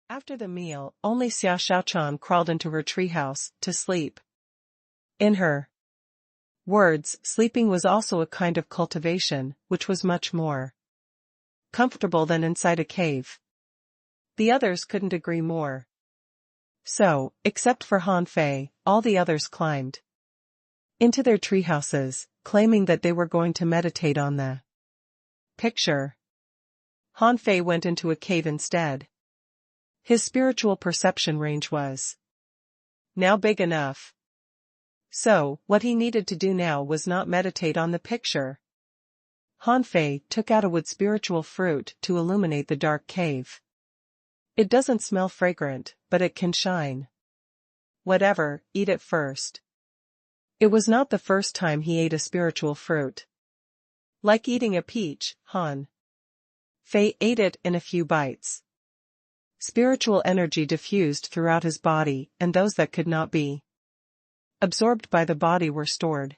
After the meal, only Xia Xiaochan crawled into her treehouse to sleep. In her words, sleeping was also a kind of cultivation, which was much more comfortable than inside a cave. The others couldn't agree more. So, except for Han Fei, all the others climbed into their treehouses, claiming that they were going to meditate on the picture. Han Fei went into a cave instead. His spiritual perception range was now big enough. So, what he needed to do now was not meditate on the picture. Han Fei took out a wood spiritual fruit to illuminate the dark cave. It doesn't smell fragrant, but it can shine. Whatever, eat it first. It was not the first time he ate a spiritual fruit. Like eating a peach, Han Fei ate it in a few bites. Spiritual energy diffused throughout his body, and those that could not be absorbed by the body were stored.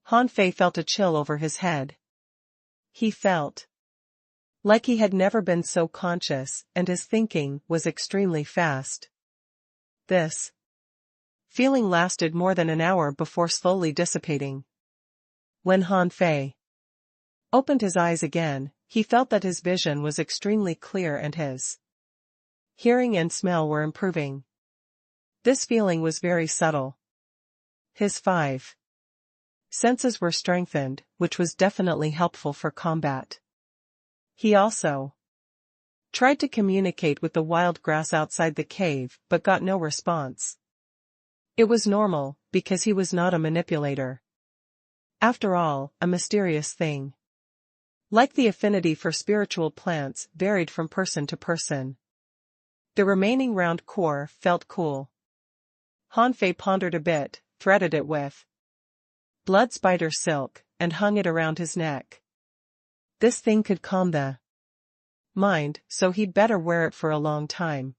Han Fei felt a chill over his head. He felt like he had never been so conscious, and his thinking was extremely fast. This feeling lasted more than an hour before slowly dissipating. When Han Fei opened his eyes again, he felt that his vision was extremely clear and his hearing and smell were improving. This feeling was very subtle. His 5 senses were strengthened, which was definitely helpful for combat. He also tried to communicate with the wild grass outside the cave, but got no response. It was normal, because he was not a manipulator. After all, a mysterious thing. Like the affinity for spiritual plants varied from person to person. The remaining round core felt cool. Han Fei pondered a bit, threaded it with blood spider silk, and hung it around his neck. This thing could calm the mind, so he'd better wear it for a long time.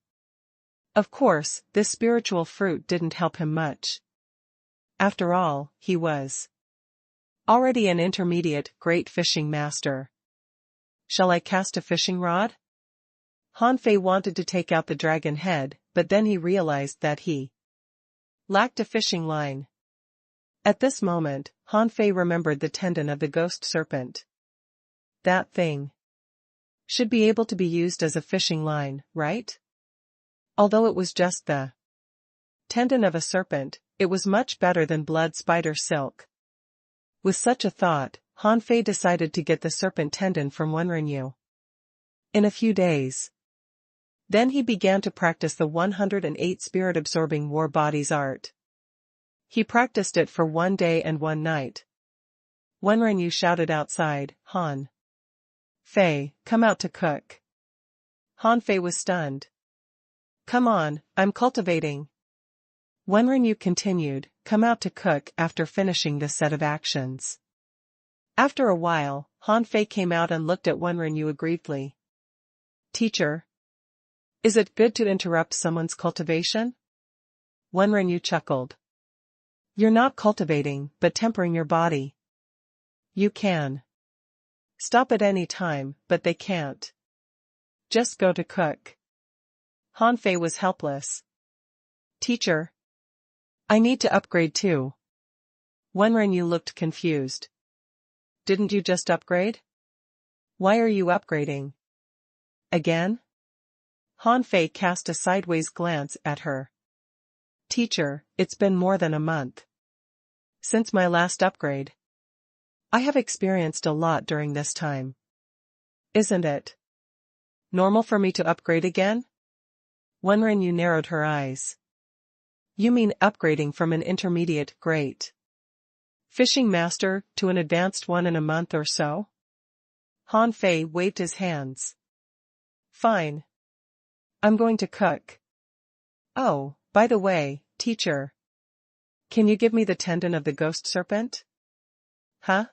Of course, this spiritual fruit didn't help him much. After all, he was already an intermediate great fishing master. Shall I cast a fishing rod? Han Fei wanted to take out the dragon head, but then he realized that he lacked a fishing line. At this moment, Han Fei remembered the tendon of the ghost serpent. That thing should be able to be used as a fishing line, right? Although it was just the tendon of a serpent, it was much better than blood spider silk. With such a thought, Han Fei decided to get the serpent tendon from Wenrenyu in a few days. Then he began to practice the 108 spirit-absorbing war bodies art. He practiced it for 1 day and 1 night. Wenrenyu shouted outside, Han Fei, come out to cook. Han Fei was stunned. Come on, I'm cultivating. Wenrenyu continued, come out to cook after finishing this set of actions. After a while, Han Fei came out and looked at Wenrenyu aggrievedly. Teacher, is it good to interrupt someone's cultivation? Wenrenyu chuckled. You're not cultivating, but tempering your body. You can stop at any time, but they can't just go to cook. Han Fei was helpless. Teacher, I need to upgrade too. Wenrenyu looked confused. Didn't you just upgrade? Why are you upgrading? Again? Han Fei cast a sideways glance at her. Teacher, it's been more than a month since my last upgrade. I have experienced a lot during this time. Isn't it normal for me to upgrade again? Wenrenyu narrowed her eyes. You mean upgrading from an intermediate great fishing master to an advanced one in a month or so? Han Fei waved his hands. Fine. I'm going to cook. Oh, by the way, teacher. Can you give me the tendon of the ghost serpent? Huh?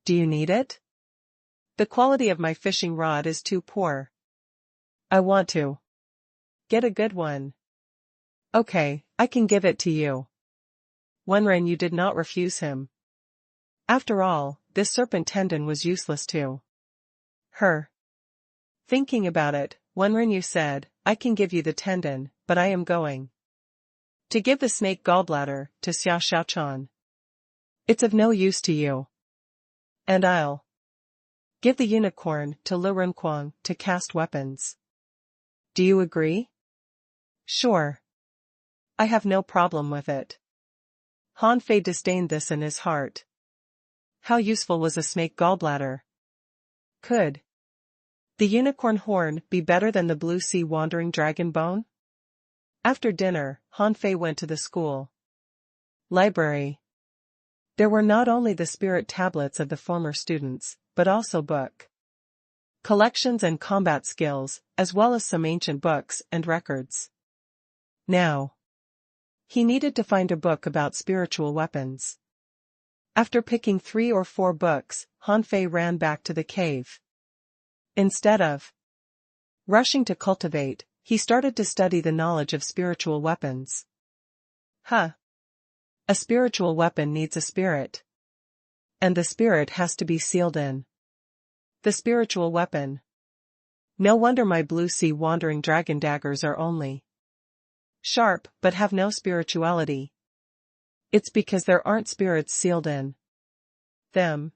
Do you need it? The quality of my fishing rod is too poor. I want to get a good one. Okay, I can give it to you. Wenrenyu did not refuse him. After all, this serpent tendon was useless to her. Thinking about it, Wenrenyu said, I can give you the tendon, but I am going to give the snake gallbladder to Xiao Xiaochan. It's of no use to you. And I'll give the unicorn to Lu Renquang to cast weapons. Do you agree? Sure. I have no problem with it. Han Fei disdained this in his heart. How useful was a snake gallbladder? Could the unicorn horn be better than the blue sea wandering dragon bone? After dinner, Han Fei went to the school library. There were not only the spirit tablets of the former students, but also book collections and combat skills, as well as some ancient books and records. Now, he needed to find a book about spiritual weapons. After picking 3 or 4 books, Han Fei ran back to the cave. Instead of rushing to cultivate, he started to study the knowledge of spiritual weapons. A spiritual weapon needs a spirit. And the spirit has to be sealed in the spiritual weapon. No wonder my blue sea wandering dragon daggers are only sharp but have no spirituality. It's because there aren't spirits sealed in them.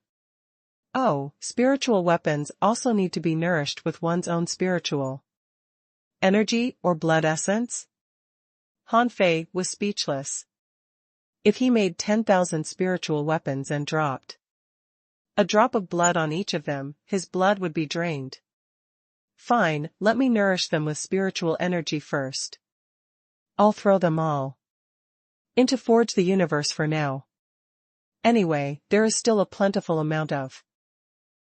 Oh, spiritual weapons also need to be nourished with one's own spiritual energy or blood essence? Han Fei was speechless. If he made 10,000 spiritual weapons and dropped a drop of blood on each of them, his blood would be drained. Fine, let me nourish them with spiritual energy first. I'll throw them all into Forge the Universe for now. Anyway, there is still a plentiful amount of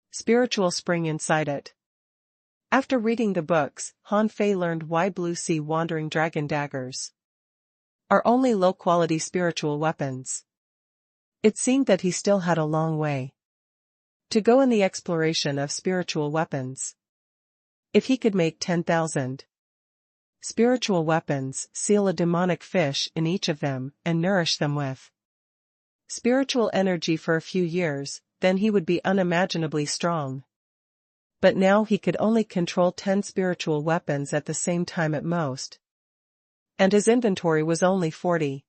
spiritual spring inside it. After reading the books, Han Fei learned why blue sea wandering dragon daggers are only low-quality spiritual weapons. It seemed that he still had a long way to go in the exploration of spiritual weapons. If he could make 10,000 spiritual weapons, seal a demonic fish in each of them, and nourish them with spiritual energy for a few years, then he would be unimaginably strong. But now he could only control 10 spiritual weapons at the same time at most. And his inventory was only 40.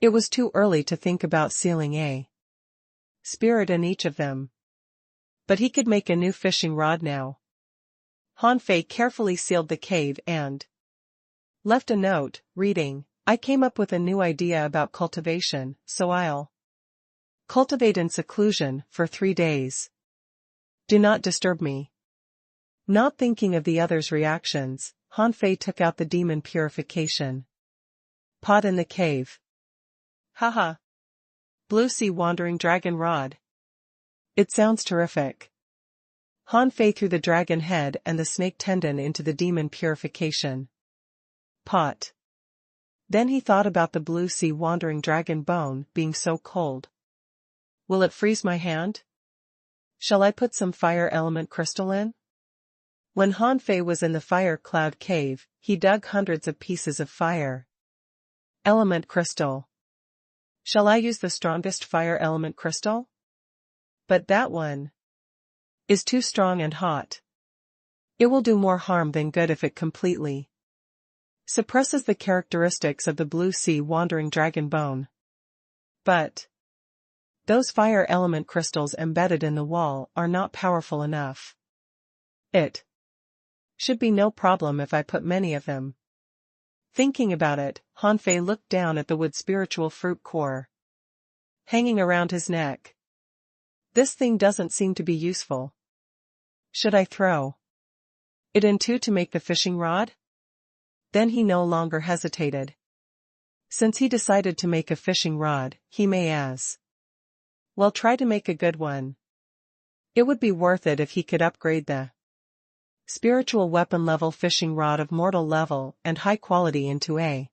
It was too early to think about sealing a spirit in each of them. But he could make a new fishing rod now. Han Fei carefully sealed the cave and left a note, reading, I came up with a new idea about cultivation, so I'll cultivate in seclusion for 3 days. Do not disturb me. Not thinking of the others' reactions, Han Fei took out the demon purification pot in the cave. Haha. Blue sea wandering dragon rod. It sounds terrific. Han Fei threw the dragon head and the snake tendon into the demon purification pot. Then he thought about the blue sea wandering dragon bone being so cold. Will it freeze my hand? Shall I put some fire element crystal in? When Han Fei was in the fire cloud cave, he dug hundreds of pieces of fire element crystal. Shall I use the strongest fire element crystal? But that one is too strong and hot. It will do more harm than good if it completely suppresses the characteristics of the blue sea wandering dragon bone. But those fire element crystals embedded in the wall are not powerful enough. It should be no problem if I put many of them. Thinking about it, Han Fei looked down at the wood spiritual fruit core hanging around his neck. This thing doesn't seem to be useful. Should I throw it in two to make the fishing rod? Then he no longer hesitated. Since he decided to make a fishing rod, he may as well try to make a good one. It would be worth it if he could upgrade the spiritual weapon level fishing rod of mortal level and high quality into a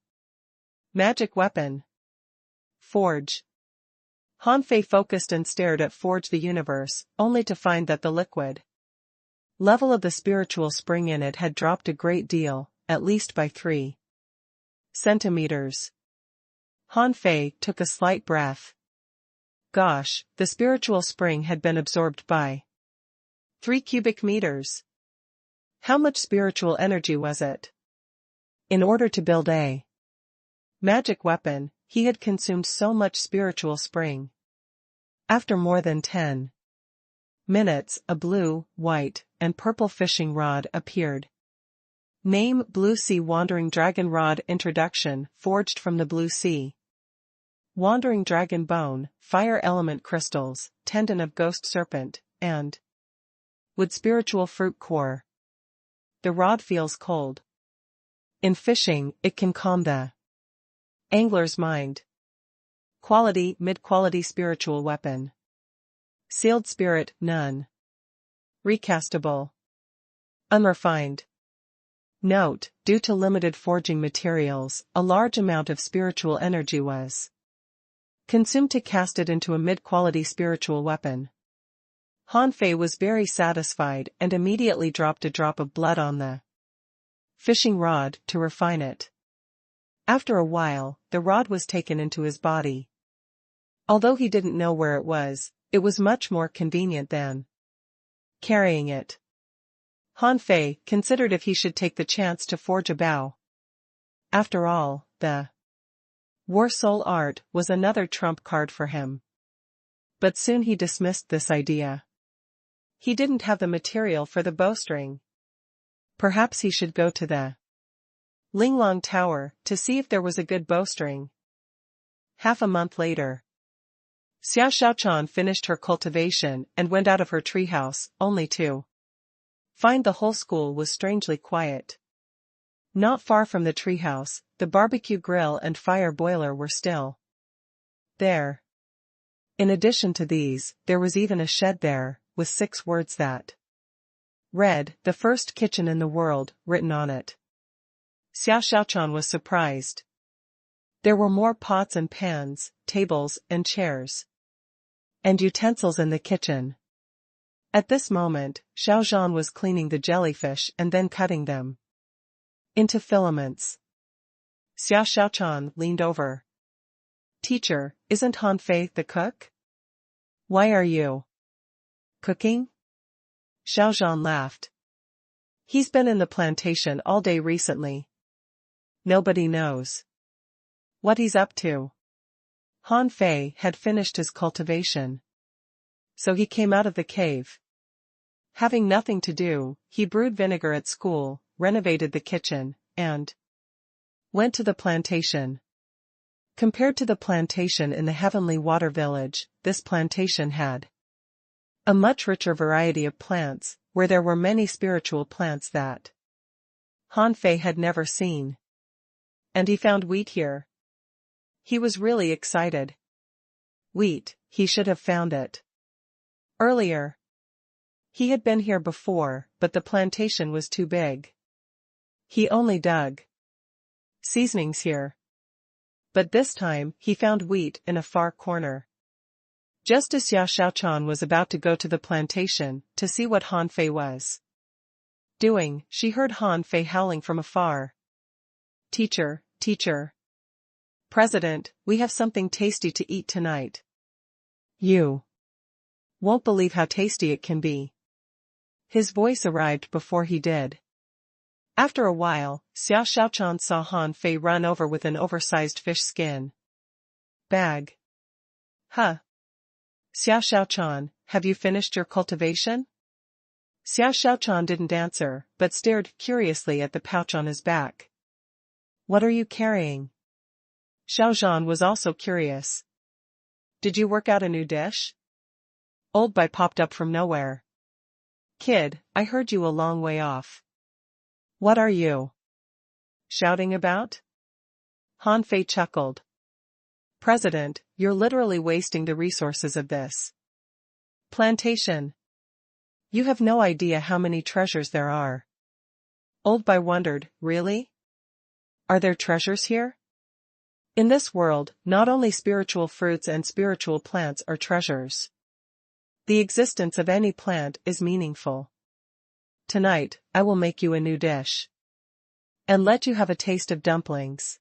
magic weapon. Forge. Han Fei focused and stared at Forge the Universe, only to find that the liquid level of the spiritual spring in it had dropped a great deal, at least by 3 centimeters. Han Fei took a slight breath. Gosh, the spiritual spring had been absorbed by 3 cubic meters. How much spiritual energy was it? In order to build a magic weapon, he had consumed so much spiritual spring. After more than 10 minutes, a blue, white, and purple fishing rod appeared. Name: Blue Sea Wandering Dragon Rod. Introduction: forged from the blue sea. Wandering dragon bone, fire element crystals, tendon of ghost serpent, and wood spiritual fruit core. The rod feels cold. In fishing, it can calm the angler's mind. Quality: mid-quality spiritual weapon. Sealed spirit: none. Recastable. Unrefined. Note: due to limited forging materials, a large amount of spiritual energy was consumed to cast it into a mid-quality spiritual weapon. Han Fei was very satisfied and immediately dropped a drop of blood on the fishing rod to refine it. After a while, the rod was taken into his body. Although he didn't know where it was much more convenient than carrying it. Han Fei considered if he should take the chance to forge a bow. After all, the war soul art was another trump card for him. But soon he dismissed this idea. He didn't have the material for the bowstring. Perhaps he should go to the Linglong Tower to see if there was a good bowstring. Half a month later, Xiao Xiaochan finished her cultivation and went out of her treehouse, only to find the whole school was strangely quiet. Not far from the treehouse, the barbecue grill and fire boiler were still there. In addition to these, there was even a shed there, with 6 words that read, "The first kitchen in the world," written on it. Xiao Xiaochan was surprised. There were more pots and pans, tables and chairs, and utensils in the kitchen. At this moment, Xiao Zhan was cleaning the jellyfish and then cutting them into filaments. Xiao Xiaochan leaned over. "Teacher, isn't Han Fei the cook? Why are you cooking?" Xiao Zhan laughed. "He's been in the plantation all day recently. Nobody knows what he's up to." Han Fei had finished his cultivation. So he came out of the cave. Having nothing to do, he brewed vinegar at school, renovated the kitchen, and went to the plantation. Compared to the plantation in the Heavenly Water Village, this plantation had a much richer variety of plants, where there were many spiritual plants that Han Fei had never seen. And he found wheat here. He was really excited. Wheat, he should have found it earlier. He had been here before, but the plantation was too big. He only dug seasonings here. But this time, he found wheat in a far corner. Just as Xiao Xiaochan was about to go to the plantation to see what Han Fei was doing, she heard Han Fei howling from afar. "Teacher, teacher. President, we have something tasty to eat tonight. You won't believe how tasty it can be." His voice arrived before he did. After a while, Xiao Xiaochan saw Han Fei run over with an oversized fish skin bag. "Huh. Xiao Xiaochan, have you finished your cultivation?" Xiao Xiaochan didn't answer, but stared curiously at the pouch on his back. "What are you carrying?" Xiao Zhan was also curious. "Did you work out a new dish?" Old Bai popped up from nowhere. "Kid, I heard you a long way off. What are you shouting about?" Han Fei chuckled. "President, you're literally wasting the resources of this plantation. You have no idea how many treasures there are." Old Bai wondered, "Really? Are there treasures here?" In this world, not only spiritual fruits and spiritual plants are treasures. The existence of any plant is meaningful. Tonight, I will make you a new dish. And let you have a taste of dumplings.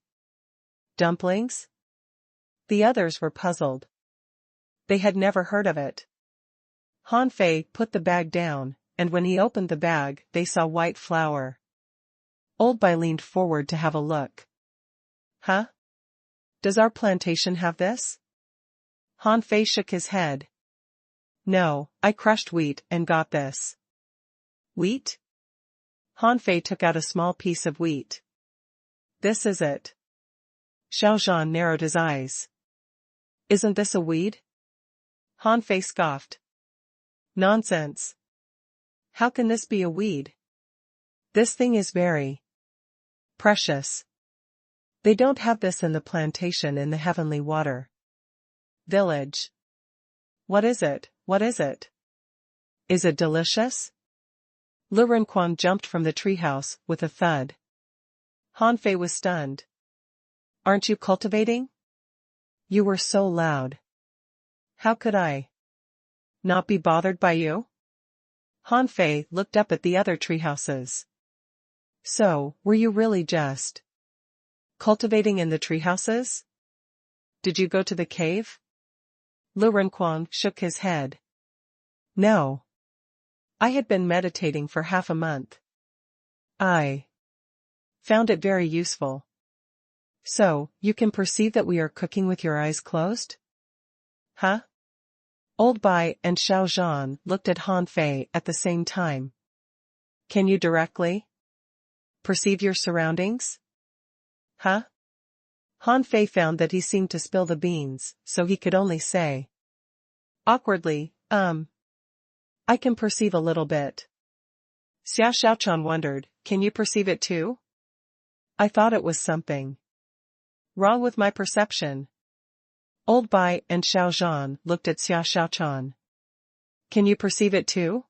Dumplings? The others were puzzled. They had never heard of it. Han Fei put the bag down, and when he opened the bag, they saw white flour. Old Bai leaned forward to have a look. Huh? Does our plantation have this? Han Fei shook his head. No, I crushed wheat and got this. Wheat? Han Fei took out a small piece of wheat. This is it. Xiao Zhan narrowed his eyes. Isn't this a weed? Han Fei scoffed. Nonsense. How can this be a weed? This thing is very precious. They don't have this in the plantation in the Heavenly Water Village. What is it? What is it? Is it delicious? Lu Renquan jumped from the treehouse with a thud. Han Fei was stunned. Aren't you cultivating? You were so loud. How could I not be bothered by you? Han Fei looked up at the other treehouses. So, were you really just cultivating in the treehouses? Did you go to the cave? Lu Renquan shook his head. No. I had been meditating for half a month. I found it very useful. So, you can perceive that we are cooking with your eyes closed? Huh? Old Bai and Xiao Zhan looked at Han Fei at the same time. Can you directly perceive your surroundings? Huh? Han Fei found that he seemed to spill the beans, so he could only say awkwardly, I can perceive a little bit. Xia Xiaochan wondered, can you perceive it too? I thought it was something wrong with my perception. Old Bai and Xiao Zhan looked at Xia Xiaochan. Can you perceive it too?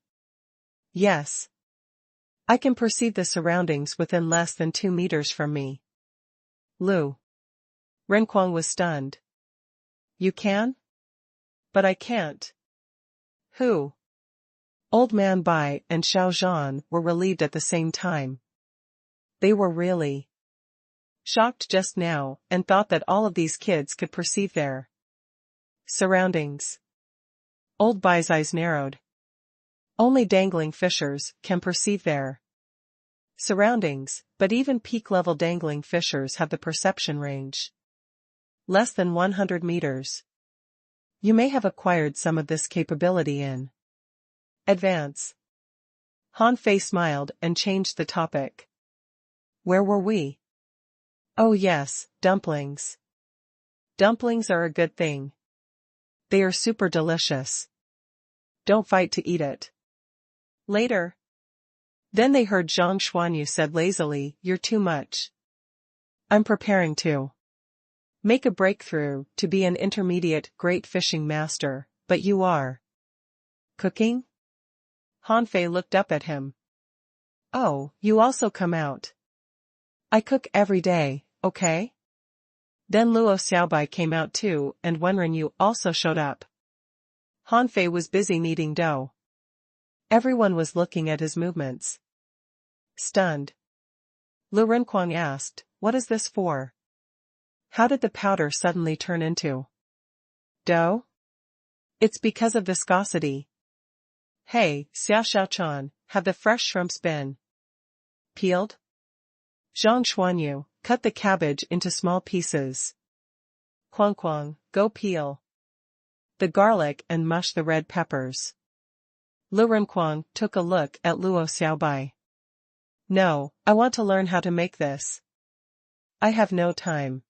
Yes. I can perceive the surroundings within less than 2 meters from me. Lu Renquan was stunned. You can? But I can't. Who? Old Man Bai and Xiao Zhan were relieved at the same time. They were really shocked just now and thought that all of these kids could perceive their surroundings. Old Bai's eyes narrowed. Only dangling fishers can perceive their surroundings, but even peak-level dangling fishers have the perception range less than 100 meters. You may have acquired some of this capability in advance. Han Fei smiled and changed the topic. Where were we? Oh yes, dumplings. Dumplings are a good thing. They are super delicious. Don't fight to eat it. Later. Then they heard Zhang Xuanyu said lazily, you're too much. I'm preparing to make a breakthrough to be an intermediate great fishing master, but you are cooking? Han Fei looked up at him. Oh, you also come out. I cook every day, okay? Then Luo Xiaobai came out too and Wenren Yu also showed up. Han Fei was busy kneading dough. Everyone was looking at his movements. Stunned. Lu Renquan asked, what is this for? How did the powder suddenly turn into dough? It's because of viscosity. Hey, Xia Xiaochan, have the fresh shrimps been peeled? Zhang Xuanyu, cut the cabbage into small pieces. Quang, go peel the garlic and mush the red peppers. Lu Renquan took a look at Luo Xiaobai. No, I want to learn how to make this. I have no time.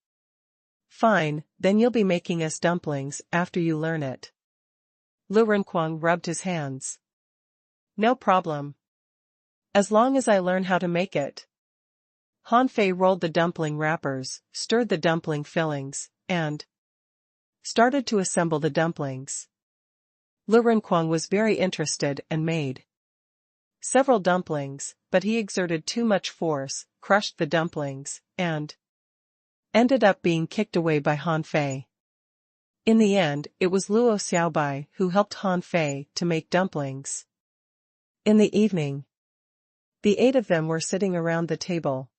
Fine, then you'll be making us dumplings after you learn it. Lu Renquan rubbed his hands. No problem. As long as I learn how to make it. Han Fei rolled the dumpling wrappers, stirred the dumpling fillings, and started to assemble the dumplings. Lu Renquan was very interested and made several dumplings, but he exerted too much force, crushed the dumplings, and ended up being kicked away by Han Fei. In the end, it was Luo Xiaobai who helped Han Fei to make dumplings. In the evening, the 8 of them were sitting around the table.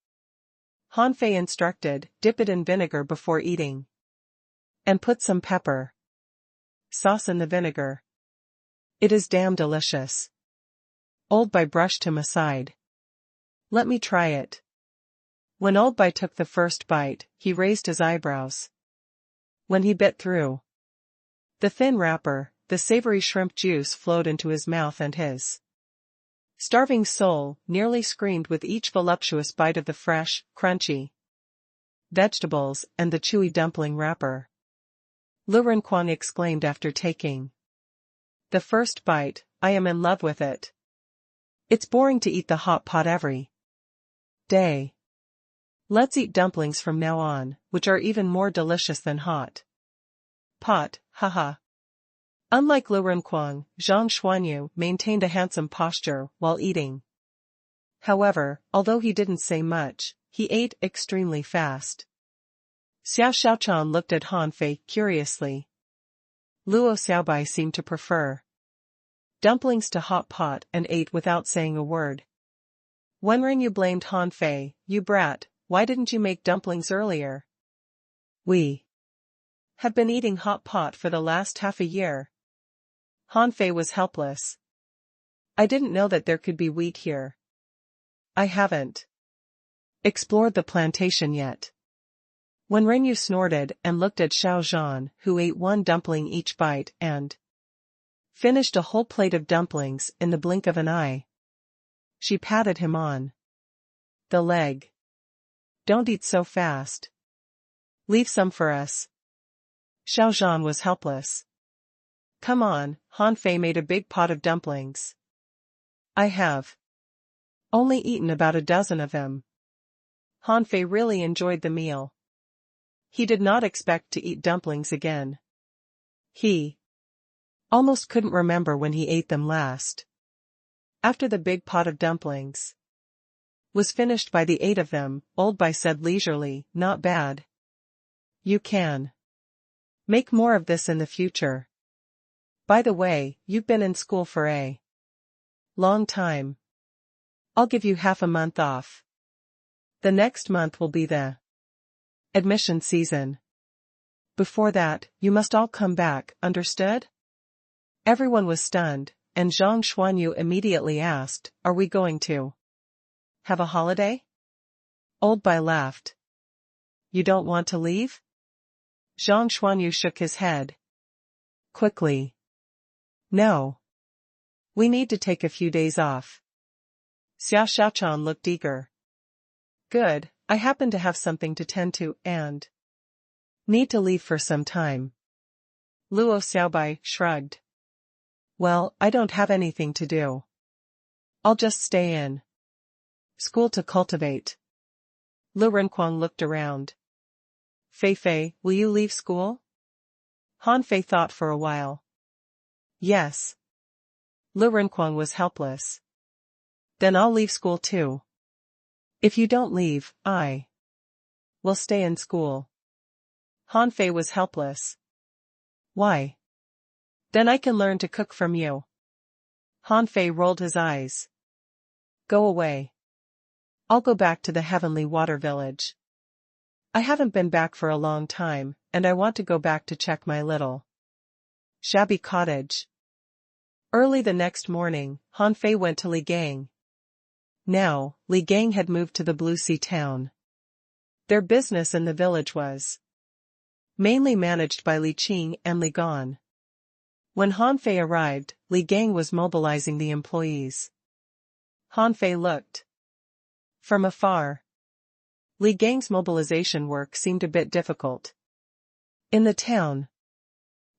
Han Fei instructed, dip it in vinegar before eating. And put some pepper sauce in the vinegar. It is damn delicious. Old Bai brushed him aside. Let me try it. When Old Bai took the first bite, he raised his eyebrows. When he bit through the thin wrapper, the savory shrimp juice flowed into his mouth and his starving soul nearly screamed with each voluptuous bite of the fresh, crunchy vegetables and the chewy dumpling wrapper. Lu Renquang exclaimed after taking the first bite, "I am in love with it. It's boring to eat the hot pot every day. Let's eat dumplings from now on, which are even more delicious than hot pot, haha." Unlike Lu Renquang, Zhang Xuanyu maintained a handsome posture while eating. However, although he didn't say much, he ate extremely fast. Xiao Xiaochan looked at Han Fei curiously. Luo Xiaobai seemed to prefer dumplings to hot pot and ate without saying a word. Wen Ringyu blamed Han Fei. "You brat, why didn't you make dumplings earlier? We have been eating hot pot for the last half a year." Han Fei was helpless. "I didn't know that there could be wheat here. I haven't explored the plantation yet." When Ringyu snorted and looked at Xiao Zhan, who ate one dumpling each bite and finished a whole plate of dumplings in the blink of an eye, she patted him on the leg. "Don't eat so fast. Leave some for us." Xiao Zhan was helpless. "Come on," Han Fei made a big pot of dumplings. "I have only eaten about a dozen of them." Han Fei really enjoyed the meal. He did not expect to eat dumplings again. He almost couldn't remember when he ate them last. After the big pot of dumplings was finished by the 8 of them, Old Bai said leisurely, "Not bad. You can make more of this in the future. By the way, you've been in school for a long time. I'll give you half a month off. The next month will be the admission season. Before that, you must all come back, understood?" Everyone was stunned, and Zhang Xuanyu immediately asked, "Are we going to have a holiday?" Old Bai laughed. "You don't want to leave?" Zhang Xuanyu shook his head quickly. "No. We need to take a few days off." Xiao Xiaochan looked eager. "Good, I happen to have something to tend to and need to leave for some time." Luo Xiaobai shrugged. "Well, I don't have anything to do. I'll just stay in school to cultivate." Lu Renquang looked around. "Fei Fei, will you leave school?" Han Fei thought for a while. "Yes." Lu Renquang was helpless. "Then I'll leave school too. If you don't leave, I will stay in school." Han Fei was helpless. "Why? Then I can learn to cook from you." Han Fei rolled his eyes. "Go away. I'll go back to the Heavenly Water Village. I haven't been back for a long time, and I want to go back to check my little shabby cottage." Early the next morning, Han Fei went to Li Gang. Now, Li Gang had moved to the Blue Sea town. Their business in the village was mainly managed by Li Qing and Li Gan. When Han Fei arrived, Li Gang was mobilizing the employees. Han Fei looked from afar. Li Gang's mobilization work seemed a bit difficult. In the town,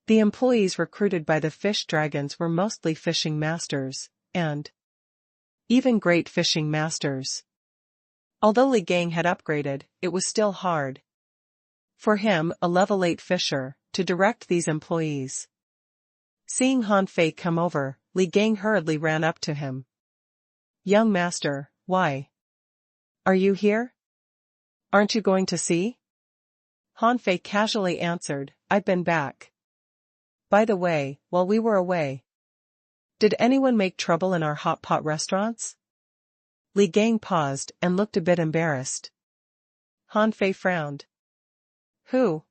the employees recruited by the fish dragons were mostly fishing masters, and even great fishing masters. Although Li Gang had upgraded, it was still hard for him, a level 8 fisher, to direct these employees. Seeing Han Fei come over, Li Gang hurriedly ran up to him. "Young master, why are you here? Aren't you going to sea?" Han Fei casually answered, "I've been back. By the way, while we were away, did anyone make trouble in our hot pot restaurants?" Li Gang paused and looked a bit embarrassed. Han Fei frowned. "Who?"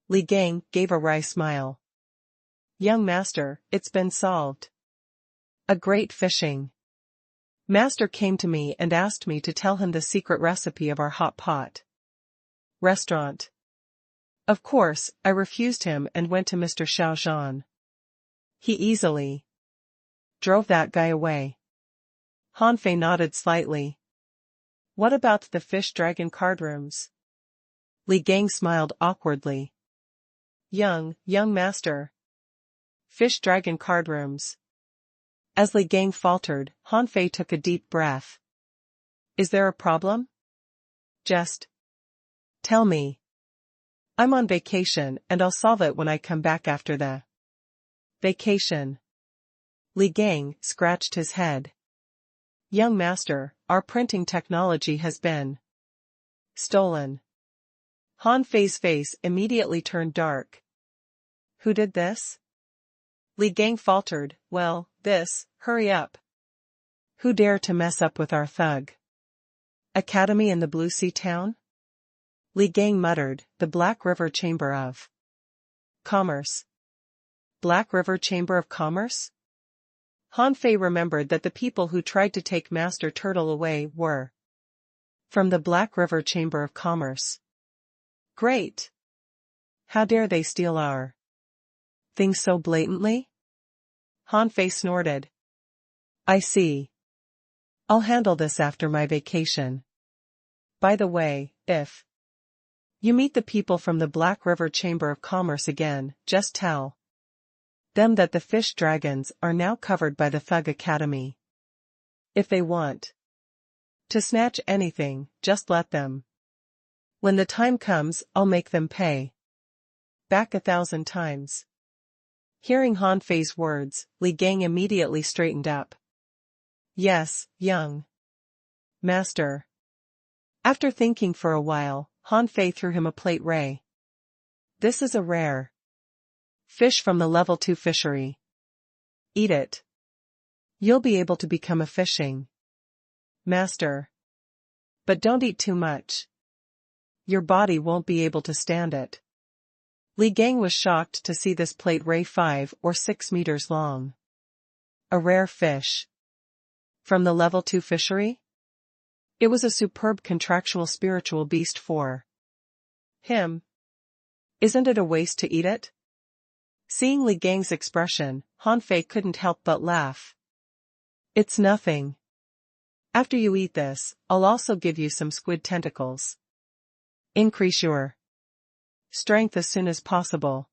Li Gang gave a wry smile. "Young master, it's been solved. A great fishing Master came to me and asked me to tell him the secret recipe of our hot pot restaurant. Of course, I refused him and went to Mr. Xiaozhan. He easily drove that guy away. Han Fei nodded slightly. What about the fish dragon card rooms? Li Gang smiled awkwardly. Young master. Fish dragon card rooms. As Li Gang faltered, Han Fei took a deep breath. Is there a problem? Just tell me. I'm on vacation and I'll solve it when I come back after the vacation. Li Gang scratched his head. Young master, our printing technology has been stolen. Han Fei's face immediately turned dark. Who did this? Li Gang faltered, well, hurry up. Who dare to mess up with our thug academy in the Blue Sea town? Li Gang muttered, the Black River Chamber of Commerce. Black River Chamber of Commerce? Han Fei remembered that the people who tried to take Master Turtle away were from the Black River Chamber of Commerce. Great! How dare they steal our things so blatantly? Han Fei snorted. I see. I'll handle this after my vacation. By the way, if you meet the people from the Black River Chamber of Commerce again, just tell them that the fish dragons are now covered by the Thug Academy. If they want to snatch anything, just let them. When the time comes, I'll make them pay back 1,000 times. Hearing Han Fei's words, Li Gang immediately straightened up. Yes, young master. After thinking for a while, Han Fei threw him a plate ray. This is a rare fish from the level 2 fishery. Eat it. You'll be able to become a fishing master. But don't eat too much. Your body won't be able to stand it. Li Gang was shocked to see this plate ray 5 or 6 meters long. A rare fish from the level 2 fishery? It was a superb contractual spiritual beast for him. Isn't it a waste to eat it? Seeing Li Gang's expression, Han Fei couldn't help but laugh. It's nothing. After you eat this, I'll also give you some squid tentacles. Increase your strength as soon as possible.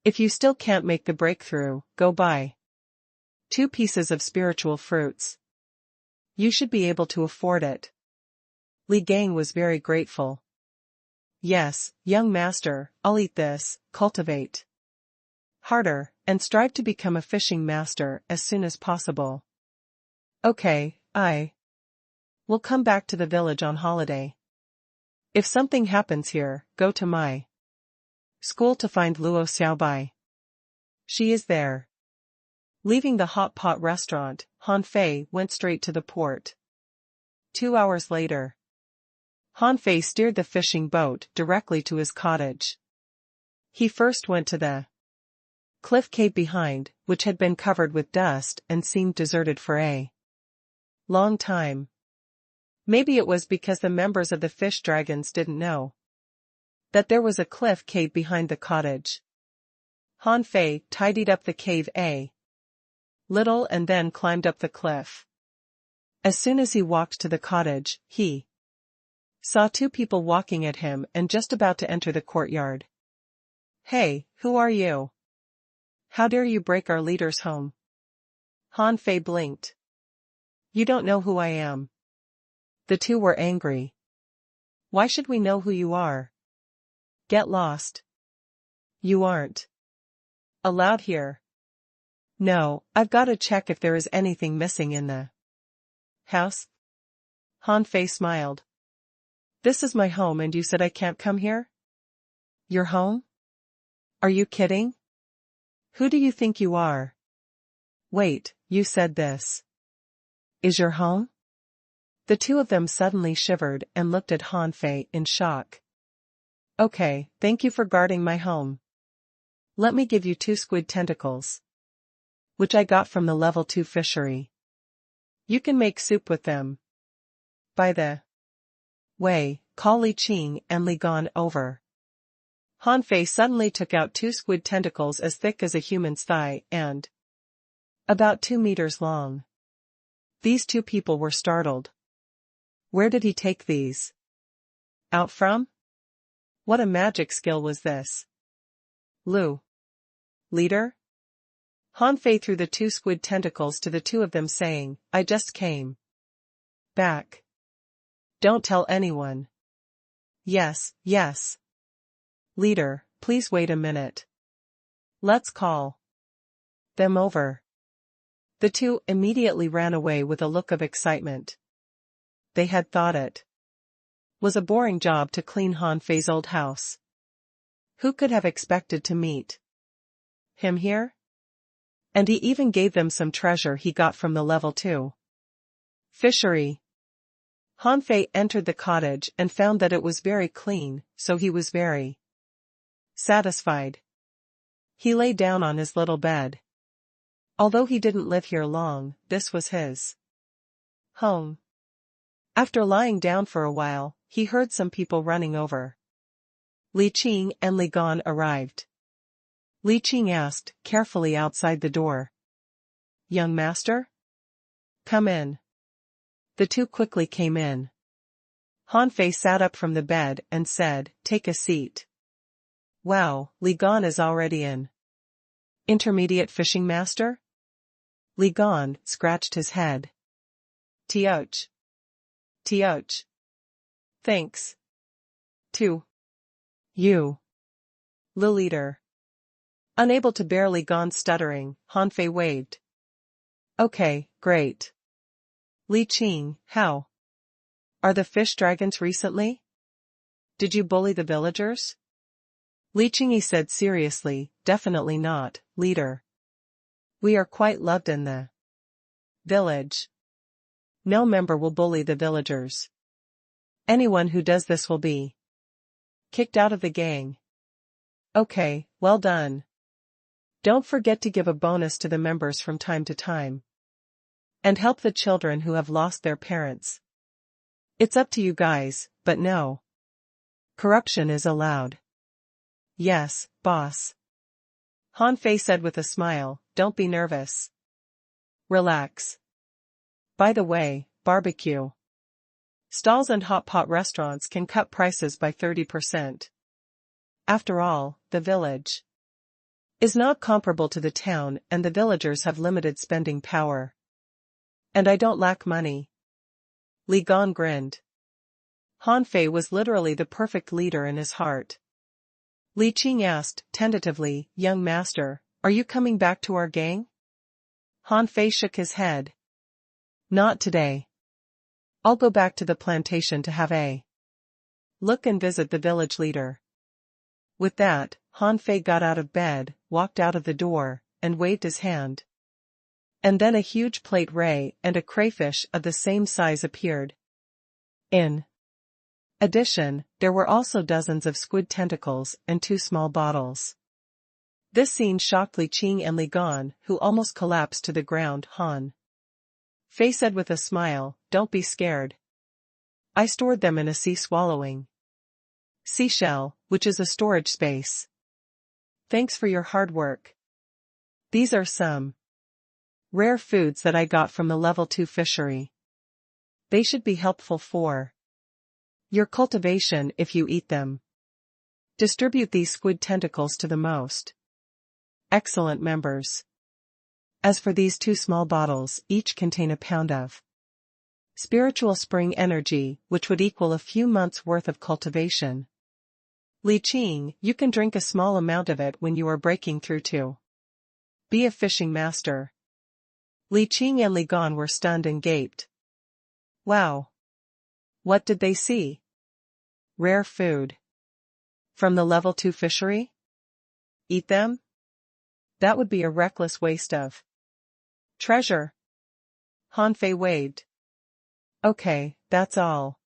If you still can't make the breakthrough, go buy 2 pieces of spiritual fruits. You should be able to afford it. Li Gang was very grateful. Yes, young master, I'll eat this, cultivate harder, and strive to become a fishing master as soon as possible. Okay, I will come back to the village on holiday. If something happens here, go to my school to find Luo Xiaobai. She is there. Leaving the hot pot restaurant, Han Fei went straight to the port. 2 hours later, Han Fei steered the fishing boat directly to his cottage. He first went to the cliff cave behind, which had been covered with dust and seemed deserted for a long time. Maybe it was because the members of the fish dragons didn't know that there was a cliff cave behind the cottage. Han Fei tidied up the cave a little and then climbed up the cliff. As soon as he walked to the cottage, he saw 2 people walking at him and just about to enter the courtyard. Hey, who are you? How dare you break our leader's home? Han Fei blinked. You don't know who I am. The 2 were angry. Why should we know who you are? Get lost. You aren't allowed here. No, I've got to check if there is anything missing in the house. Han Fei smiled. This is my home and you said I can't come here? Your home? Are you kidding? Who do you think you are? Wait, you said this is your home? The 2 of them suddenly shivered and looked at Han Fei in shock. Okay, thank you for guarding my home. Let me give you 2 squid tentacles, which I got from the level 2 fishery. You can make soup with them. By the way, call Li Qing and Li Gan over. Han Fei suddenly took out 2 squid tentacles as thick as a human's thigh and about 2 meters long. These 2 people were startled. Where did he take these? Out from? What a magic skill was this? Lu. Leader? Han Fei threw the 2 squid tentacles to the 2 of them saying, I just came back. Don't tell anyone. Yes, yes. Leader, please wait a minute. Let's call them over. The 2 immediately ran away with a look of excitement. They had thought it was a boring job to clean Han Fei's old house. Who could have expected to meet him here? And he even gave them some treasure he got from the level 2 fishery. Han Fei entered the cottage and found that it was very clean, so he was very satisfied. He lay down on his little bed. Although he didn't live here long, this was his home. After lying down for a while, he heard some people running over. Li Qing and Li Gan arrived. Li Qing asked, carefully outside the door. Young master? Come in. The 2 quickly came in. Han Fei sat up from the bed and said, take a seat. Wow, Li Gan is already in. Intermediate fishing master? Li Gan scratched his head. Tioch. Tioch. Thanks. To you. Li leader. Unable to bear Li Gan's stuttering, Han Fei waved. Okay, great. Li Qing, how are the fish dragons recently? Did you bully the villagers? Li Qing said seriously, definitely not, leader. We are quite loved in the village. No member will bully the villagers. Anyone who does this will be kicked out of the gang. Okay, well done. Don't forget to give a bonus to the members from time to time. And help the children who have lost their parents. It's up to you guys, but no corruption is allowed. Yes, boss. Han Fei said with a smile, don't be nervous. Relax. By the way, barbecue stalls and hot pot restaurants can cut prices by 30%. After all, the village is not comparable to the town and the villagers have limited spending power. And I don't lack money. Li Gan grinned. Han Fei was literally the perfect leader in his heart. Li Qing asked, tentatively, young master, are you coming back to our gang? Han Fei shook his head. Not today. I'll go back to the plantation to have a look and visit the village leader. With that, Han Fei got out of bed, walked out of the door, and waved his hand. And then a huge plate ray and a crayfish of the same size appeared. In addition, there were also dozens of squid tentacles and 2 small bottles. This scene shocked Li Qing and Li Gan, who almost collapsed to the ground. Han Fei said with a smile, don't be scared. I stored them in a sea-swallowing seashell, which is a storage space. Thanks for your hard work. These are some rare foods that I got from the level 2 fishery. They should be helpful for your cultivation if you eat them. Distribute these squid tentacles to the most excellent members. As for these 2 small bottles, each contain a pound of spiritual spring energy, which would equal a few months' worth of cultivation. Li Qing, you can drink a small amount of it when you are breaking through to be a fishing master. Li Qing and Li Gan were stunned and gaped. Wow! What did they see? Rare food. From the level 2 fishery? Eat them? That would be a reckless waste of treasure. Han Fei waved. Okay, that's all.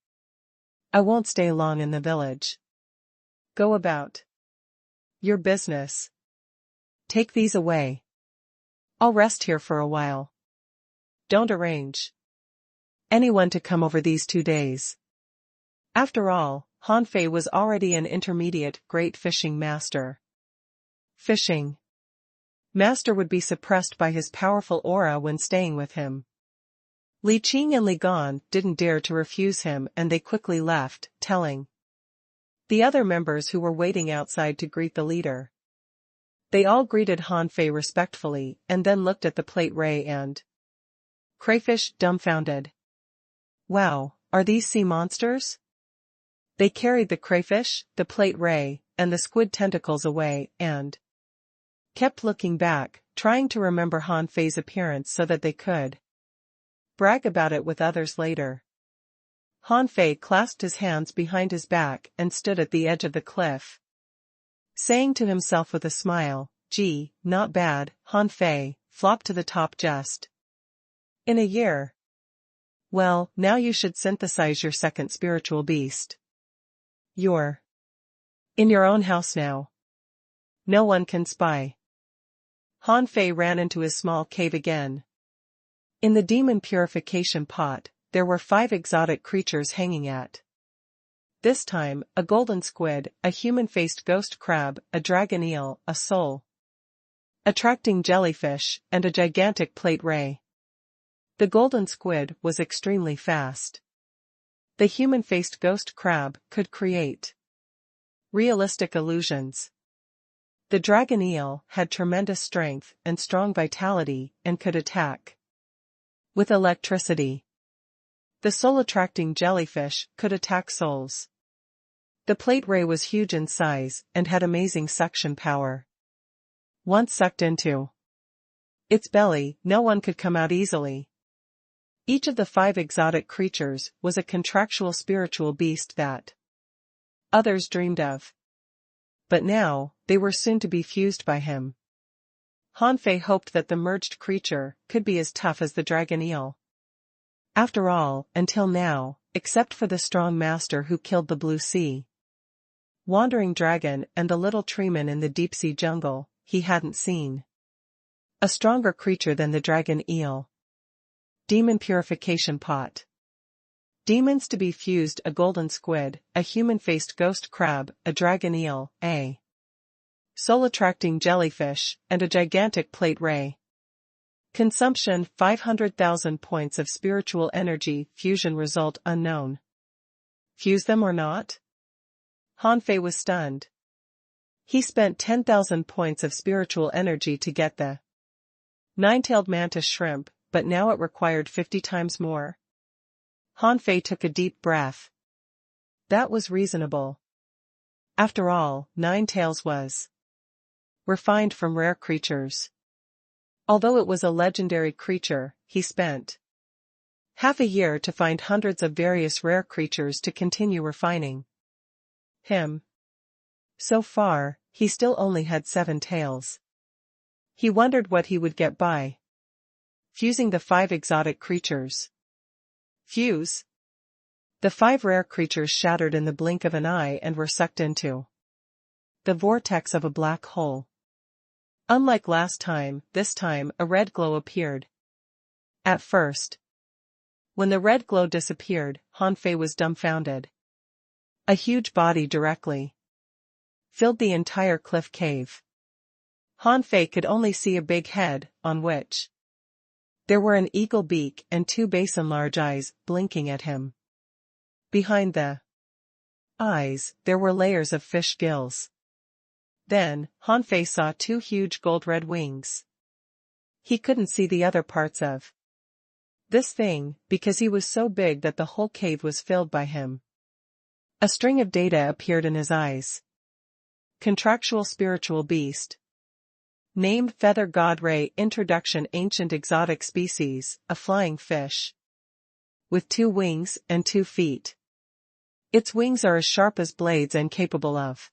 I won't stay long in the village. Go about your business. Take these away. I'll rest here for a while. Don't arrange anyone to come over these 2 days. After all, Han Fei was already an intermediate great fishing master. Fishing master would be suppressed by his powerful aura when staying with him. Li Qing and Li Gan didn't dare to refuse him, and they quickly left, telling the other members who were waiting outside to greet the leader. They all greeted Han Fei respectfully and then looked at the plate ray and crayfish, dumbfounded. Wow, are these sea monsters? They carried the crayfish, the plate ray, and the squid tentacles away, and kept looking back, trying to remember Han Fei's appearance so that they could brag about it with others later. Han Fei clasped his hands behind his back and stood at the edge of the cliff, saying to himself with a smile, "Gee, not bad, Han Fei, flopped to the top just in a year. Well, now you should synthesize your second spiritual beast. You're in your own house now. No one can spy." Han Fei ran into his small cave again. In the demon purification pot, there were 5 exotic creatures hanging at. This time, a golden squid, a human-faced ghost crab, a dragon eel, a soul-attracting jellyfish, and a gigantic plate ray. The golden squid was extremely fast. The human-faced ghost crab could create realistic illusions. The dragon eel had tremendous strength and strong vitality and could attack with electricity. The soul-attracting jellyfish could attack souls. The plate ray was huge in size and had amazing suction power. Once sucked into its belly, no one could come out easily. Each of the 5 exotic creatures was a contractual spiritual beast that others dreamed of. But now, they were soon to be fused by him. Han Fei hoped that the merged creature could be as tough as the dragon eel. After all, until now, except for the strong master who killed the blue sea wandering dragon and the little treeman in the deep-sea jungle, he hadn't seen a stronger creature than the dragon eel. Demon purification pot. Demons to be fused: a golden squid, a human-faced ghost crab, a dragon eel, a soul-attracting jellyfish, and a gigantic plate ray. Consumption: 500,000 points of spiritual energy. Fusion result unknown. Fuse them or not? Han Fei was stunned. He spent 10,000 points of spiritual energy to get the 9-tailed mantis shrimp, but now it required 50 times more. Han Fei took a deep breath. That was reasonable. After all, 9 tails was refined from rare creatures. Although it was a legendary creature, he spent half a year to find hundreds of various rare creatures to continue refining him. So far, he still only had 7 tails. He wondered what he would get by fusing the 5 exotic creatures. Fuse. The 5 rare creatures shattered in the blink of an eye and were sucked into the vortex of a black hole. Unlike last time, this time a red glow appeared. At first, when the red glow disappeared, Han Fei was dumbfounded. A huge body directly filled the entire cliff cave. Han Fei could only see a big head, on which there were an eagle beak and 2 basin-large eyes blinking at him. Behind the eyes, there were layers of fish gills. Then, Han Fei saw 2 huge gold-red wings. He couldn't see the other parts of this thing, because he was so big that the whole cave was filled by him. A string of data appeared in his eyes. Contractual spiritual beast. Named Feather God Ray. Introduction: ancient exotic species, a flying fish with 2 wings and 2 feet. Its wings are as sharp as blades and capable of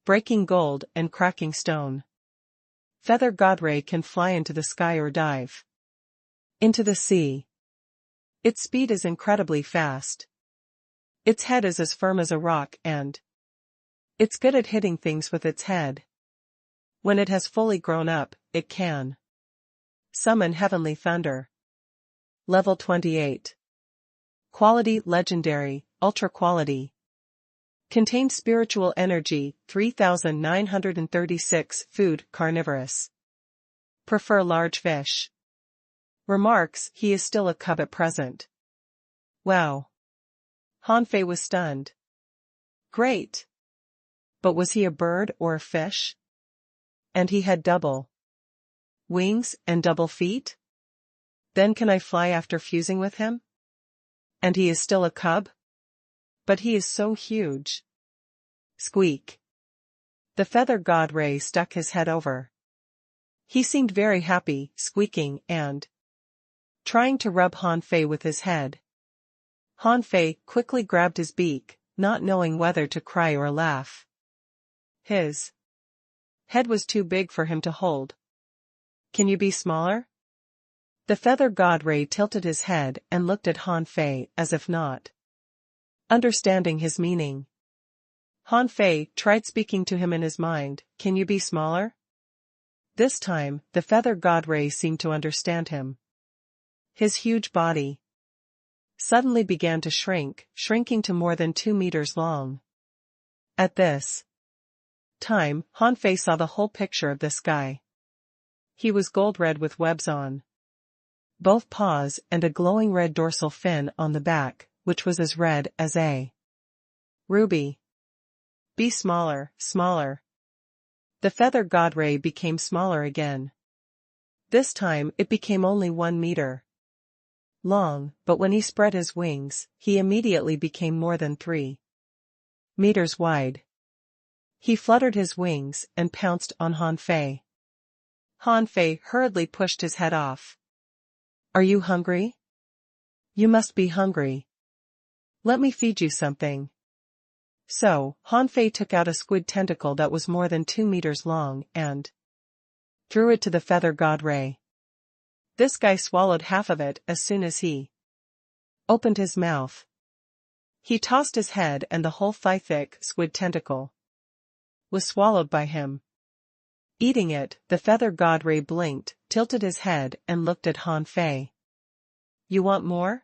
breaking gold and cracking stone. Feather God Ray can fly into the sky or dive into the sea. Its speed is incredibly fast. Its head is as firm as a rock and it's good at hitting things with its head. When it has fully grown up, it can summon heavenly thunder. Level 28. Quality legendary, ultra quality. Contains spiritual energy, 3936. Food carnivorous. Prefer large fish. Remarks, he is still a cub at present. Wow. Hanfei was stunned. Great. But was he a bird or a fish? And he had double wings and double feet? Then can I fly after fusing with him? And he is still a cub? But he is so huge. Squeak. The feather god Ray stuck his head over. He seemed very happy, squeaking and trying to rub Hanfei with his head. Hanfei quickly grabbed his beak, not knowing whether to cry or laugh. His head was too big for him to hold. Can you be smaller? The feather god Ray tilted his head and looked at Hanfei as if not understanding his meaning. Hanfei tried speaking to him in his mind, can you be smaller? This time, the feather god Ray seemed to understand him. His huge body suddenly began to shrink, shrinking to more than 2 meters long. At this time, Hanfei saw the whole picture of this guy. He was gold red with webs on both paws and a glowing red dorsal fin on the back, which was as red as a ruby. Be smaller, smaller. The feather god Ray became smaller again. This time it became only 1 meter long, but when he spread his wings, he immediately became more than 3 meters wide. He fluttered his wings and pounced on Hanfei. Hanfei hurriedly pushed his head off. Are you hungry? You must be hungry. Let me feed you something. So, Hanfei took out a squid tentacle that was more than 2 meters long and threw it to the feather god Ray. This guy swallowed half of it as soon as he opened his mouth. He tossed his head and the whole thigh-thick squid tentacle was swallowed by him. Eating it, the feather god Ray blinked, tilted his head and looked at Hanfei. You want more?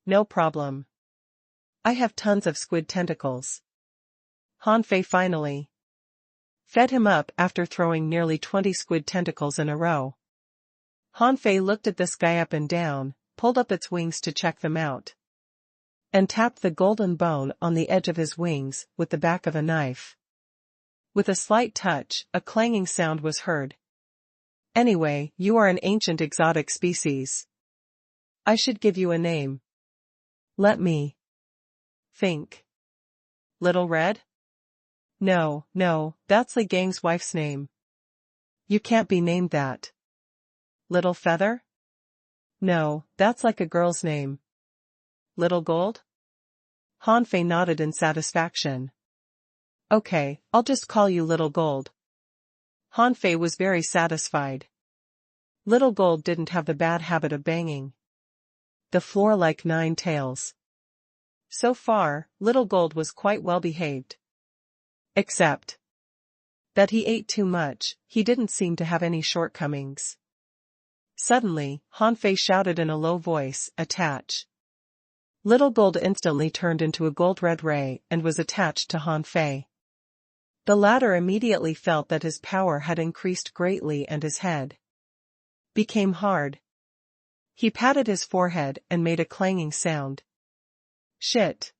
No problem. I have tons of squid tentacles. Hanfei finally fed him up after throwing nearly 20 squid tentacles in a row. Hanfei looked at this guy up and down, pulled up its wings to check them out, and tapped the golden bone on the edge of his wings with the back of a knife. With a slight touch, a clanging sound was heard. Anyway, you are an ancient exotic species. I should give you a name. Let me think. Little Red? No, that's the gang's wife's name. You can't be named that. Little Feather? No, that's like a girl's name. Little Gold? Hanfei nodded in satisfaction. Okay, I'll just call you Little Gold. Hanfei was very satisfied. Little Gold didn't have the bad habit of banging the floor like 9 tails. So far, Little Gold was quite well behaved. Except that he ate too much, he didn't seem to have any shortcomings. Suddenly, Hanfei shouted in a low voice, attach. Little Gold instantly turned into a gold-red ray and was attached to Hanfei. The latter immediately felt that his power had increased greatly and his head became hard. He patted his forehead and made a clanging sound. Shit.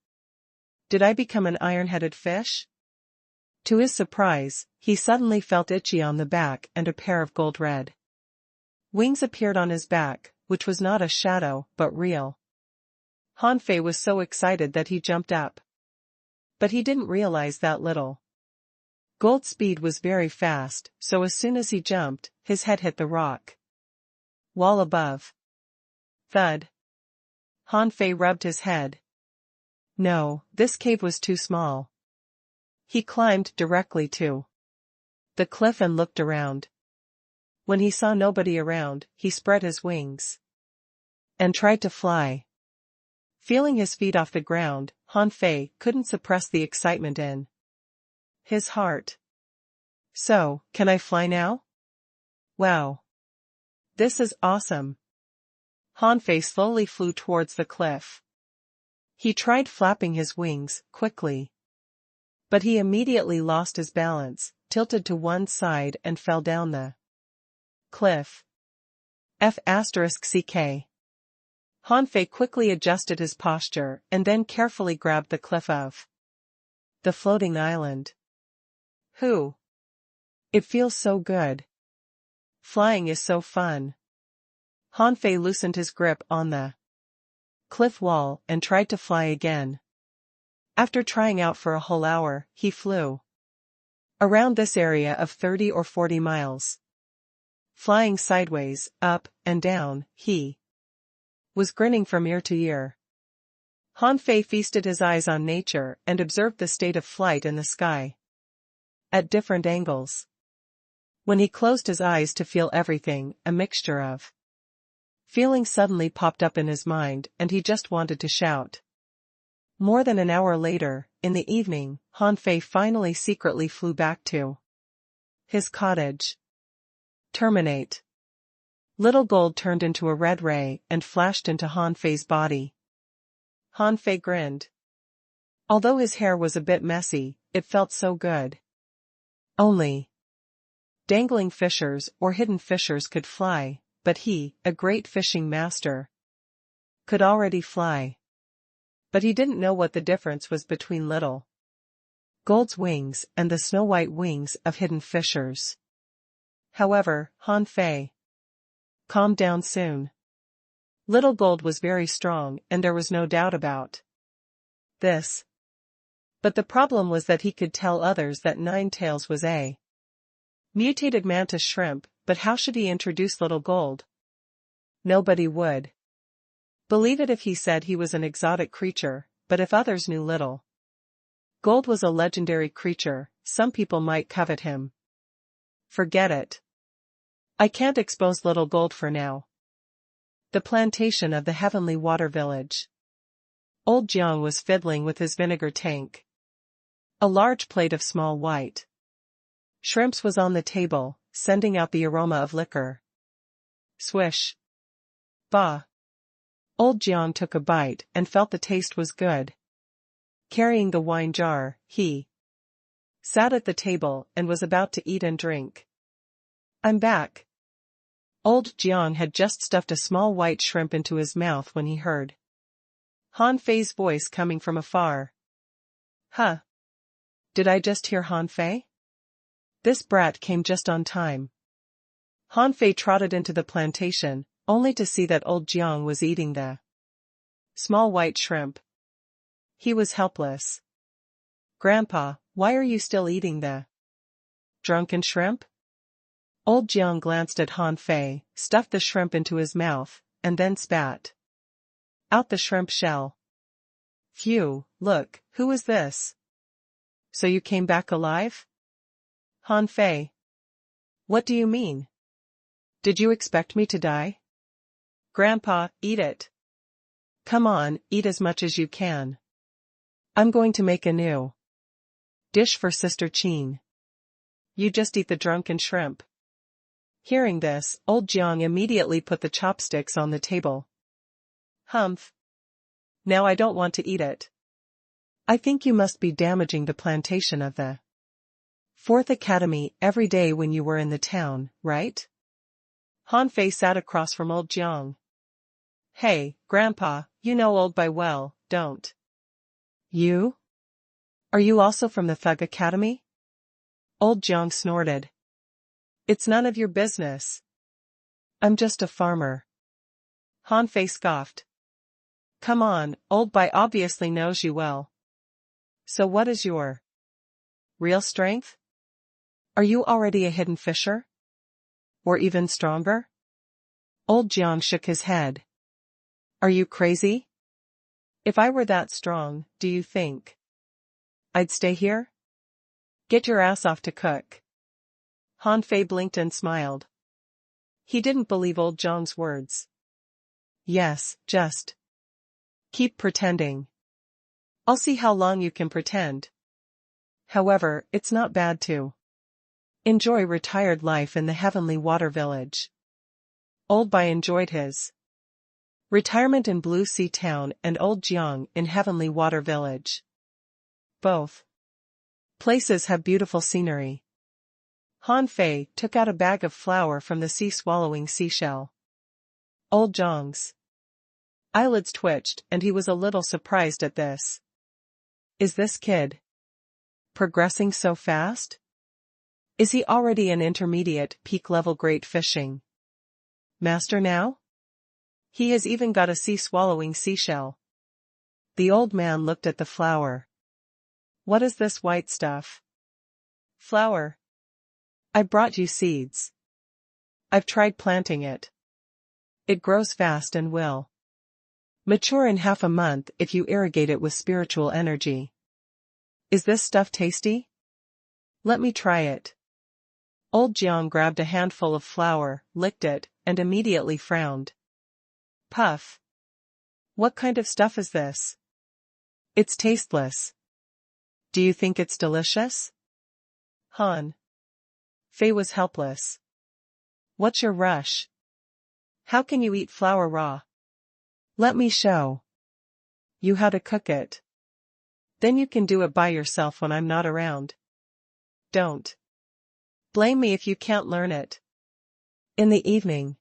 Did I become an iron-headed fish? To his surprise, he suddenly felt itchy on the back and a pair of gold-red wings appeared on his back, which was not a shadow, but real. Hanfei was so excited that he jumped up. But he didn't realize that Little Gold's speed was very fast, so as soon as he jumped, his head hit the rock wall above. Thud. Hanfei rubbed his head. No, this cave was too small. He climbed directly to the cliff and looked around. When he saw nobody around, he spread his wings and tried to fly. Feeling his feet off the ground, Hanfei couldn't suppress the excitement in his heart. So, can I fly now? Wow. This is awesome. Hanfei slowly flew towards the cliff. He tried flapping his wings, quickly. But he immediately lost his balance, tilted to one side and fell down the cliff. F***ck. Hanfei quickly adjusted his posture and then carefully grabbed the cliff of the floating island. Whew. It feels so good. Flying is so fun. Hanfei loosened his grip on the cliff wall and tried to fly again. After trying out for a whole hour, he flew around this area of 30 or 40 miles. Flying sideways, up, and down, he was grinning from ear to ear. Hanfei feasted his eyes on nature and observed the state of flight in the sky at different angles. When he closed his eyes to feel everything, a mixture of feelings suddenly popped up in his mind and he just wanted to shout. More than an hour later, in the evening, Hanfei finally secretly flew back to his cottage. Terminate. Little gold turned into a red ray and flashed into Hanfei's body. Hanfei grinned. Although his hair was a bit messy, it felt so good. Only dangling fishers or hidden fishers could fly, but he, a great fishing master, could already fly. But he didn't know what the difference was between little gold's wings and the snow-white wings of hidden fishers. However, Hanfei calmed down soon. Little gold was very strong and there was no doubt about this. But the problem was that he could tell others that Nine Tails was a mutated mantis shrimp, but how should he introduce little gold? Nobody would believe it if he said he was an exotic creature, but if others knew little gold was a legendary creature, some people might covet him. Forget it. I can't expose little gold for now. The plantation of the Heavenly Water Village. Old Jiang was fiddling with his vinegar tank. A large plate of small white shrimps was on the table, sending out the aroma of liquor. Swish. Bah. Old Jiang took a bite and felt the taste was good. Carrying the wine jar, he sat at the table and was about to eat and drink. I'm back. Old Jiang had just stuffed a small white shrimp into his mouth when he heard Hanfei's voice coming from afar. Huh. Did I just hear Hanfei? This brat came just on time. Hanfei trotted into the plantation, only to see that old Jiang was eating the small white shrimp. He was helpless. Grandpa, why are you still eating the drunken shrimp? Old Jiang glanced at Hanfei, stuffed the shrimp into his mouth, and then spat out the shrimp shell. Phew, look, who is this? So you came back alive? Hanfei. What do you mean? Did you expect me to die? Grandpa, eat it. Come on, eat as much as you can. I'm going to make a new dish for Sister Qin. You just eat the drunken shrimp. Hearing this, old Jiang immediately put the chopsticks on the table. Humph. Now I don't want to eat it. I think you must be damaging the plantation of the Fourth Academy every day when you were in the town, right? Hanfei sat across from old Jiang. Hey, Grandpa, you know old by well, don't you? Are you also from the Thug Academy? Old Jiang snorted. It's none of your business. I'm just a farmer. Hanfei scoffed. Come on, old Bai obviously knows you well. So what is your real strength? Are you already a hidden fisher? Or even stronger? Old Jiang shook his head. Are you crazy? If I were that strong, do you think I'd stay here? Get your ass off to cook. Hanfei blinked and smiled. He didn't believe old Jiang's words. Yes, just keep pretending. I'll see how long you can pretend. However, it's not bad to enjoy retired life in the Heavenly Water Village. Old Bai enjoyed his Retirement in Blue Sea Town and Old Jiang in Heavenly Water Village. Both places have beautiful scenery. Han Fei took out a bag of flour from the sea-swallowing seashell. Old Jiang's eyelids twitched and he was a little surprised at this. Is this kid progressing so fast? Is he already an intermediate, peak-level great fishing master now? He has even got a sea-swallowing seashell. The old man looked at the flour. What is this white stuff? Flour. I brought you seeds. I've tried planting it. It grows fast and will mature in half a month if you irrigate it with spiritual energy. Is this stuff tasty? Let me try it. Old Jiang grabbed a handful of flour, licked it, and immediately frowned. Puff. What kind of stuff is this? It's tasteless. Do you think it's delicious? Han Fei was helpless. What's your rush? How can you eat flour raw? Let me show you how to cook it. Then you can do it by yourself when I'm not around. Don't blame me if you can't learn it. In the evening,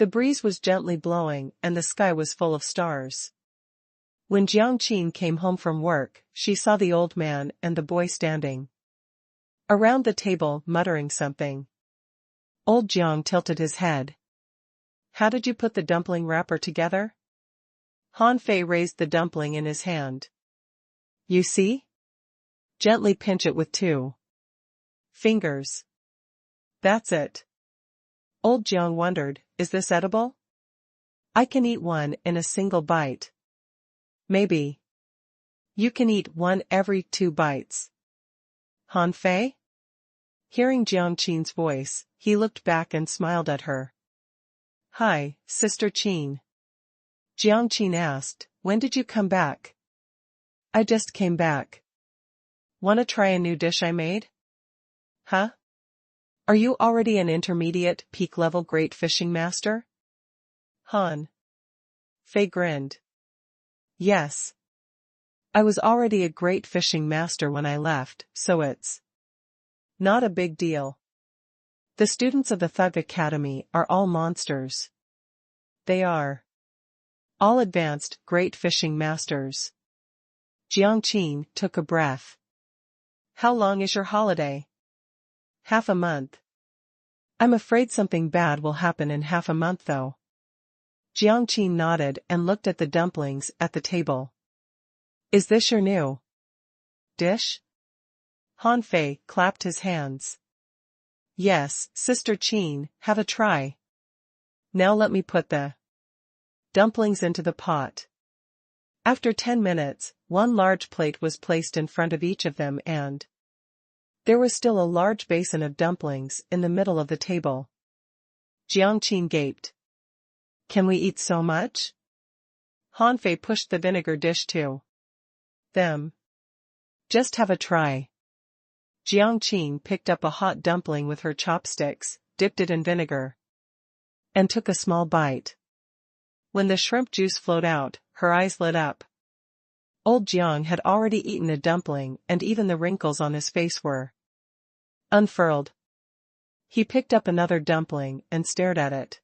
the breeze was gently blowing and the sky was full of stars. When Jiang Qin came home from work, she saw the old man and the boy standing around the table, muttering something. Old Jiang tilted his head. How did you put the dumpling wrapper together? Han Fei raised the dumpling in his hand. You see? Gently pinch it with 2 fingers. That's it. Old Jiang wondered, is this edible? I can eat one in a single bite. Maybe you can eat one every 2 bites. Han Fei? Hearing Jiang Qin's voice, he looked back and smiled at her. Hi, Sister Qin. Jiang Qin asked, when did you come back? I just came back. Wanna try a new dish I made? Huh? Are you already an intermediate, peak-level great fishing master? Han Fei grinned. Yes. I was already a great fishing master when I left, so it's not a big deal. The students of the Thug Academy are all monsters. They are all advanced, great fishing masters. Jiang Qin took a breath. How long is your holiday? Half a month. I'm afraid something bad will happen in half a month though. Jiang Qin nodded and looked at the dumplings at the table. Is this your new dish? Han Fei clapped his hands. Yes, Sister Qin, have a try. Now let me put the dumplings into the pot. After 10 minutes, one large plate was placed in front of each of them and there was still a large basin of dumplings in the middle of the table. Jiang Qin gaped. Can we eat so much? Han Fei pushed the vinegar dish to them. Just have a try. Jiang Qin picked up a hot dumpling with her chopsticks, dipped it in vinegar, and took a small bite. When the shrimp juice flowed out, her eyes lit up. Old Jiang had already eaten a dumpling and even the wrinkles on his face were unfurled. He picked up another dumpling and stared at it.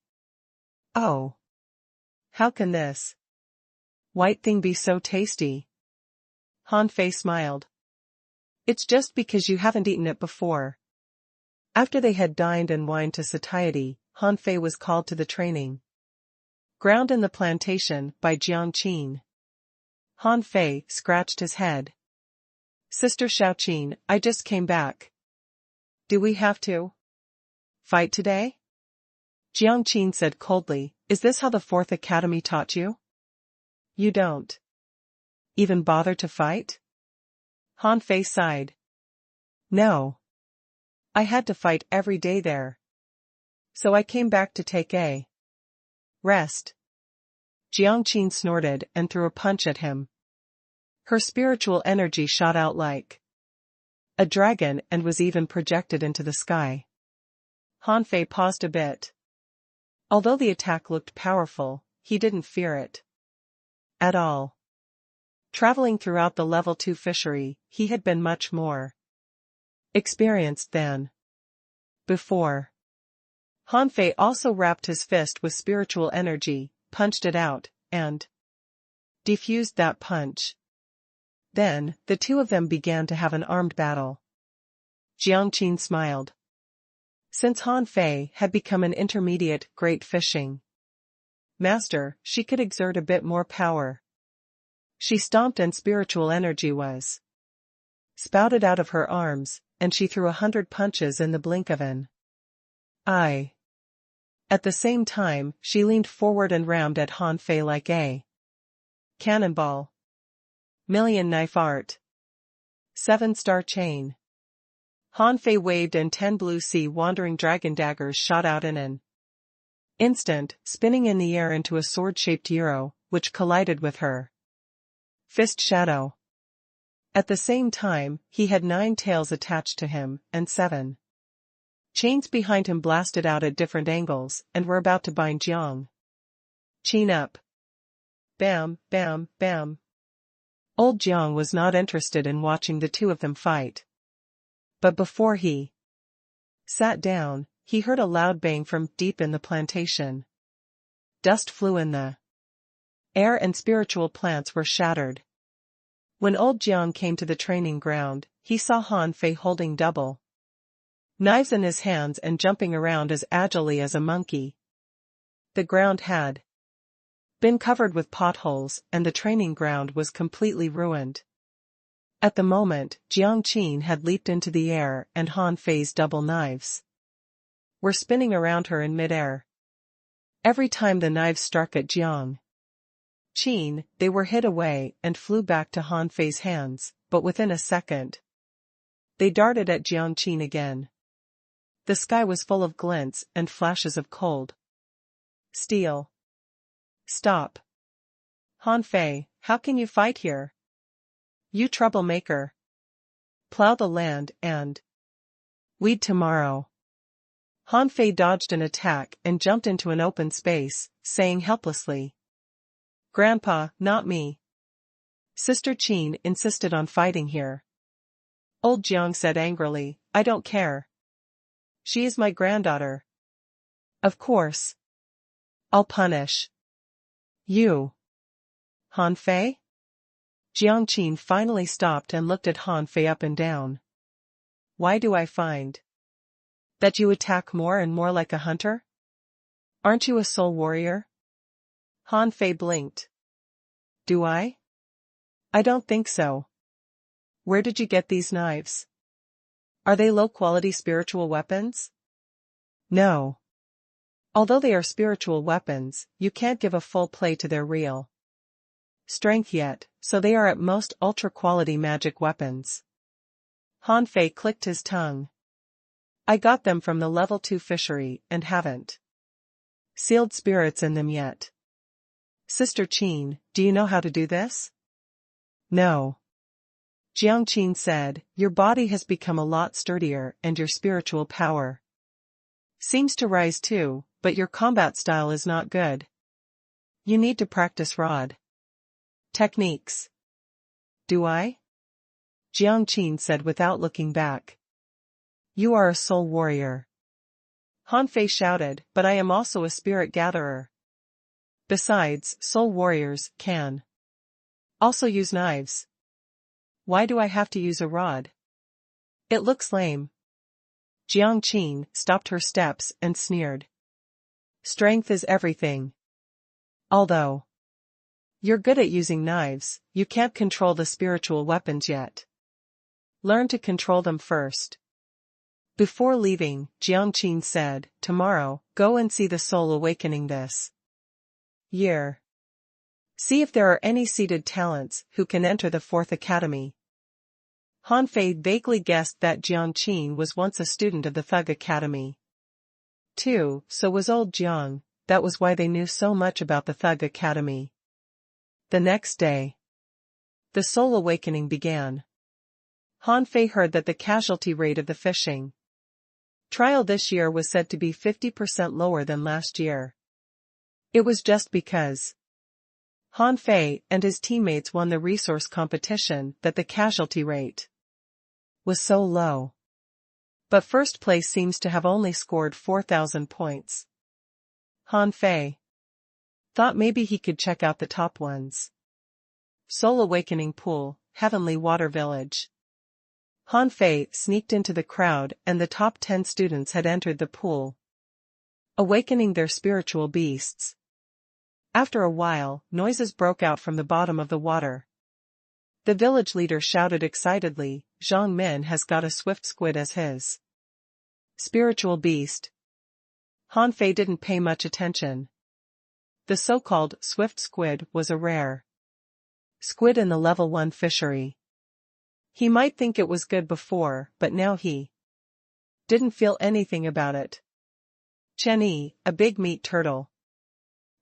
Oh! How can this white thing be so tasty? Han Fei smiled. It's just because you haven't eaten it before. After they had dined and wined to satiety, Han Fei was called to the training ground in the plantation by Jiang Qin. Han Fei scratched his head. Sister Xiaoqin, I just came back. Do we have to fight today? Jiang Qin said coldly, is this how the 4th Academy taught you? You don't even bother to fight? Han Fei sighed. No. I had to fight every day there. So I came back to take a rest. Jiang Qin snorted and threw a punch at him. Her spiritual energy shot out like a dragon and was even projected into the sky. Han Fei paused a bit. Although the attack looked powerful, he didn't fear it at all. Traveling throughout the level 2 fishery, he had been much more experienced than before. Han Fei also wrapped his fist with spiritual energy, punched it out, and defused that punch. Then, the two of them began to have an armed battle. Jiang Qin smiled. Since Han Fei had become an intermediate great fishing master, she could exert a bit more power. She stomped and spiritual energy was spouted out of her arms, and she threw 100 punches in the blink of an eye. At the same time, she leaned forward and rammed at Han Fei like a cannonball. Million knife art. 7-star chain. Han Fei waved and 10 blue sea wandering dragon daggers shot out in an instant, spinning in the air into a sword-shaped euro, which collided with her fist shadow. At the same time, he had 9 tails attached to him, and 7 chains behind him blasted out at different angles, and were about to bind Jiang Qin up. Bam, bam, bam. Old Jiang was not interested in watching the two of them fight. But before he sat down, he heard a loud bang from deep in the plantation. Dust flew in the air and spiritual plants were shattered. When old Jiang came to the training ground, he saw Han Fei holding double knives in his hands and jumping around as agilely as a monkey. The ground had been covered with potholes, and the training ground was completely ruined. At the moment, Jiang Qin had leaped into the air and Han Fei's double knives were spinning around her in midair. Every time the knives struck at Jiang Qin, they were hit away and flew back to Han Fei's hands, but within a second, they darted at Jiang Qin again. The sky was full of glints and flashes of cold steel. Stop. Han Fei, how can you fight here? You troublemaker. Plow the land and weed tomorrow. Han Fei dodged an attack and jumped into an open space, saying helplessly, Grandpa, not me. Sister Qin insisted on fighting here. Old Jiang said angrily, I don't care. She is my granddaughter. Of course. I'll punish you. Han Fei? Jiang Qin finally stopped and looked at Han Fei up and down. Why do I find that you attack more and more like a hunter? Aren't you a soul warrior? Han Fei blinked. Do I? I don't think so. Where did you get these knives? Are they low-quality spiritual weapons? No. Although they are spiritual weapons, you can't give a full play to their real strength yet, so they are at most ultra-quality magic weapons. Han Fei clicked his tongue. I got them from the level 2 fishery and haven't sealed spirits in them yet. Sister Qin, do you know how to do this? No. Jiang Qin said, your body has become a lot sturdier and your spiritual power seems to rise too, but your combat style is not good. You need to practice rod techniques. Do I? Jiang Qin said without looking back. You are a soul warrior. Han Fei shouted, but I am also a spirit gatherer. Besides, soul warriors can also use knives. Why do I have to use a rod? It looks lame. Jiang Qin stopped her steps and sneered. Strength is everything. Although you're good at using knives, you can't control the spiritual weapons yet. Learn to control them first. Before leaving, Jiang Qin said, tomorrow, go and see the soul awakening this year. See if there are any seeded talents who can enter the 4th academy. Han Fei vaguely guessed that Jiang Qin was once a student of the Thug Academy. Too, so was old Jiang, that was why they knew so much about the Thug Academy. The next day, the soul awakening began. Han Fei heard that the casualty rate of the fishing trial this year was said to be 50% lower than last year. It was just because Han Fei and his teammates won the resource competition that the casualty rate was so low. But first place seems to have only scored 4,000 points. Han Fei thought maybe he could check out the top ones. Soul Awakening Pool, Heavenly Water Village. Han Fei sneaked into the crowd and the top 10 students had entered the pool, awakening their spiritual beasts. After a while, noises broke out from the bottom of the water. The village leader shouted excitedly, "Zhang Min has got a swift squid as his spiritual beast." Han Fei didn't pay much attention. The so-called swift squid was a rare squid in the level 1 fishery. He might think it was good before, but now he didn't feel anything about it. Chen Yi, a big meat turtle.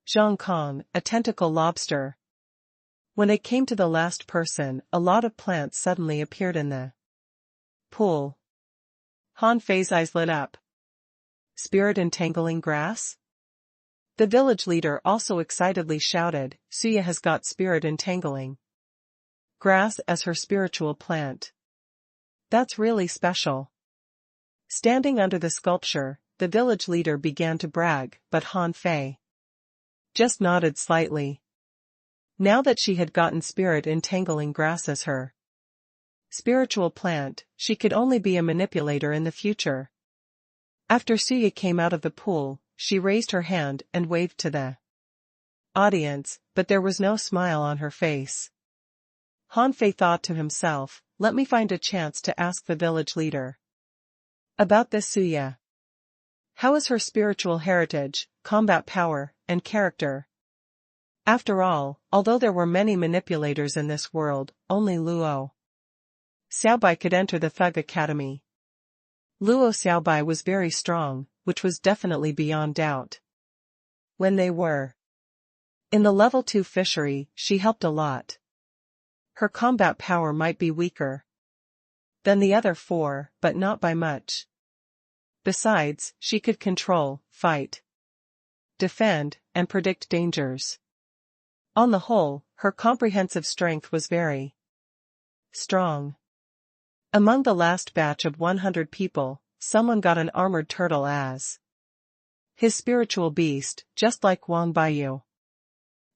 Zhang Kong, a tentacle lobster. When it came to the last person, a lot of plants suddenly appeared in the pool. Han Fei's eyes lit up. Spirit entangling grass? The village leader also excitedly shouted, "Suya has got spirit entangling grass as her spiritual plant. That's really special." Standing under the sculpture, the village leader began to brag, but Han Fei just nodded slightly. Now that she had gotten spirit entangling grass as her spiritual plant, she could only be a manipulator in the future. After Suya came out of the pool, she raised her hand and waved to the audience, but there was no smile on her face. Han Fei thought to himself, "Let me find a chance to ask the village leader about this Suya. How is her spiritual heritage, combat power, and character?" After all, although there were many manipulators in this world, only Luo Xiaobai could enter the Thug Academy. Luo Xiaobai was very strong, which was definitely beyond doubt. When they were in the level 2 fishery, she helped a lot. Her combat power might be weaker than the other 4, but not by much. Besides, she could control, fight, defend, and predict dangers. On the whole, her comprehensive strength was very strong. Among the last batch of 100 people, someone got an armored turtle as his spiritual beast, just like Wang Baiyu.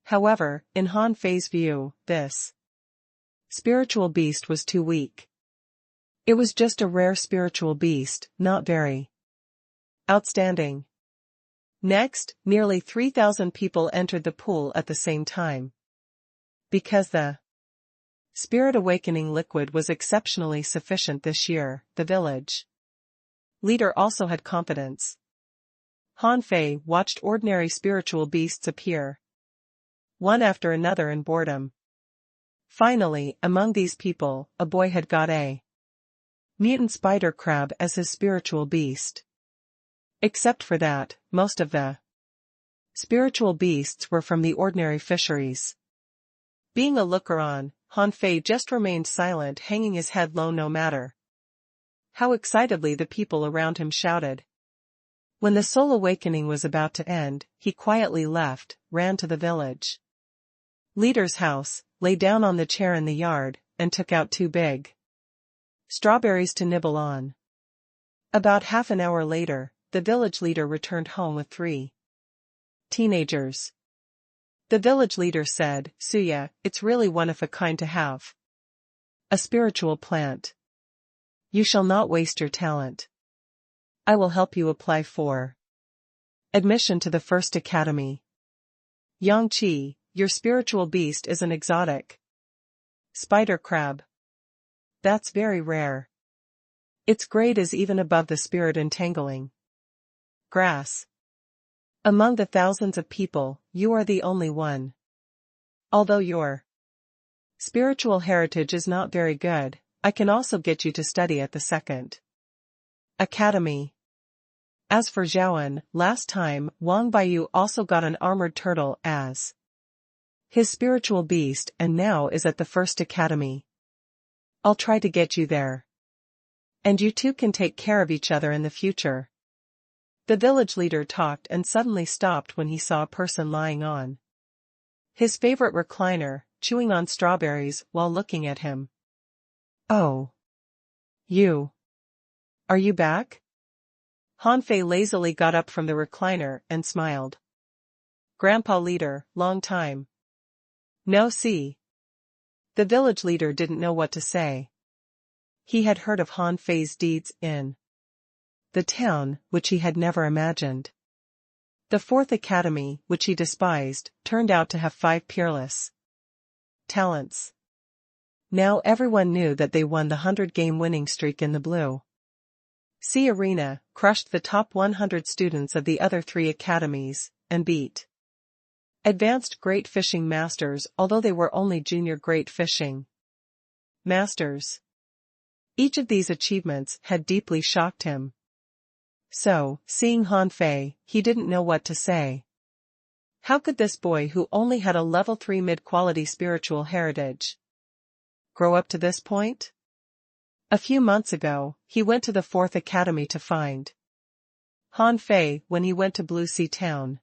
However, in Han Fei's view, this spiritual beast was too weak. It was just a rare spiritual beast, not very outstanding. Next, nearly 3,000 people entered the pool at the same time. Because the spirit awakening liquid was exceptionally sufficient this year, the village leader also had confidence. Han Fei watched ordinary spiritual beasts appear, one after another in boredom. Finally, among these people, a boy had got a mutant spider crab as his spiritual beast. Except for that, most of the spiritual beasts were from the ordinary fisheries. Being a looker-on, Han Fei just remained silent, hanging his head low no matter how excitedly the people around him shouted. When the soul awakening was about to end, he quietly left, ran to the village leader's house, lay down on the chair in the yard, and took out 2 big strawberries to nibble on. About half an hour later, the village leader returned home with 3 teenagers. The village leader said, "Suya, it's really one of a kind to have a spiritual plant. You shall not waste your talent. I will help you apply for admission to the first academy. Yang Qi, your spiritual beast is an exotic spider crab. That's very rare. Its grade is even above the spirit entangling grass. Among the thousands of people, you are the only one. Although your spiritual heritage is not very good, I can also get you to study at the second academy." As for Zhaoan, last time, Wang Baiyu also got an armored turtle as his spiritual beast and now is at the first academy. I'll try to get you there. And you two can take care of each other in the future. The village leader talked and suddenly stopped when he saw a person lying on his favorite recliner, chewing on strawberries while looking at him. "Oh. You. Are you back?" Hanfei lazily got up from the recliner and smiled. "Grandpa leader, long time. No see." The village leader didn't know what to say. He had heard of Hanfei's deeds in the town, which he had never imagined. The fourth academy, which he despised, turned out to have 5 peerless talents. Now everyone knew that they won the 100-game winning streak in the Blue Sea Arena, crushed the top 100 students of the other 3 academies, and beat advanced great fishing masters, although they were only junior great fishing masters. Each of these achievements had deeply shocked him. So, seeing Hanfei, he didn't know what to say. How could this boy who only had a level 3 mid-quality spiritual heritage grow up to this point? A few months ago, he went to the 4th Academy to find Hanfei when he went to Blue Sea Town.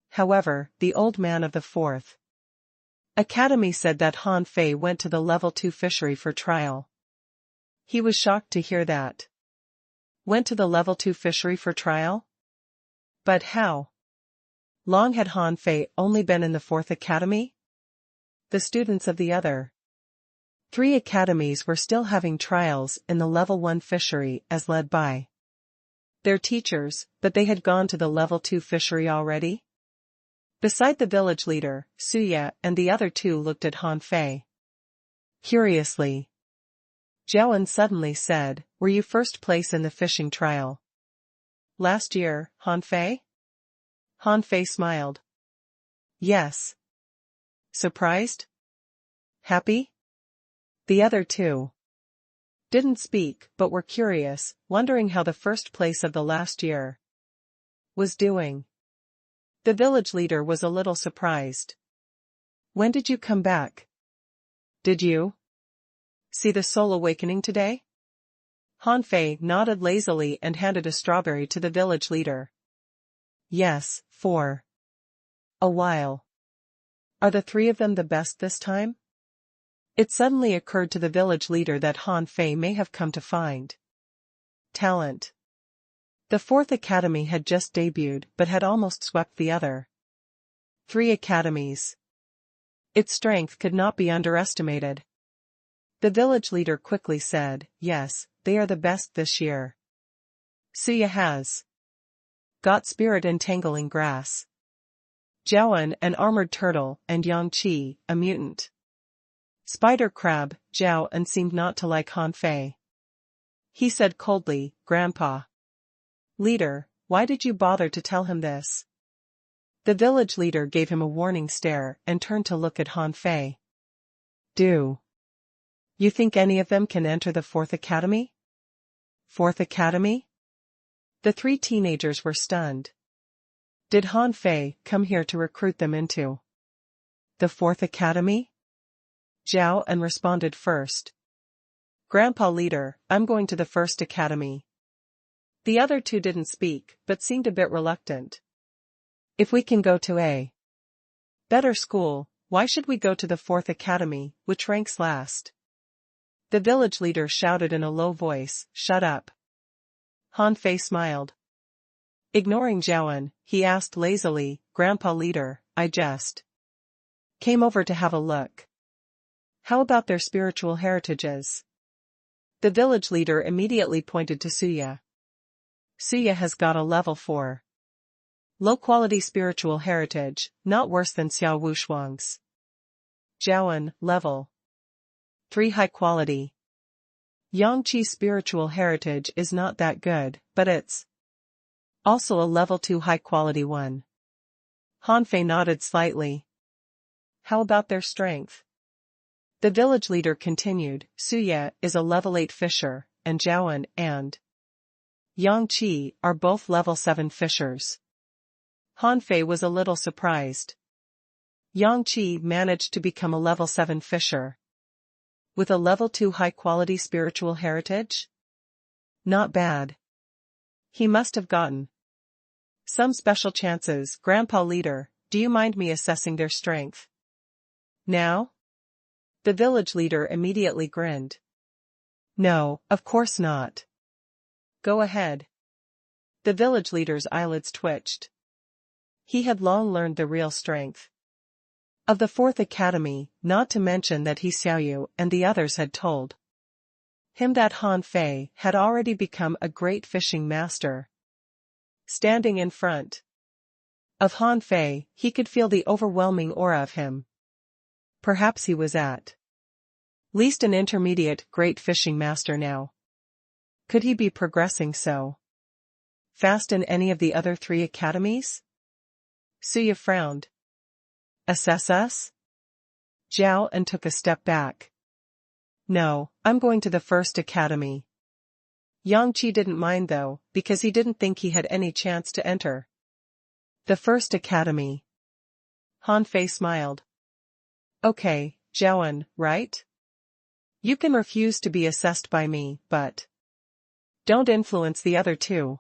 However, the old man of the 4th Academy said that Hanfei went to the level 2 fishery for trial. He was shocked to hear that. Went to the level 2 fishery for trial? But how long had Hanfei only been in the 4th Academy? The students of the other 3 academies were still having trials in the level 1 fishery as led by their teachers, but they had gone to the level 2 fishery already? Beside the village leader, Suya and the other 2 looked at Hanfei curiously. Jiawen suddenly said, "Were you first place in the fishing trial last year, Hanfei?" Hanfei smiled. "Yes." "Surprised? Happy?" The other 2 didn't speak but were curious, wondering how the first place of the last year was doing. The village leader was a little surprised. "When did you come back? Did you see the soul awakening today?" Hanfei nodded lazily and handed a strawberry to the village leader. "Yes, for a while." "Are the 3 of them the best this time?" It suddenly occurred to the village leader that Hanfei may have come to find talent. The 4th Academy had just debuted but had almost swept the other 3 academies. Its strength could not be underestimated. The village leader quickly said, "Yes, they are the best this year. Suya has got spirit entangling grass. Jiawen an armored turtle, and Yangqi, a mutant spider crab." Jiawen seemed not to like Hanfei. He said coldly, "Grandpa leader, why did you bother to tell him this?" The village leader gave him a warning stare and turned to look at Hanfei. "Do you think any of them can enter the 4th Academy?" 4th Academy? The 3 teenagers were stunned. Did Hanfei come here to recruit them into the 4th Academy? Jiawen responded first. "Grandpa leader, I'm going to the 1st Academy." The other 2 didn't speak, but seemed a bit reluctant. "If we can go to a better school, why should we go to the 4th Academy, which ranks last?" The village leader shouted in a low voice, "Shut up." Hanfei smiled. Ignoring Jiawen, he asked lazily, "Grandpa leader, I just came over to have a look. How about their spiritual heritages?" The village leader immediately pointed to Suya. "Suya has got a level 4 low-quality spiritual heritage, not worse than Xiao Wushuang's. Jiawen, level 3 high-quality. Yangqi's spiritual heritage is not that good, but it's also a level 2 high-quality one." Hanfei nodded slightly. "How about their strength?" The village leader continued, "Suya is a level 8 fisher, and Jiawen and Yangqi are both level 7 fishers." Hanfei was a little surprised. Yangqi managed to become a level 7 fisher with a level 2 high-quality spiritual heritage? Not bad. He must have gotten Some special chances, Grandpa Leader, do you mind me assessing their strength? Now? The village leader immediately grinned. No, of course not. Go ahead. The village leader's eyelids twitched. He had long learned the real strength of the Fourth Academy, not to mention that he Xiaoyu and the others had told him that Han Fei had already become a great fishing master. Standing in front of Han Fei, he could feel the overwhelming aura of him. Perhaps he was at least an intermediate great fishing master now. Could he be progressing so fast in any of the other 3 academies? Suya frowned. Assess us? Zhao and took a step back. No, I'm going to the First Academy. Yang Qi didn't mind though, because he didn't think he had any chance to enter the First Academy. Han Fei smiled. Okay, Zhaoan, right? You can refuse to be assessed by me, but don't influence the other 2.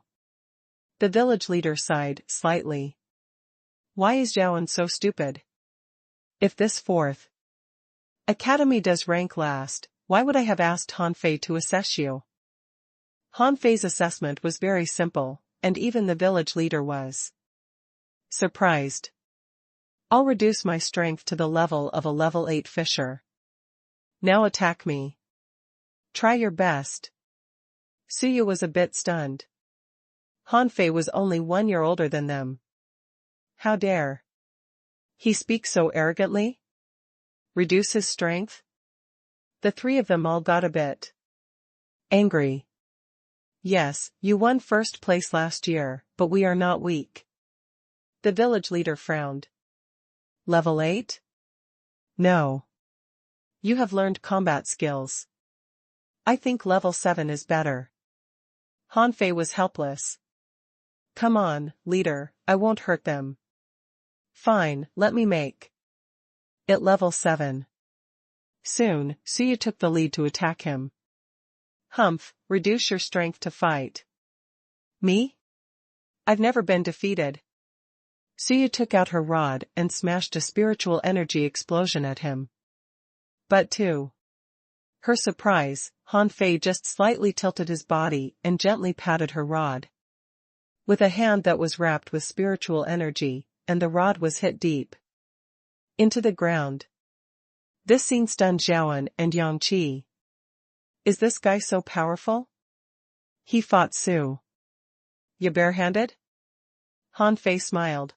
The village leader sighed slightly. Why is Zhaoan so stupid? If this Fourth Academy does rank last, why would I have asked Han Fei to assess you? Han Fei's assessment was very simple, and even the village leader was surprised. I'll reduce my strength to the level of a level 8 fisher. Now attack me. Try your best. Suya was a bit stunned. Han Fei was only 1 year older than them. How dare he speak so arrogantly? Reduce his strength? The 3 of them all got a bit angry. Yes, you won first place last year, but we are not weak. The village leader frowned. Level 8? No. You have learned combat skills. I think level 7 is better. Han Fei was helpless. Come on, leader, I won't hurt them. Fine, let me make it level 7. Soon, Suya took the lead to attack him. Humph, reduce your strength to fight. Me? I've never been defeated. Suya took out her rod and smashed a spiritual energy explosion at him. But to her surprise, Han Fei just slightly tilted his body and gently patted her rod with a hand that was wrapped with spiritual energy, and the rod was hit deep into the ground. This scene stunned Zhaoan and Yang Qi. Is this guy so powerful? He fought Su. You barehanded? Han Fei smiled.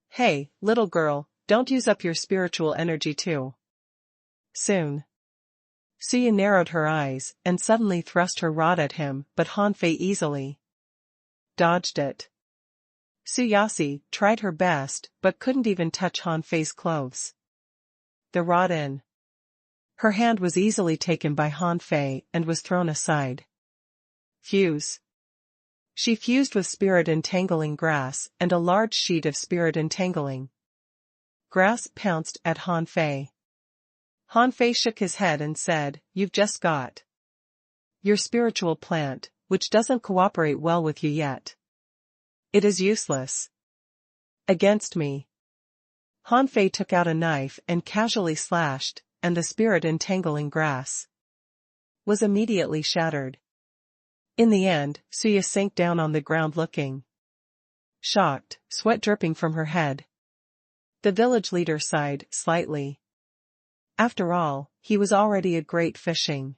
Hey, little girl, don't use up your spiritual energy too soon. Suya narrowed her eyes and suddenly thrust her rod at him, but Han Fei easily dodged it. Suyasi tried her best but couldn't even touch Han Fei's clothes. The rod in her hand was easily taken by Han Fei and was thrown aside. Fuse. She fused with spirit entangling grass and a large sheet of spirit entangling grass pounced at Han Fei. Han Fei shook his head and said, You've just got your spiritual plant, which doesn't cooperate well with you yet. It is useless against me. Han Fei took out a knife and casually slashed, and the spirit entangling grass was immediately shattered. In the end, Suya sank down on the ground looking shocked, sweat dripping from her head. The village leader sighed slightly. After all, he was already a great fishing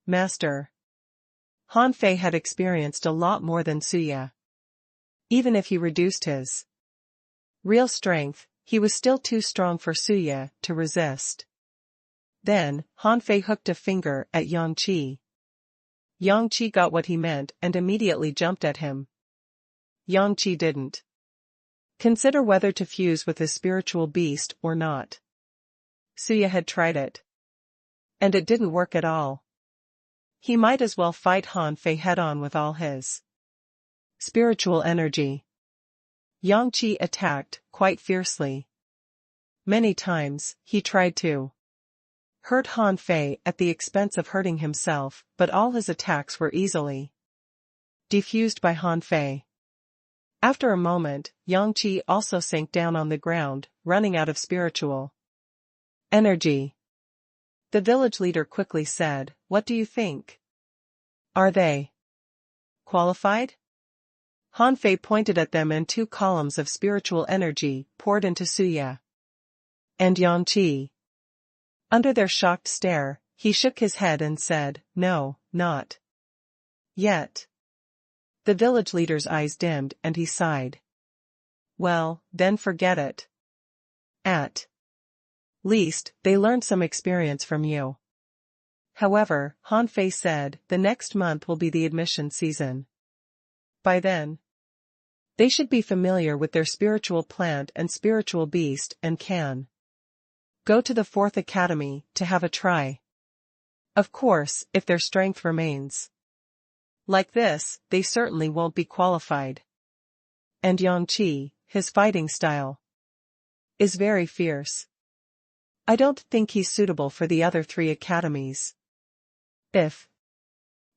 master. Han Fei had experienced a lot more than Suya. Even if he reduced his real strength, he was still too strong for Suya to resist. Then, Han Fei hooked a finger at Yang Qi. Yang Qi got what he meant and immediately jumped at him. Yang Qi didn't consider whether to fuse with his spiritual beast or not. Suya had tried it, and it didn't work at all. He might as well fight Han Fei head-on with all his spiritual energy. Yang Qi attacked quite fiercely. Many times, he tried to hurt Han Fei at the expense of hurting himself, but all his attacks were easily defused by Han Fei. After a moment, Yangqi also sank down on the ground, running out of spiritual energy. The village leader quickly said, "What do you think? Are they qualified?" Han Fei pointed at them, and 2 columns of spiritual energy poured into Suya and Yangqi. Under their shocked stare, he shook his head and said, "No, not yet." The village leader's eyes dimmed and he sighed. "Well, then forget it. At least, they learned some experience from you." However, Han Fei said, "The next month will be the admission season. By then, they should be familiar with their spiritual plant and spiritual beast and can go to the 4th academy to have a try. Of course, if their strength remains like this, they certainly won't be qualified. And Yangqi, his fighting style is very fierce. I don't think he's suitable for the other 3 academies. If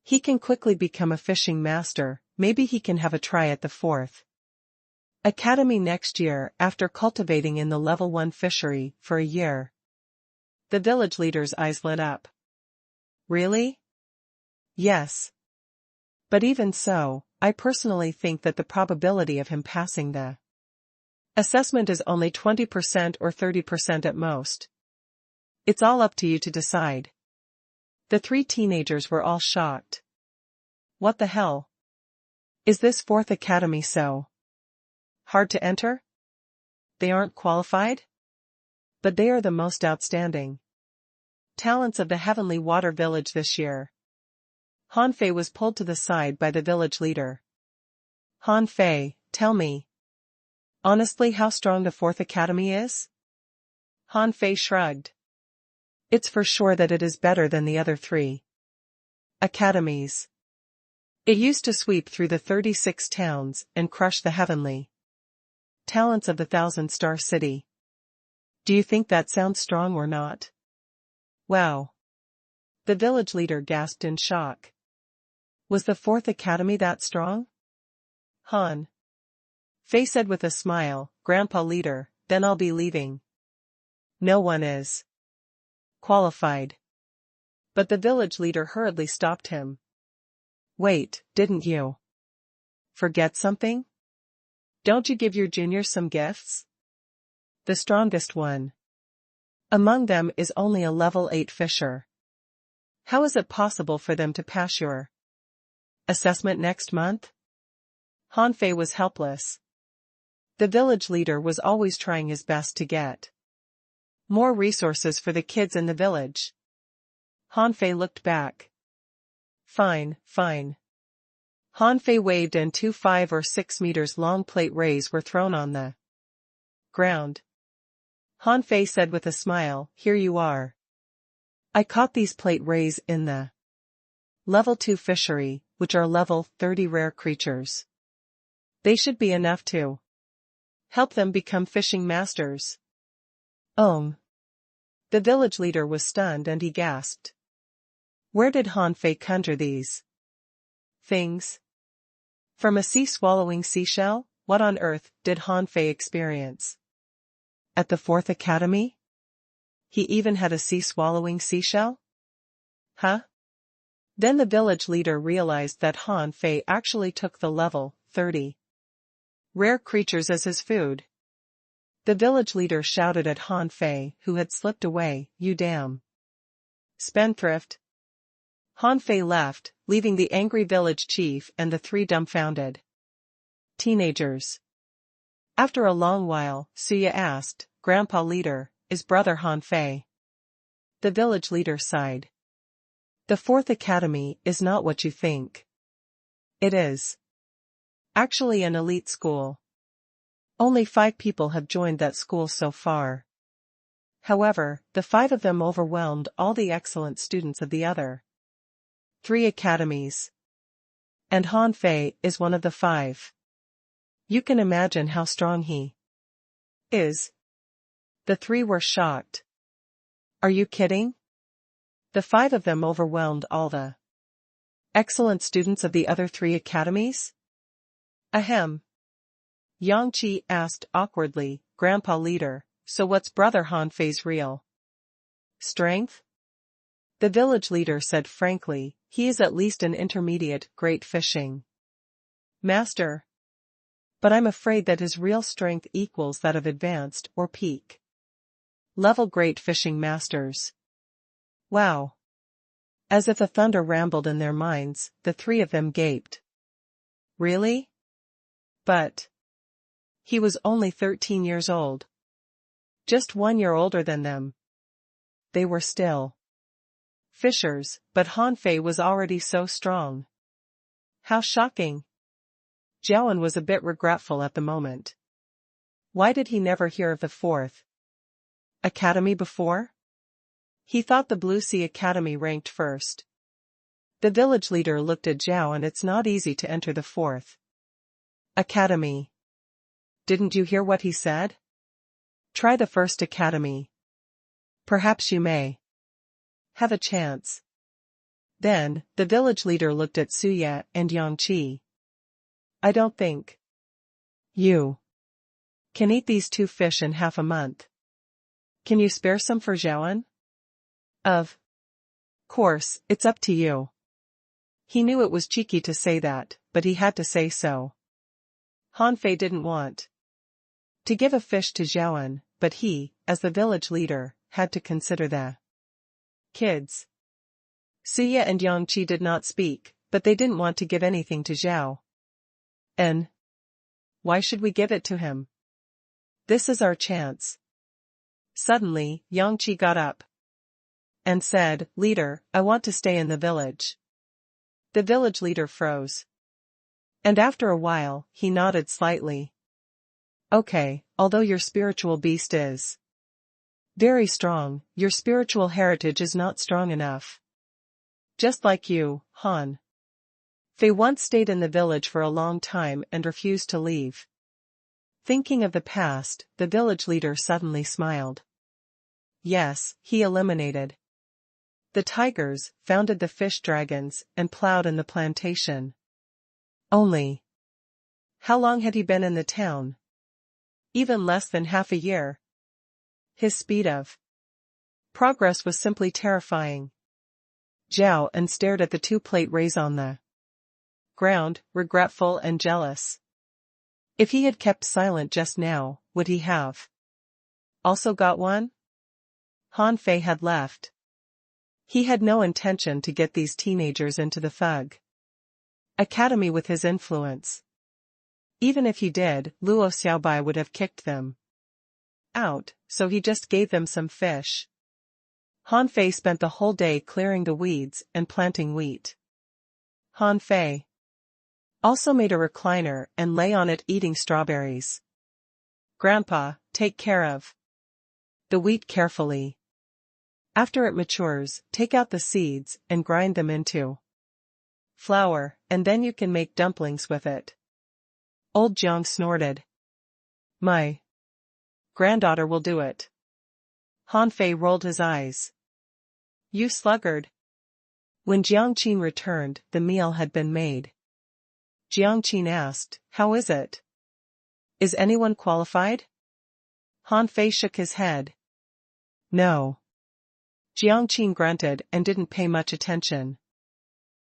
he can quickly become a fishing master, maybe he can have a try at the 4th academy next year after cultivating in the level 1 fishery for a year." The village leader's eyes lit up. "Really?" "Yes. But even so, I personally think that the probability of him passing the assessment is only 20% or 30% at most. It's all up to you to decide." The 3 teenagers were all shocked. "What the hell? Is this 4th academy so hard to enter? They aren't qualified? But they are the most outstanding talents of the Heavenly Water Village this year." Han Fei was pulled to the side by the village leader. "Han Fei, tell me honestly how strong the 4th academy is?" Han Fei shrugged. "It's for sure that it is better than the other 3 academies. It used to sweep through the 36 towns and crush the heavenly talents of the 1,000-star city. Do you think that sounds strong or not?" "Wow." The village leader gasped in shock. "Was the 4th academy that strong?" Han Fei said with a smile, "Grandpa leader, then I'll be leaving. No one is qualified." But the village leader hurriedly stopped him. "Wait, didn't you forget something? Don't you give your juniors some gifts? The strongest one among them is only a level 8 fisher. How is it possible for them to pass your assessment next month?" Han Fei was helpless. The village leader was always trying his best to get more resources for the kids in the village. Han Fei looked back. "Fine, fine." Han Fei waved and 2 5 or 6 meters long plate rays were thrown on the ground. Han Fei said with a smile, "Here you are. I caught these plate rays in the level 2 fishery, which are level 30 rare creatures. They should be enough to help them become fishing masters." The village leader was stunned and he gasped. Where did Han Fei conjure these things? From a sea-swallowing seashell? What on earth did Han Fei experience at the 4th academy? He even had a sea-swallowing seashell? Huh? Then the village leader realized that Han Fei actually took the level 30 rare creatures as his food. The village leader shouted at Han Fei, who had slipped away, "You damn spendthrift." Han Fei left, leaving the angry village chief and the 3 dumbfounded teenagers. After a long while, Suya asked, "Grandpa leader, is brother Han Fei?" The village leader sighed. "The 4th academy is not what you think. It is actually an elite school. Only 5 people have joined that school so far. However, the 5 of them overwhelmed all the excellent students of the other 3 academies. And Han Fei is one of the 5. You can imagine how strong he is." The 3 were shocked. "Are you kidding? The 5 of them overwhelmed all the excellent students of the other 3 academies?" Ahem. Yang Qi asked awkwardly, Grandpa Leader, so what's Brother Han Fei's real strength? The village leader said frankly, he is at least an intermediate great fishing master. But I'm afraid that his real strength equals that of advanced or peak level great fishing masters. Wow. As if a thunder rambled in their minds, the three of them gaped. Really? But he was only 13 years old. Just 1 year older than them. They were still fishers, but Han Fei was already so strong. How shocking. Jiawen was a bit regretful at the moment. Why did he never hear of the fourth academy before? He thought the Blue Sea Academy ranked first. The village leader looked at Zhao, and it's not easy to enter the fourth academy. Didn't you hear what he said? Try the first academy. Perhaps you may have a chance. Then, the village leader looked at Suya and Yang Qi. I don't think you can eat these 2 fish in half a month. Can you spare some for Zhaoan? Of course, it's up to you. He knew it was cheeky to say that, but he had to say so. Han Fei didn't want to give a fish to Zhaoan, but he, as the village leader, had to consider the kids. Suya and Yang Qi did not speak, but they didn't want to give anything to Zhao. And why should we give it to him? This is our chance. Suddenly, Yang Qi got up and said, Leader, I want to stay in the village. The village leader froze. And after a while, he nodded slightly. Okay, although your spiritual beast is very strong, your spiritual heritage is not strong enough. Just like you, Han Fei once stayed in the village for a long time and refused to leave. Thinking of the past, the village leader suddenly smiled. Yes, he eliminated the tigers, founded the fish dragons, and plowed in the plantation. Only. How long had he been in the town? Even less than half a year. His speed of progress was simply terrifying. Zhao and stared at the 2 plate rays on the ground, regretful and jealous. If he had kept silent just now, would he have also got one? Han Fei had left. He had no intention to get these teenagers into the Thug Academy with his influence. Even if he did, Luo Xiaobai would have kicked them out, so he just gave them some fish. Han Fei spent the whole day clearing the weeds and planting wheat. Han Fei also made a recliner and lay on it eating strawberries. Grandpa, take care of the wheat carefully. After it matures, take out the seeds and grind them into flour, and then you can make dumplings with it. Old Jiang snorted. My granddaughter will do it. Han Fei rolled his eyes. You sluggard. When Jiang Qin returned, the meal had been made. Jiang Qin asked, How is it? Is anyone qualified? Han Fei shook his head. No. Jiang Qin grunted and didn't pay much attention.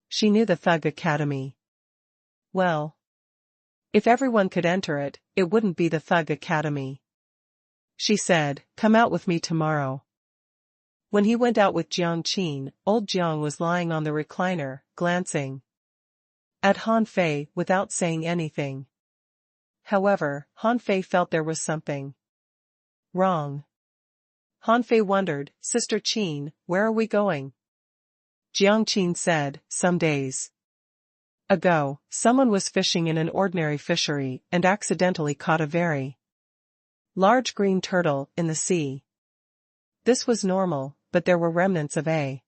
She knew the Thug Academy. Well, if everyone could enter it, it wouldn't be the Thug Academy. She said, Come out with me tomorrow. When he went out with Jiang Qin, old Jiang was lying on the recliner, glancing at Han Fei without saying anything. However, Han Fei felt there was something wrong. Han Fei wondered, Sister Qin, where are we going? Jiang Qin said, Some days ago, someone was fishing in an ordinary fishery and accidentally caught a very large green turtle in the sea. This was normal, but there were remnants of a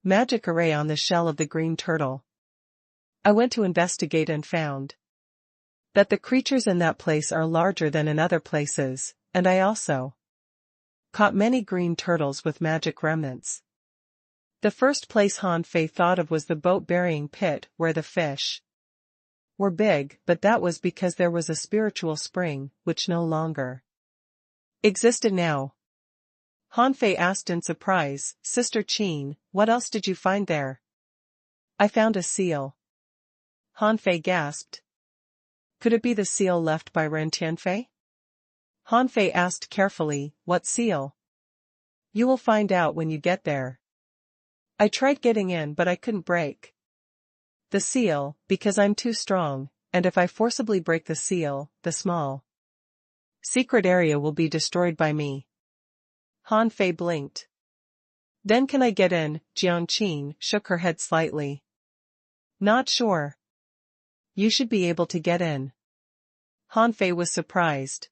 magic array on the shell of the green turtle. I went to investigate and found that the creatures in that place are larger than in other places, and I also caught many green turtles with magic remnants. The first place Han Fei thought of was the boat burying pit where the fish were big, but that was because there was a spiritual spring, which no longer existed now. Hanfei asked in surprise, Sister Qin, what else did you find there? I found a seal. Hanfei gasped. Could it be the seal left by Ren Tianfei? Hanfei asked carefully, what seal? You will find out when you get there. I tried getting in but I couldn't break the seal, because I'm too strong, and if I forcibly break the seal, the small secret area will be destroyed by me. Hanfei blinked. Then can I get in? Jiang Qin shook her head slightly. Not sure. You should be able to get in. Hanfei was surprised.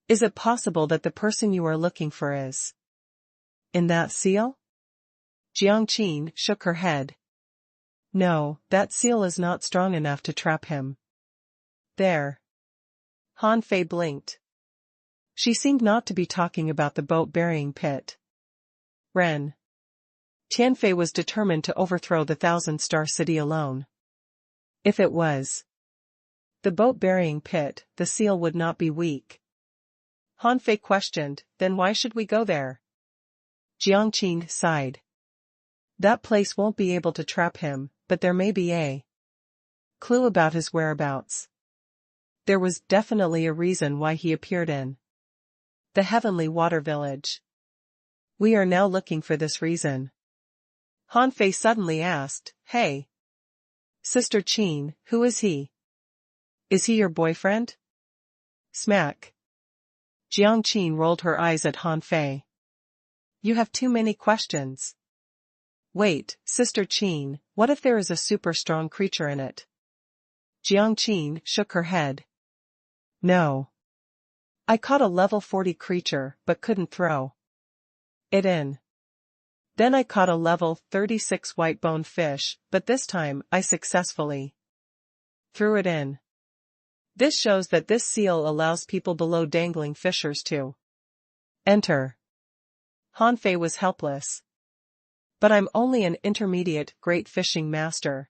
Is it possible that the person you are looking for is in that seal? Jiang Qin shook her head. No, that seal is not strong enough to trap him. There. Hanfei blinked. She seemed not to be talking about the boat-burying pit. Ren Tianfei was determined to overthrow the Thousand-Star City alone. If it was the boat-burying pit, the seal would not be weak. Hanfei questioned, then why should we go there? Jiang Qin sighed. That place won't be able to trap him, but there may be a clue about his whereabouts. There was definitely a reason why he appeared in the Heavenly Water Village. We are now looking for this reason. Hanfei suddenly asked, Hey, Sister Qin, who is he? Is he your boyfriend? Smack. Jiang Qin rolled her eyes at Hanfei. You have too many questions. Wait, Sister Qin, what if there is a super strong creature in it? Jiang Qin shook her head. No. I caught a level 40 creature, but couldn't throw it in. Then I caught a level 36 white-boned fish, but this time I successfully threw it in. This shows that this seal allows people below dangling fishers to enter. Hanfei was helpless. But I'm only an intermediate great fishing master.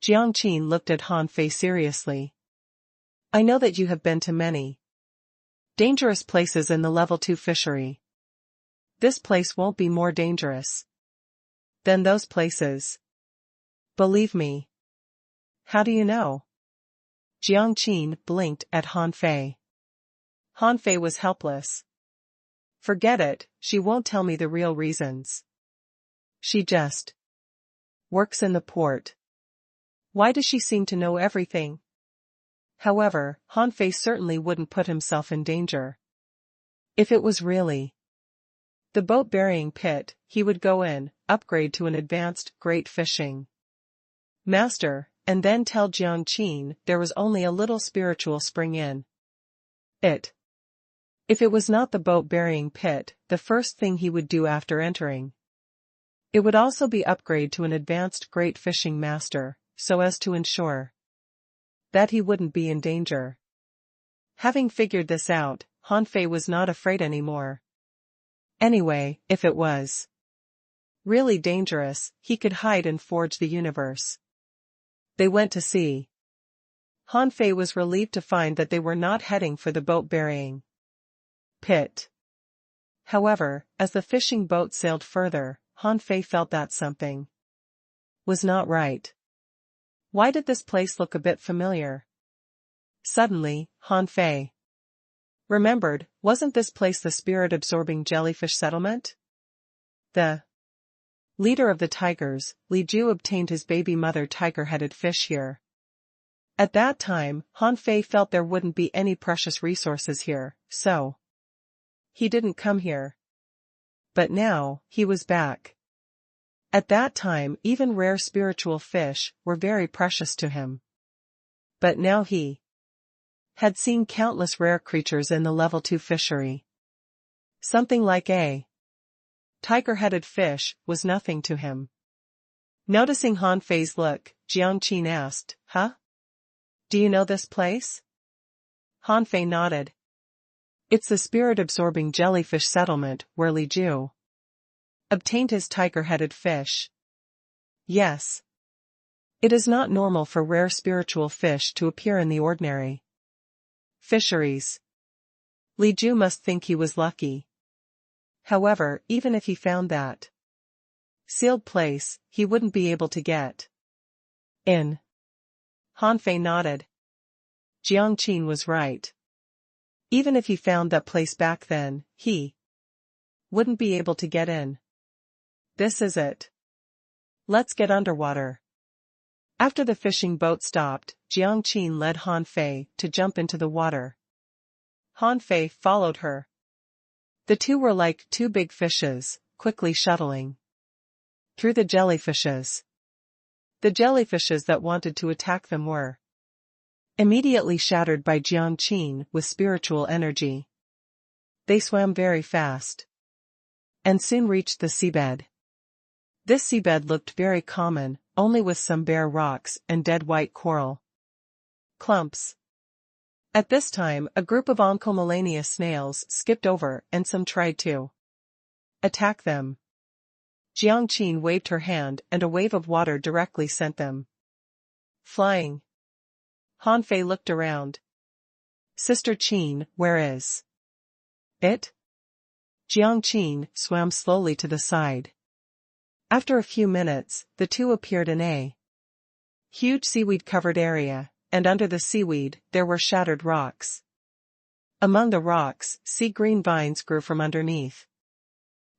Jiang Qin looked at Hanfei seriously. I know that you have been to many dangerous places in the level 2 fishery. This place won't be more dangerous than those places. Believe me. How do you know? Jiang Qin blinked at Hanfei. Hanfei was helpless. Forget it, she won't tell me the real reasons. She just works in the port. Why does she seem to know everything? However, Hanfei certainly wouldn't put himself in danger. If it was really the boat-burying pit, he would go in, upgrade to an advanced great fishing master, and then tell Jiang Qin there was only a little spiritual spring in it. If it was not the boat-burying pit, the first thing he would do after entering it would also be upgrade to an advanced great fishing master, so as to ensure that he wouldn't be in danger. Having figured this out, Hanfei was not afraid anymore. Anyway, if it was really dangerous, he could hide and forge the universe. They went to sea. Hanfei was relieved to find that they were not heading for the boat-burying pit. However, as the fishing boat sailed further, Hanfei felt that something was not right. Why did this place look a bit familiar? Suddenly, Hanfei remembered, wasn't this place the spirit-absorbing jellyfish settlement? The leader of the tigers, Li Ju, obtained his baby mother tiger-headed fish here. At that time, Hanfei felt there wouldn't be any precious resources here, so he didn't come here. But now, he was back. At that time, even rare spiritual fish were very precious to him. But now he had seen countless rare creatures in the level 2 fishery. Something like a tiger-headed fish was nothing to him. Noticing Hanfei's look, Jiang Qin asked, Huh? Do you know this place? Hanfei nodded. It's the spirit-absorbing jellyfish settlement where Li Ju obtained his tiger-headed fish. Yes. It is not normal for rare spiritual fish to appear in the ordinary fisheries. Li Ju must think he was lucky. However, even if he found that sealed place, he wouldn't be able to get in. Han Fei nodded. Jiang Qin was right. Even if he found that place back then, he wouldn't be able to get in. This is it. Let's get underwater. After the fishing boat stopped, Jiang Qin led Han Fei to jump into the water. Han Fei followed her. The two were like two big fishes, quickly shuttling through the jellyfishes. The jellyfishes that wanted to attack them were immediately shattered by Jiang Qin with spiritual energy. They swam very fast and soon reached the seabed. This seabed looked very common, only with some bare rocks and dead white coral clumps. At this time, a group of oncomelania snails skipped over and some tried to attack them. Jiang Qin waved her hand and a wave of water directly sent them flying. Han Fei looked around. Sister Qin, where is it? Jiang Qin swam slowly to the side. After a few minutes, the two appeared in a huge seaweed-covered area, and under the seaweed, there were shattered rocks. Among the rocks, sea-green vines grew from underneath.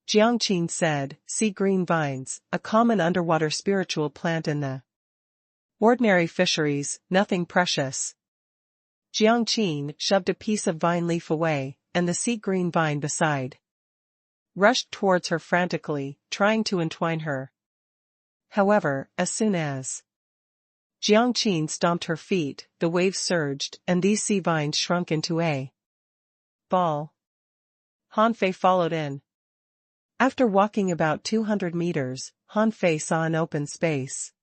Jiang Qin said, sea-green vines, a common underwater spiritual plant in the ordinary fisheries, nothing precious. Jiang Qin shoved a piece of vine leaf away, and the sea-green vine beside rushed towards her frantically, trying to entwine her. However, as soon as Jiang Qin stomped her feet, the waves surged, and these sea vines shrunk into a ball. Han Fei followed in. After walking about 200 meters, Han Fei saw an open space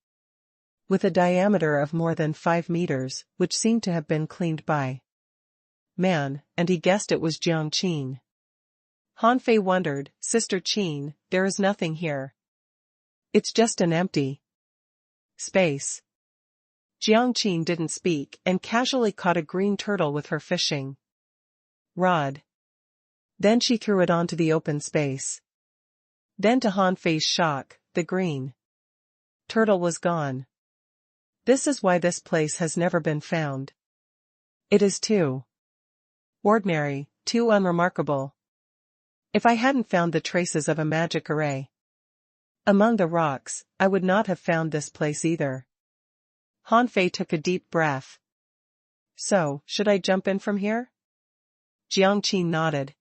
with a diameter of more than 5 meters, which seemed to have been cleaned by man, and he guessed it was Jiang Qin. Han Fei wondered, Sister Qin, there is nothing here. It's just an empty space. Jiang Qin didn't speak and casually caught a green turtle with her fishing rod. Then she threw it onto the open space. Then to Han Fei's shock, the green turtle was gone. This is why this place has never been found. It is too ordinary, too unremarkable. If I hadn't found the traces of a magic array among the rocks, I would not have found this place either. Han Fei took a deep breath. So, should I jump in from here? Jiang Qin nodded.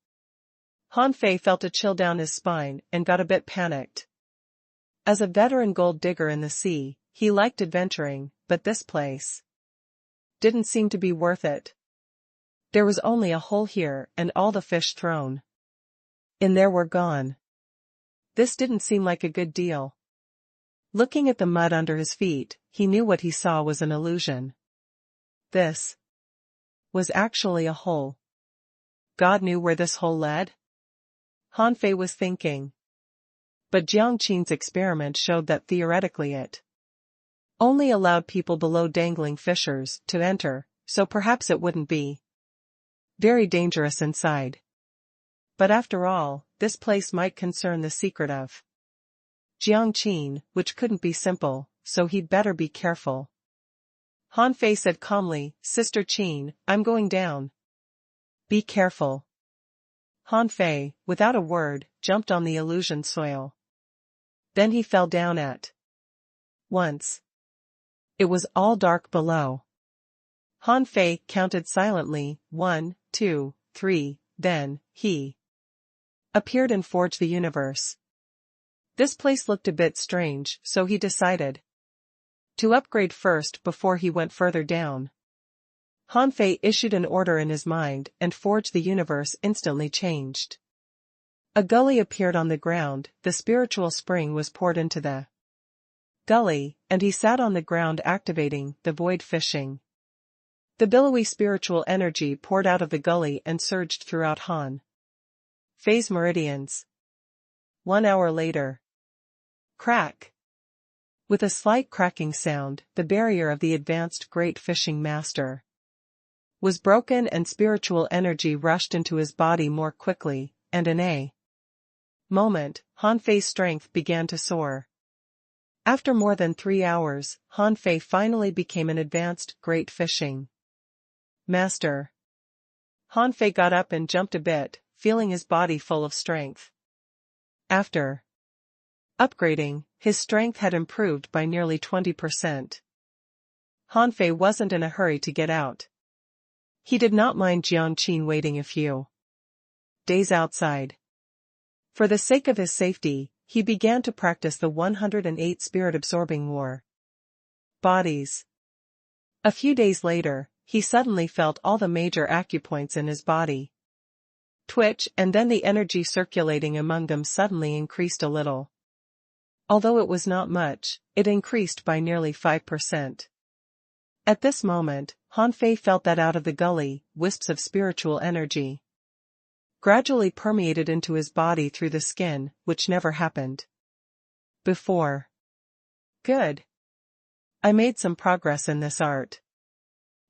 Han Fei felt a chill down his spine and got a bit panicked. As a veteran gold digger in the sea, he liked adventuring, but this place didn't seem to be worth it. There was only a hole here and all the fish thrown in there were gone. This didn't seem like a good deal. Looking at the mud under his feet, he knew what he saw was an illusion. This was actually a hole. God knew where this hole led? Han Fei was thinking. But Jiang Qin's experiment showed that theoretically it only allowed people below dangling fishers to enter, so perhaps it wouldn't be very dangerous inside. But after all, this place might concern the secret of Jiang Qin, which couldn't be simple, so he'd better be careful. Han Fei said calmly, Sister Qin, I'm going down. Be careful. Han Fei, without a word, jumped on the illusion soil. Then he fell down at once. It was all dark below. Han Fei counted silently, 1, 2, 3, then, he appeared and forged the universe. This place looked a bit strange, so he decided to upgrade first before he went further down. Han Fei issued an order in his mind, and forged the universe instantly changed. A gully appeared on the ground, the spiritual spring was poured into the gully, and he sat on the ground activating the void fishing. The billowy spiritual energy poured out of the gully and surged throughout Han Fei's meridians. 1 hour later. Crack! With a slight cracking sound, the barrier of the advanced great fishing master was broken and spiritual energy rushed into his body more quickly, and in a moment, Han Fei's strength began to soar. After more than 3 hours, Han Fei finally became an advanced great fishing master. Han Fei got up and jumped a bit, feeling his body full of strength. After upgrading, his strength had improved by nearly 20%. Han Fei wasn't in a hurry to get out. He did not mind Jiang Qin waiting a few days outside. For the sake of his safety, he began to practice the 108 spirit-absorbing war bodies. A few days later, he suddenly felt all the major acupoints in his body twitch, and then the energy circulating among them suddenly increased a little. Although it was not much, it increased by nearly 5%. At this moment, Han Fei felt that out of the gully, wisps of spiritual energy gradually permeated into his body through the skin, which never happened before. Good. I made some progress in this art.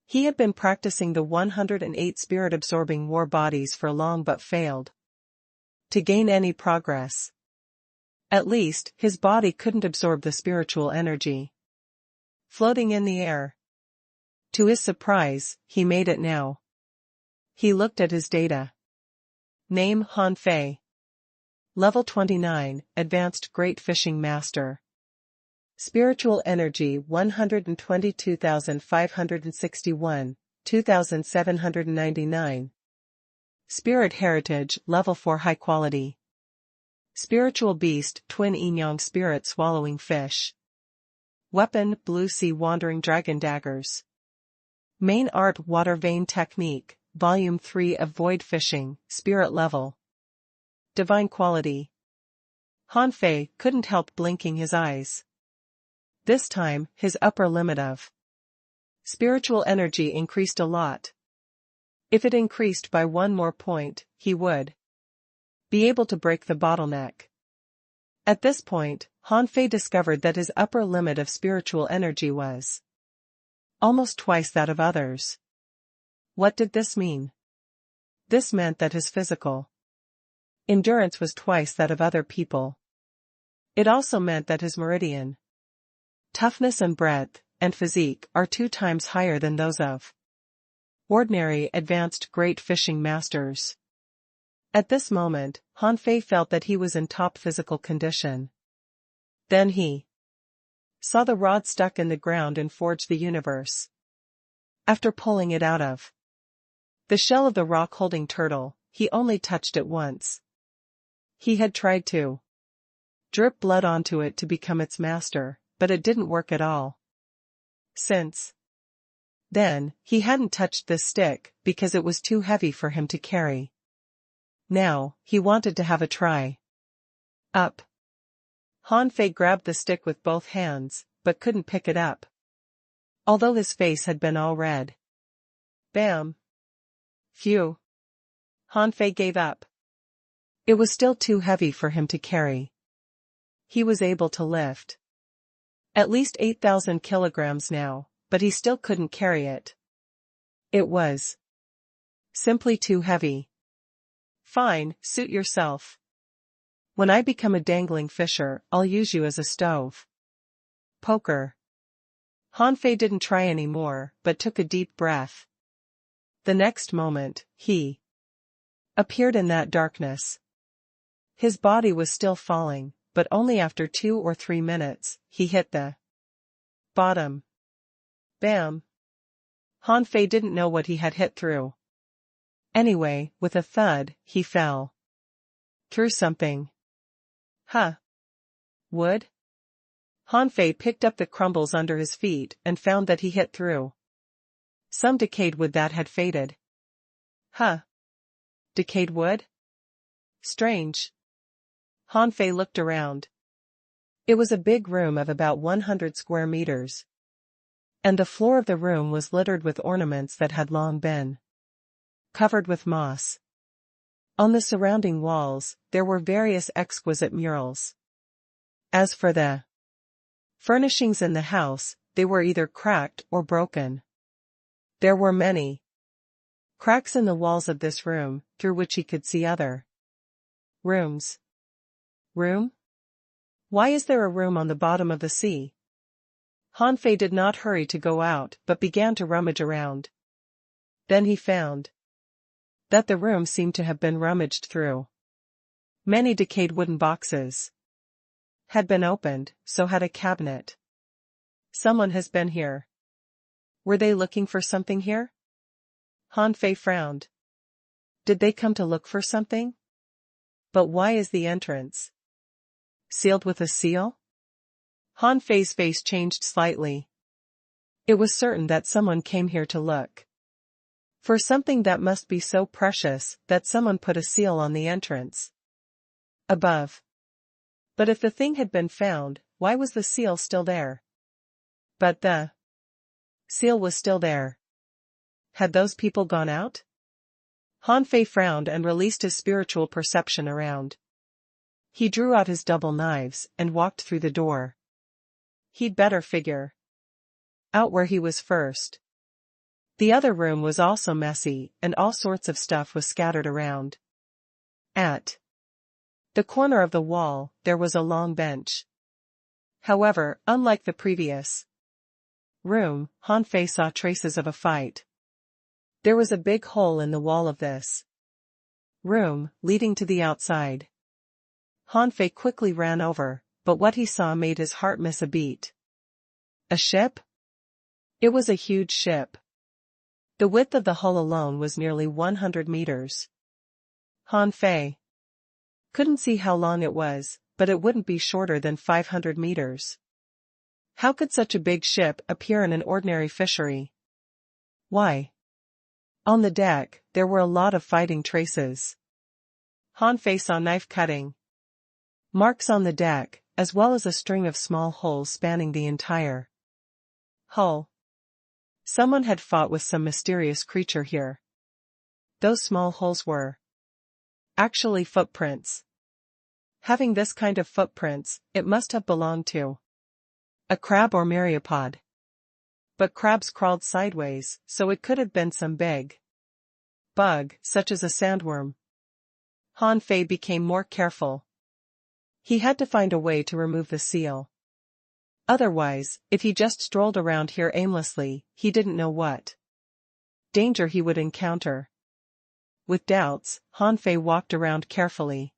He had been practicing the 108 spirit-absorbing war bodies for long but failed to gain any progress. At least, his body couldn't absorb the spiritual energy floating in the air. To his surprise, he made it now. He looked at his data. Name Han Fei. Level 29, Advanced Great Fishing Master. Spiritual Energy 122,561, 2,799. Spirit Heritage Level 4 High Quality. Spiritual Beast Twin Yin-Yang Spirit Swallowing Fish. Weapon Blue Sea Wandering Dragon Daggers. Main Art Water Vein Technique, Volume 3 of Void Fishing, Spirit Level. Divine Quality. Han Fei couldn't help blinking his eyes. This time, his upper limit of spiritual energy increased a lot. If it increased by 1 more point, he would be able to break the bottleneck. At this point, Han Fei discovered that his upper limit of spiritual energy was almost twice that of others. What did this mean? This meant that his physical endurance was twice that of other people. It also meant that his meridian toughness and breadth, and physique are 2 times higher than those of ordinary advanced great fishing masters. At this moment, Han Fei felt that he was in top physical condition. Then he saw the rod stuck in the ground and forged the universe. After pulling it out of the shell of the rock-holding turtle, he only touched it once. He had tried to drip blood onto it to become its master, but it didn't work at all. Since then, he hadn't touched this stick because it was too heavy for him to carry. Now, he wanted to have a try. Up. Han Fei grabbed the stick with both hands, but couldn't pick it up. Although his face had been all red. Bam. Phew. Han Fei gave up. It was still too heavy for him to carry. He was able to lift at least 8,000 kilograms now, but he still couldn't carry it. It was simply too heavy. Fine, suit yourself. When I become a dangling fisher, I'll use you as a stove. Poker. Han Fei didn't try anymore, but took a deep breath. The next moment, he appeared in that darkness. His body was still falling, but only after 2 or 3 minutes, he hit the bottom. Bam. Han Fei didn't know what he had hit through. Anyway, with a thud, he fell through something. Huh. Wood? Han Fei picked up the crumbles under his feet and found that he hit through some decayed wood that had faded. Huh. Decayed wood? Strange. Han Fei looked around. It was a big room of about 100 square meters. And the floor of the room was littered with ornaments that had long been covered with moss. On the surrounding walls, there were various exquisite murals. As for the Furnishings in the house, they were either cracked or broken. There were many cracks in the walls of this room, through which he could see other rooms. Room? Why is there a room on the bottom of the sea? Han Fei did not hurry to go out but began to rummage around. Then he found that the room seemed to have been rummaged through. Many decayed wooden boxes had been opened, so had a cabinet. Someone has been here. Were they looking for something here? Han Fei frowned. Did they come to look for something? But why is the entrance sealed with a seal? Han Fei's face changed slightly. It was certain that someone came here to look for something that must be so precious that someone put a seal on the entrance above. But if the thing had been found, why was the seal still there? But the seal was still there. Had those people gone out? Han Fei frowned and released his spiritual perception around. He drew out his double knives and walked through the door. He'd better figure out where he was first. The other room was also messy, and all sorts of stuff was scattered around. At the corner of the wall, there was a long bench. However, unlike the previous room, Han Fei saw traces of a fight. There was a big hole in the wall of this room, leading to the outside. Han Fei quickly ran over, but what he saw made his heart miss a beat. A ship? It was a huge ship. The width of the hull alone was nearly 100 meters. Han Fei couldn't see how long it was, but it wouldn't be shorter than 500 meters. How could such a big ship appear in an ordinary fishery? Why? On the deck, there were a lot of fighting traces. Han Fei saw knife cutting marks on the deck, as well as a string of small holes spanning the entire hull. Someone had fought with some mysterious creature here. Those small holes were actually footprints. Having this kind of footprints, it must have belonged to a crab or myriapod. But crabs crawled sideways, so it could have been some big bug, such as a sandworm. Han Fei became more careful. He had to find a way to remove the seal. Otherwise, if he just strolled around here aimlessly, he didn't know what danger he would encounter. With doubts, Han Fei walked around carefully.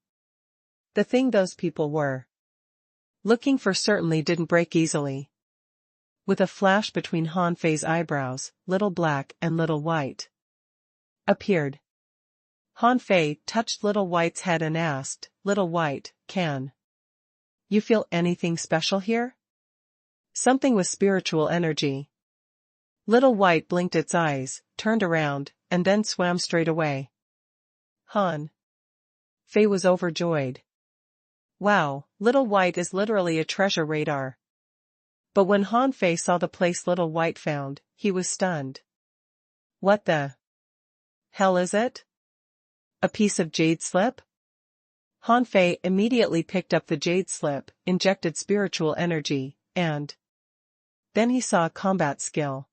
The thing those people were looking for certainly didn't break easily. With a flash between Han Fei's eyebrows, Little Black and Little White appeared. Han Fei touched Little White's head and asked, "Little White, can you feel anything special here?" Something with spiritual energy. Little White blinked its eyes, turned around, and then swam straight away. Han Fei was overjoyed. Wow, Little White is literally a treasure radar. But when Han Fei saw the place Little White found, he was stunned. What the hell is it? A piece of jade slip? Han Fei immediately picked up the jade slip, injected spiritual energy, and then he saw a combat skill.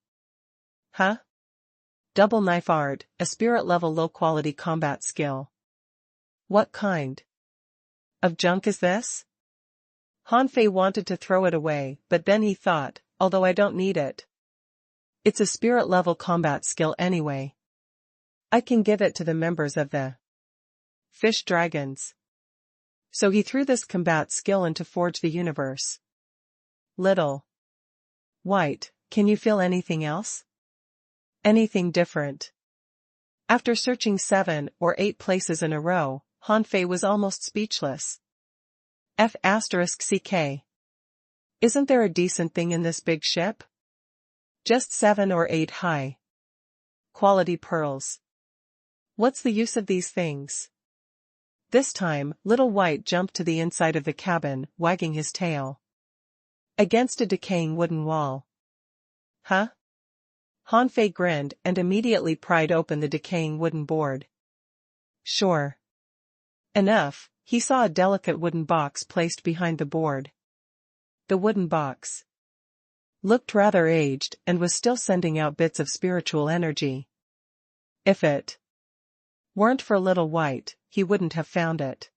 Huh? Double knife art, a spirit-level low-quality combat skill. What kind of junk is this? Han Fei wanted to throw it away, but then he thought, although I don't need it. It's a spirit-level combat skill anyway. I can give it to the members of the fish dragons. So he threw this combat skill into Forge the Universe. Little White, can you feel anything else? Anything different? After searching 7 or 8 places in a row, Han Fei was almost speechless. F***CK. Isn't there a decent thing in this big ship? Just 7 or 8 high quality pearls. What's the use of these things? This time, Little White jumped to the inside of the cabin, wagging his tail against a decaying wooden wall. Huh? Han Fei grinned and immediately pried open the decaying wooden board. Sure enough, he saw a delicate wooden box placed behind the board. The wooden box looked rather aged and was still sending out bits of spiritual energy. If it weren't for Little White, he wouldn't have found it.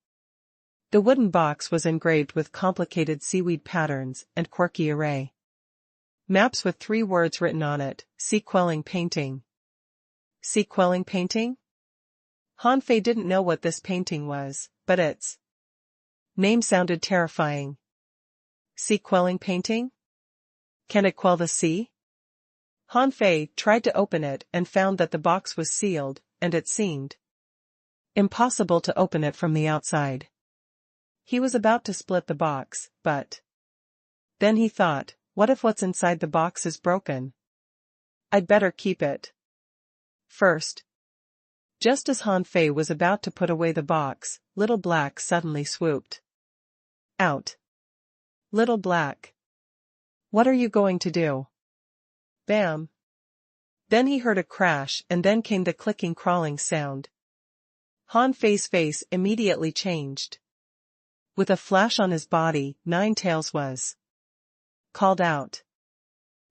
The wooden box was engraved with complicated seaweed patterns and quirky array maps with 3 words written on it: sea quelling painting. Sea quelling painting? Han Fei didn't know what this painting was, but its name sounded terrifying. Sea quelling painting? Can it quell the sea? Han Fei tried to open it and found that the box was sealed, and it seemed impossible to open it from the outside. He was about to split the box, but then he thought, what if what's inside the box is broken? I'd better keep it first. Just as Han Fei was about to put away the box, Little Black suddenly swooped out. Little Black, what are you going to do? Bam! Then he heard a crash, and then came the clicking crawling sound. Han Fei's face immediately changed. With a flash on his body, Nine Tails was called out.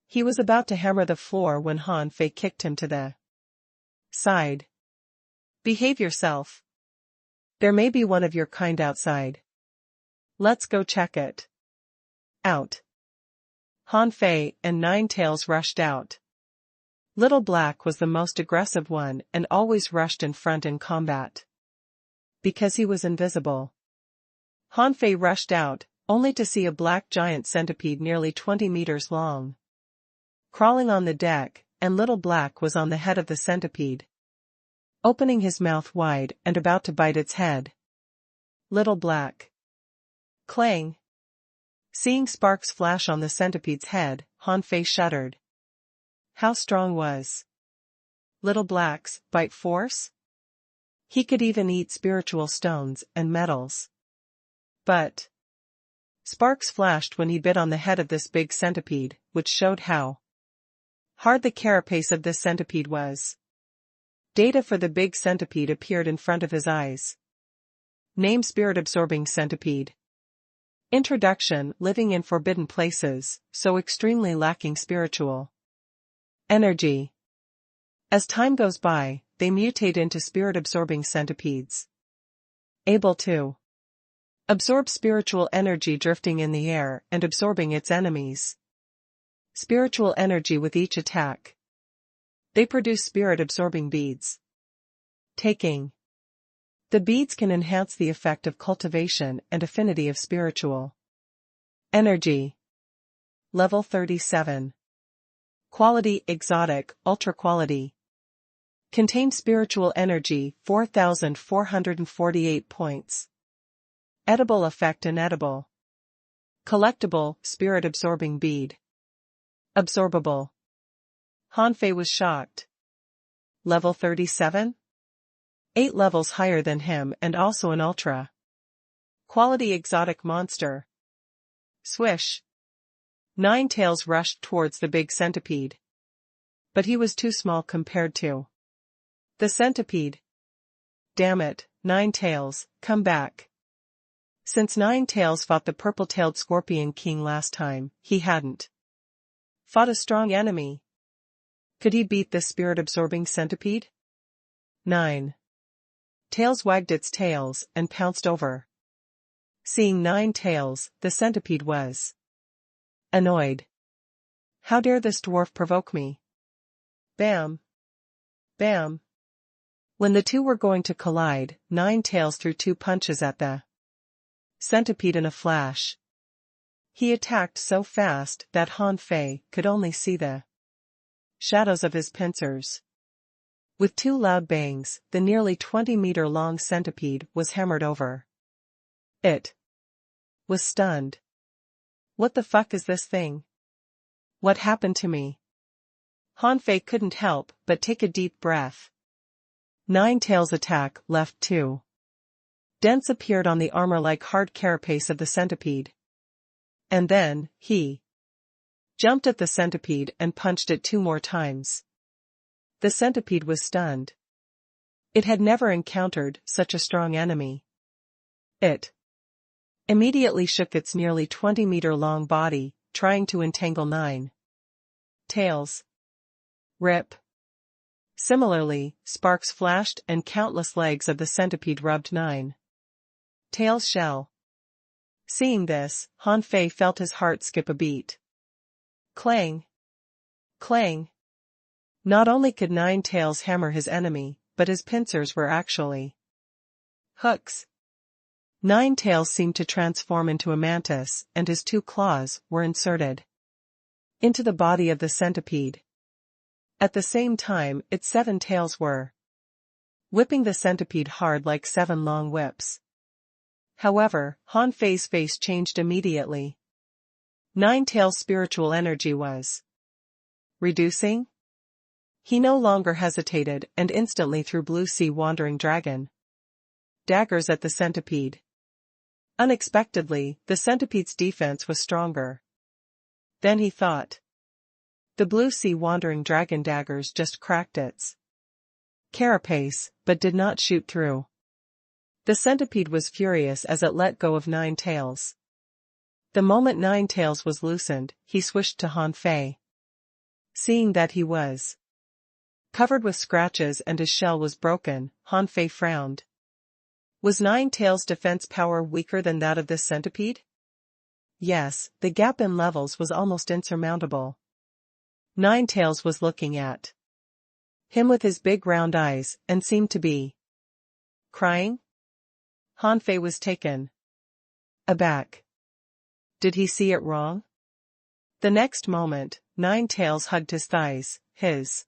He was about to hammer the floor when Han Fei kicked him to the side. Behave yourself. There may be one of your kind outside. Let's go check it out. Han Fei and Nine Tails rushed out. Little Black was the most aggressive one and always rushed in front in combat. Because he was invisible. Han Fei rushed out, only to see a black giant centipede nearly 20 meters long crawling on the deck, and Little Black was on the head of the centipede, opening his mouth wide and about to bite its head. Little Black. Clang. Seeing sparks flash on the centipede's head, Han Fei shuddered. How strong was Little Black's bite force? He could even eat spiritual stones and metals. But sparks flashed when he bit on the head of this big centipede, which showed how hard the carapace of this centipede was. Data for the big centipede appeared in front of his eyes. Name: Spirit-absorbing centipede. Introduction: living in forbidden places, so extremely lacking spiritual energy. As time goes by, they mutate into spirit-absorbing centipedes, able to absorb spiritual energy drifting in the air and absorbing its enemies' spiritual energy with each attack. They produce spirit-absorbing beads. Taking the beads can enhance the effect of cultivation and affinity of spiritual energy. Level 37. Quality: exotic, ultra quality. Contain spiritual energy, 4,448 points. Edible effect: inedible. Collectible: spirit-absorbing bead. Absorbable. Han Fei was shocked. Level 37? 8 levels higher than him and also an ultra quality exotic monster. Swish. Nine Tails rushed towards the big centipede. But he was too small compared to the centipede. Damn it, Nine Tails, come back. Since Nine Tails fought the purple-tailed Scorpion King last time, he hadn't fought a strong enemy. Could he beat this spirit-absorbing centipede? 9 Tails wagged its tails and pounced over. Seeing Nine Tails, the centipede was annoyed. How dare this dwarf provoke me? Bam! Bam! When the two were going to collide, Nine Tails threw 2 punches at the centipede in a flash. He attacked so fast that Han Fei could only see the shadows of his pincers. With 2 loud bangs, the nearly 20-meter-long centipede was hammered over. It was stunned. What the fuck is this thing? What happened to me? Han Fei couldn't help but take a deep breath. Nine Tails' attack left 2 dents appeared on the armor-like hard carapace of the centipede. And then, he jumped at the centipede and punched it 2 more times. The centipede was stunned. It had never encountered such a strong enemy. It immediately shook its nearly 20-meter-long body, trying to entangle 9 tails. Rip. Similarly, sparks flashed and countless legs of the centipede rubbed 9 tails' shell. Seeing this, Han Fei felt his heart skip a beat. Clang! Clang! Not only could 9 tails hammer his enemy, but his pincers were actually hooks. 9 tails seemed to transform into a mantis, and his 2 claws were inserted into the body of the centipede. At the same time, its 7 tails were whipping the centipede hard like 7 long whips. However, Han Fei's face changed immediately. 9 tails' spiritual energy was reducing. He no longer hesitated and instantly threw Blue Sea Wandering Dragon daggers at the centipede. Unexpectedly, the centipede's defense was stronger than he thought. The Blue Sea Wandering Dragon daggers just cracked its carapace, but did not shoot through. The centipede was furious as it let go of 9 tails. The moment 9 tails was loosened, he swished to Han Fei. Seeing that he was covered with scratches and his shell was broken, Han Fei frowned. Was 9 tails' defense power weaker than that of this centipede? Yes, the gap in levels was almost insurmountable. 9 tails was looking at him with his big round eyes, and seemed to be crying. Han Fei was taken aback. Did he see it wrong? The next moment, 9 tails hugged his thighs, his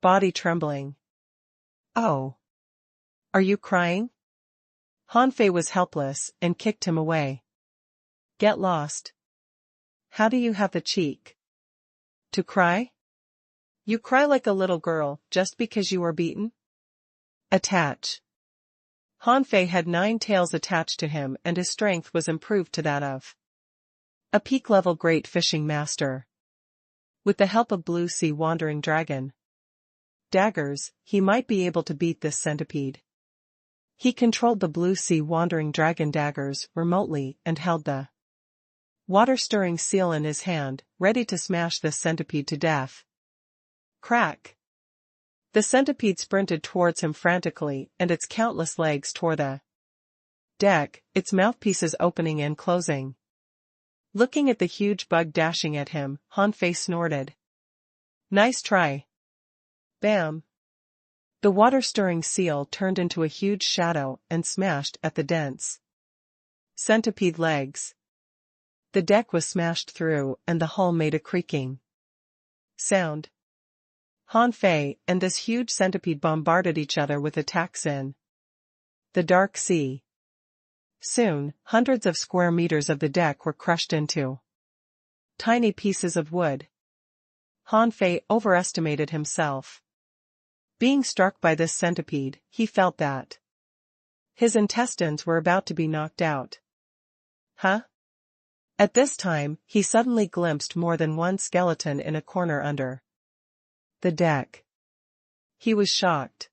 body trembling. Oh! Are you crying? Han Fei was helpless, and kicked him away. Get lost. How do you have the cheek to cry? You cry like a little girl, just because you are beaten? Attach. Han Fei had 9 tails attached to him and his strength was improved to that of a peak-level great fishing master. With the help of Blue Sea Wandering Dragon daggers, he might be able to beat this centipede. He controlled the Blue Sea Wandering Dragon daggers remotely and held the water-stirring seal in his hand, ready to smash this centipede to death. Crack! The centipede sprinted towards him frantically, and its countless legs tore the deck, its mouthpieces opening and closing. Looking at the huge bug dashing at him, Han Fei snorted. Nice try. Bam! The water-stirring seal turned into a huge shadow and smashed at the dense centipede legs. The deck was smashed through, and the hull made a creaking sound. Han Fei and this huge centipede bombarded each other with attacks in the dark sea. Soon, hundreds of square meters of the deck were crushed into tiny pieces of wood. Han Fei overestimated himself. Being struck by this centipede, he felt that his intestines were about to be knocked out. Huh? At this time, he suddenly glimpsed more than one skeleton in a corner under the deck. He was shocked.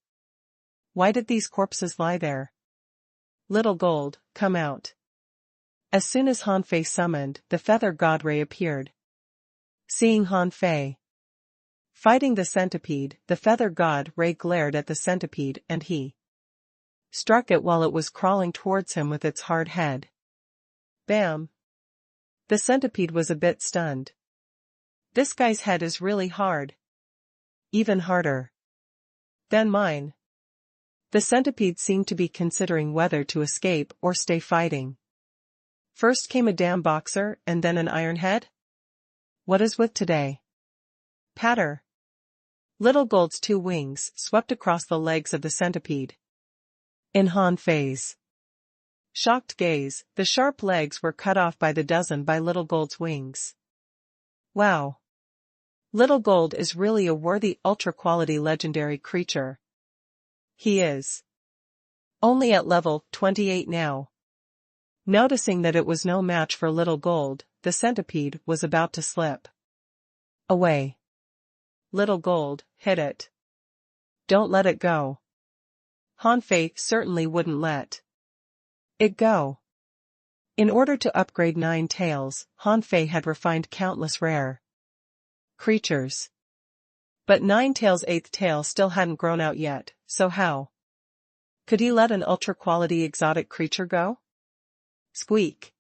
Why did these corpses lie there? Little Gold, come out. As soon as Han Fei summoned, the feather god Ray appeared. Seeing Han Fei fighting the centipede, the feather god Ray glared at the centipede and he struck it while it was crawling towards him with its hard head. Bam! The centipede was a bit stunned. This guy's head is really hard. Even harder than mine. The centipede seemed to be considering whether to escape or stay fighting. First came a damn boxer and then an iron head? What is with today? Patter. Little Gold's 2 wings swept across the legs of the centipede. In Han Fei's shocked gaze, the sharp legs were cut off by the dozen by Little Gold's wings. Wow! Little Gold is really a worthy ultra-quality legendary creature. He is only at level 28 now. Noticing that it was no match for Little Gold, the centipede was about to slip away. Little Gold, hit it. Don't let it go. Han Fei certainly wouldn't let it go. In order to upgrade Nine Tails, Han Fei had refined countless rare creatures. But Nine Tails' eighth tail still hadn't grown out yet, so how could he let an ultra-quality exotic creature go? Squeak.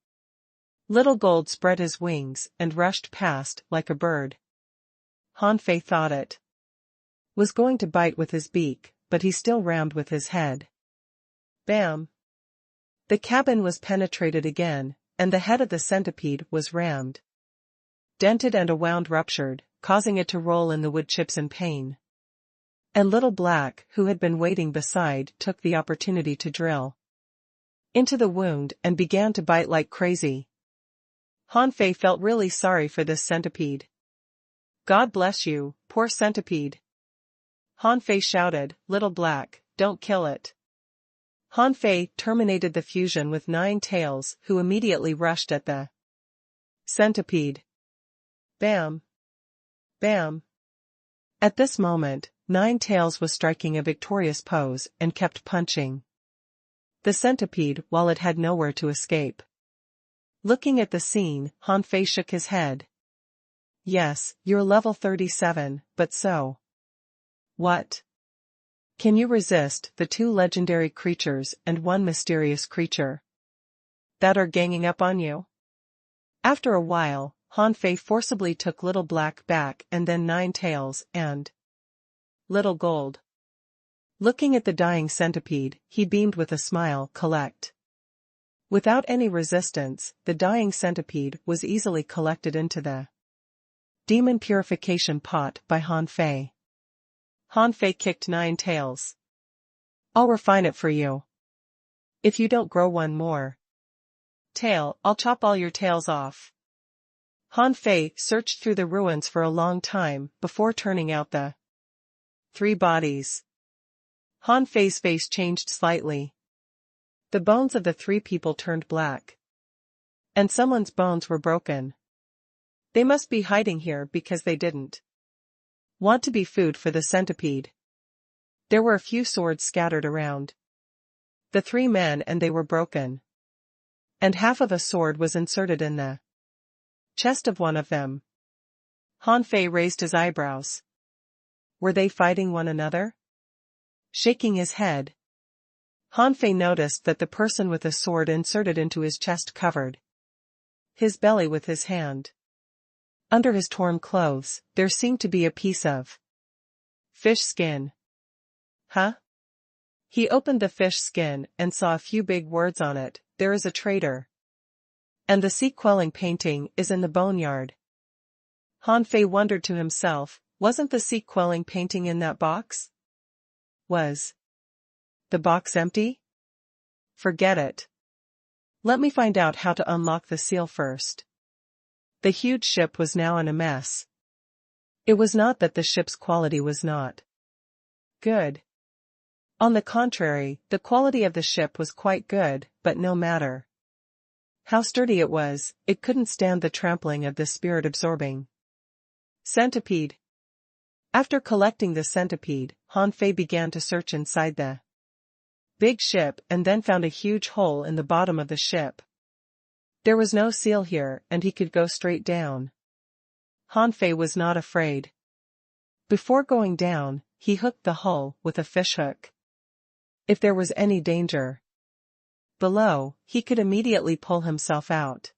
Little Gold spread his wings and rushed past like a bird. Han Fei thought it was going to bite with his beak, but he still rammed with his head. Bam! The cabin was penetrated again, and the head of the centipede was rammed, dented and a wound ruptured, causing it to roll in the wood chips in pain. And Little Black, who had been waiting beside, took the opportunity to drill into the wound and began to bite like crazy. Han Fei felt really sorry for this centipede. God bless you, poor centipede. Han Fei shouted, Little Black, don't kill it. Han Fei terminated the fusion with Nine Tails, who immediately rushed at the centipede. Bam! Bam! At this moment, Nine Tails was striking a victorious pose and kept punching the centipede while it had nowhere to escape. Looking at the scene, Han Fei shook his head. Yes, you're level 37, but so what? Can you resist the two legendary creatures and one mysterious creature that are ganging up on you? After a while, Han Fei forcibly took Little Black back and then Nine Tails and Little Gold. Looking at the dying centipede, he beamed with a smile. Collect. Without any resistance, the dying centipede was easily collected into the demon purification pot by Han Fei. Han Fei kicked Nine Tails. I'll refine it for you. If you don't grow one more tail, I'll chop all your tails off. Han Fei searched through the ruins for a long time before turning out the three bodies. Han Fei's face changed slightly. The bones of the three people turned black. And someone's bones were broken. They must be hiding here because they didn't want to be food for the centipede. There were a few swords scattered around the three men and they were broken. And half of a sword was inserted in the chest of one of them. Han Fei raised his eyebrows. Were they fighting one another? Shaking his head, Han Fei noticed that the person with a sword inserted into his chest covered his belly with his hand. Under his torn clothes, there seemed to be a piece of fish skin. Huh? He opened the fish skin and saw a few big words on it. There is a traitor. And the sea-quelling painting is in the boneyard. Han Fei wondered to himself, wasn't the sea-quelling painting in that box? Was the box empty? Forget it. Let me find out how to unlock the seal first. The huge ship was now in a mess. It was not that the ship's quality was not good. On the contrary, the quality of the ship was quite good, but no matter how sturdy it was, it couldn't stand the trampling of the spirit-absorbing centipede. After collecting the centipede, Han Fei began to search inside the big ship and then found a huge hole in the bottom of the ship. There was no seal here and he could go straight down. Han Fei was not afraid. Before going down, he hooked the hull with a fishhook. If there was any danger below, he could immediately pull himself out.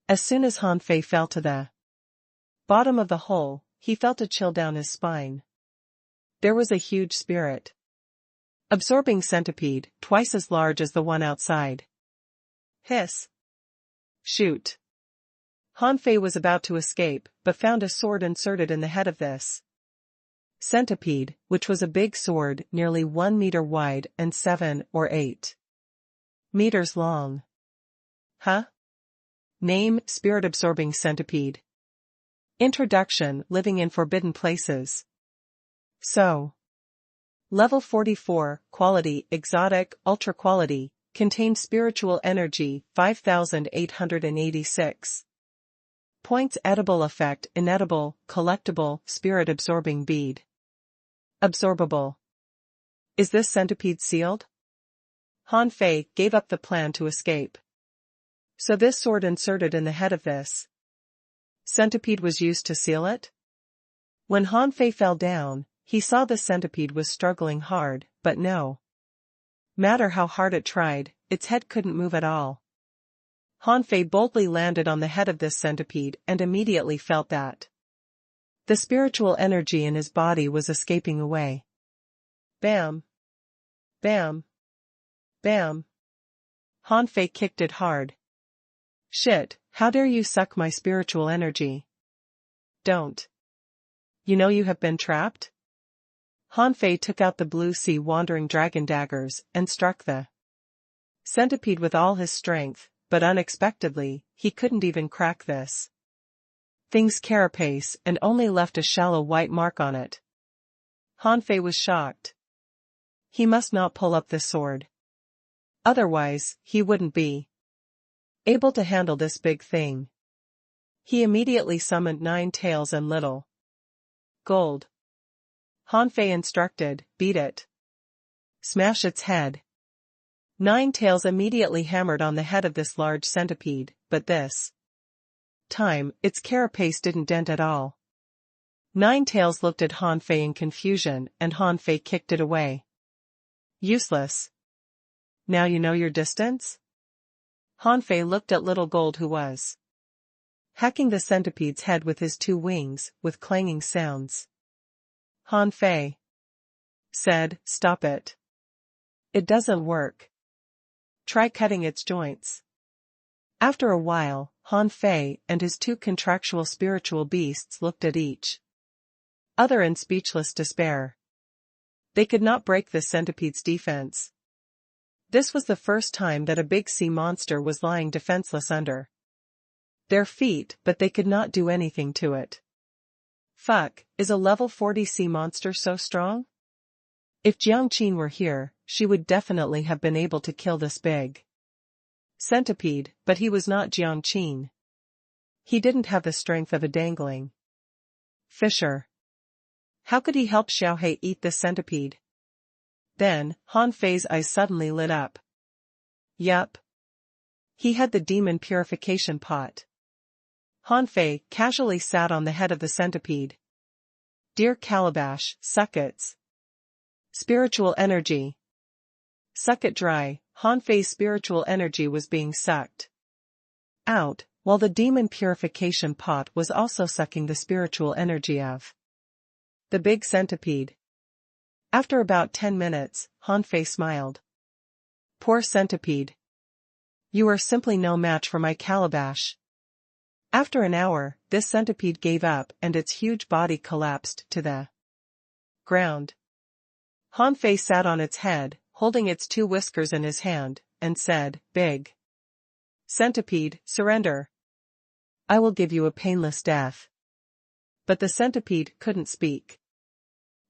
As soon as Han Fei fell to the bottom of the hole, he felt a chill down his spine. There was a huge spirit absorbing centipede, twice as large as the one outside. Hiss. Shoot. Han Fei was about to escape, but found a sword inserted in the head of this centipede, which was a big sword nearly 1 meter wide and 7 or 8 meters long. Huh? Name, spirit-absorbing centipede. Introduction, living in forbidden places. So. Level 44, quality, exotic, ultra quality, contains spiritual energy, 5,886 points. Edible effect, inedible, collectible, spirit-absorbing bead. Absorbable. Is this centipede sealed? Han Fei gave up the plan to escape. So this sword inserted in the head of this centipede was used to seal it? When Han Fei fell down, he saw the centipede was struggling hard, but no matter how hard it tried, its head couldn't move at all. Han Fei boldly landed on the head of this centipede and immediately felt that the spiritual energy in his body was escaping away. Bam! Bam! Bam! Han Fei kicked it hard. Shit, how dare you suck my spiritual energy? Don't you know you have been trapped? Han Fei took out the blue sea wandering dragon daggers and struck the centipede with all his strength, but unexpectedly, he couldn't even crack this thing's carapace and only left a shallow white mark on it. Han Fei was shocked. He must not pull up this sword. Otherwise, he wouldn't be able to handle this big thing. He immediately summoned 9 tails and little gold. Han Fei instructed, beat it. Smash its head. 9 tails immediately hammered on the head of this large centipede, but this time, its carapace didn't dent at all. 9 tails looked at Han Fei in confusion and Han Fei kicked it away. Useless. Now you know your distance? Han Fei looked at Little Gold who was hacking the centipede's head with his 2 wings, with clanging sounds. Han Fei said, stop it. It doesn't work. Try cutting its joints. After a while, Han Fei and his 2 contractual spiritual beasts looked at each other in speechless despair. They could not break the centipede's defense. This was the first time that a big sea monster was lying defenseless under their feet, but they could not do anything to it. Fuck, is a level 40 sea monster so strong? If Jiang Qin were here, she would definitely have been able to kill this big centipede, but he was not Jiang Qin. He didn't have the strength of a dangling fisher. How could he help Xiaohei eat the centipede? Then, Han Fei's eyes suddenly lit up. Yup. He had the demon purification pot. Han Fei casually sat on the head of the centipede. Dear Calabash, suck its spiritual energy. Suck it dry. Han Fei's spiritual energy was being sucked out, while the demon purification pot was also sucking the spiritual energy of the big centipede. After about 10 minutes, Han Fei smiled. Poor centipede. You are simply no match for my calabash. After an hour, this centipede gave up and its huge body collapsed to the ground. Han Fei sat on its head, holding its 2 whiskers in his hand, and said, Big centipede, surrender. I will give you a painless death. But the centipede couldn't speak.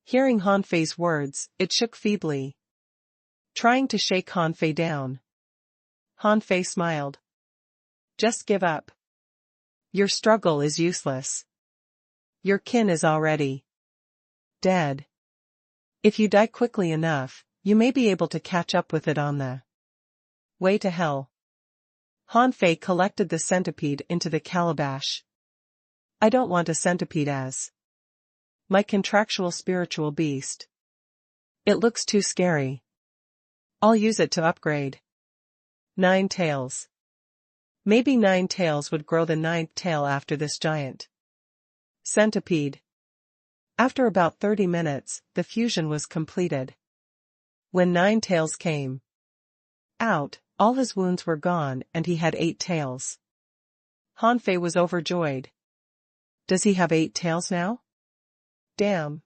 Hearing Han Fei's words, it shook feebly, trying to shake Han Fei down. Han Fei smiled. Just give up. Your struggle is useless. Your kin is already dead. If you die quickly enough, you may be able to catch up with it on the way to hell. Han Fei collected the centipede into the calabash. I don't want a centipede as my contractual spiritual beast. It looks too scary. I'll use it to upgrade 9 tails. Maybe 9 tails would grow the 9th tail after this giant centipede. After about 30 minutes, the fusion was completed. When 9 tails came out, all his wounds were gone and he had 8 tails. Han Fei was overjoyed. Does he have 8 tails now? Damn.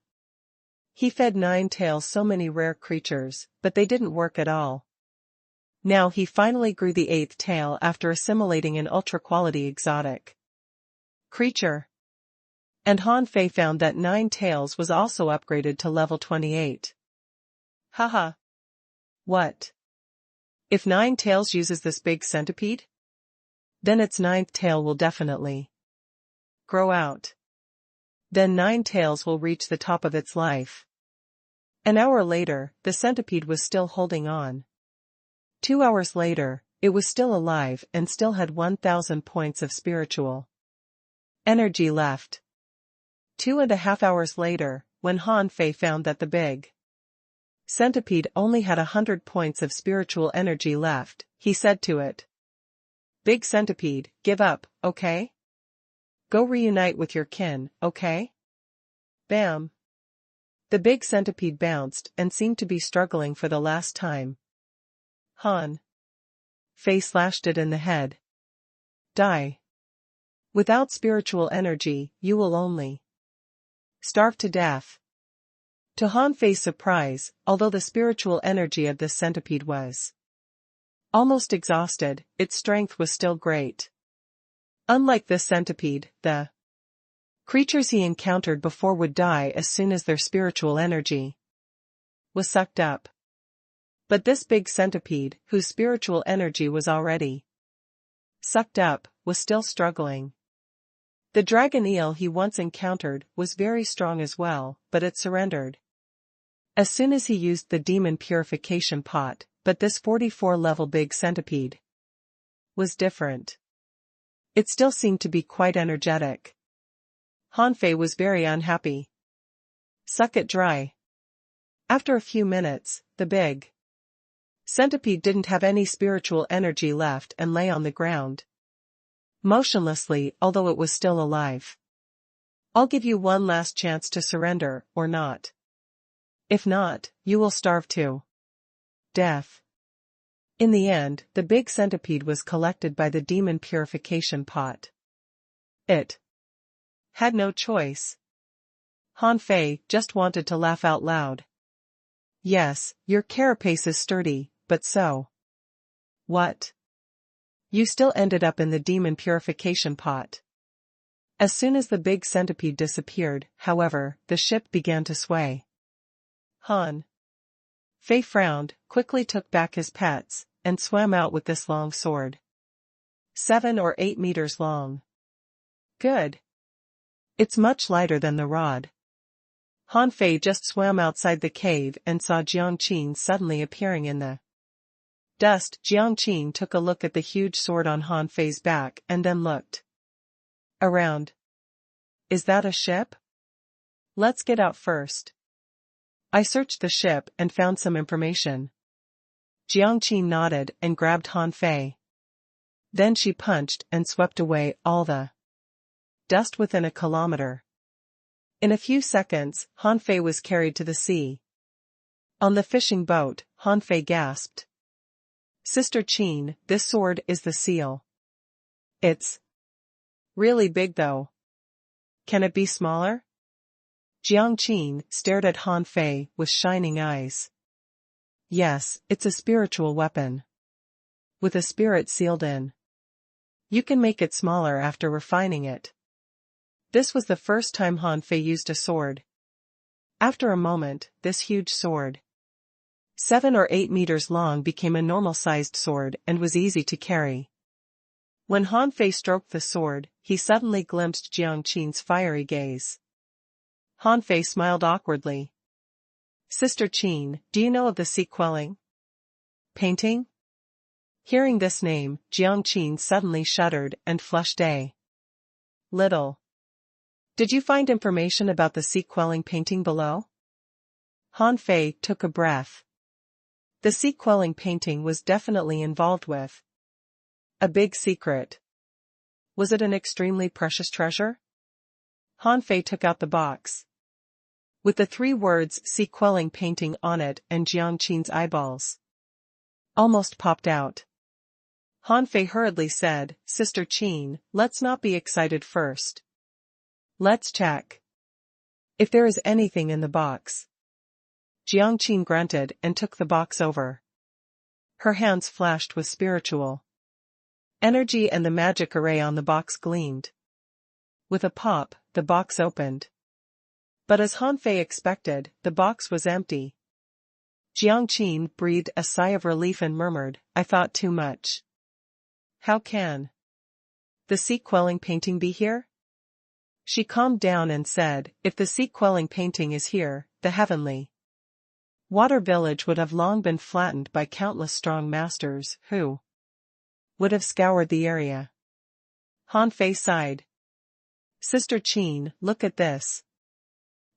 He fed 9 tails so many rare creatures, but they didn't work at all. Now he finally grew the 8th tail after assimilating an ultra-quality exotic creature. And Han Fei found that 9 tails was also upgraded to level 28. Haha. What? If 9 tails uses this big centipede? Then its 9th tail will definitely grow out. Then 9 tails will reach the top of its life. An hour later, the centipede was still holding on. 2 hours later, it was still alive and still had 1,000 points of spiritual energy left. 2.5 hours later, when Han Fei found that the big centipede only had 100 points of spiritual energy left, he said to it, "Big centipede, give up, okay? Go reunite with your kin, okay?" Bam! The big centipede bounced and seemed to be struggling for the last time. Han Fei slashed it in the head. Die. Without spiritual energy, you will only starve to death. To Han Fei's surprise, although the spiritual energy of this centipede was almost exhausted, its strength was still great. Unlike this centipede, the creatures he encountered before would die as soon as their spiritual energy was sucked up. But this big centipede, whose spiritual energy was already sucked up, was still struggling. The dragon eel he once encountered was very strong as well, but it surrendered as soon as he used the demon purification pot, but this 44-level big centipede was different. It still seemed to be quite energetic. Han Fei was very unhappy. Suck it dry. After a few minutes, the big centipede didn't have any spiritual energy left and lay on the ground motionlessly, although it was still alive. I'll give you one last chance to surrender, or not. If not, you will starve to death. In the end, the big centipede was collected by the demon purification pot. It had no choice. Han Fei just wanted to laugh out loud. Yes, your carapace is sturdy, but so what? You still ended up in the demon purification pot. As soon as the big centipede disappeared, however, the ship began to sway. Han Fei frowned, quickly took back his pets, and swam out with this long sword. 7 or 8 meters long. Good. It's much lighter than the rod. Han Fei just swam outside the cave and saw Jiangqin suddenly appearing in the dust. Jiangqin took a look at the huge sword on Han Fei's back and then looked around. Is that a ship? Let's get out first. I searched the ship and found some information. Jiangqin nodded and grabbed Han Fei. Then she punched and swept away all the dust within a kilometer. In a few seconds, Han Fei was carried to the sea. On the fishing boat, Han Fei gasped. Sister Qin, this sword is the seal. It's really big though. Can it be smaller? Jiangqin stared at Han Fei with shining eyes. Yes, it's a spiritual weapon. With a spirit sealed in. You can make it smaller after refining it. This was the first time Han Fei used a sword. After a moment, this huge sword, 7 or 8 meters long, became a normal-sized sword and was easy to carry. When Han Fei stroked the sword, he suddenly glimpsed Jiangqin's fiery gaze. Han Fei smiled awkwardly. Sister Qin, do you know of the sea quelling painting? Hearing this name, Jiangqin suddenly shuddered and flushed a little. Did you find information about the sea quelling painting below? Han Fei took a breath. The sea quelling painting was definitely involved with a big secret. Was it an extremely precious treasure? Han Fei took out the box with the 3 words sea quelling painting on it, and Jiangqin's eyeballs almost popped out. Han Fei hurriedly said, Sister Qin, let's not be excited first. Let's check if there is anything in the box. Jiangqin grunted and took the box over. Her hands flashed with spiritual energy and the magic array on the box gleamed. With a pop, the box opened. But as Han Fei expected, the box was empty. Jiangqin breathed a sigh of relief and murmured, I thought too much. How can the sea quelling painting be here? She calmed down and said, if the sea quelling painting is here, the heavenly water village would have long been flattened by countless strong masters, who would have scoured the area. Han Fei sighed. Sister Qin, look at this.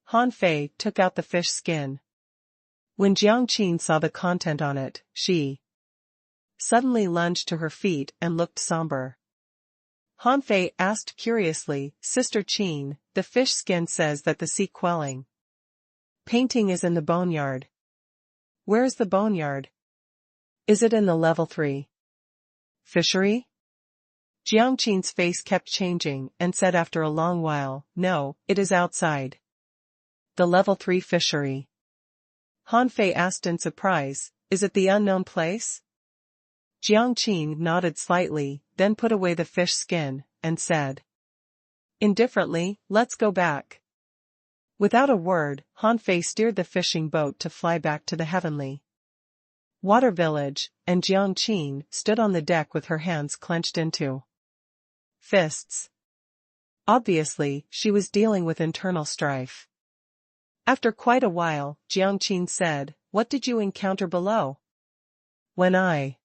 Han Fei took out the fish skin. When Jiang Qin saw the content on it, she suddenly lunged to her feet and looked somber. Han Fei asked curiously, Sister Qin, the fish skin says that the sea quelling painting is in the boneyard. Where's the boneyard? Is it in the level 3 fishery? Jiang Qin's face kept changing and said after a long while, no, it is outside the level 3 fishery. Han Fei asked in surprise, is it the unknown place? Jiang Qin nodded slightly, then put away the fish skin, and said indifferently, let's go back. Without a word, Han Fei steered the fishing boat to fly back to the heavenly water village, and Jiang Qin stood on the deck with her hands clenched into fists. Obviously, she was dealing with internal strife. After quite a while, Jiang Qin said, what did you encounter below? When I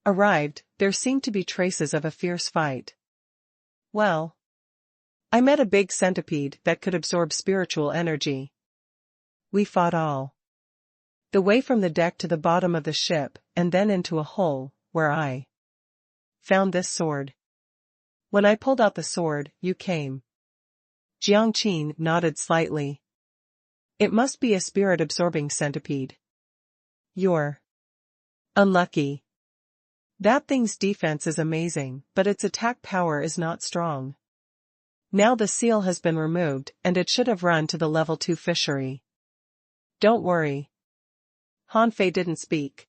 arrived, there seemed to be traces of a fierce fight. Well, I met a big centipede that could absorb spiritual energy. We fought all the way from the deck to the bottom of the ship, and then into a hole, where I found this sword. When I pulled out the sword, you came. Jiang Qin nodded slightly. It must be a spirit-absorbing centipede. You're unlucky. That thing's defense is amazing, but its attack power is not strong. Now the seal has been removed, and it should have run to the level 2 fishery. Don't worry. Han Fei didn't speak.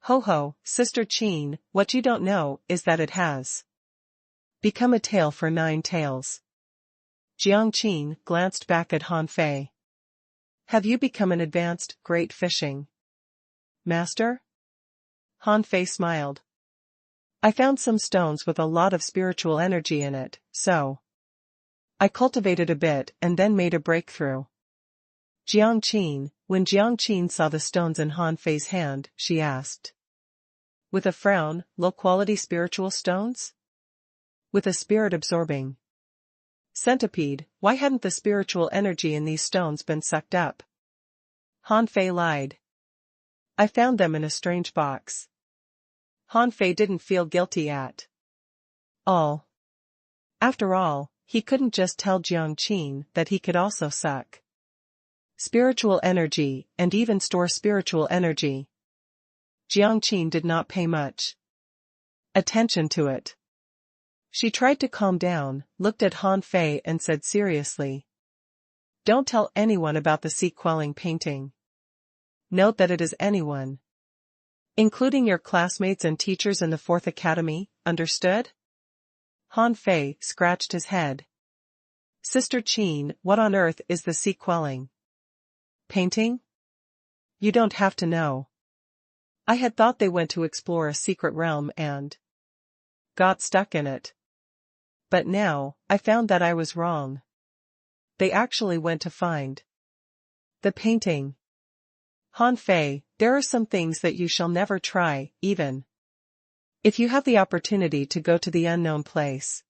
Ho ho, Sister Qin, what you don't know is that it has become a tail for 9 tails. Jiang Qin glanced back at Han Fei. Have you become an advanced, great fishing master? Han Fei smiled. I found some stones with a lot of spiritual energy in it, so I cultivated a bit and then made a breakthrough. Jiang Qin, when Jiang Qin saw the stones in Han Fei's hand, she asked. With a frown, low-quality spiritual stones? With a spirit-absorbing centipede, why hadn't the spiritual energy in these stones been sucked up? Han Fei lied. I found them in a strange box. Han Fei didn't feel guilty at all. After all, he couldn't just tell Jiang Qin that he could also suck spiritual energy and even store spiritual energy. Jiang Qin did not pay much attention to it. She tried to calm down, looked at Han Fei and said seriously, don't tell anyone about the sea quelling painting. Note that it is anyone, including your classmates and teachers in the 4th Academy, understood? Han Fei scratched his head. Sister Qin, what on earth is the sea quelling painting? You don't have to know. I had thought they went to explore a secret realm and got stuck in it. But now, I found that I was wrong. They actually went to find the painting. Han Fei, there are some things that you shall never try, even if you have the opportunity to go to the unknown place.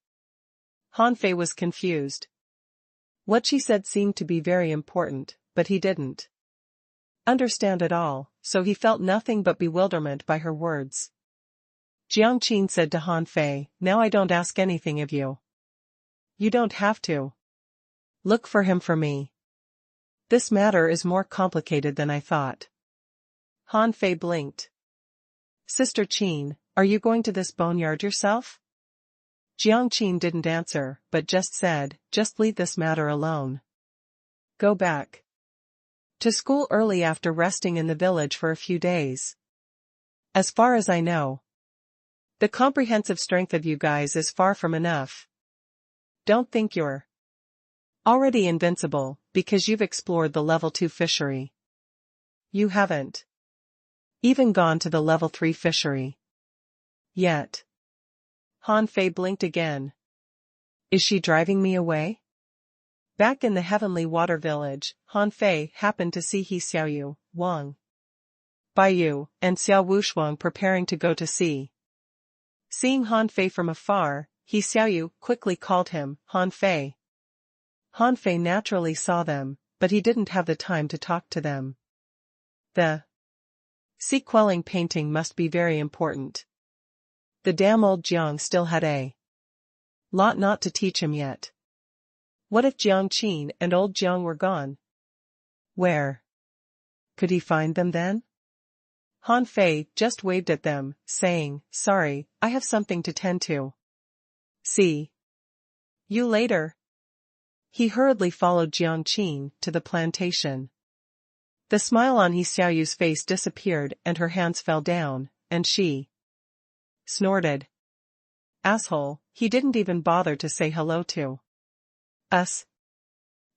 Han Fei was confused. What she said seemed to be very important, but he didn't understand at all, so he felt nothing but bewilderment by her words. Jiang Qin said to Han Fei, now I don't ask anything of you. You don't have to look for him for me. This matter is more complicated than I thought. Han Fei blinked. Sister Qin, are you going to this boneyard yourself? Jiang Qin didn't answer, but just said, just leave this matter alone. Go back to school early after resting in the village for a few days. As far as I know, the comprehensive strength of you guys is far from enough. Don't think you're already invincible, because you've explored the level 2 fishery. You haven't even gone to the level 3 fishery yet. Han Fei blinked again. Is she driving me away? Back in the heavenly water village, Han Fei happened to see He Xiaoyu, Wang Baiyu, and Xiao Wushuang preparing to go to sea. Seeing Han Fei from afar, He Xiaoyu quickly called him Han Fei. Han Fei naturally saw them, but he didn't have the time to talk to them. The sea-quelling painting must be very important. The damn old Jiang still had a lot not to teach him yet. What if Jiang Qin and old Jiang were gone? Where could he find them then? Han Fei just waved at them, saying, "Sorry, I have something to tend to. See you later." He hurriedly followed Jiang Qin to the plantation. The smile on He Xiaoyu's face disappeared and her hands fell down, and she snorted. Asshole, he didn't even bother to say hello to us.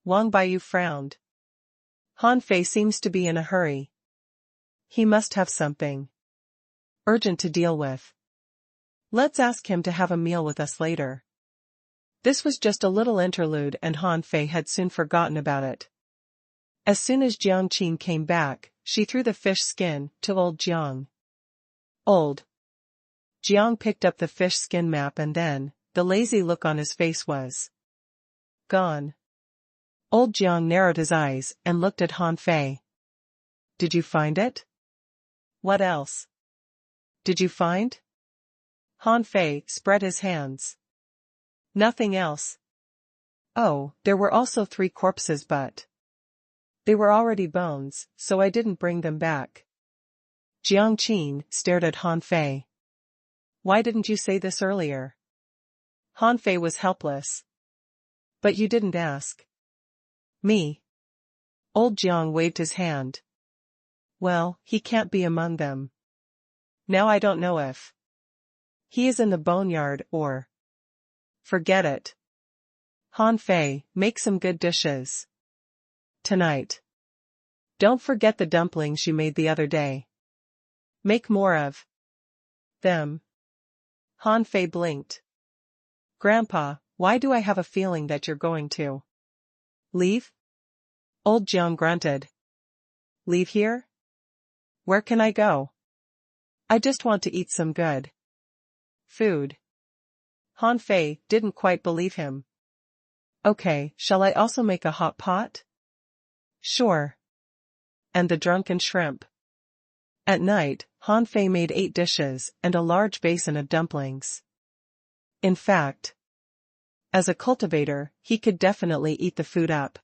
Wang Baiyu frowned. Han Fei seems to be in a hurry. He must have something urgent to deal with. Let's ask him to have a meal with us later. This was just a little interlude and Han Fei had soon forgotten about it. As soon as Jiang Qin came back, she threw the fish skin to old Jiang. Old Jiang picked up the fish skin map and then, the lazy look on his face was gone. Old Jiang narrowed his eyes and looked at Han Fei. Did you find it? What else did you find? Han Fei spread his hands. Nothing else. Oh, there were also 3 corpses but they were already bones, so I didn't bring them back. Jiang Qin stared at Han Fei. Why didn't you say this earlier? Han Fei was helpless. But you didn't ask me. Old Jiang waved his hand. Well, he can't be among them. Now I don't know if he is in the boneyard or... Forget it. Han Fei, make some good dishes tonight. Don't forget the dumplings you made the other day. Make more of them. Han Fei blinked. Grandpa, why do I have a feeling that you're going to leave? Old Jiang grunted. Leave here? Where can I go? I just want to eat some good food. Han Fei didn't quite believe him. Okay, shall I also make a hot pot? Sure. And the drunken shrimp. At night, Han Fei made 8 dishes and a large basin of dumplings. In fact, as a cultivator, he could definitely eat the food up.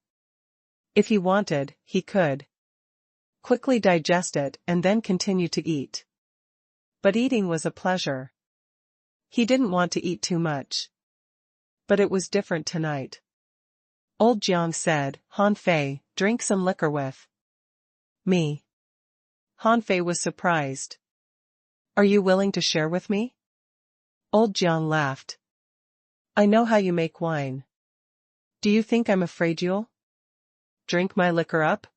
If he wanted, he could quickly digest it and then continue to eat. But eating was a pleasure. He didn't want to eat too much. But it was different tonight. Old Jiang said, Han Fei, drink some liquor with me. Han Fei was surprised. Are you willing to share with me? Old Jiang laughed. I know how you make wine. Do you think I'm afraid you'll drink my liquor up?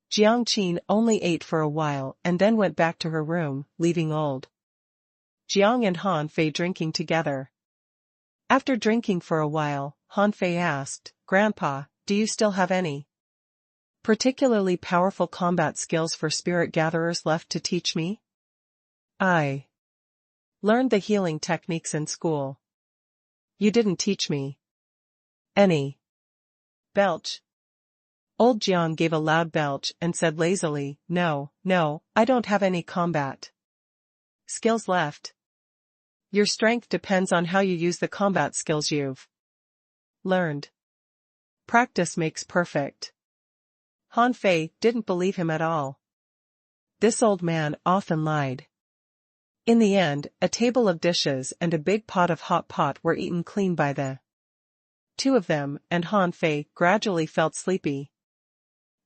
Jiang Qin only ate for a while and then went back to her room, leaving old Jiang and Han Fei drinking together. After drinking for a while, Han Fei asked, Grandpa, do you still have any particularly powerful combat skills for spirit gatherers left to teach me? I learned the healing techniques in school. You didn't teach me any. Belch. Old Jiang gave a loud belch and said lazily, No, I don't have any combat skills left. Your strength depends on how you use the combat skills you've learned. Practice makes perfect. Han Fei didn't believe him at all. This old man often lied. In the end, a table of dishes and a big pot of hot pot were eaten clean by the 2 of them, and Han Fei gradually felt sleepy.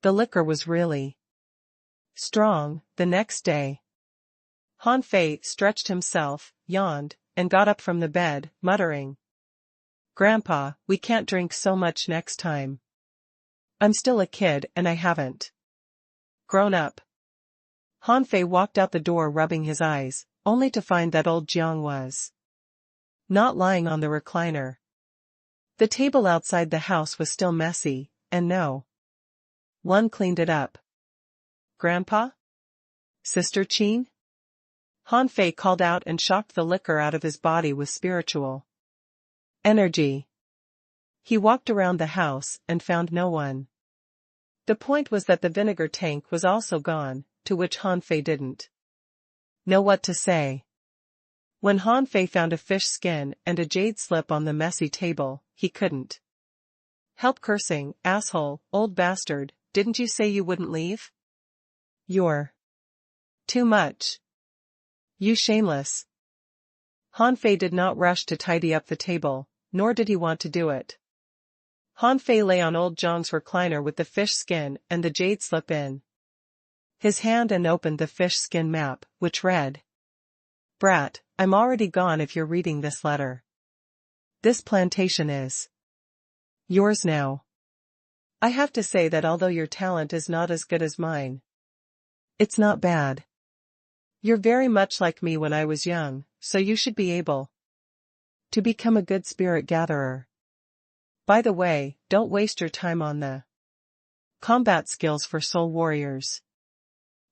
The liquor was really strong. The next day, Han Fei stretched himself, yawned, and got up from the bed, muttering, Grandpa, we can't drink so much next time. I'm still a kid and I haven't grown up. Han Fei walked out the door rubbing his eyes, only to find that old Jiang was not lying on the recliner. The table outside the house was still messy, and no one cleaned it up. Grandpa? Sister Qin? Han Fei called out and shocked the liquor out of his body with spiritual energy. He walked around the house and found no one. The point was that the vinegar tank was also gone, to which Han Fei didn't know what to say. When Han Fei found a fish skin and a jade slip on the messy table, he couldn't help cursing. Asshole, old bastard, didn't you say you wouldn't leave? You're too much. You shameless. Han Fei did not rush to tidy up the table, nor did he want to do it. Han Fei lay on old Jiang's recliner with the fish skin and the jade slip in his hand and opened the fish skin map, which read, "Brat, I'm already gone if you're reading this letter. This plantation is yours now. I have to say that although your talent is not as good as mine, it's not bad. You're very much like me when I was young, so you should be able to become a good spirit gatherer. By the way, don't waste your time on the combat skills for soul warriors.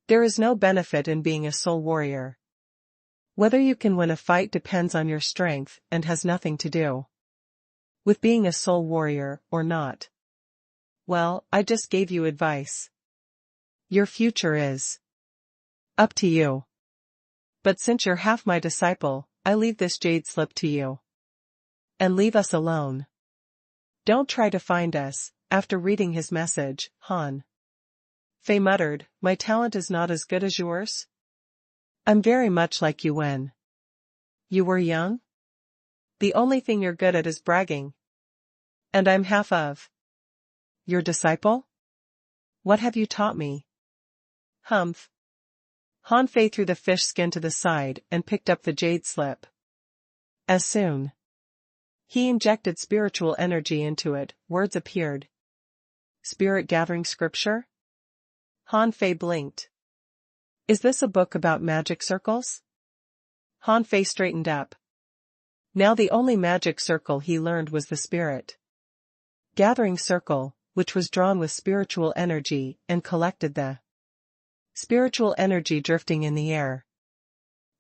There is no benefit in being a soul warrior. Whether you can win a fight depends on your strength and has nothing to do with being a soul warrior or not. Well, I just gave you advice. Your future is up to you. But since you're half my disciple, I leave this jade slip to you. And leave us alone. Don't try to find us." After reading his message, Han Fei muttered, "My talent is not as good as yours? I'm very much like you when you were young? The only thing you're good at is bragging. And I'm half of your disciple? What have you taught me?" Humph. Han Fei threw the fish skin to the side and picked up the jade slip. As soon he injected spiritual energy into it, words appeared. Spirit gathering scripture? Han Fei blinked. Is this a book about magic circles? Han Fei straightened up. Now the only magic circle he learned was the spirit gathering circle, which was drawn with spiritual energy and collected the spiritual energy drifting in the air.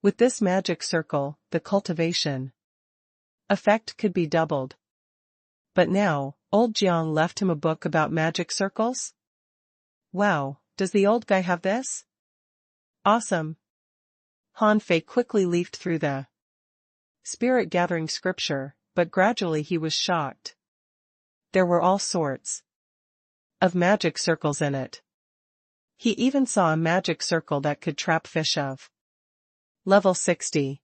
With this magic circle, the cultivation effect could be doubled. But now, old Jiang left him a book about magic circles? Wow, does the old guy have this? Awesome. Han Fei quickly leafed through the spirit gathering scripture, but gradually he was shocked. There were all sorts of magic circles in it. He even saw a magic circle that could trap fish of level 60.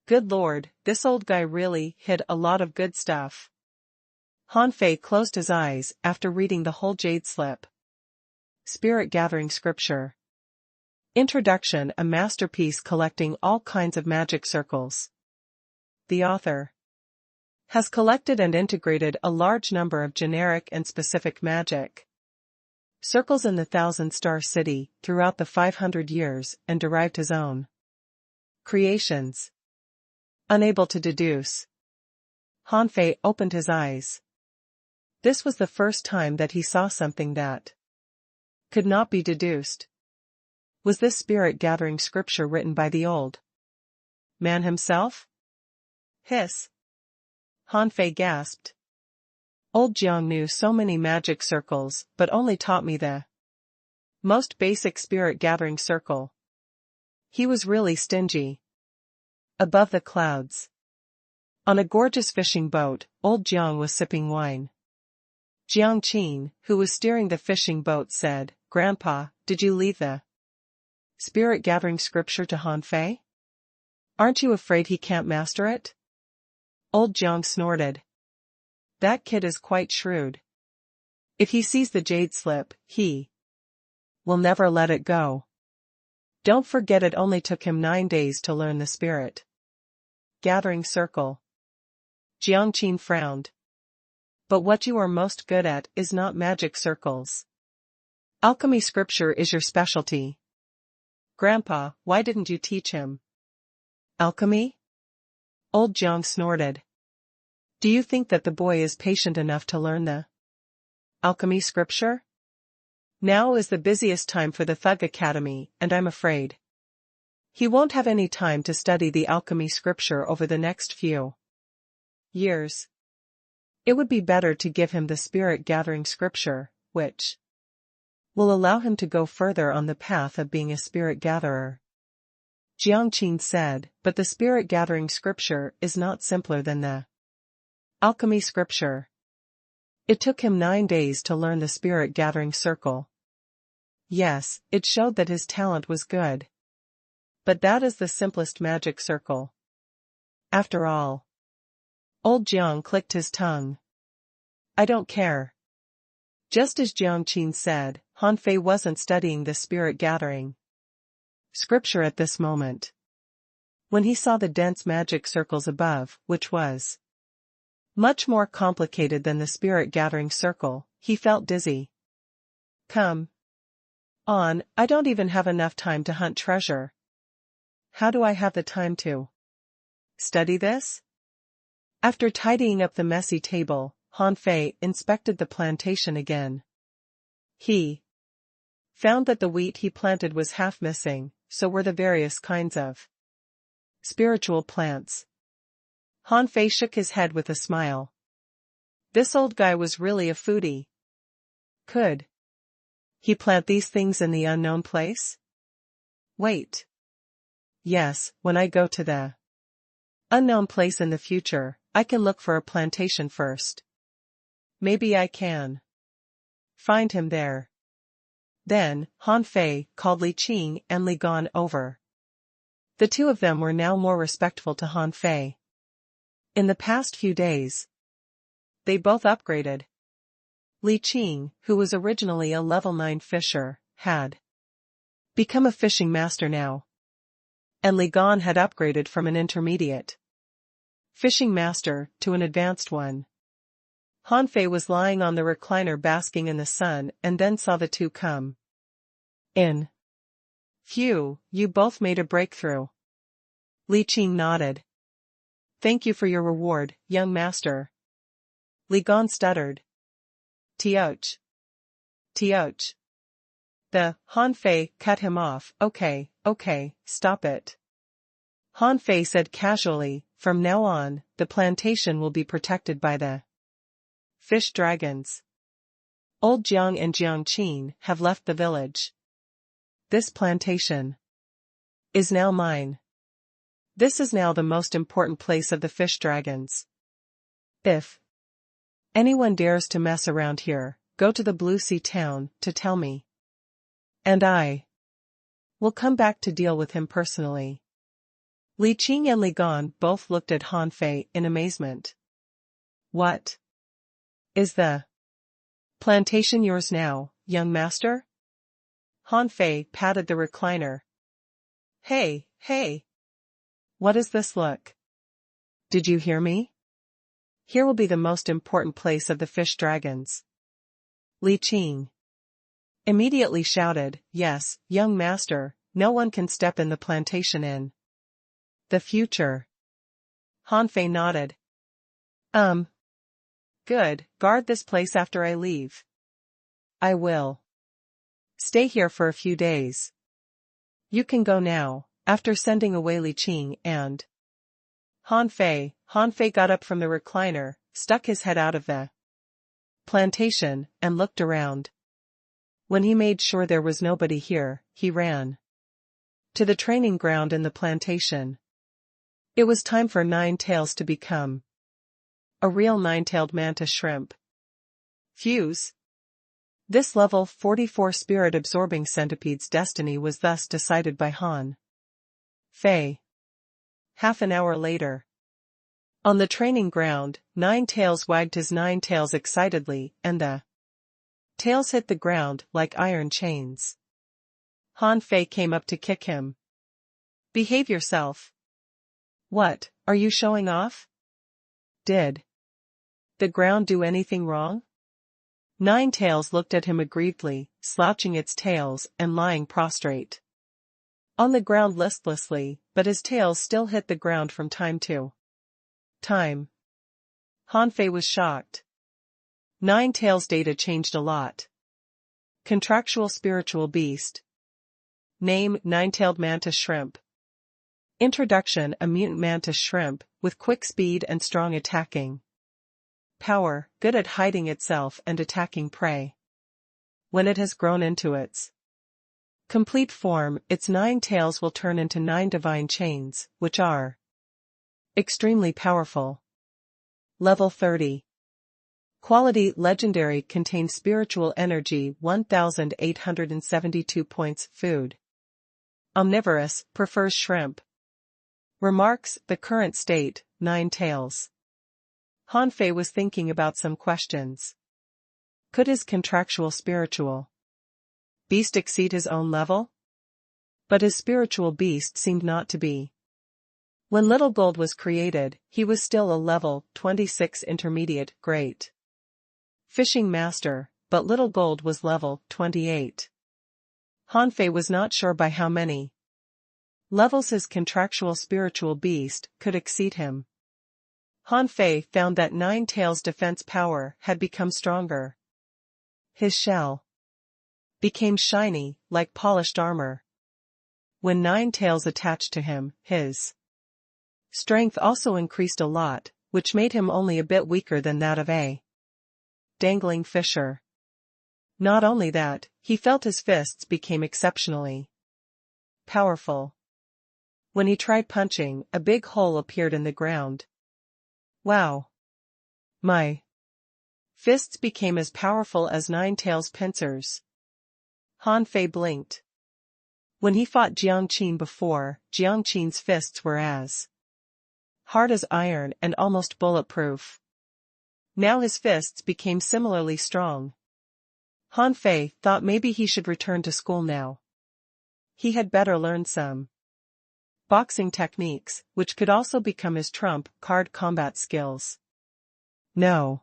Good lord, this old guy really hid a lot of good stuff. Han Fei closed his eyes after reading the whole jade slip. Spirit gathering scripture. Introduction, a masterpiece collecting all kinds of magic circles. The author has collected and integrated a large number of generic and specific magic circles in the Thousand-Star City throughout the 500 years and derived his own creations. Unable to deduce. Han Fei opened his eyes. This was the first time that he saw something that could not be deduced. Was this spirit gathering scripture written by the old man himself? Hiss. Han Fei gasped. Old Jiang knew so many magic circles, but only taught me the most basic spirit gathering circle. He was really stingy. Above the clouds. On a gorgeous fishing boat, old Jiang was sipping wine. Jiang Qin, who was steering the fishing boat, said, "Grandpa, did you leave the spirit gathering scripture to Han Fei? Aren't you afraid he can't master it?" Old Jiang snorted. That kid is quite shrewd. If he sees the jade slip, he will never let it go. Don't forget it only took him 9 days to learn the spirit gathering circle. Jiang Qin frowned. But what you are most good at is not magic circles. Alchemy scripture is your specialty. Grandpa, why didn't you teach him alchemy? Old Jiang snorted. Do you think that the boy is patient enough to learn the alchemy scripture? Now is the busiest time for the Thug Academy, and I'm afraid He won't have any time to study the alchemy scripture over the next few years. It would be better to give him the spirit-gathering scripture, which will allow him to go further on the path of being a spirit-gatherer. Jiang Qin said, but the spirit-gathering scripture is not simpler than the alchemy scripture. It took him 9 days to learn the spirit-gathering circle. Yes, it showed that his talent was good. But that is the simplest magic circle. After all. Old Jiang clicked his tongue. I don't care. Just as Jiang Qin said, Han Fei wasn't studying the spirit-gathering scripture at this moment. When he saw the dense magic circles above, which was much more complicated than the spirit-gathering circle, he felt dizzy. Come on, I don't even have enough time to hunt treasure. How do I have the time to study this? After tidying up the messy table, Han Fei inspected the plantation again. He found that the wheat he planted was half missing, so were the various kinds of spiritual plants. Han Fei shook his head with a smile. This old guy was really a foodie. Could he plant these things in the unknown place? Wait. Yes, when I go to the unknown place in the future, I can look for a plantation first. Maybe I can find him there. Then, Han Fei called Li Qing and Li Gan over. The two of them were now more respectful to Han Fei. In the past few days, they both upgraded. Li Qing, who was originally a level 9 fisher, had become a fishing master now. And Li Gan had upgraded from an intermediate fishing master to an advanced one. Han Fei was lying on the recliner basking in the sun and then saw the two come in. Phew, you both made a breakthrough. Li Qing nodded. Thank you for your reward, young master. Li Gan stuttered. Tioch. Tioch. The Han Fei cut him off. Okay, stop it. Han Fei said casually, from now on, the plantation will be protected by the fish dragons. Old Jiang and Jiang Qin have left the village. This plantation is now mine. This is now the most important place of the fish dragons. If anyone dares to mess around here, go to the Blue Sea town to tell me. And I will come back to deal with him personally. Li Qing and Li Gan both looked at Han Fei in amazement. What? Is the plantation yours now, young master? Han Fei patted the recliner. Hey. What is this look? Did you hear me? Here will be the most important place of the fish dragons. Li Qing immediately shouted, yes, young master, no one can step in the plantation in the future. Han Fei nodded. Good, guard this place after I leave. I will stay here for a few days. You can go now, after sending away Li Qing and Han Fei. Han Fei got up from the recliner, stuck his head out of the plantation, and looked around. When he made sure there was nobody here, he ran to the training ground in the plantation. It was time for Nine Tails to become a real nine-tailed mantis shrimp. Fuse. This level 44 spirit-absorbing centipede's destiny was thus decided by Han Fei. Half an hour later. On the training ground, Nine Tails wagged his 9 tails excitedly, and the tails hit the ground like iron chains. Han Fei came up to kick him. Behave yourself. What, are you showing off? Did the ground do anything wrong? 9 Tails looked at him aggrievedly, slouching its tails and lying prostrate on the ground listlessly, but his tails still hit the ground from time to time. Han Fei was shocked. 9 Tails data changed a lot. Contractual spiritual beast. Name, Nine-tailed mantis shrimp. Introduction: a mutant mantis shrimp, with quick speed and strong attacking power, good at hiding itself and attacking prey. When it has grown into its complete form, its 9 tails will turn into 9 divine chains, which are extremely powerful. Level 30. Quality: legendary, contains spiritual energy 1872 points. Food: omnivorous, prefers shrimp. Remarks: the current state, 9 tails. Han Fei was thinking about some questions. Could his contractual spiritual beast exceed his own level? But his spiritual beast seemed not to be. When Little Gold was created, he was still a level 26 intermediate great fishing master, but Little Gold was level 28. Han Fei was not sure by how many levels his contractual spiritual beast could exceed him. Han Fei found that 9 tails' defense power had become stronger. His shell became shiny, like polished armor. When 9 tails attached to him, his strength also increased a lot, which made him only a bit weaker than that of a dangling fisher. Not only that, he felt his fists became exceptionally powerful. When he tried punching, a big hole appeared in the ground. Wow! My fists became as powerful as 9 tails' pincers. Han Fei blinked. When he fought Jiang Qin before, Jiang Qin's fists were as hard as iron and almost bulletproof. Now his fists became similarly strong. Han Fei thought maybe he should return to school now. He had better learn some boxing techniques, which could also become his trump card combat skills. No.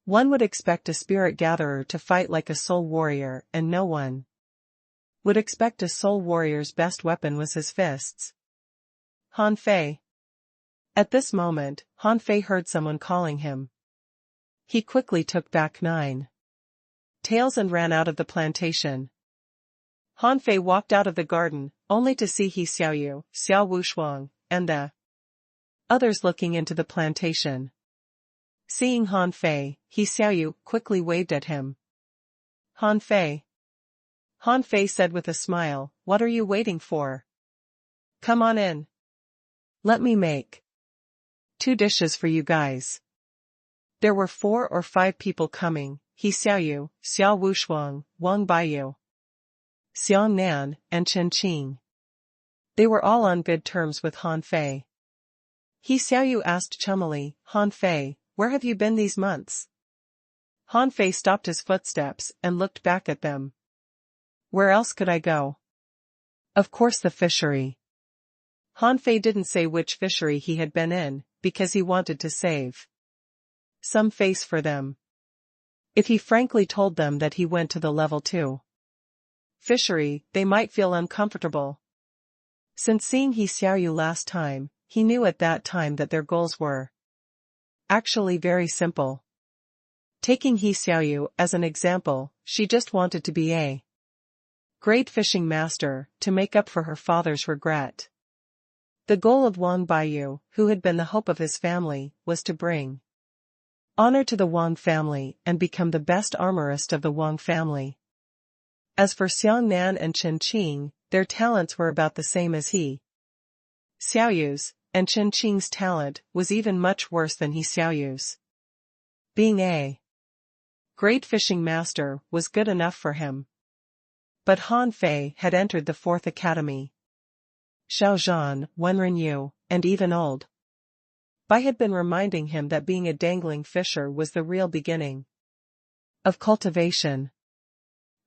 One would expect a spirit gatherer to fight like a soul warrior, and no one would expect a soul warrior's best weapon was his fists. Han Fei. At this moment, Han Fei heard someone calling him. He quickly took back 9 tails and ran out of the plantation. Han Fei walked out of the garden, only to see He Xiaoyu, Xiao Wushuang, and the others looking into the plantation. Seeing Han Fei, He Xiaoyu quickly waved at him. Han Fei. Han Fei said with a smile, "What are you waiting for? Come on in. Let me make 2 dishes for you guys." There were 4 or 5 people coming: He Xiaoyu, Xiao Wushuang, Wang Baiyu, Xiang Nan, and Chen Qing. They were all on good terms with Han Fei. He Xiaoyu asked chummily, "Han Fei, where have you been these months?" Han Fei stopped his footsteps and looked back at them. "Where else could I go? Of course the fishery." Han Fei didn't say which fishery he had been in, because he wanted to save some face for them. If he frankly told them that he went to the level 2 fishery, they might feel uncomfortable. Since seeing He Xiaoyu last time, he knew at that time that their goals were actually very simple. Taking He Xiaoyu as an example, she just wanted to be a great fishing master, to make up for her father's regret. The goal of Wang Baiyu, who had been the hope of his family, was to bring honor to the Wang family and become the best armorist of the Wang family. As for Xiang Nan and Chen Qing, their talents were about the same as He Xiaoyu's, and Chen Qing's talent was even much worse than He Xiaoyu's. Being a great fishing master was good enough for him. But Han Fei had entered the 4th academy. Xiao Zhan, Wenren Yu, and even old Bai had been reminding him that being a dangling fisher was the real beginning of cultivation.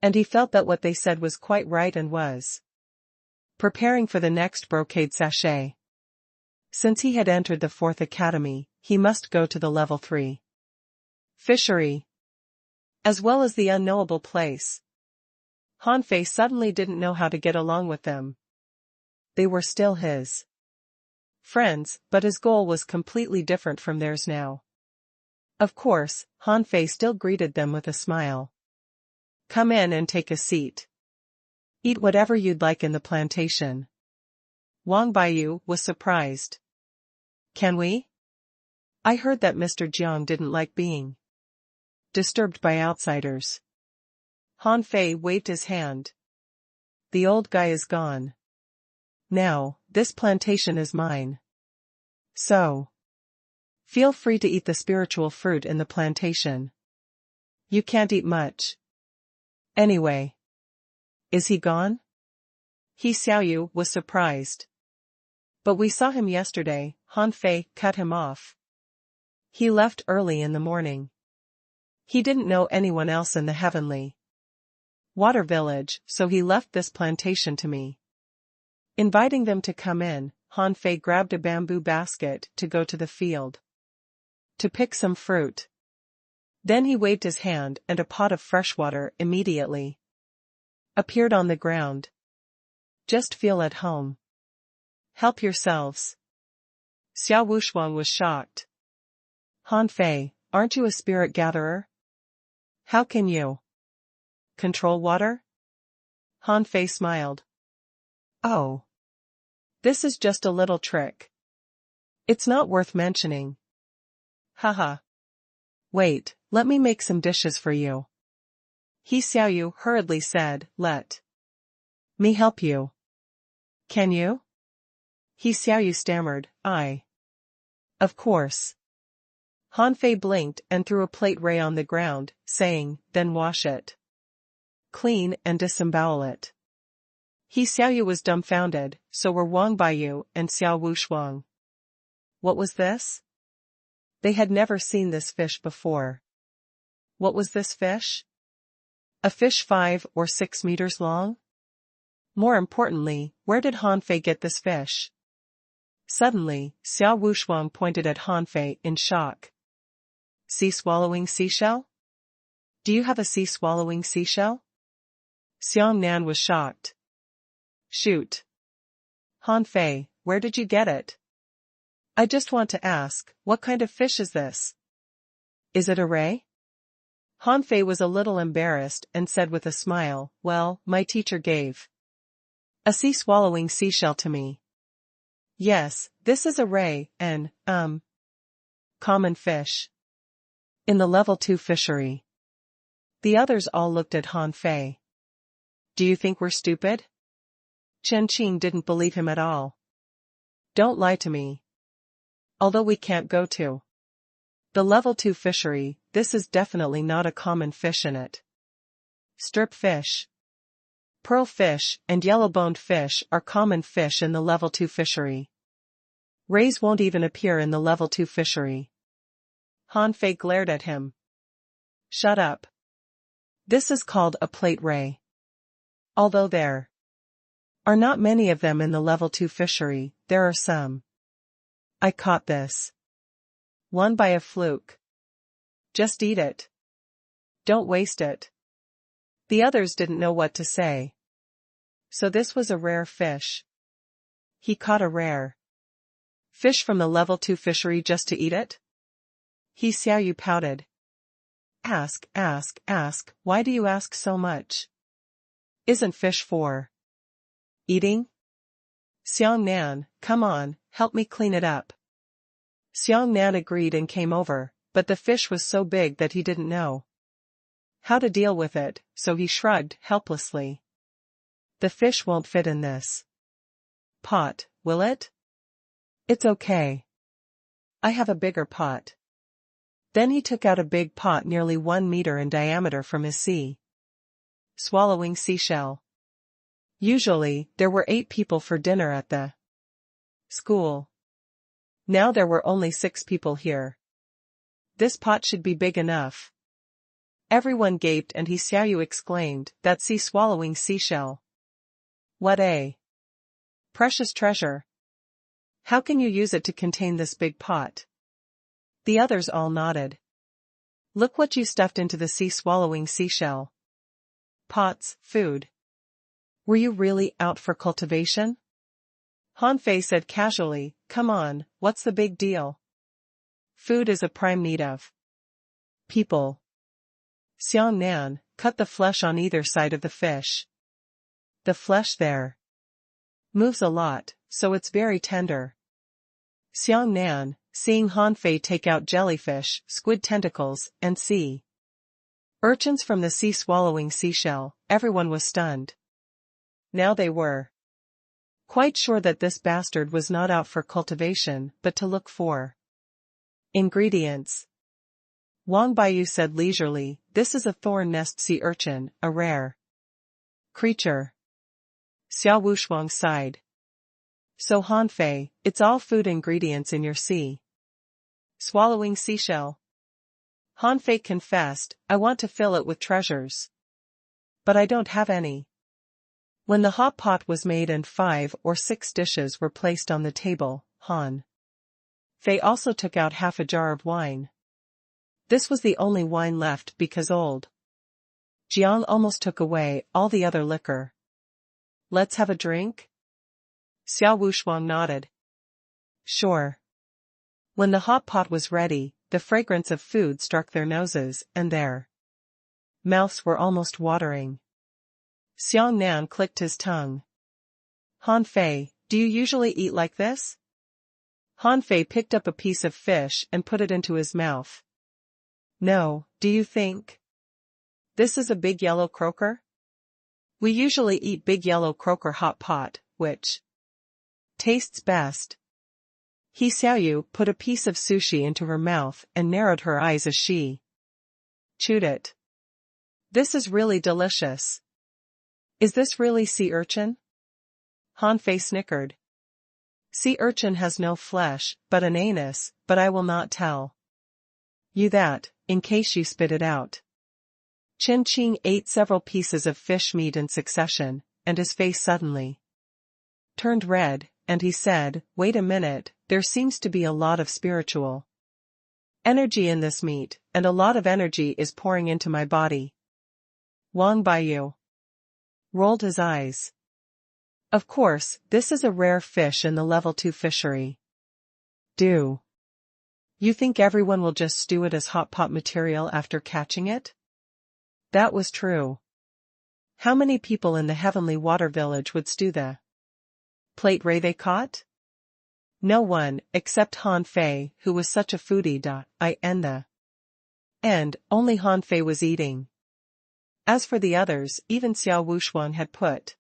And he felt that what they said was quite right and was preparing for the next brocade sachet. Since he had entered the 4th academy, he must go to the level 3 fishery, as well as the unknowable place. Han Fei suddenly didn't know how to get along with them. They were still his friends, but his goal was completely different from theirs now. Of course, Han Fei still greeted them with a smile. "Come in and take a seat. Eat whatever you'd like in the plantation. Wang Baiyu was surprised. Can we? I heard that Mr. Jiang didn't like being disturbed by outsiders. Han Fei waved his hand. The old guy is gone. Now, this plantation is mine. So, feel free to eat the spiritual fruit in the plantation. You can't eat much. Anyway. Is he gone? He Xiaoyu was surprised. But we saw him yesterday, Han Fei cut him off. He left early in the morning. He didn't know anyone else in the heavenly water village, so he left this plantation to me. Inviting them to come in, Han Fei grabbed a bamboo basket to go to the field to pick some fruit. Then he waved his hand and a pot of fresh water immediately appeared on the ground. Just feel at home. Help yourselves. Xiao Wushuang was shocked. Han Fei, aren't you a spirit gatherer? How can you control water? Han Fei smiled. Oh. This is just a little trick. It's not worth mentioning. Haha. Wait, let me make some dishes for you. He Xiaoyu hurriedly said, let me help you. Can you? He Xiaoyu stammered, Of course. Han Fei blinked and threw a plate ray on the ground, saying, then wash it clean and disembowel it. He Xiaoyu was dumbfounded, so were Wang Baiyu and Xiao Wushuang. What was this? They had never seen this fish before. What was this fish? A fish 5 or 6 meters long? More importantly, where did Han Fei get this fish? Suddenly, Xiao Wushuang pointed at Han Fei in shock. Sea-swallowing seashell? Do you have a sea-swallowing seashell? Xiang Nan was shocked. Shoot. Han Fei, where did you get it? I just want to ask, what kind of fish is this? Is it a ray? Han Fei was a little embarrassed and said with a smile, well, my teacher gave a sea-swallowing seashell to me. Yes, this is a ray, an, common fish. In the level 2 fishery. The others all looked at Han Fei. Do you think we're stupid? Chen Qing didn't believe him at all. Don't lie to me. Although we can't go to the level 2 fishery, this is definitely not a common fish in it. Strip fish, pearl fish, and yellow-boned fish are common fish in the level 2 fishery. Rays won't even appear in the level 2 fishery. Han Fei glared at him. Shut up. This is called a plate ray. Although there are not many of them in the level 2 fishery, there are some. I caught this one by a fluke. Just eat it. Don't waste it. The others didn't know what to say. So this was a rare fish. He caught a rare fish from the level 2 fishery just to eat it? He Xiaoyu pouted. Ask, why do you ask so much? Isn't fish for eating? Xiang Nan, come on, help me clean it up. Xiang Nan agreed and came over, but the fish was so big that he didn't know how to deal with it, so he shrugged helplessly. The fish won't fit in this pot, will it? It's okay. I have a bigger pot. Then he took out a big pot nearly 1 meter in diameter from his swallowing seashell. Usually, there were 8 people for dinner at the school. Now there were only 6 people here. This pot should be big enough. Everyone gaped and he Xiaoyu exclaimed, that sea-swallowing seashell. What a precious treasure. How can you use it to contain this big pot? The others all nodded. Look what you stuffed into the sea-swallowing seashell. Pots, food. Were you really out for cultivation? Han Fei said casually, come on, what's the big deal? Food is a prime need of people. Xiang Nan, cut the flesh on either side of the fish. The flesh there moves a lot, so it's very tender. Xiang Nan, seeing Han Fei take out jellyfish, squid tentacles, and sea urchins from the sea swallowing seashell, everyone was stunned. Now they were quite sure that this bastard was not out for cultivation, but to look for ingredients. Wang Baiyu said leisurely, "This is a thorn nest sea urchin, a rare creature." Xiao Wushuang sighed. "So Han Fei, it's all food ingredients in your sea swallowing seashell?" Han Fei confessed, "I want to fill it with treasures. But I don't have any." When the hot pot was made and 5 or 6 dishes were placed on the table, Han Fei also took out half a jar of wine. This was the only wine left because old Jiang almost took away all the other liquor. "Let's have a drink?" Xiao Wushuang nodded. "Sure." When the hot pot was ready, the fragrance of food struck their noses, and their mouths were almost watering. Xiang Nan clicked his tongue. "Han Fei, do you usually eat like this?" Han Fei picked up a piece of fish and put it into his mouth. "No, do you think this is a big yellow croaker? We usually eat big yellow croaker hot pot, which tastes best." He Xiaoyu put a piece of sushi into her mouth and narrowed her eyes as she chewed it. "This is really delicious." "Is this really sea urchin?" Han Fei snickered. "Sea urchin has no flesh, but an anus, but I will not tell you that, in case you spit it out." Qin Qing ate several pieces of fish meat in succession, and his face suddenly turned red, and he said, "Wait a minute, there seems to be a lot of spiritual energy in this meat, and a lot of energy is pouring into my body." Wang Baiyu rolled his eyes. "Of course, this is a rare fish in the level 2 fishery. Do you think everyone will just stew it as hot pot material after catching it?" That was true. How many people in the Heavenly Water Village would stew the plate ray they caught? No one, except Han Fei, who was such a foodie. In the end, only Han Fei was eating. As for the others, even Xiao Wushuang had put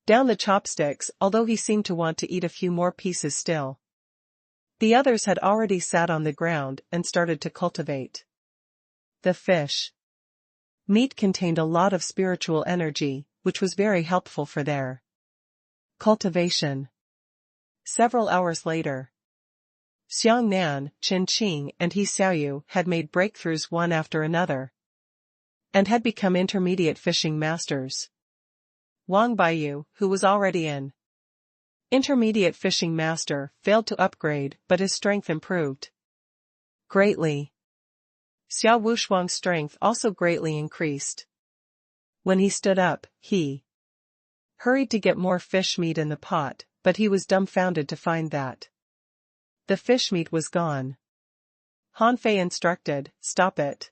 down the chopsticks, although he seemed to want to eat a few more pieces still. The others had already sat on the ground and started to cultivate the fish. Meat contained a lot of spiritual energy, which was very helpful for their cultivation. Several hours later, Xiang Nan, Qin Qing, and He Xiaoyu had made breakthroughs one after another, and had become intermediate fishing masters. Wang Baiyu, who was already an intermediate fishing master, failed to upgrade, but his strength improved greatly. Xiao Wushuang's strength also greatly increased. When he stood up, he hurried to get more fish meat in the pot, but he was dumbfounded to find that the fish meat was gone. Han Fei instructed, "Stop it.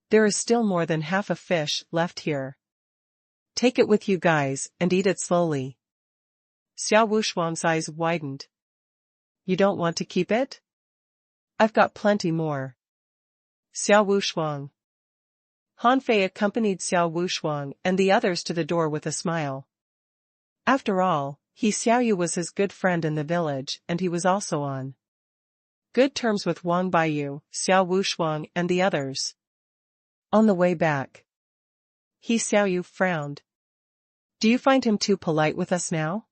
There is still more than half a fish left here. Take it with you guys, and eat it slowly." Xiao Wushuang's eyes widened. "You don't want to keep it?" "I've got plenty more." Xiao Wushuang. Han Fei accompanied Xiao Wushuang and the others to the door with a smile. After all, He Xiaoyu was his good friend in the village, and he was also on good terms with Wang Baiyu, Xiao Wushuang, and the others. On the way back, He Xiaoyu frowned. "Do you find him too polite with us now?"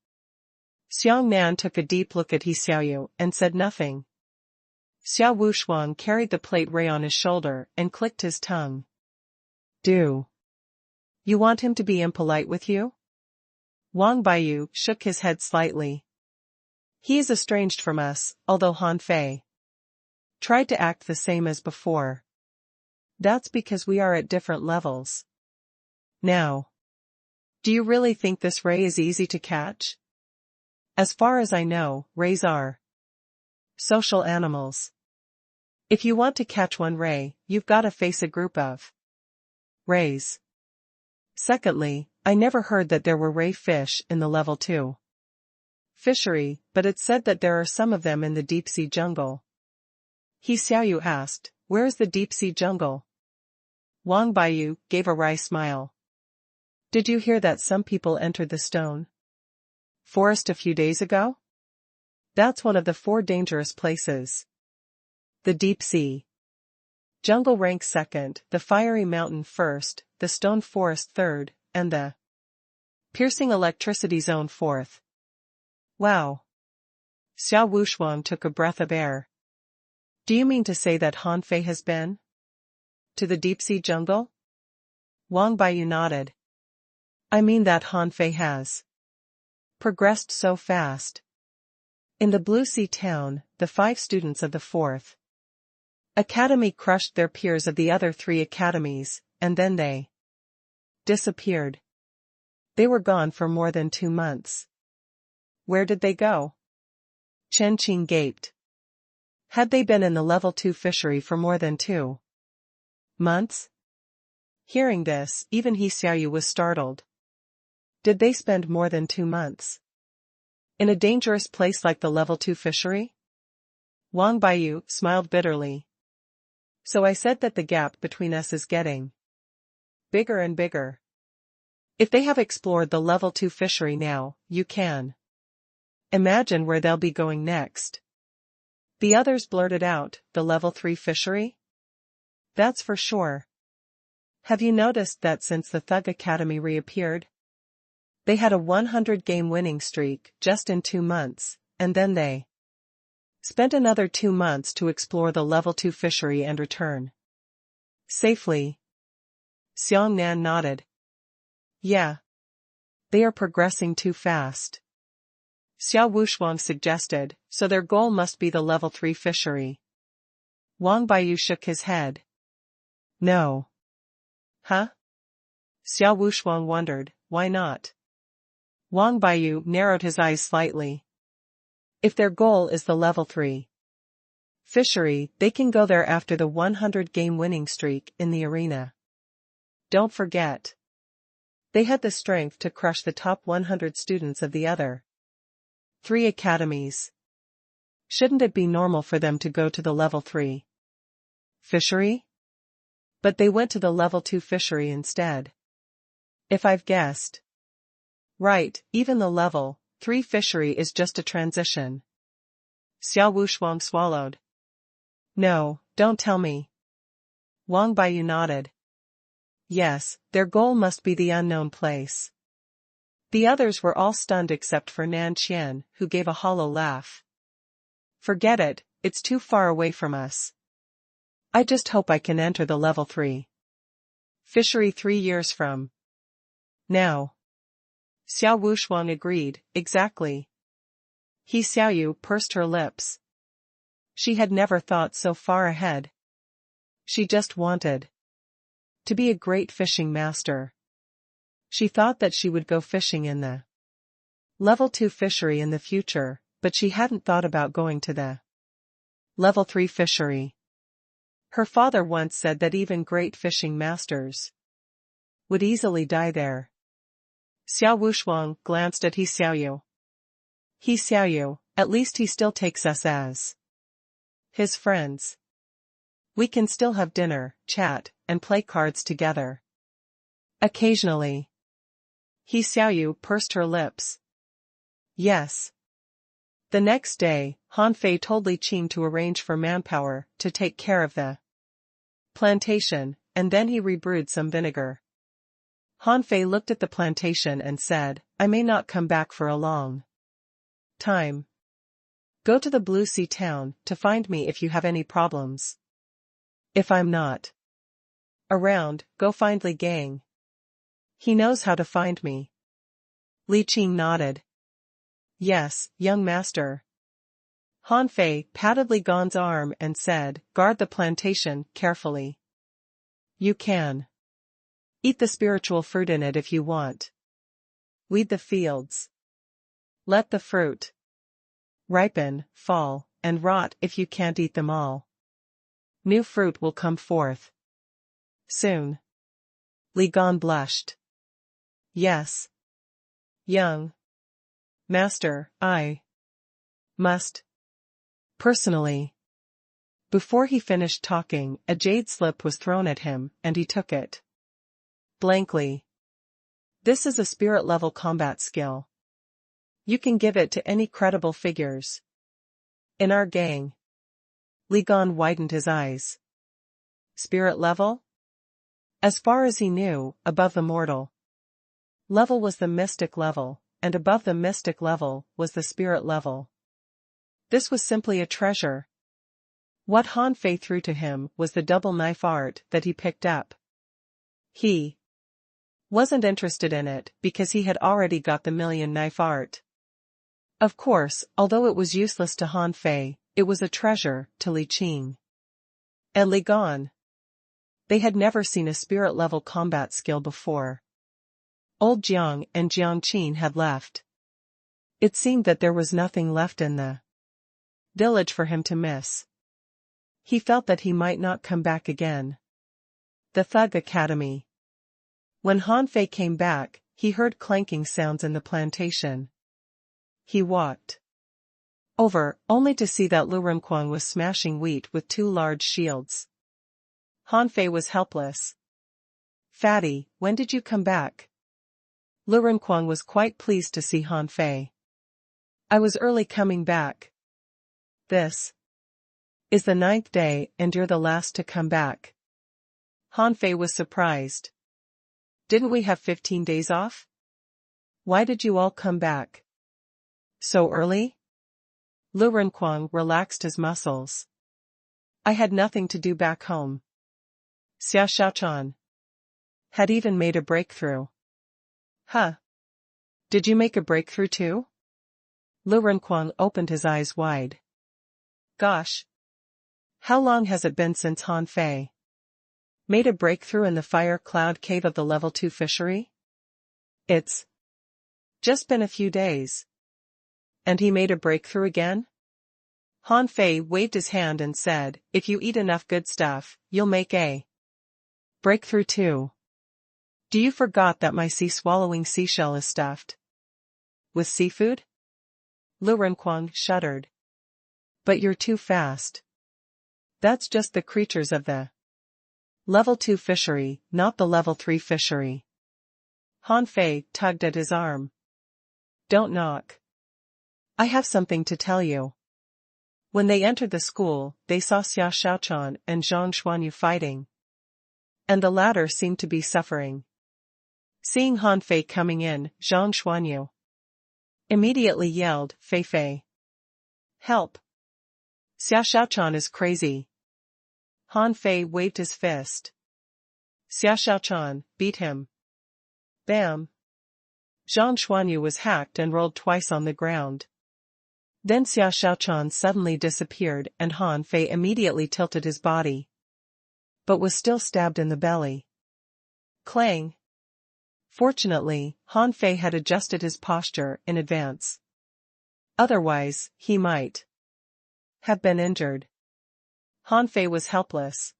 Xiang Nan took a deep look at He Xiaoyu and said nothing. Xiao Wushuang carried the plate ray on his shoulder and clicked his tongue. "Do you want him to be impolite with you?" Wang Baiyu shook his head slightly. "He is estranged from us, although Han Fei tried to act the same as before. That's because we are at different levels. Now, do you really think this ray is easy to catch? As far as I know, rays are social animals. If you want to catch one ray, you've got to face a group of rays. Secondly, I never heard that there were ray fish in the level 2 Fishery, but it's said that there are some of them in the deep-sea jungle. He Xiaoyu asked, where is the deep-sea jungle? Wang Baiyu gave a wry smile. Did you hear that some people entered the stone forest a few days ago? That's one of the 4 dangerous places. The deep sea jungle ranks second, the fiery mountain first, the stone forest third, and the piercing electricity zone fourth. Wow. Xiao Wushuang took a breath of air. Do you mean to say that Han Fei has been to the deep-sea jungle? Wang Baiyu nodded. I mean that Han Fei has progressed so fast. In the Blue Sea town, the 5 students of the 4th academy crushed their peers of the other 3 academies, and then they disappeared. They were gone for more than 2 months. Where did they go? Chen Qing gaped. Had they been in the level 2 fishery for more than 2 months? Hearing this, even He Xiaoyu was startled. Did they spend more than 2 months in a dangerous place like the level 2 fishery? Wang Baiyu smiled bitterly. So I said that the gap between us is getting bigger and bigger. If they have explored the level 2 fishery now, you can imagine where they'll be going next. The others blurted out, the level 3 fishery? That's for sure. Have you noticed that since the Thug Academy reappeared? They had a 100-game winning streak just in 2 months, and then they spent another 2 months to explore the level 2 fishery and return safely. Xiang Nan nodded. Yeah. They are progressing too fast. Xiao Wushuang suggested, so their goal must be the level 3 fishery. Wang Baiyu shook his head. No. Huh? Xiao Wushuang wondered, why not? Wang Baiyu narrowed his eyes slightly. If their goal is the level 3 fishery, they can go there after the 100-game winning streak in the arena. Don't forget. They had the strength to crush the top 100 students of the other 3 academies. Shouldn't it be normal for them to go to the level 3 fishery? But they went to the level 2 fishery instead. If I've guessed right, even the level 3 fishery is just a transition. Xiao Wushuang swallowed. No, don't tell me. Wang Baiyu nodded. Yes, their goal must be the unknown place. The others were all stunned except for Nan Qian, who gave a hollow laugh. Forget it, it's too far away from us. I just hope I can enter the level 3 fishery 3 years from now. Xiao Wushuang agreed, exactly. He Xiaoyu pursed her lips. She had never thought so far ahead. She just wanted to be a great fishing master. She thought that she would go fishing in the level 2 fishery in the future, but she hadn't thought about going to the level 3 fishery. Her father once said that even great fishing masters would easily die there. Xiao Wushuang glanced at He Xiaoyu. He Xiaoyu, at least he still takes us as his friends. We can still have dinner, chat, and play cards together. Occasionally. He Xiaoyu pursed her lips. Yes. The next day, Han Fei told Li Qing to arrange for manpower to take care of the plantation, and then he rebrewed some vinegar. Han Fei looked at the plantation and said, I may not come back for a long time. Go to the Blue Sea town to find me if you have any problems. If I'm not around, go find Li Gang. He knows how to find me. Li Qing nodded. Yes, young master. Han Fei patted Li Gang's arm and said, guard the plantation carefully. You can eat the spiritual fruit in it if you want. Weed the fields. Let the fruit ripen, fall, and rot if you can't eat them all. New fruit will come forth soon. Li Gang blushed. Yes. Young Master, I must. Personally. Before he finished talking, a jade slip was thrown at him, and he took it. Blankly. This is a spirit-level combat skill. You can give it to any credible figures. In our gang. Li Gan widened his eyes. Spirit level? As far as he knew, above the mortal level was the mystic level, and above the mystic level was the spirit level. This was simply a treasure. What Han Fei threw to him was the double knife art that he picked up. He wasn't interested in it because he had already got the million knife art. Of course, although it was useless to Han Fei, it was a treasure to Li Qing and Li Gan. They had never seen a spirit-level combat skill before. Old Jiang and Jiang Qin had left. It seemed that there was nothing left in the village for him to miss. He felt that he might not come back again. The Thug Academy. When Han Fei came back, he heard clanking sounds in the plantation. He walked over, only to see that Lu Renquang was smashing wheat with two large shields. Han Fei was helpless. Fatty, when did you come back? Lu Renquang was quite pleased to see Han Fei. I was early coming back. This is the 9th day and you're the last to come back. Han Fei was surprised. Didn't we have 15 days off? Why did you all come back so early? Lu Renquang relaxed his muscles. I had nothing to do back home. Xia Xiaochan had even made a breakthrough. Huh? Did you make a breakthrough too? Lu Renquang opened his eyes wide. Gosh. How long has it been since Han Fei made a breakthrough in the fire cloud cave of the level 2 fishery? It's just been a few days. And he made a breakthrough again? Han Fei waved his hand and said, if you eat enough good stuff, you'll make a breakthrough too. Do you forgot that my sea-swallowing seashell is stuffed with seafood? Lu Renquang shuddered. But you're too fast. That's just the creatures of the level 2 fishery, not the level 3 fishery. Han Fei tugged at his arm. Don't knock. I have something to tell you. When they entered the school, they saw Xia Xiaochan and Zhang Xuanyu fighting. And the latter seemed to be suffering. Seeing Han Fei coming in, Zhang Xuanyu immediately yelled, Fei Fei. Help! Xia Xiaochan is crazy. Han Fei waved his fist. Xia Xiaochan, beat him. Bam! Zhang Xuanyu was hacked and rolled twice on the ground. Then Xia Xiaochan suddenly disappeared and Han Fei immediately tilted his body. But was still stabbed in the belly. Clang! Fortunately, Han Fei had adjusted his posture in advance. Otherwise, he might have been injured. Han Fei was helpless.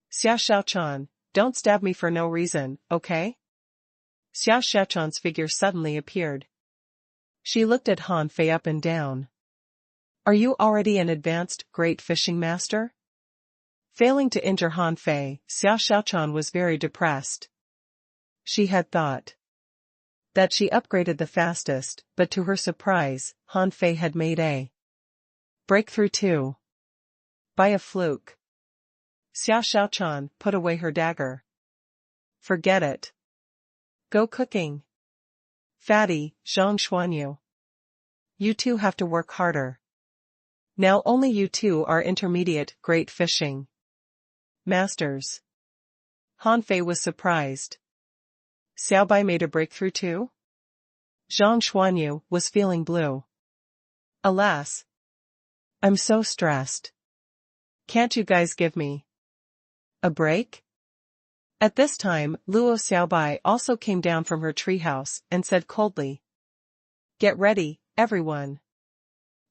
Xia Xiaochan, don't stab me for no reason, okay? Xia Xiaochan's figure suddenly appeared. She looked at Han Fei up and down. Are you already an advanced, great fishing master? Failing to injure Han Fei, Xia Xiaochan was very depressed. She had thought that she upgraded the fastest, but to her surprise, Han Fei had made a breakthrough too. By a fluke. Xia Xiaochan put away her dagger. Forget it. Go cooking. Fatty, Zhang Xuanyu. You two have to work harder. Now only you two are intermediate, great fishing masters. Han Fei was surprised. Xiao Bai made a breakthrough too? Zhang Xuanyu was feeling blue. Alas. I'm so stressed. Can't you guys give me a break? At this time, Luo Xiaobai also came down from her treehouse and said coldly, Get ready, everyone.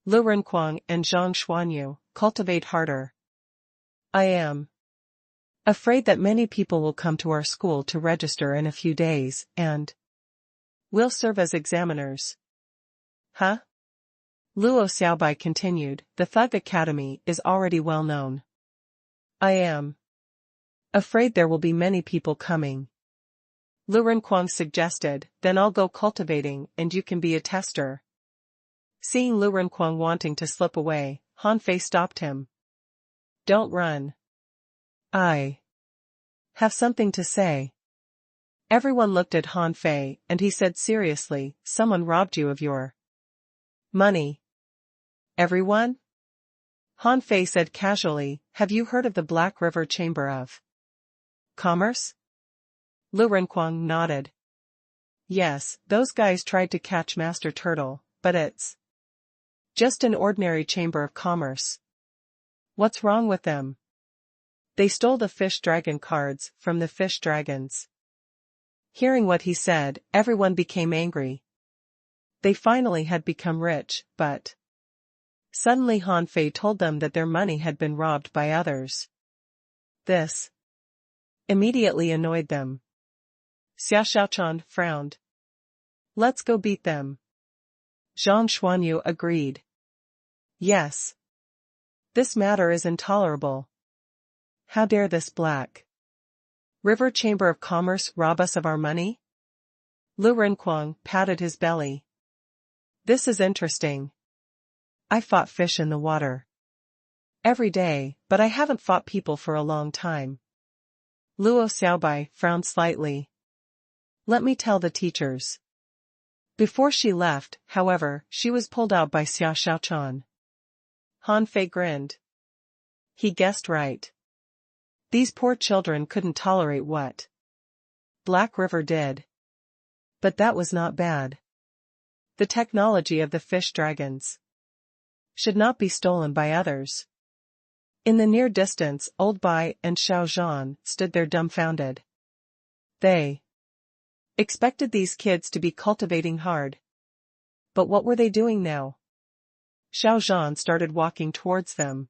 Lu Renquang and Zhang Xuanyu, cultivate harder. I am afraid that many people will come to our school to register in a few days, and will serve as examiners. huh? Luo Xiaobai continued, the Thug Academy is already well known. I am afraid there will be many people coming. Lu Renquang suggested, then I'll go cultivating and you can be a tester. Seeing Lu Renquang wanting to slip away, Han Fei stopped him. Don't run. I have something to say. Everyone looked at Han Fei and he said seriously, someone robbed you of your money. Everyone? Han Fei said casually, have you heard of the Black River Chamber of Commerce? Lu Renquang nodded. Yes, those guys tried to catch Master Turtle, but it's just an ordinary chamber of commerce. What's wrong with them? They stole the fish dragon cards from the fish dragons. Hearing what he said, everyone became angry. They finally had become rich, but suddenly Han Fei told them that their money had been robbed by others. This immediately annoyed them. Xia Xiaochan frowned. Let's go beat them. Zhang Xuanyu agreed. Yes. This matter is intolerable. How dare this Black River Chamber of Commerce rob us of our money? Lu Renquang patted his belly. This is interesting. I fought fish in the water every day, but I haven't fought people for a long time. Luo Xiaobai frowned slightly. Let me tell the teachers. Before she left, however, she was pulled out by Xia Xiaochan. Han Fei grinned. He guessed right. These poor children couldn't tolerate what Black River did. But that was not bad. The technology of the fish dragons should not be stolen by others. In the near distance, Old Bai and Xiao Zhan stood there dumbfounded. They expected these kids to be cultivating hard. But what were they doing now? Xiao Zhan started walking towards them.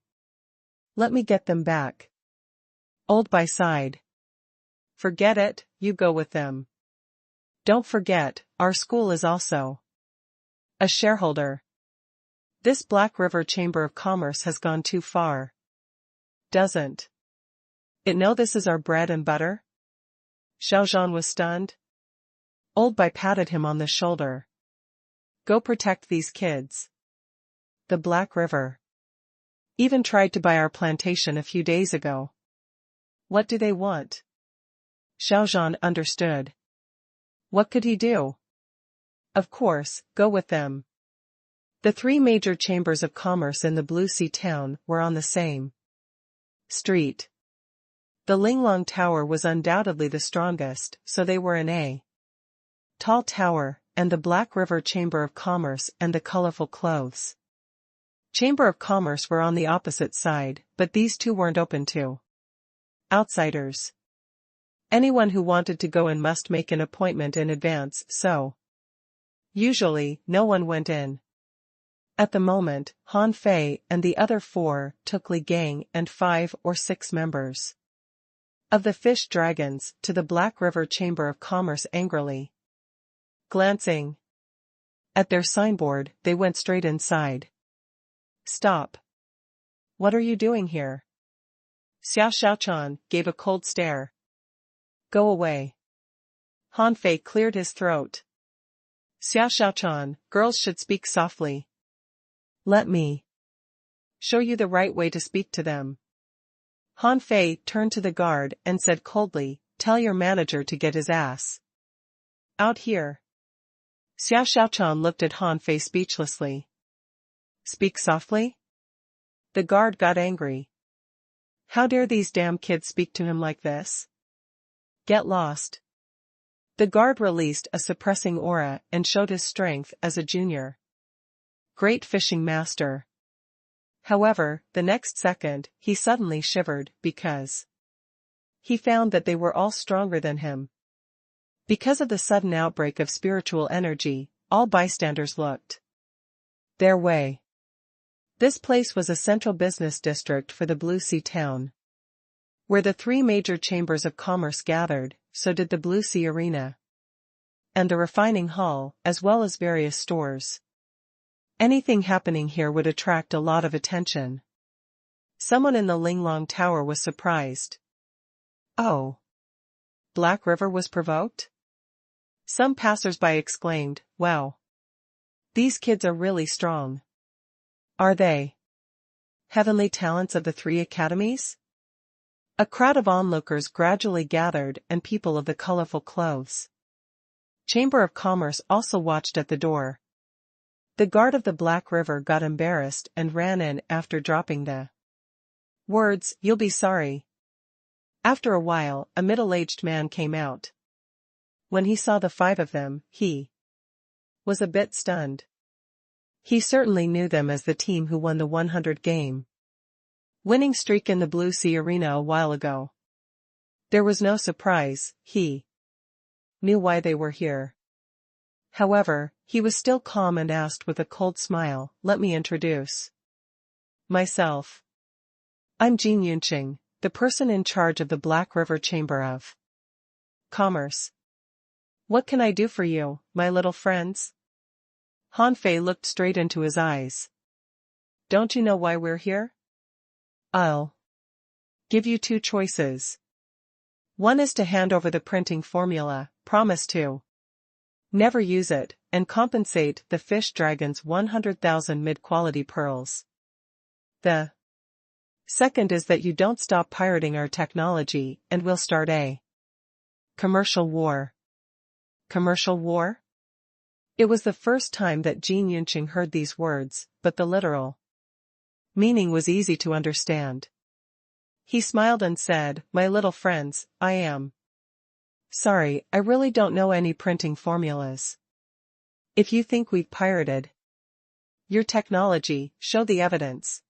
Let me get them back. Old Bai sighed. Forget it, you go with them. Don't forget, our school is also a shareholder. This Black River Chamber of Commerce has gone too far. Doesn't it know this is our bread and butter? Xiao Zhan was stunned. Old Bai patted him on the shoulder. Go protect these kids. The Black River even tried to buy our plantation a few days ago. What do they want? Xiao Zhan understood. What could he do? Of course, go with them. The three major chambers of commerce in the Blue Sea town were on the same street. The Linglong Tower was undoubtedly the strongest, so they were in a tall tower, and the Black River Chamber of Commerce and the colorful clothes Chamber of Commerce were on the opposite side, but these two weren't open to outsiders. Anyone who wanted to go in must make an appointment in advance, so usually, no one went in. At the moment, Han Fei and the other four took Li Gang and 5 or 6 members of the fish dragons to the Black River Chamber of Commerce angrily. Glancing at their signboard, they went straight inside. Stop. What are you doing here? Xia Xiaochan gave a cold stare. Go away. Han Fei cleared his throat. Xia Xiaochan, girls should speak softly. Let me show you the right way to speak to them. Han Fei turned to the guard and said coldly, tell your manager to get his ass out here. Xia Xiaochan looked at Han Fei speechlessly. Speak softly? The guard got angry. How dare these damn kids speak to him like this? Get lost. The guard released a suppressing aura and showed his strength as a junior great fishing master. However, the next second, he suddenly shivered because he found that they were all stronger than him. Because of the sudden outbreak of spiritual energy, all bystanders looked their way. This place was a central business district for the Blue Sea town, where the 3 major chambers of commerce gathered. So did the Blue Sea Arena and the refining hall, as well as various stores. Anything happening here would attract a lot of attention. Someone in the Linglong Tower was surprised. Oh. Black River was provoked? Some passers-by exclaimed, wow. These kids are really strong. Are they heavenly talents of the 3 academies? A crowd of onlookers gradually gathered and people of the colorful clothes. Chamber of Commerce also watched at the door. The guard of the Black River got embarrassed and ran in after dropping the words, "You'll be sorry." After a while, a middle-aged man came out. When he saw the 5 of them, he was a bit stunned. He certainly knew them as the team who won the 100 game winning streak in the Blue Sea Arena a while ago. There was no surprise, he knew why they were here. However, he was still calm and asked with a cold smile, "Let me introduce myself. I'm Jin Yunqing, the person in charge of the Black River Chamber of Commerce. What can I do for you, my little friends?" Han Fei looked straight into his eyes. "Don't you know why we're here? I'll give you 2 choices. One is to hand over the printing formula, promise to never use it, and compensate the fish dragons 100,000 mid-quality pearls. The second is that you don't stop pirating our technology and we'll start a commercial war." Commercial war? It was the first time that Jin Yunqing heard these words, but the literal meaning was easy to understand. He smiled and said, "My little friends, I am sorry, I really don't know any printing formulas. If you think we've pirated your technology, show the evidence.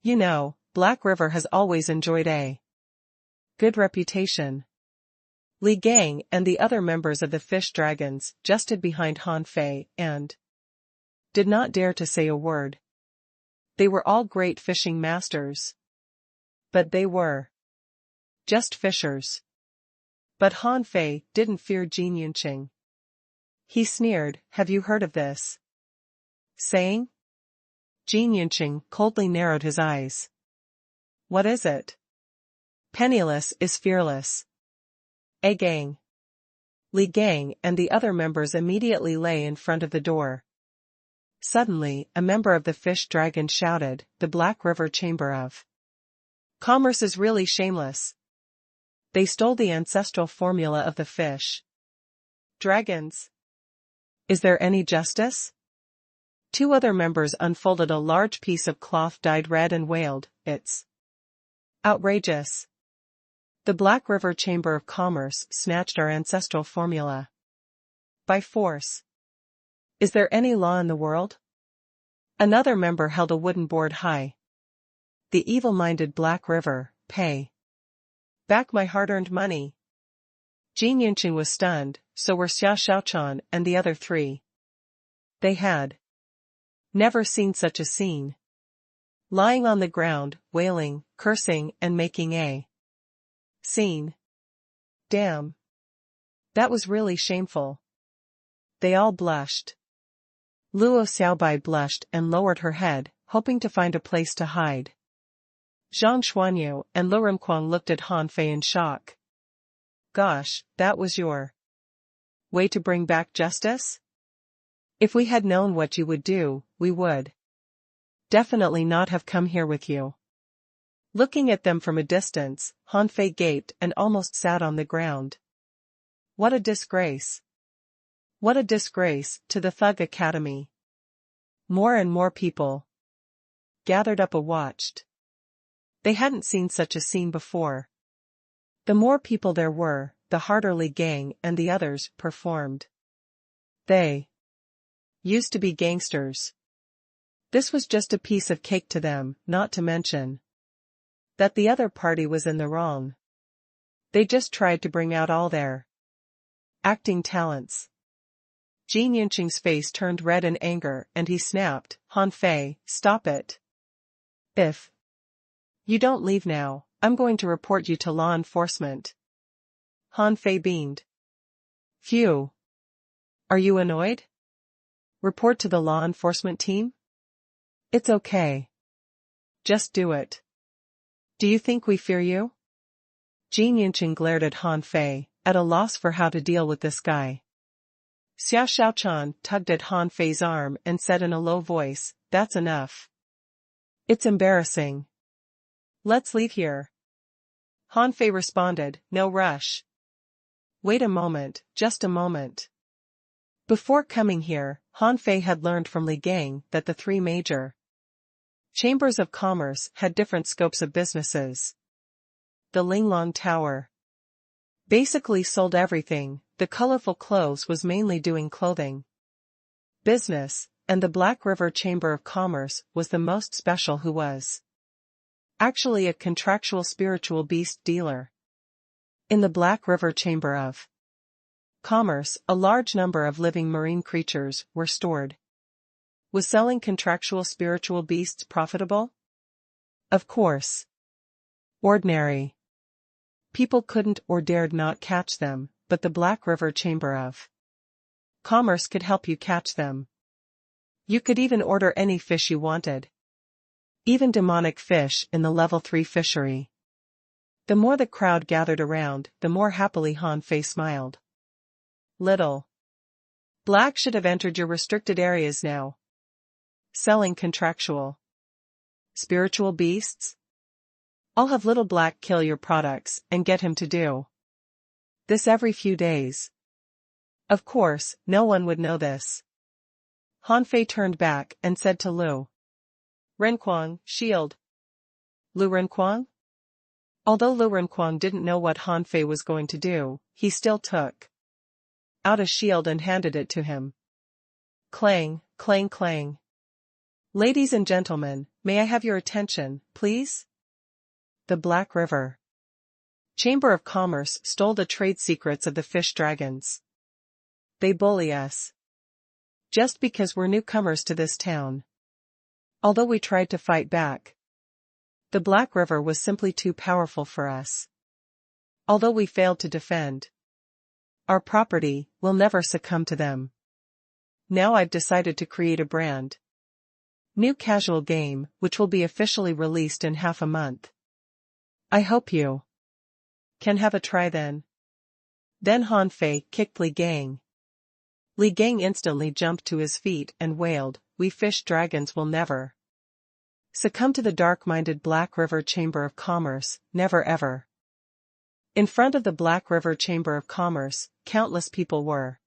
You know, Black River has always enjoyed a good reputation." Li Gang and the other members of the Fish Dragons just stood behind Han Fei and did not dare to say a word. They were all great fishing masters. But they were just fishers. But Han Fei didn't fear Jin Yunqing. He sneered, "Have you heard of this saying?" Jin Yunqing coldly narrowed his eyes. "What is it?" "Penniless is fearless." A gang. Li Gang and the other members immediately lay in front of the door. Suddenly, a member of the Fish Dragon shouted, "The Black River Chamber of Commerce is really shameless. They stole the ancestral formula of the fish dragons. Is there any justice?" 2 other members unfolded a large piece of cloth dyed red and wailed, "It's outrageous. The Black River Chamber of Commerce snatched our ancestral formula by force. Is there any law in the world?" Another member held a wooden board high. "The evil-minded Black River, pay back my hard-earned money." Jin Yunqing was stunned, so were Xia Xiaochan and the other 3. They had never seen such a scene. Lying on the ground, wailing, cursing, and making a scene. Damn. That was really shameful. They all blushed. Luo Xiaobai blushed and lowered her head, hoping to find a place to hide. Zhang Xuanyu and Lu Rimquang looked at Han Fei in shock. "Gosh, that was your way to bring back justice? If we had known what you would do, we would definitely not have come here with you." Looking at them from a distance, Han Fei gaped and almost sat on the ground. What a disgrace. What a disgrace to the Thug Academy. More and more people gathered up and watched. They hadn't seen such a scene before. The more people there were, the harder Li Gang and the others performed. They used to be gangsters. This was just a piece of cake to them, not to mention that the other party was in the wrong. They just tried to bring out all their acting talents. Jin Yunqing's face turned red in anger and he snapped, "Han Fei, stop it. If you don't leave now, I'm going to report you to law enforcement." Han Fei beamed. "Phew. Are you annoyed?" Report to the law enforcement team? It's okay. Just do it. Do you think we fear you? Jin Yunqing glared at Han Fei, at a loss for how to deal with this guy. Xiao Xiaochan tugged at Han Fei's arm and said in a low voice, "That's enough. It's embarrassing. Let's leave here." Han Fei responded, "No rush. Wait a moment, just a moment." Before coming here, Han Fei had learned from Li Gang that the three major chambers of commerce had different scopes of businesses. The Linglong Tower basically sold everything, the colorful clothes was mainly doing clothing business, and the Black River Chamber of Commerce was the most special, who was actually a contractual spiritual beast dealer. In the Black River Chamber of Commerce, a large number of living marine creatures were stored. Was selling contractual spiritual beasts profitable? Of course. Ordinary people couldn't or dared not catch them, but the Black River Chamber of Commerce could help you catch them. You could even order any fish you wanted. Even demonic fish in the level 3 fishery. The more the crowd gathered around, the more happily Han Fei smiled. Little Black should have entered your restricted areas now. Selling contractual spiritual beasts? I'll have Little Black kill your products and get him to do this every few days. Of course, no one would know this. Han Fei turned back and said to Lu Renquang, "Shield." Lu Renquang? Although Lu Renquang didn't know what Han Fei was going to do, he still took out a shield and handed it to him. Clang, clang, clang. "Ladies and gentlemen, may I have your attention, please?" The Black River Chamber of Commerce stole the trade secrets of the fish dragons. They bully us just because we're newcomers to this town. Although we tried to fight back, the Black River was simply too powerful for us. Although we failed to defend our property, we'll never succumb to them. Now I've decided to create a brand new casual game, which will be officially released in half a month. I hope you can have a try then. Then Han Fei kicked Li Gang. Li Gang instantly jumped to his feet and wailed, "We fish dragons will never succumb to the dark-minded Black River Chamber of Commerce, never ever." In front of the Black River Chamber of Commerce, countless people were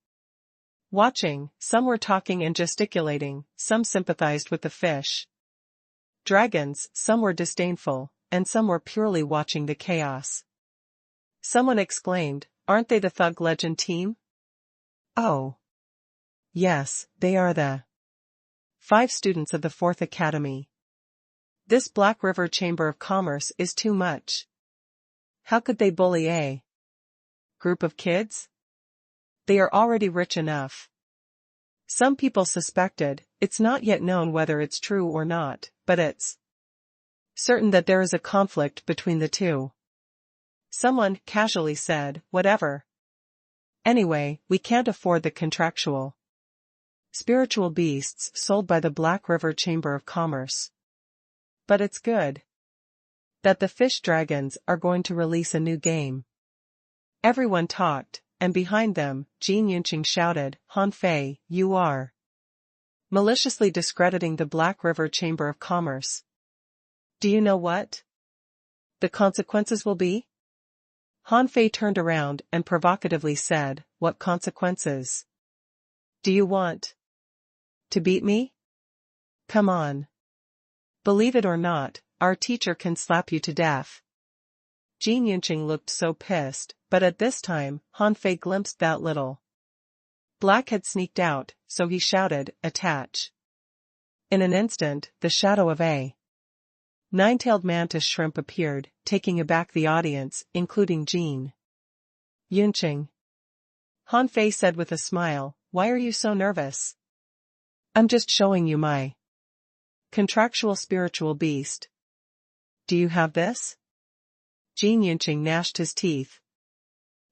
watching. Some were talking and gesticulating, some sympathized with the fish dragons, some were disdainful, and some were purely watching the chaos. Someone exclaimed, "Aren't they the Thug Legend team?" Oh. Yes, they are the 5 students of the 4th Academy. This Black River Chamber of Commerce is too much. How could they bully a group of kids? They are already rich enough. Some people suspected, it's not yet known whether it's true or not, but it's certain that there is a conflict between the two. Someone casually said, "Whatever. Anyway, we can't afford the contractual spiritual beasts sold by the Black River Chamber of Commerce. But it's good that the fish dragons are going to release a new game." Everyone talked, and behind them, Jin Yunqing shouted, "Han Fei, you are maliciously discrediting the Black River Chamber of Commerce. Do you know what the consequences will be?" Han Fei turned around and provocatively said, "What consequences? Do you want to beat me? Come on. Believe it or not, our teacher can slap you to death." Jin Yunqing looked so pissed, but at this time, Han Fei glimpsed that Little Black had sneaked out, so he shouted, "Attach." In an instant, the shadow of a 9-tailed mantis shrimp appeared, taking aback the audience, including Jin Yunqing. Han Fei said with a smile, "Why are you so nervous?" "I'm just showing you my contractual spiritual beast. Do you have this?" Jin Yunqing gnashed his teeth.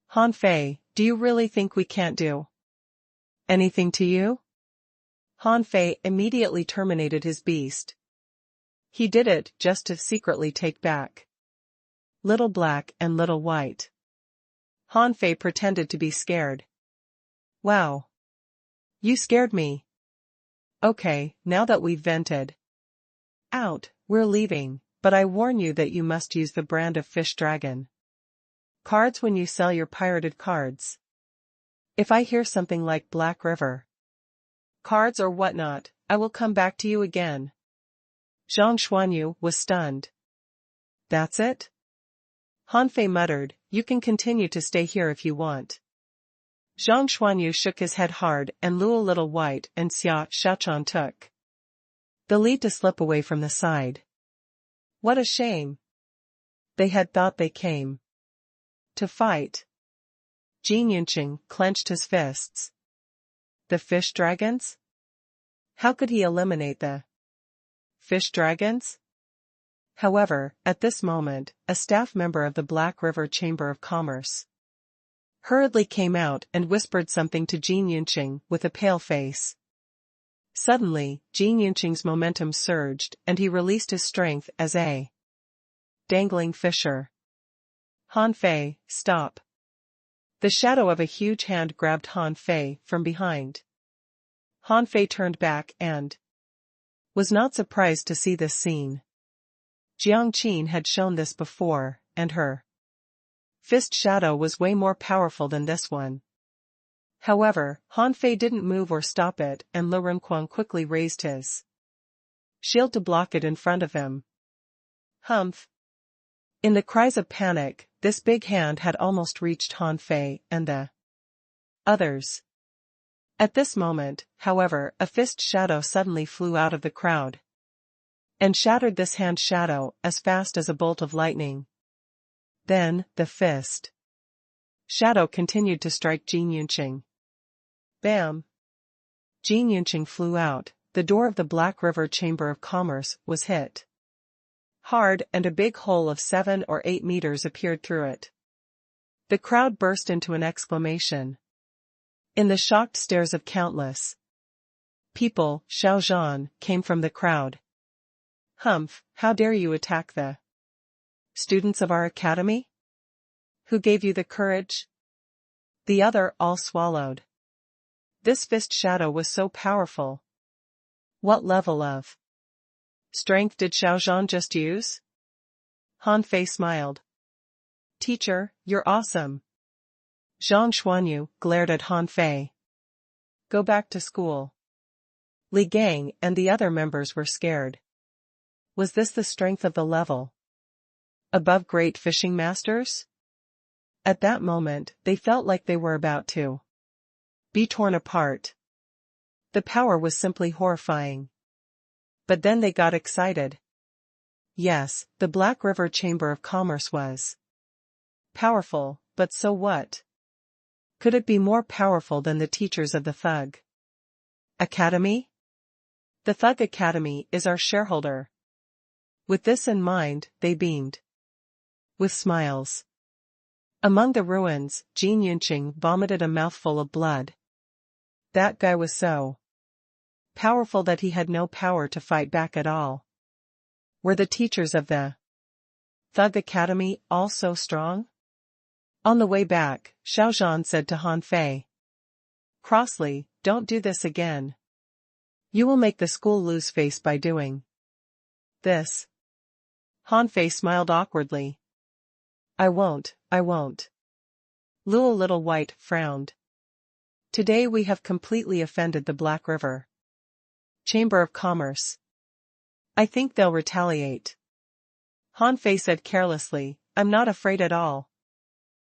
"Han Fei, do you really think we can't do anything to you?" Han Fei immediately terminated his beast. He did it just to secretly take back Little Black and Little White. Han Fei pretended to be scared. Wow. You scared me. Okay, now that we've vented out, we're leaving, but I warn you that you must use the brand of Fish Dragon cards when you sell your pirated cards. If I hear something like Black River cards or whatnot, I will come back to you again. Zhang Xuanyu was stunned. That's it? Han Fei muttered, you can continue to stay here if you want. Zhang Xuanyu shook his head hard and Luo Little White and Xia Shaochan took the lead to slip away from the side. What a shame. They had thought they came to fight. Jin Yunqing clenched his fists. The fish dragons? How could he eliminate the fish dragons? However, at this moment, a staff member of the Black River Chamber of Commerce hurriedly came out and whispered something to Jin Yunqing with a pale face. Suddenly, Jin Yunqing's momentum surged and he released his strength as a dangling fisher. Han Fei, stop. The shadow of a huge hand grabbed Han Fei from behind. Han Fei turned back and was not surprised to see this scene. Jiang Qin had shown this before, and her fist shadow was way more powerful than this one. However, Han Fei didn't move or stop it and Lu Renquan quickly raised his shield to block it in front of him. Humph! In the cries of panic, this big hand had almost reached Han Fei and the others. At this moment, however, a fist shadow suddenly flew out of the crowd and shattered this hand shadow as fast as a bolt of lightning. Then, the fist shadow continued to strike Jin Yunqing. Bam! Jin Yunqing flew out, the door of the Black River Chamber of Commerce was hit hard and a big hole of 7 or 8 meters appeared through it. The crowd burst into an exclamation. In the shocked stares of countless people, Xiao Zhan came from the crowd. Humph, how dare you attack the students of our academy? Who gave you the courage? The other all swallowed. This fist shadow was so powerful. What level of strength did Xiao Zhan just use? Han Fei smiled. Teacher, you're awesome. Zhang Xuanyu glared at Han Fei. Go back to school. Li Gang and the other members were scared. Was this the strength of the level above great fishing masters? At that moment, they felt like they were about to be torn apart. The power was simply horrifying. But then they got excited. Yes, the Black River Chamber of Commerce was powerful, but so what? Could it be more powerful than the teachers of the Thug Academy? The Thug Academy is our shareholder. With this in mind, they beamed with smiles. Among the ruins, Jin Yunqing vomited a mouthful of blood. That guy was so powerful that he had no power to fight back at all. Were the teachers of the Thug Academy all so strong? On the way back, Xiao Zhan said to Han Fei crossly, don't do this again. You will make the school lose face by doing this. Han Fei smiled awkwardly. I won't. Luo Little White frowned. Today we have completely offended the Black River Chamber of Commerce. I think they'll retaliate. Han Fei said carelessly, I'm not afraid at all.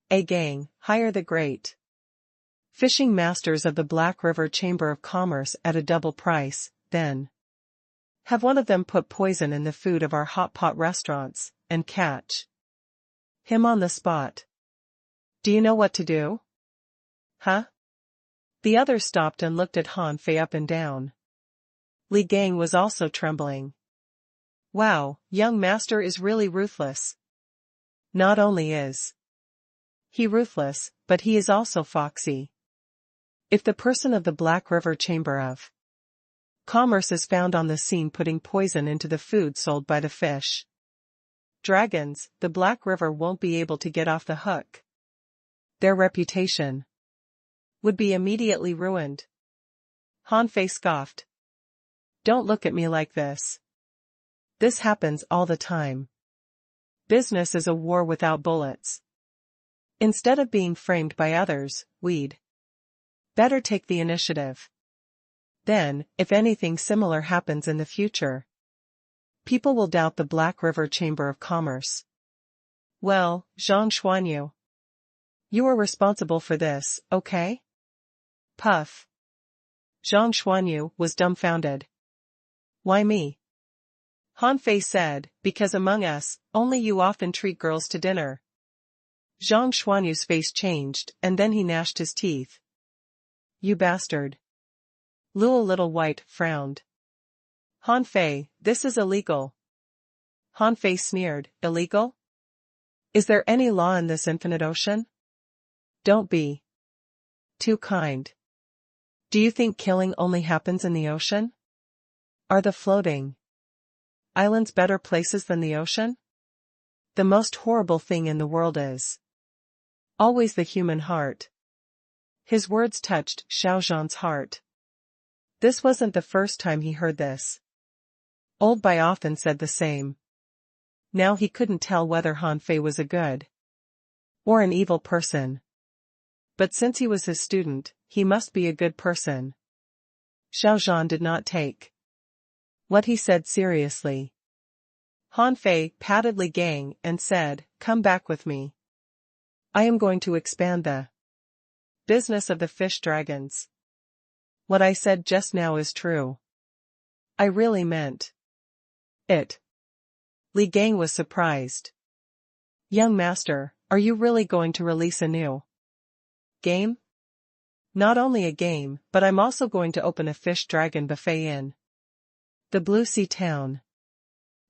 A gang, hire the great fishing masters of the Black River Chamber of Commerce at a double price, then have one of them put poison in the food of our hot pot restaurants, and catch him on the spot. Do you know what to do? Huh? The others stopped and looked at Han Fei up and down. Li Gang was also trembling. Wow, young master is really ruthless. Not only is he ruthless, but he is also foxy. If the person of the Black River Chamber of Commerce is found on the scene putting poison into the food sold by the fish. Dragons, the Black River won't be able to get off the hook. Their reputation would be immediately ruined. Han Fei scoffed. Don't look at me like this. This happens all the time. Business is a war without bullets. Instead of being framed by others, we'd better take the initiative. Then, if anything similar happens in the future, people will doubt the Black River Chamber of Commerce. Well, Zhang Xuanyu, you are responsible for this, okay? Puff. Zhang Xuanyu was dumbfounded. Why me? Han Fei said, because among us, only you often treat girls to dinner. Zhang Xuanyu's face changed, and then he gnashed his teeth. You bastard. Luo Little White frowned. Han Fei, this is illegal. Han Fei sneered, illegal? Is there any law in this infinite ocean? Don't be too kind. Do you think killing only happens in the ocean? Are the floating islands better places than the ocean? The most horrible thing in the world is always the human heart. His words touched Xiao Zhan's heart. This wasn't the first time he heard this. Old Bai often said the same. Now he couldn't tell whether Han Fei was a good or an evil person. But since he was his student, he must be a good person. Xiao Zhan did not take what he said seriously. Han Fei patted Li Gang and said, come back with me. I am going to expand the business of the fish dragons. What I said just now is true. I really meant it. Li Gang was surprised. Young master, are you really going to release a new game? Not only a game, but I'm also going to open a fish dragon buffet in the Blue Sea town.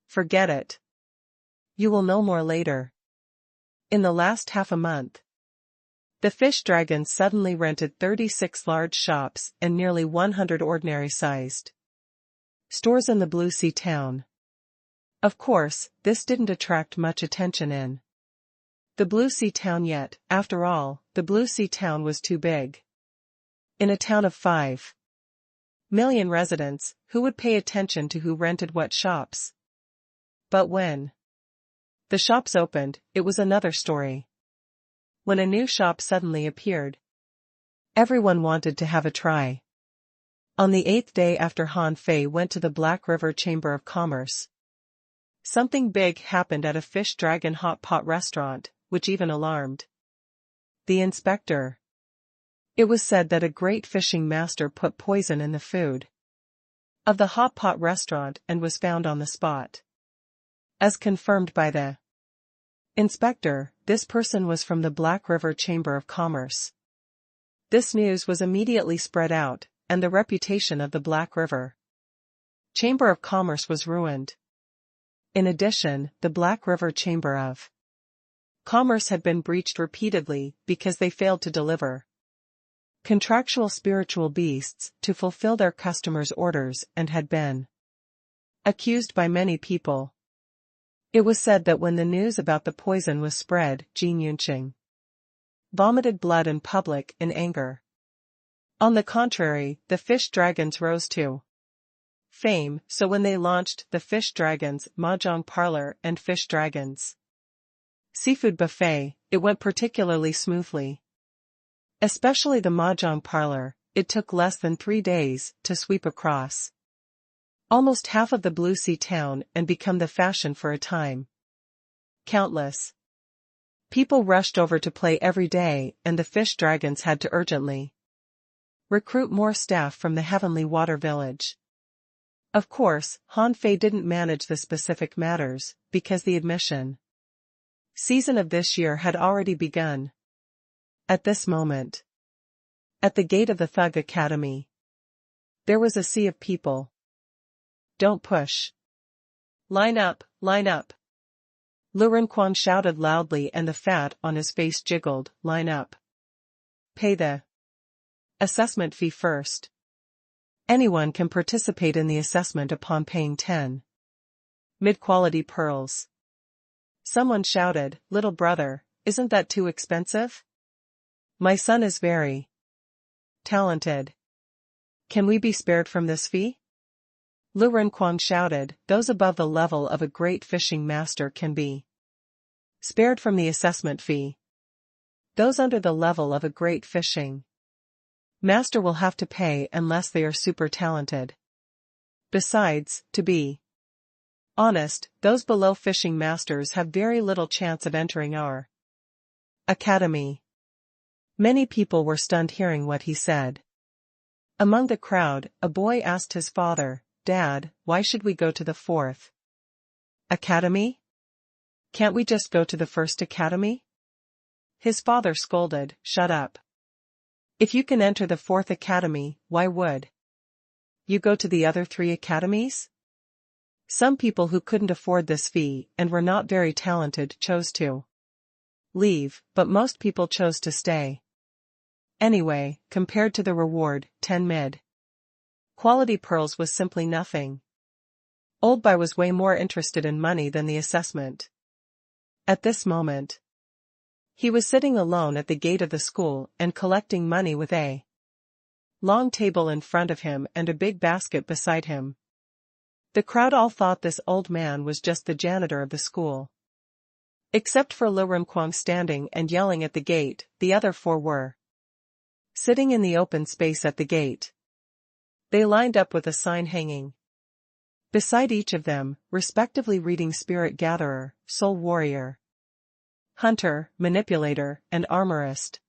Forget it. You will know more later. In the last half a month, the fish dragons suddenly rented 36 large shops and nearly 100 ordinary-sized stores in the Blue Sea town. Of course, this didn't attract much attention in the Blue Sea town yet. After all, the Blue Sea town was too big. In a town of 5 million residents, who would pay attention to who rented what shops? But when the shops opened, it was another story. When a new shop suddenly appeared, everyone wanted to have a try. On the 8th day after Han Fei went to the Black River Chamber of Commerce, something big happened at a fish dragon hot pot restaurant, which even alarmed the inspector. It was said that a great fishing master put poison in the food of the hot pot restaurant and was found on the spot. As confirmed by the inspector, this person was from the Black River Chamber of Commerce. This news was immediately spread out, and the reputation of the Black River Chamber of Commerce was ruined. In addition, the Black River Chamber of Commerce had been breached repeatedly because they failed to deliver contractual spiritual beasts to fulfill their customers' orders and had been accused by many people. It was said that when the news about the poison was spread, Jin Yunqing vomited blood in public in anger. On the contrary, the fish dragons rose to fame, so when they launched the Fish Dragons Mahjong Parlor and Fish Dragons Seafood Buffet, it went particularly smoothly. Especially the Mahjong Parlor, it took less than 3 days to sweep across almost half of the Blue Sea town and become the fashion for a time. Countless people rushed over to play every day, and the Fish Dragons had to urgently recruit more staff from the Heavenly Water Village. Of course, Han Fei didn't manage the specific matters, because the admission season of this year had already begun. At this moment, at the gate of the Thug Academy, there was a sea of people. Don't push. Line up, line up. Lu Renquan shouted loudly and the fat on his face jiggled, line up. Pay the assessment fee first. Anyone can participate in the assessment upon paying 10 mid-quality pearls. Someone shouted, "Little brother, isn't that too expensive? My son is very talented. Can we be spared from this fee?" Lu Renquang shouted, "Those above the level of a great fishing master can be spared from the assessment fee. Those under the level of a great fishing master will have to pay unless they are super talented. Besides, to be honest, those below fishing masters have very little chance of entering our academy." Many people were stunned hearing what he said. Among the crowd, a boy asked his father, "Dad, why should we go to the 4th academy? Can't we just go to the 1st academy?" His father scolded, "Shut up. If you can enter the 4th academy, why would you go to the other 3 academies?" Some people who couldn't afford this fee and were not very talented chose to leave, but most people chose to stay. Anyway, compared to the reward, 10 mid-quality pearls was simply nothing. Old Bai was way more interested in money than the assessment. At this moment, he was sitting alone at the gate of the school and collecting money with a long table in front of him and a big basket beside him. The crowd all thought this old man was just the janitor of the school. Except for Lu Renquang standing and yelling at the gate, the other 4 were sitting in the open space at the gate. They lined up with a sign hanging beside each of them, respectively reading Spirit Gatherer, Soul Warrior, Hunter, Manipulator, and Armorist.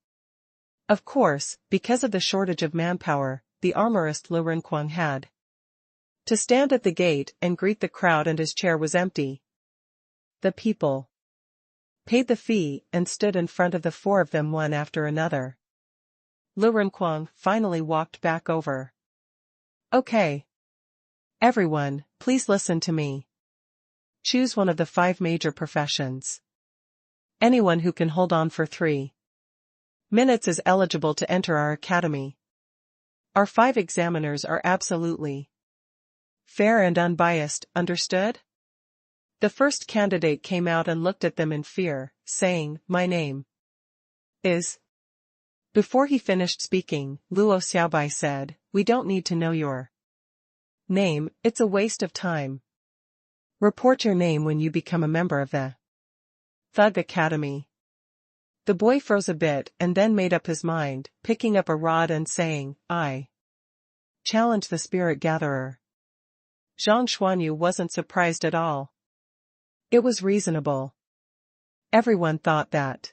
Of course, because of the shortage of manpower, the armorist Lu Renquang had to stand at the gate and greet the crowd, and his chair was empty. The people paid the fee and stood in front of the 4 of them one after another. Lu Renquang finally walked back over. "Okay. Everyone, please listen to me. Choose one of the 5 major professions. Anyone who can hold on for 3 minutes is eligible to enter our academy. Our 5 examiners are absolutely fair and unbiased, understood?" The first candidate came out and looked at them in fear, saying, "My name is..." Before he finished speaking, Luo Xiaobai said, "We don't need to know your name, it's a waste of time. Report your name when you become a member of the Thug Academy." The boy froze a bit and then made up his mind, picking up a rod and saying, "I challenge the Spirit Gatherer." Zhang Xuanyu wasn't surprised at all. It was reasonable. Everyone thought that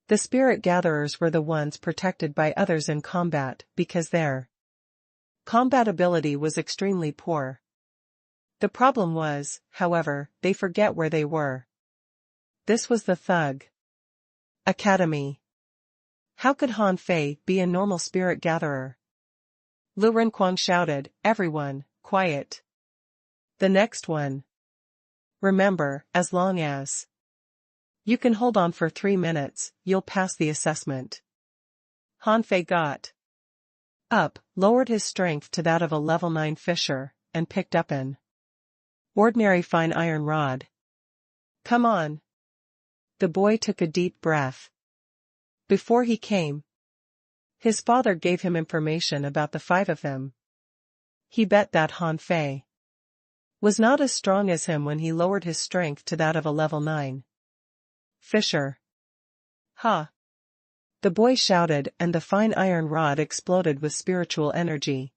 the Spirit Gatherers were the ones protected by others in combat because their combat ability was extremely poor. The problem was, however, they forget where they were. This was the Thug Academy. How could Han Fei be a normal Spirit Gatherer? Lu Renquang shouted, "Everyone, quiet. The next one. Remember, as long as you can hold on for 3 minutes, you'll pass the assessment." Han Fei got up, lowered his strength to that of a level 9 fisher, and picked up an ordinary fine iron rod. "Come on." The boy took a deep breath. Before he came, his father gave him information about the 5 of them. He bet that Han Fei was not as strong as him when he lowered his strength to that of a level 9 fisher. "Ha!" The boy shouted, and the fine iron rod exploded with spiritual energy.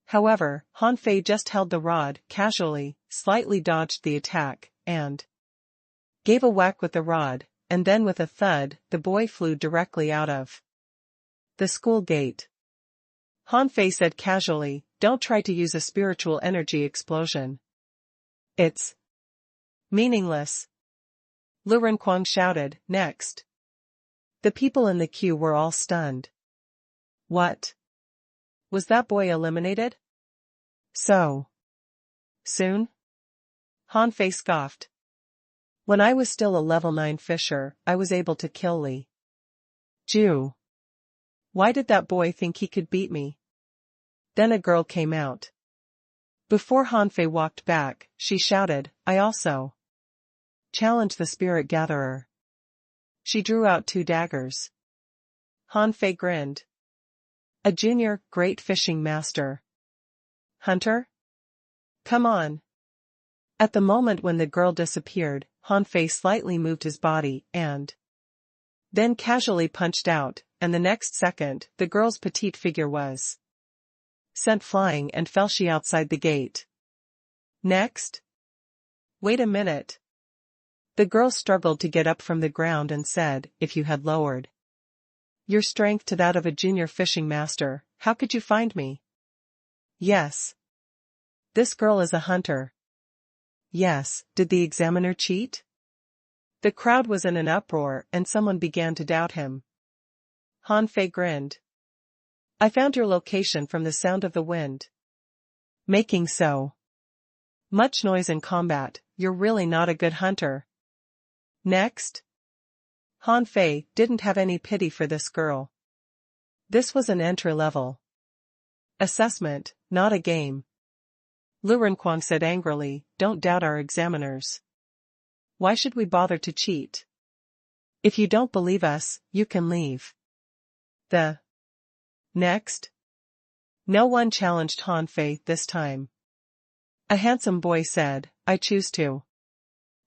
However, Han Fei just held the rod casually, slightly dodged the attack, and gave a whack with the rod, and then with a thud, the boy flew directly out of the school gate. Han Fei said casually, "Don't try to use a spiritual energy explosion. It's meaningless." Lu Renquang shouted, "Next." The people in the queue were all stunned. What? Was that boy eliminated? So soon? Han Fei scoffed. "When I was still a level 9 fisher, I was able to kill Li Ju. Why did that boy think he could beat me?" Then a girl came out. Before Hanfei walked back, she shouted, "I also challenge the spirit gatherer." She drew out 2 daggers. Hanfei grinned. "A junior, great fishing master. Hunter? Come on." At the moment when the girl disappeared, Hanfei slightly moved his body and then casually punched out, and the next second, the girl's petite figure was sent flying and fell she outside the gate. Next? Wait a minute. The girl struggled to get up from the ground and said, "If you had lowered your strength to that of a junior fishing master, how could you find me?" "Yes. This girl is a hunter." "Yes, did the examiner cheat?" The crowd was in an uproar and someone began to doubt him. Hanfei grinned. "I found your location from the sound of the wind. Making so much noise in combat, you're really not a good hunter." Next? Hanfei didn't have any pity for this girl. This was an entry-level assessment, not a game. Lu Renkuang said angrily, "Don't doubt our examiners. Why should we bother to cheat? If you don't believe us, you can leave." The next? No one challenged Hanfei this time. A handsome boy said, "I choose to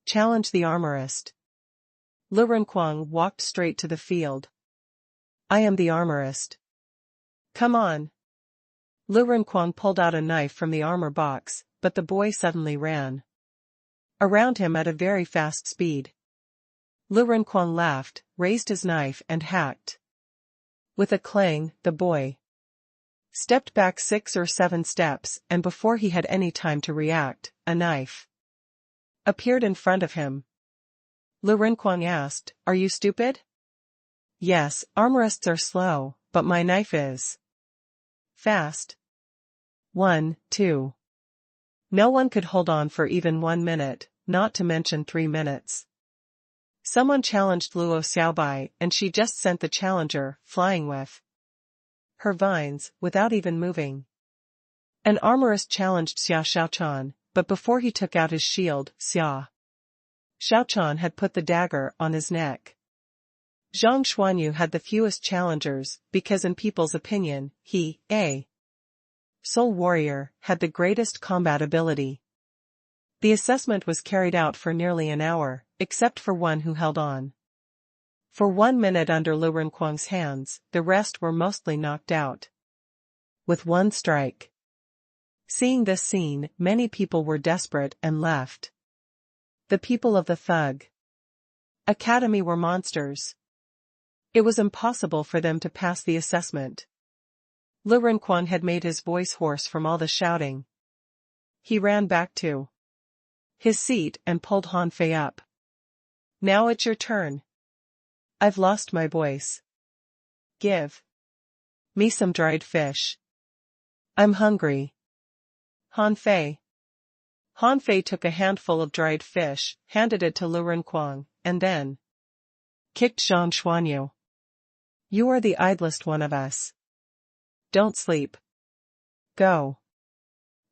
challenge the armorist." Lu Renkuang walked straight to the field. "I am the armorist. Come on." Lu Renkuang pulled out a knife from the armor box, but the boy suddenly ran around him at a very fast speed. Lu Renkuang laughed, raised his knife and hacked. With a clang, the boy stepped back 6 or 7 steps, and before he had any time to react, a knife appeared in front of him. Lu Renkuang asked, "Are you stupid?" "Yes, armorists are slow, but my knife is fast." 1, 2. No one could hold on for even 1 minute, not to mention 3 minutes. Someone challenged Luo Xiaobai and she just sent the challenger flying with her vines, without even moving. An armorist challenged Xia Xiaochan, but before he took out his shield, Xia Xiaochan had put the dagger on his neck. Zhang Xuanyu had the fewest challengers, because in people's opinion, he, a soul warrior, had the greatest combat ability. The assessment was carried out for nearly an hour, except for one who held on for 1 minute under Lu Renkuang's hands. The rest were mostly knocked out with 1 strike. Seeing this scene, many people were desperate and left. The people of the Thug Academy were monsters. It was impossible for them to pass the assessment. Lu Renkuang had made his voice hoarse from all the shouting. He ran back to his seat and pulled Hanfei up. "Now it's your turn. I've lost my voice. Give me some dried fish. I'm hungry." Hanfei took a handful of dried fish, handed it to Lu Renkuang, and then kicked Zhang Xuanyu. "You are the idlest one of us. Don't sleep. Go."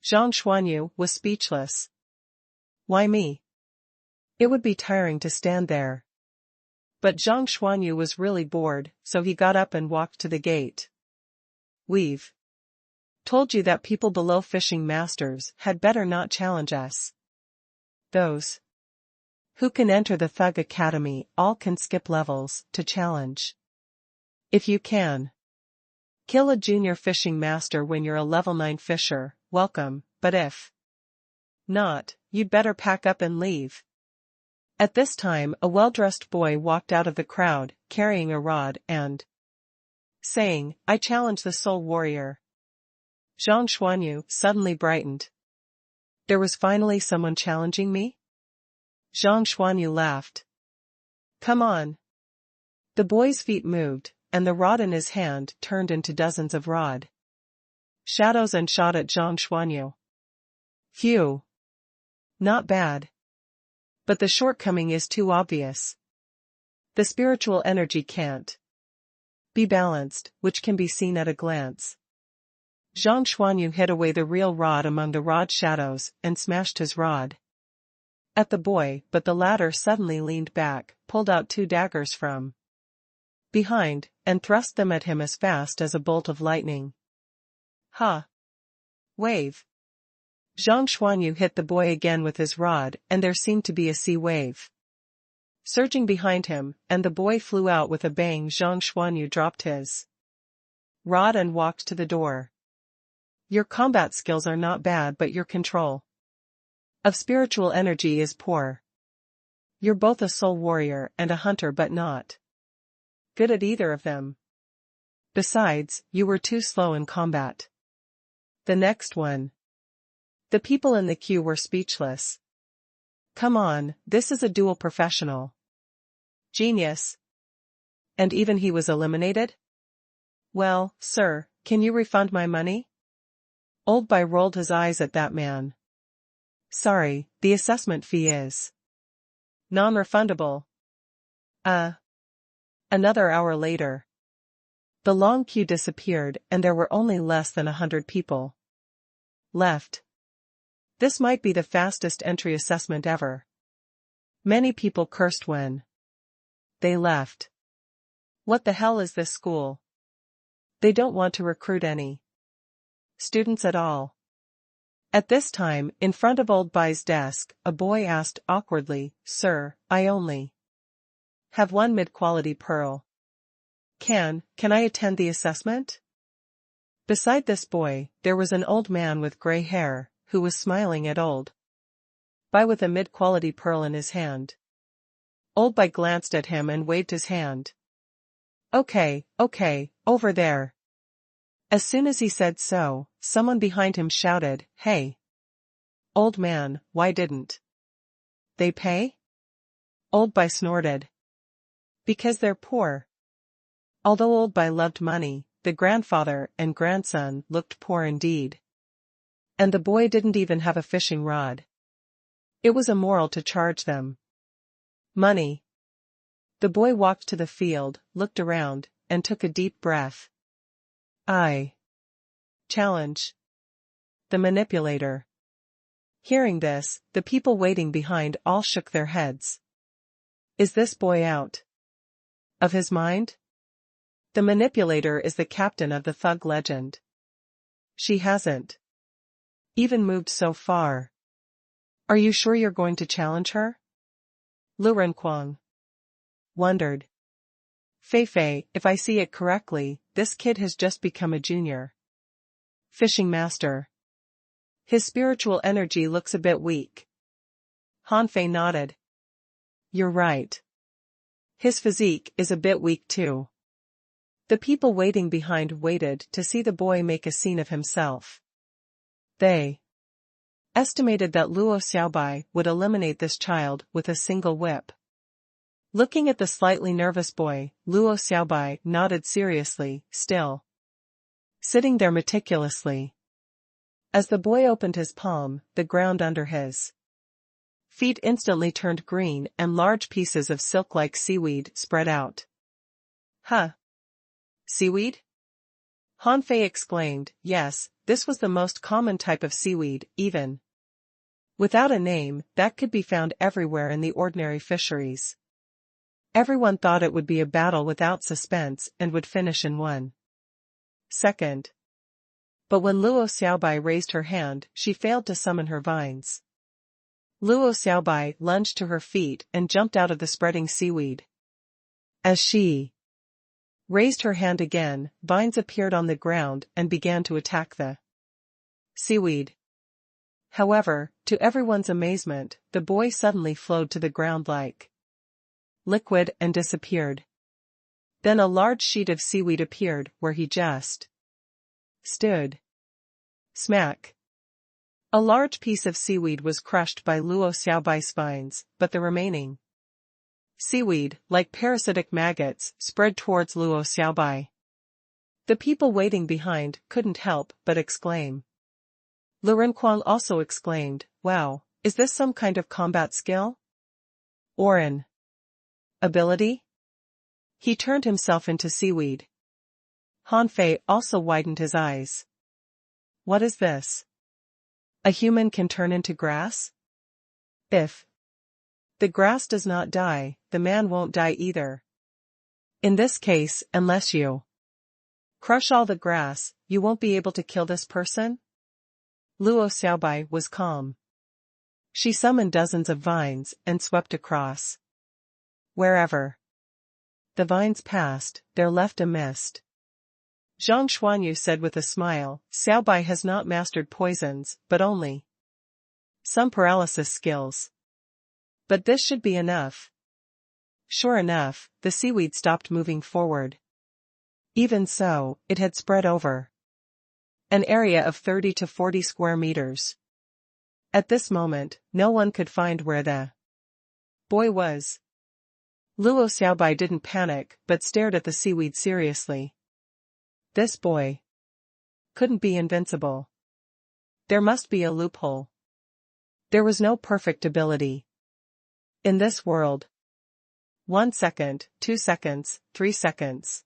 Zhang Xuanyu was speechless. "Why me? It would be tiring to stand there." But Zhang Xuanyu was really bored, so he got up and walked to the gate. "We've told you that people below fishing masters had better not challenge us. Those who can enter the Thug Academy all can skip levels to challenge. If you can kill a junior fishing master when you're a level 9 fisher, welcome, but if not, you'd better pack up and leave." At this time, a well-dressed boy walked out of the crowd, carrying a rod and saying, "I challenge the soul warrior." Zhang Xuanyu suddenly brightened. There was finally someone challenging me? Zhang Xuanyu laughed. "Come on." The boy's feet moved, and the rod in his hand turned into dozens of rod shadows and shot at Zhang Xuanyu. Phew. Not bad. But the shortcoming is too obvious. The spiritual energy can't be balanced, which can be seen at a glance. Zhang Xuanyu hid away the real rod among the rod shadows and smashed his rod at the boy, but the latter suddenly leaned back, pulled out 2 daggers from behind, and thrust them at him as fast as a bolt of lightning. Ha! Wave! Zhang Xuanyu hit the boy again with his rod, and there seemed to be a sea wave surging behind him, and the boy flew out with a bang. Zhang Xuanyu dropped his rod and walked to the door. Your combat skills are not bad, but your control of spiritual energy is poor. You're both a soul warrior and a hunter, but not good at either of them. Besides, you were too slow in combat. The next one. The people in the queue were speechless. Come on, this is a duel professional. Genius. And even he was eliminated? Well, sir, can you refund my money? Old Bai rolled his eyes at that man. Sorry, the assessment fee is non-refundable. Another hour later. The long queue disappeared and there were only less than 100 people left. This might be the fastest entry assessment ever. Many people cursed when they left. What the hell is this school? They don't want to recruit any students at all. At this time, in front of Old Bai's desk, a boy asked awkwardly, Sir, I only have 1 mid-quality pearl. Can I attend the assessment? Beside this boy, there was an old man with gray hair, who was smiling at Old Bai with a mid-quality pearl in his hand. Old Bai glanced at him and waved his hand. Okay, over there. As soon as he said so, someone behind him shouted, Hey! Old man, why didn't they pay? Old Bai snorted. Because they're poor. Although Old Bai loved money, the grandfather and grandson looked poor indeed. And the boy didn't even have a fishing rod. It was immoral to charge them money. The boy walked to the field, looked around, and took a deep breath. I challenge the manipulator. Hearing this, the people waiting behind all shook their heads. Is this boy out of his mind? The manipulator is the captain of the thug legend. She hasn't even moved so far. Are you sure you're going to challenge her? Lu Renquang wondered. Fei, if I see it correctly, this kid has just become a junior fishing master. His spiritual energy looks a bit weak. Han Fei nodded. You're right. His physique is a bit weak too. The people waiting behind waited to see the boy make a scene of himself. They estimated that Luo Xiaobai would eliminate this child with a single whip. Looking at the slightly nervous boy, Luo Xiaobai nodded seriously, still sitting there meticulously. As the boy opened his palm, the ground under his feet instantly turned green and large pieces of silk-like seaweed spread out. Huh? Seaweed? Han Fei exclaimed. Yes, this was the most common type of seaweed, even without a name, that could be found everywhere in the ordinary fisheries. Everyone thought it would be a battle without suspense and would finish in 1 second. But when Luo Xiaobai raised her hand, she failed to summon her vines. Luo Xiaobai lunged to her feet and jumped out of the spreading seaweed. As she raised her hand again, vines appeared on the ground and began to attack the seaweed. However, to everyone's amazement, the boy suddenly flowed to the ground like liquid and disappeared. Then a large sheet of seaweed appeared where he just stood. Smack. A large piece of seaweed was crushed by Luo Xiaobai's vines, but the remaining seaweed, like parasitic maggots, spread towards Luo Xiaobai. The people waiting behind couldn't help but exclaim. Lu Renquang also exclaimed, Wow, is this some kind of combat skill? Or an ability? He turned himself into seaweed. Han Fei also widened his eyes. What is this? A human can turn into grass? If the grass does not die, the man won't die either. In this case, unless you crush all the grass, you won't be able to kill this person? Luo Xiaobai was calm. She summoned dozens of vines and swept across. Wherever the vines passed, there left a mist. Zhang Xuanyu said with a smile, Xiaobai has not mastered poisons, but only some paralysis skills. But this should be enough. Sure enough, the seaweed stopped moving forward. Even so, it had spread over an area of 30 to 40 square meters. At this moment, no one could find where the boy was. Luo Xiaobai didn't panic, but stared at the seaweed seriously. This boy couldn't be invincible. There must be a loophole. There was no perfect ability in this world. 1 second, 2 seconds, 3 seconds.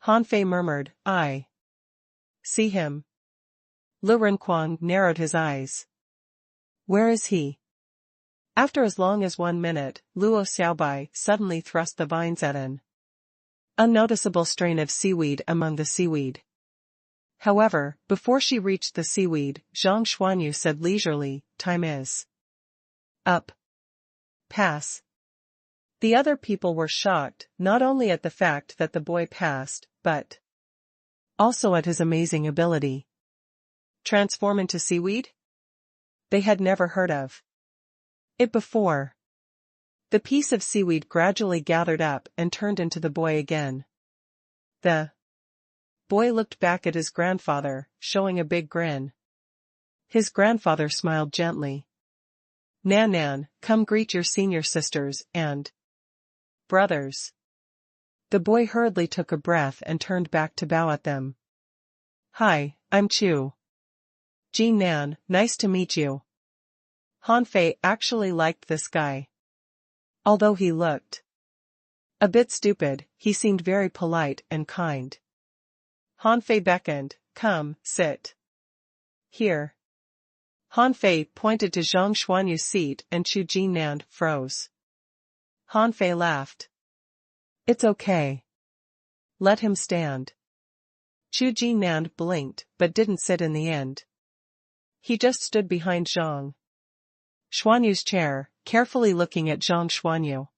Han Fei murmured, I see him. Lu Renquang narrowed his eyes. Where is he? After as long as 1 minute, Luo Xiaobai suddenly thrust the vines at an unnoticeable strain of seaweed among the seaweed. However, before she reached the seaweed, Zhang Xuanyu said leisurely, time is up. Pass. The other people were shocked, not only at the fact that the boy passed, but also at his amazing ability. Transform into seaweed? They had never heard of it before. The piece of seaweed gradually gathered up and turned into the boy again. The boy looked back at his grandfather, showing a big grin. His grandfather smiled gently. Nan Nan, come greet your senior sisters and brothers. The boy hurriedly took a breath and turned back to bow at them. Hi, I'm Chu. Jean Nan, nice to meet you. Han Fei actually liked this guy. Although he looked a bit stupid, he seemed very polite and kind. Han Fei beckoned, come, sit here. Han Fei pointed to Zhang Xuanyu's seat and Chu Jinnan froze. Han Fei laughed. It's okay. Let him stand. Chu Jinnan blinked, but didn't sit in the end. He just stood behind Zhang Xuanyu's chair, carefully looking at Zhang Xuanyu.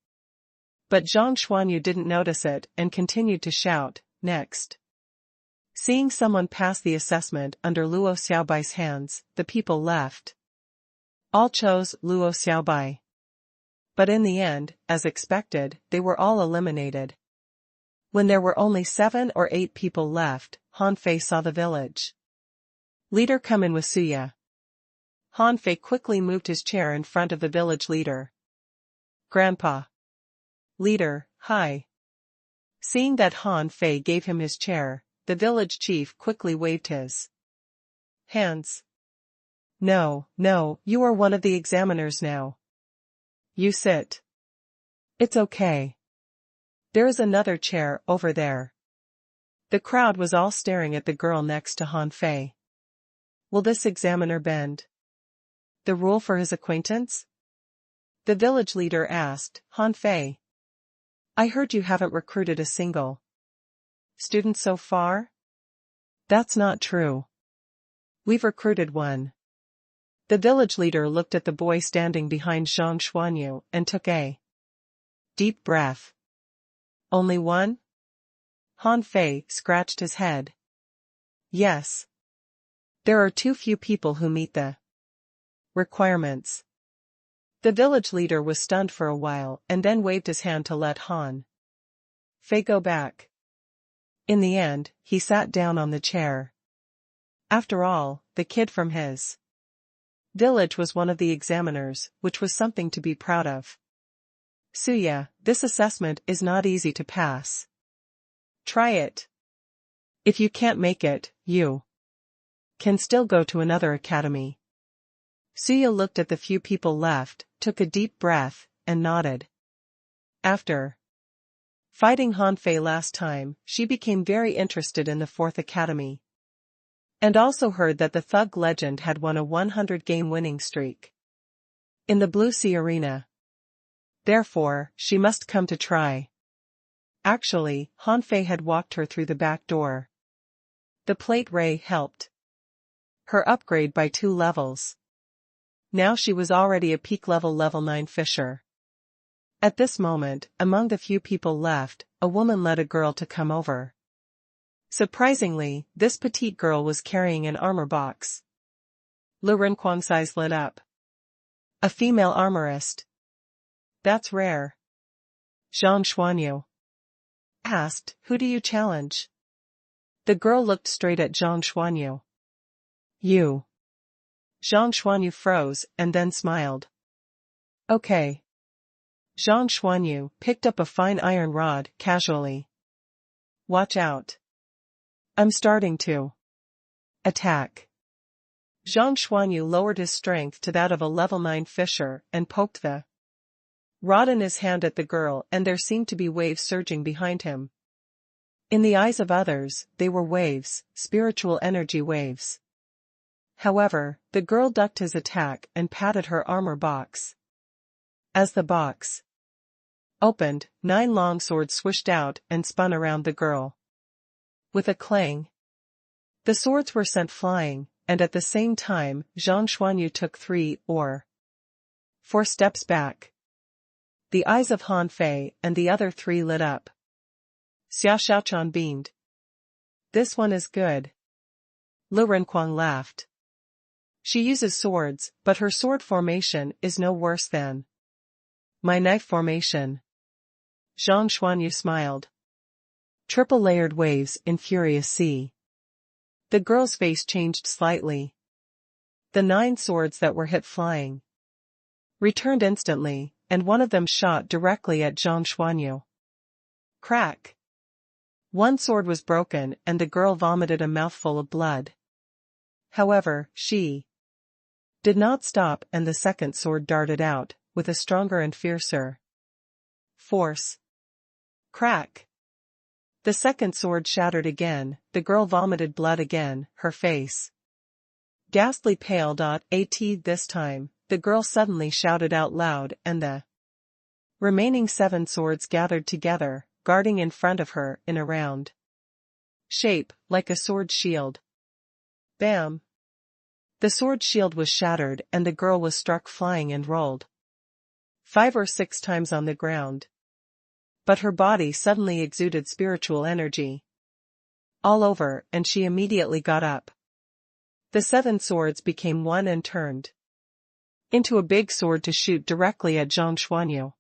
But Zhang Xuanyu didn't notice it and continued to shout, next. Seeing someone pass the assessment under Luo Xiaobai's hands, the people left. All chose Luo Xiaobai. But in the end, as expected, they were all eliminated. When there were only 7 or 8 people left, Han Fei saw the village leader come in with Suya. Han Fei quickly moved his chair in front of the village leader. Grandpa. Leader, hi. Seeing that Han Fei gave him his chair, the village chief quickly waved his hands. No, you are one of the examiners now. You sit. It's okay. There is another chair over there. The crowd was all staring at the girl next to Han Fei. Will this examiner bend the rule for his acquaintance? The village leader asked, Han Fei. I heard you haven't recruited a single student so far? That's not true. We've recruited one. The village leader looked at the boy standing behind Zhang Xuanyu and took a deep breath. Only one? Han Fei scratched his head. Yes. There are too few people who meet the requirements. The village leader was stunned for a while and then waved his hand to let Han Fei go back. In the end, he sat down on the chair. After all, the kid from his village was one of the examiners, which was something to be proud of. Suya, this assessment is not easy to pass. Try it. If you can't make it, you can still go to another academy. Suya looked at the few people left, took a deep breath, and nodded. After fighting Han Fei last time, she became very interested in the 4th academy. And also heard that the thug legend had won a 100-game winning streak in the Blue Sea Arena. Therefore, she must come to try. Actually, Han Fei had walked her through the back door. The plate ray helped her upgrade by 2 levels. Now she was already a peak level 9 fisher. At this moment, among the few people left, a woman led a girl to come over. Surprisingly, this petite girl was carrying an armor box. Lu Renquang's eyes lit up. A female armorist. That's rare. Zhang Xuanyu asked, who do you challenge? The girl looked straight at Zhang Xuanyu. You. Zhang Xuanyu froze and then smiled. Okay. Zhang Xuanyu picked up a fine iron rod casually. Watch out. I'm starting to attack. Zhang Xuanyu lowered his strength to that of a level 9 fisher and poked the rod in his hand at the girl, and there seemed to be waves surging behind him. In the eyes of others, they were waves, spiritual energy waves. However, the girl ducked his attack and patted her armor box. As the box opened, 9 long swords swished out and spun around the girl. With a clang, the swords were sent flying, and at the same time, Zhang Xuanyu took 3 or 4 steps back. The eyes of Han Fei and the other 3 lit up. Xia Xiaochan beamed. This one is good. Lu Renquang laughed. She uses swords, but her sword formation is no worse than my knife formation. Zhang Xuanyu smiled. Triple-layered waves in furious sea. The girl's face changed slightly. The 9 swords that were hit flying returned instantly, and one of them shot directly at Zhang Xuanyu. Crack! One sword was broken and the girl vomited a mouthful of blood. However, she did not stop, and the second sword darted out, with a stronger and fiercer force. Crack! The second sword shattered again, the girl vomited blood again, her face ghastly pale. At this time, the girl suddenly shouted out loud, and the remaining 7 swords gathered together, guarding in front of her in a round shape, like a sword shield. Bam! The sword shield was shattered and the girl was struck flying and rolled 5 or 6 times on the ground. But her body suddenly exuded spiritual energy all over, and she immediately got up. The 7 swords became one and turned into a big sword to shoot directly at Zhang Xuanyu.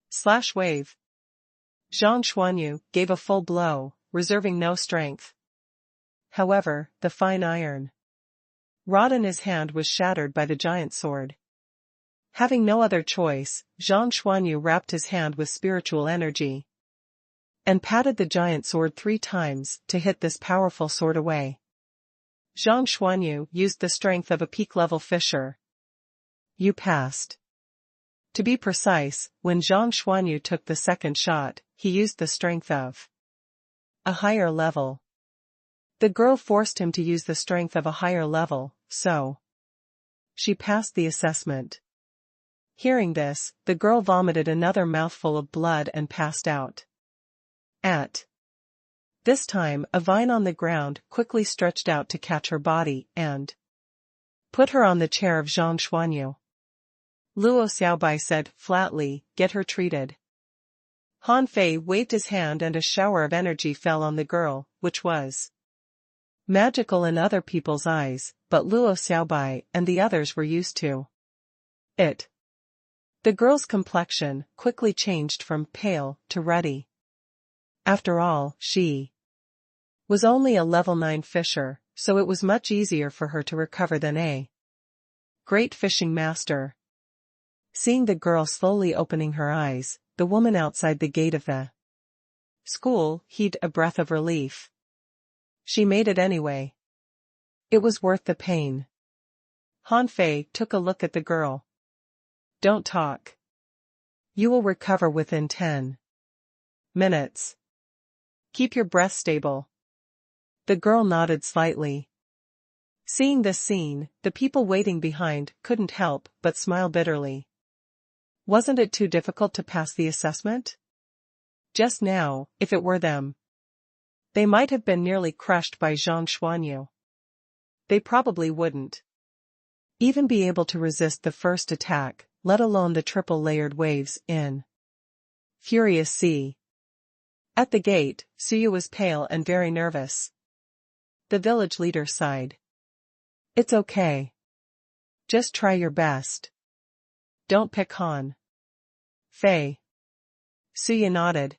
Slash wave. Zhang Xuanyu gave a full blow, reserving no strength. However, the fine iron rod in his hand was shattered by the giant sword. Having no other choice, Zhang Xuanyu wrapped his hand with spiritual energy and patted the giant sword 3 times to hit this powerful sword away. Zhang Xuanyu used the strength of a peak-level fisher. You passed. To be precise, when Zhang Xuanyu took the second shot, he used the strength of a higher level. The girl forced him to use the strength of a higher level, so she passed the assessment. Hearing this, the girl vomited another mouthful of blood and passed out. At this time, a vine on the ground quickly stretched out to catch her body and put her on the chair of Zhang Xuanyu. Luo Xiaobai said flatly, "Get her treated." Han Fei waved his hand and a shower of energy fell on the girl, which was magical in other people's eyes, but Luo Xiaobai and the others were used to it. The girl's complexion quickly changed from pale to ruddy. After all, she was only a level 9 fisher, so it was much easier for her to recover than a great fishing master. Seeing the girl slowly opening her eyes, the woman outside the gate of the school heaved a breath of relief. She made it anyway. It was worth the pain. Han Fei took a look at the girl. Don't talk. You will recover within 10 minutes. Keep your breath stable. The girl nodded slightly. Seeing this scene, the people waiting behind couldn't help but smile bitterly. Wasn't it too difficult to pass the assessment? Just now, if it were them, they might have been nearly crushed by Zhang Xuanyu. They probably wouldn't even be able to resist the first attack, let alone the triple-layered waves in Furious Sea. At the gate, Suya was pale and very nervous. The village leader sighed. It's okay. Just try your best. Don't pick Han Fei. Suya nodded.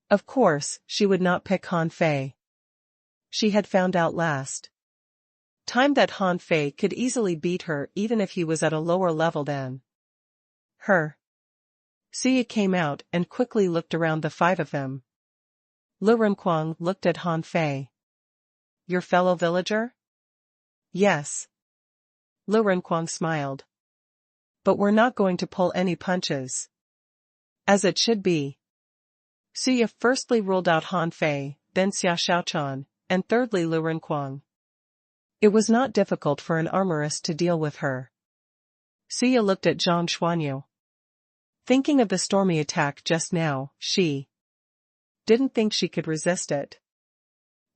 Of course, she would not pick Han Fei. She had found out last time that Han Fei could easily beat her even if he was at a lower level than her. Suya came out and quickly looked around the five of them. Lu Renquang looked at Han Fei. Your fellow villager? Yes. Lu Renquang smiled. But we're not going to pull any punches. As it should be. Suya firstly ruled out Han Fei, then Xia Xiaochan, and thirdly Lu Renquang. It was not difficult for an armorist to deal with her. Suya looked at Zhang Xuanyu. Thinking of the stormy attack just now, she didn't think she could resist it.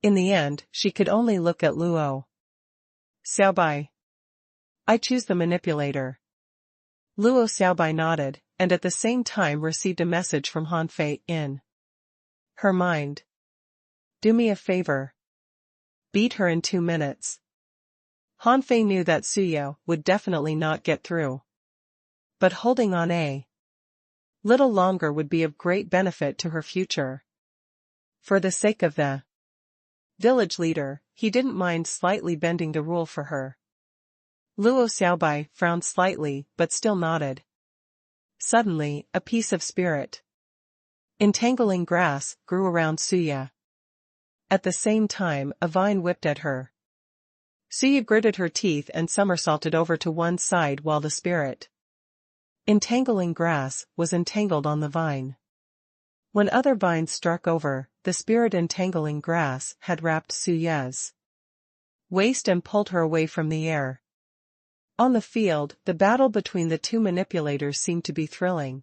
In the end, she could only look at Luo. Xiaobai. I choose the manipulator. Luo Xiaobai nodded, and at the same time received a message from Han Fei in her mind. Do me a favor. Beat her in 2 minutes. Han Fei knew that Suya would definitely not get through. But holding on a little longer would be of great benefit to her future. For the sake of the village leader, he didn't mind slightly bending the rule for her. Luo Xiaobai frowned slightly but still nodded. Suddenly, a piece of spirit entangling grass grew around Suya. At the same time, a vine whipped at her. Suya gritted her teeth and somersaulted over to one side while the spirit entangling grass was entangled on the vine. When other vines struck over, the spirit entangling grass had wrapped Suya's waist and pulled her away from the air. On the field, the battle between the two manipulators seemed to be thrilling.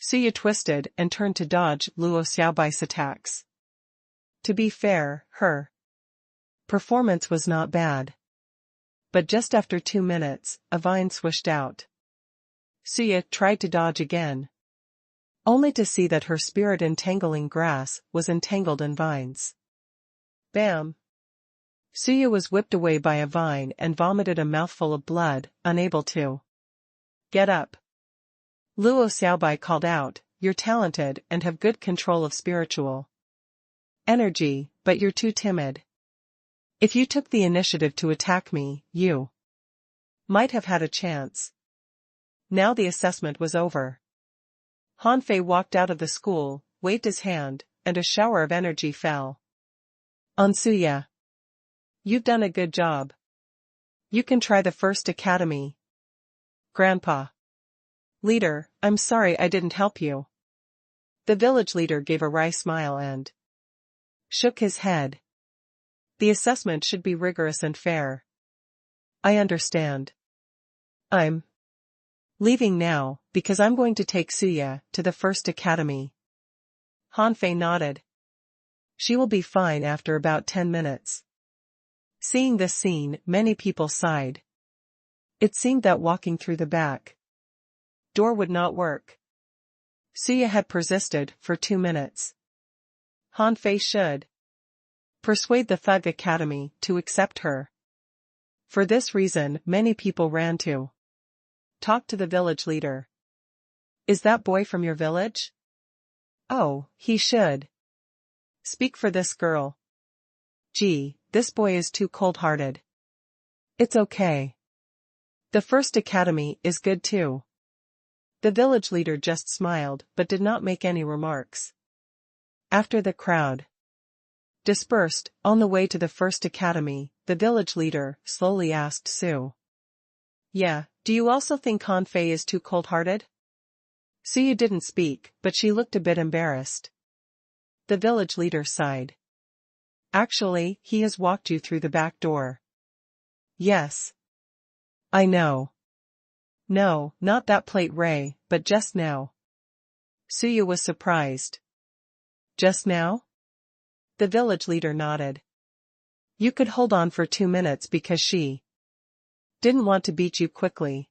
Suya twisted and turned to dodge Luo Xiaobai's attacks. To be fair, her performance was not bad. But just after 2 minutes, a vine swished out. Suya tried to dodge again, only to see that her spirit entangling grass was entangled in vines. Bam! Suya was whipped away by a vine and vomited a mouthful of blood, unable to get up. Luo Xiaobai called out, You're talented and have good control of spiritual energy, but you're too timid. If you took the initiative to attack me, you might have had a chance. Now the assessment was over. Han Fei walked out of the school, waved his hand, and a shower of energy fell on Suya. You've done a good job. You can try the first academy. Grandpa. Leader, I'm sorry I didn't help you. The village leader gave a wry smile and shook his head. The assessment should be rigorous and fair. I understand. I'm leaving now, because I'm going to take Suya to the first academy. Han Fei nodded. She will be fine after about 10 minutes. Seeing this scene, many people sighed. It seemed that walking through the back door would not work. Suya had persisted for 2 minutes. Han Fei should persuade the Thug Academy to accept her. For this reason, many people ran to talk to the village leader. Is that boy from your village? Oh, he should speak for this girl. Gee, this boy is too cold-hearted. It's okay. The first academy is good too. The village leader just smiled but did not make any remarks. After the crowd dispersed, on the way to the first academy, the village leader slowly asked Su. Yeah, do you also think Han Fei is too cold-hearted? Suya didn't speak, but she looked a bit embarrassed. The village leader sighed. Actually, he has walked you through the back door. Yes. I know. No, not that plate Ray, but just now. Suya was surprised. Just now? The village leader nodded. You could hold on for 2 minutes because she didn't want to beat you quickly.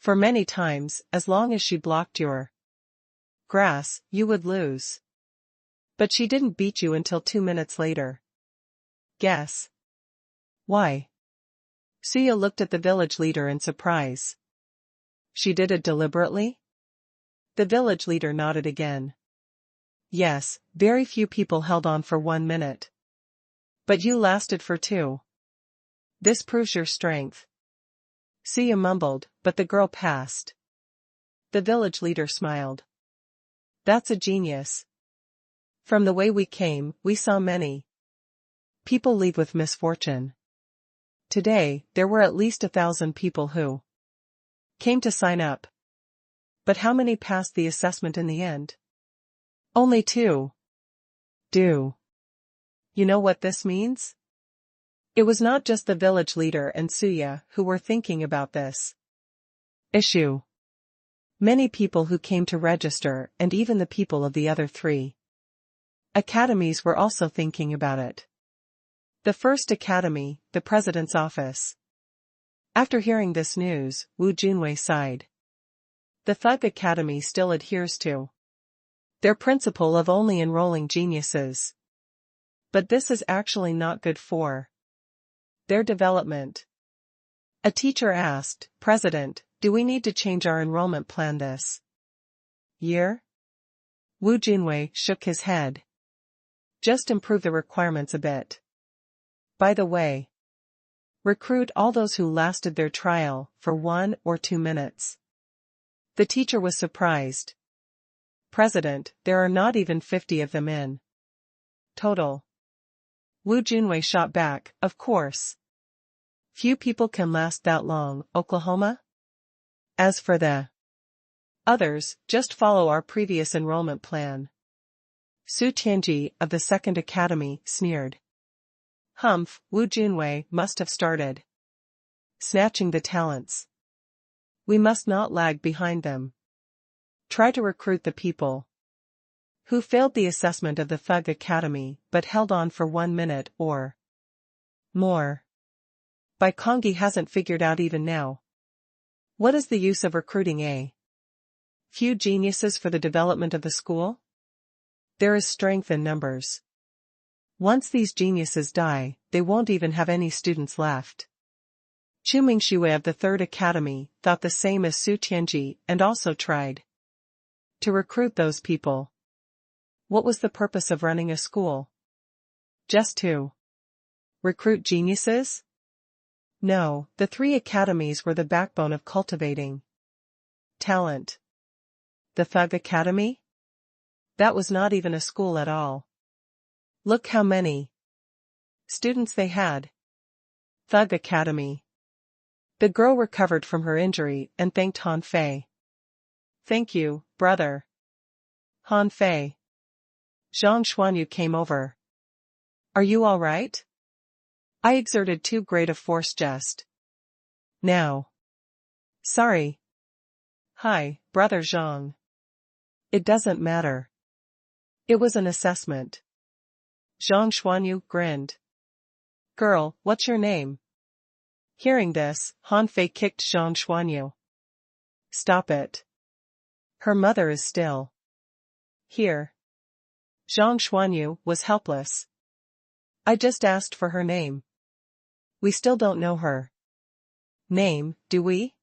For many times, as long as she blocked your grass, you would lose. But she didn't beat you until 2 minutes later. Guess. Why? Suya looked at the village leader in surprise. She did it deliberately? The village leader nodded again. Yes, very few people held on for 1 minute. But you lasted for 2. This proves your strength. Suya mumbled, but the girl passed. The village leader smiled. That's a genius. From the way we came, we saw many people leave with misfortune. Today, there were at least 1,000 people who came to sign up. But how many passed the assessment in the end? Only 2. Do you know what this means? It was not just the village leader and Suya who were thinking about this issue. Many people who came to register and even the people of the other 3 academies were also thinking about it. The first academy, the president's office. After hearing this news, Wu Junwei sighed. The Thug Academy still adheres to their principle of only enrolling geniuses. But this is actually not good for their development. A teacher asked, President, do we need to change our enrollment plan this year? Wu Junwei shook his head. Just improve the requirements a bit. By the way, recruit all those who lasted their trial for 1 or 2 minutes. The teacher was surprised. President, there are not even 50 of them in total. Wu Junwei shot back, of course. Few people can last that long, Oklahoma? As for the others, just follow our previous enrollment plan. Su Tianji of the Second Academy sneered. Humph, Wu Junwei must have started snatching the talents. We must not lag behind them. Try to recruit the people who failed the assessment of the Thug Academy but held on for 1 minute or more. Baikongi hasn't figured out even now. What is the use of recruiting a few geniuses for the development of the school? There is strength in numbers. Once these geniuses die, they won't even have any students left. Chu Mingxue of the Third Academy thought the same as Su Tianji and also tried to recruit those people. What was the purpose of running a school? Just to recruit geniuses? No, the 3 academies were the backbone of cultivating talent. The Thug Academy? That was not even a school at all. Look how many students they had. Thug Academy. The girl recovered from her injury and thanked Han Fei. Thank you, brother. Han Fei. Zhang Xuanyu came over. Are you all right? I exerted too great a force just now. Sorry. Hi, brother Zhang. It doesn't matter. It was an assessment. Zhang Xuanyu grinned. Girl, what's your name? Hearing this, Han Fei kicked Zhang Xuanyu. Stop it. Her mother is still here. Zhang Xuanyu was helpless. I just asked for her name. We still don't know her name, do we?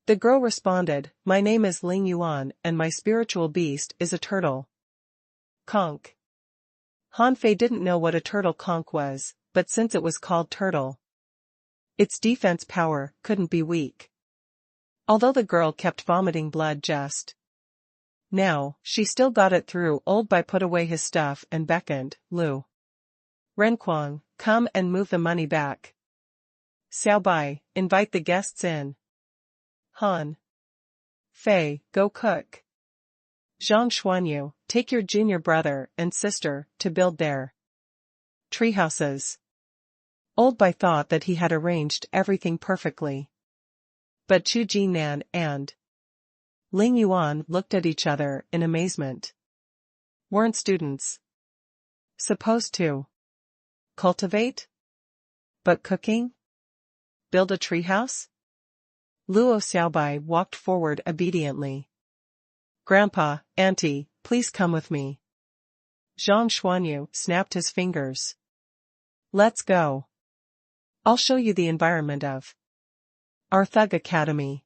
The girl responded, my name is Ling Yuan and my spiritual beast is a turtle. Conch. Han Fei didn't know what a turtle conch was, but since it was called turtle, its defense power couldn't be weak. Although the girl kept vomiting blood just now, she still got it through. Old Bai put away his stuff and beckoned, Lu Renquang, come and move the money back. Xiao Bai, invite the guests in. Han Fei, go cook. Zhang Xuanyu, take your junior brother and sister to build their treehouses. Old Bai thought that he had arranged everything perfectly. But Chu Jinan and Ling Yuan looked at each other in amazement. Weren't students supposed to cultivate? But cooking? Build a treehouse? Luo Xiaobai walked forward obediently. Grandpa, Auntie, please come with me. Zhang Xuanyu snapped his fingers. Let's go. I'll show you the environment of our Thug Academy.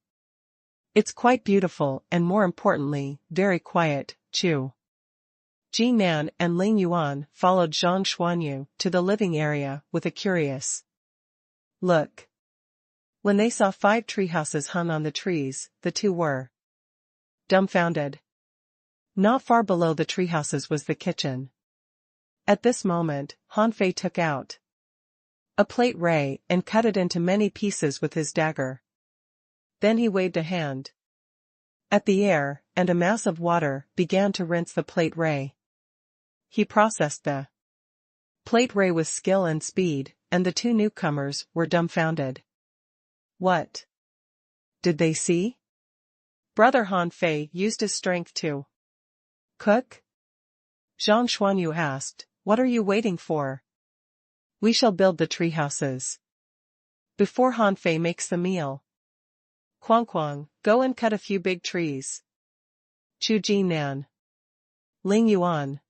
It's quite beautiful and, more importantly, very quiet. Chu Jinan and Ling Yuan followed Zhang Xuanyu to the living area with a curious look. When they saw 5 treehouses hung on the trees, the two were dumbfounded. Not far below the treehouses was the kitchen. At this moment, Han Fei took out a plate ray and cut it into many pieces with his dagger. Then he waved a hand at the air, and a mass of water began to rinse the plate ray. He processed the plate ray with skill and speed, and the two newcomers were dumbfounded. What did they see? Brother Han Fei used his strength to cook? Zhang Xuanyu asked, What are you waiting for? We shall build the tree houses before Han Fei makes the meal. Quang, go and cut a few big trees. Chu Jinan, Ling Yuan.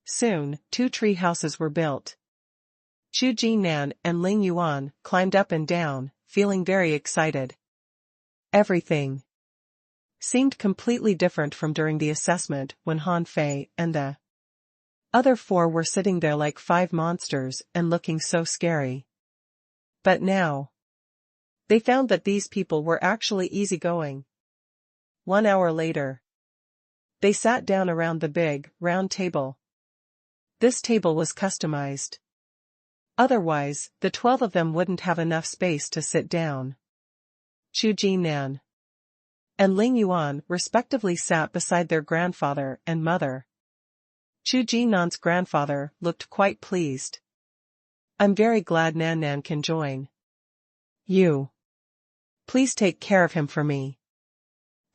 Soon, 2 tree houses were built. Chu Jinan and Ling Yuan climbed up and down, feeling very excited. Everything seemed completely different from during the assessment, when Han Fei and the other 4 were sitting there like 5 monsters and looking so scary. But now they found that these people were actually easygoing. 1 hour later, they sat down around the big, round table. This table was customized. Otherwise, the 12 of them wouldn't have enough space to sit down. Chu Jinan and Ling Yuan respectively sat beside their grandfather and mother. Chu Jinan's grandfather looked quite pleased. I'm very glad Nan can join you. Please take care of him for me.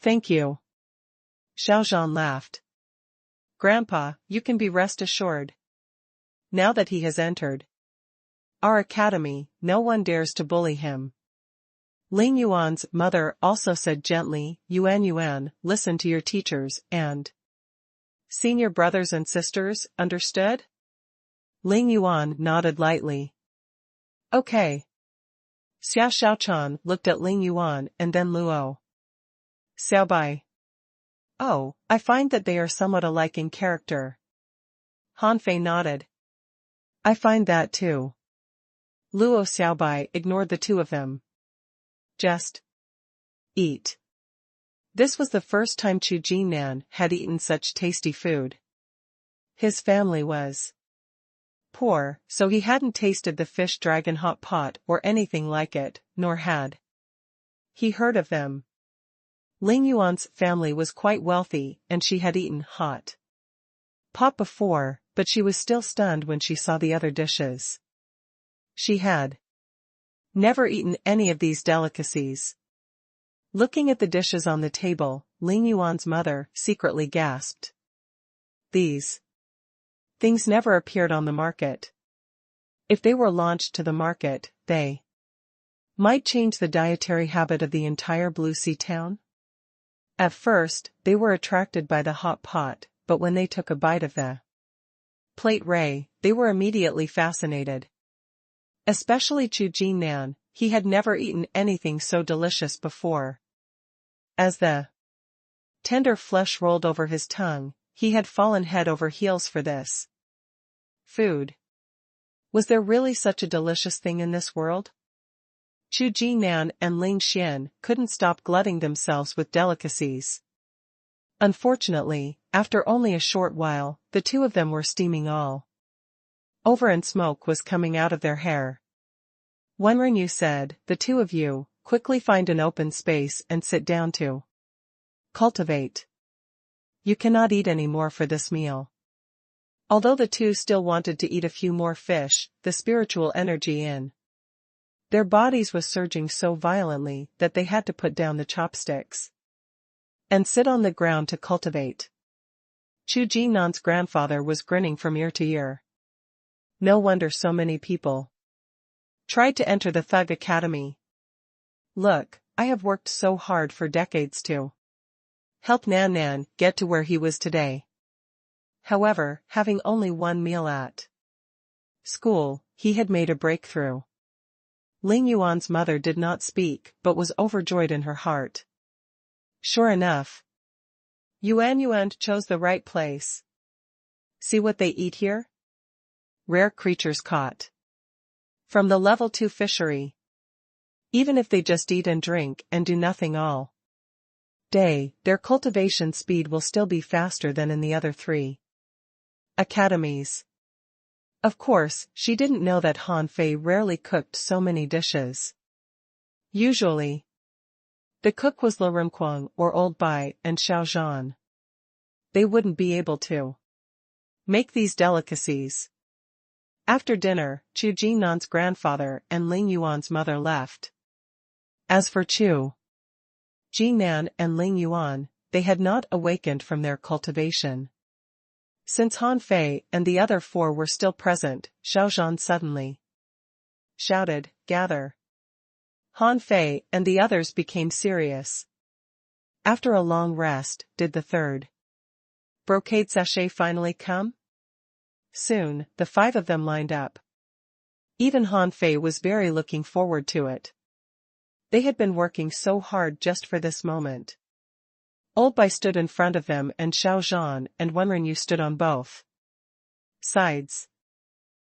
Thank you. Xiaozhan laughed. Grandpa, you can be rest assured. Now that he has entered our academy, no one dares to bully him. Ling Yuan's mother also said gently, Yuan, listen to your teachers and senior brothers and sisters, understood? Ling Yuan nodded lightly. Okay. Xia Xiaochan looked at Ling Yuan and then Luo Xiaobai. Oh, I find that they are somewhat alike in character. Han Fei nodded. I find that too. Luo Xiaobai ignored the 2 of them. Just eat. This was the first time Chu Jinan had eaten such tasty food. His family was poor, so he hadn't tasted the fish dragon hot pot or anything like it, nor had he heard of them. Ling Yuan's family was quite wealthy, and she had eaten hot pot before, but she was still stunned when she saw the other dishes. She had never eaten any of these delicacies. Looking at the dishes on the table, Ling Yuan's mother secretly gasped. These things never appeared on the market. If they were launched to the market, they might change the dietary habit of the entire Blue Sea town. At first, they were attracted by the hot pot, but when they took a bite of the plate ray, they were immediately fascinated. Especially Chu Jinan, he had never eaten anything so delicious before. As the tender flesh rolled over his tongue, he had fallen head over heels for this food. Was there really such a delicious thing in this world? Chu Jinan and Ling Xian couldn't stop glutting themselves with delicacies. Unfortunately, after only a short while, the 2 of them were steaming all over and smoke was coming out of their hair. Wenren said, the 2 of you, quickly find an open space and sit down to cultivate. You cannot eat any more for this meal. Although the two still wanted to eat a few more fish, the spiritual energy in their bodies was surging so violently that they had to put down the chopsticks and sit on the ground to cultivate. Chu Jinan's grandfather was grinning from ear to ear. No wonder so many people tried to enter the Thug Academy. Look, I have worked so hard for decades to help Nan Nan get to where he was today. However, having only one meal at school, he had made a breakthrough. Ling Yuan's mother did not speak but was overjoyed in her heart. Sure enough, Yuan chose the right place. See what they eat here? Rare creatures caught from the level 2 fishery. Even if they just eat and drink and do nothing all day, their cultivation speed will still be faster than in the other 3 academies. Of course, she didn't know that Han Fei rarely cooked so many dishes. Usually, the cook was Lu Renquang or Old Bai and Xiao Zhan. They wouldn't be able to make these delicacies. After dinner, Chu Jinnan's grandfather and Ling Yuan's mother left. As for Chu Jinnan and Ling Yuan, they had not awakened from their cultivation. Since Han Fei and the other 4 were still present, Xiao Zhan suddenly shouted, "Gather!" Han Fei and the others became serious. After a long rest, did the 3rd brocade sachet finally come? Soon, the 5 of them lined up. Even Han Fei was very looking forward to it. They had been working so hard just for this moment. Old Bai stood in front of them and Xiao Zhan and Wenren Yu stood on both sides.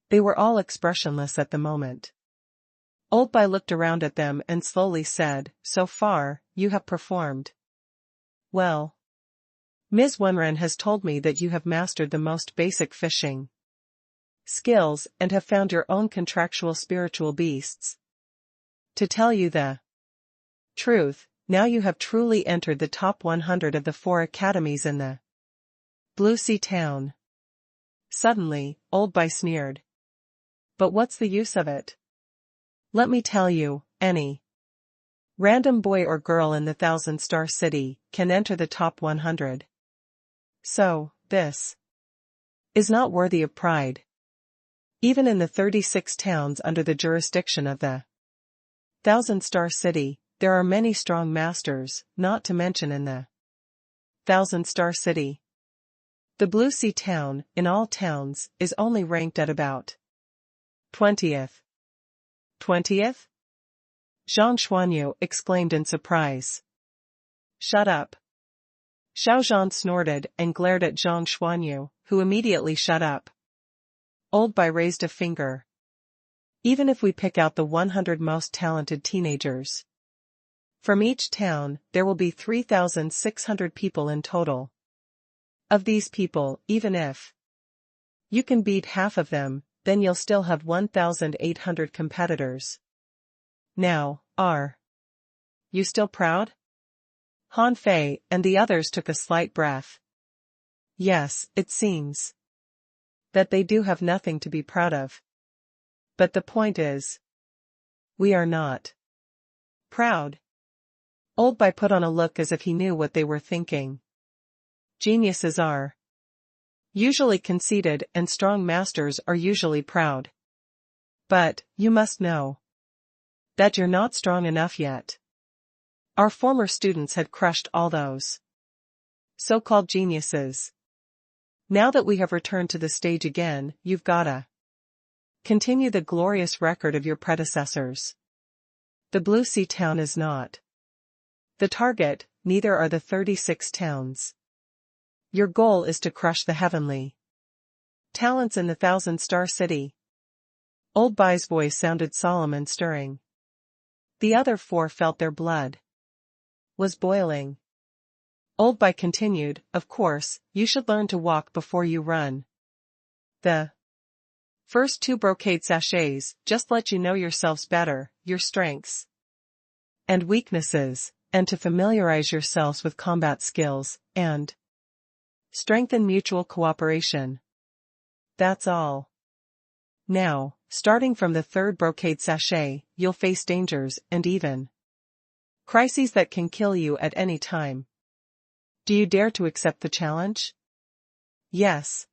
They were all expressionless at the moment. Old Bai looked around at them and slowly said, "So far, you have performed well. Ms. Wenren has told me that you have mastered the most basic fishing skills and have found your own contractual spiritual beasts. To tell you the truth, now you have truly entered the top 100 of the 4 academies in the Blue Sea town." Suddenly, Old Bai sneered. "But what's the use of it? Let me tell you, any random boy or girl in the 1,000-star city can enter the top 100. So, this is not worthy of pride. Even in the 36 towns under the jurisdiction of the 1,000-star city, there are many strong masters, not to mention in the 1,000-star city. The Blue Sea town, in all towns, is only ranked at about 20th. 20th? Zhang Xuanyu exclaimed in surprise. "Shut up." Xiao Zhan snorted and glared at Zhang Xuanyu, who immediately shut up. Old Bai raised a finger. "Even if we pick out the 100 most talented teenagers from each town, there will be 3,600 people in total. Of these people, even if you can beat half of them, then you'll still have 1,800 competitors. Now, are you still proud?" Han Fei and the others took a slight breath. Yes, it seems that they do have nothing to be proud of. But the point is, we are not proud. Old Bai put on a look as if he knew what they were thinking. Geniuses are usually conceited and strong masters are usually proud. But, you must know that you're not strong enough yet. Our former students had crushed all those so-called geniuses. Now that we have returned to the stage again, you've gotta continue the glorious record of your predecessors. The Blue Sea town is not the target, neither are the 36 towns. Your goal is to crush the heavenly talents in the 1,000-star city. Old Bai's voice sounded solemn and stirring. The other 4 felt their blood was boiling. Old Bai continued, "Of course, you should learn to walk before you run. The first 2 brocade sachets just let you know yourselves better, your strengths and weaknesses, and to familiarize yourselves with combat skills, and strengthen mutual cooperation. That's all. Now, starting from the third brocade sachet, you'll face dangers and even crises that can kill you at any time. Do you dare to accept the challenge? Yes.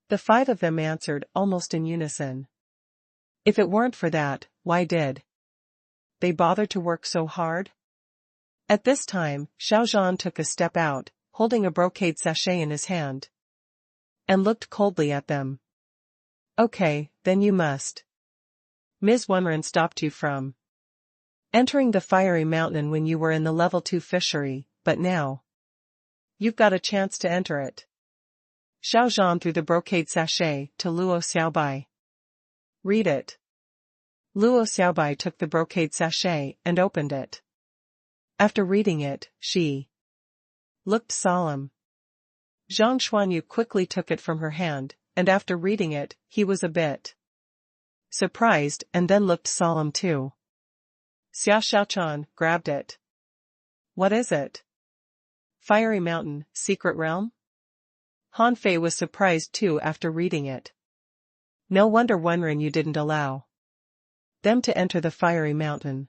The 5 of them answered almost in unison. If it weren't for that, why did they bother to work so hard? At this time, Xiaozhan took a step out, holding a brocade sachet in his hand, and looked coldly at them. Okay, then you must. Ms. Wenren stopped you from entering the fiery mountain when you were in the level 2 fishery, but now you've got a chance to enter it. Xiaozhan threw the brocade sachet to Luo Xiaobai. Read it. Luo Xiaobai took the brocade sachet and opened it. After reading it, she looked solemn. Zhang Xuanyu quickly took it from her hand, and after reading it, he was a bit surprised and then looked solemn too. Xia Xiaochan grabbed it. What is it? Fiery Mountain, Secret Realm? Han Fei was surprised too after reading it. No wonder Wenren you didn't allow them to enter the Fiery Mountain.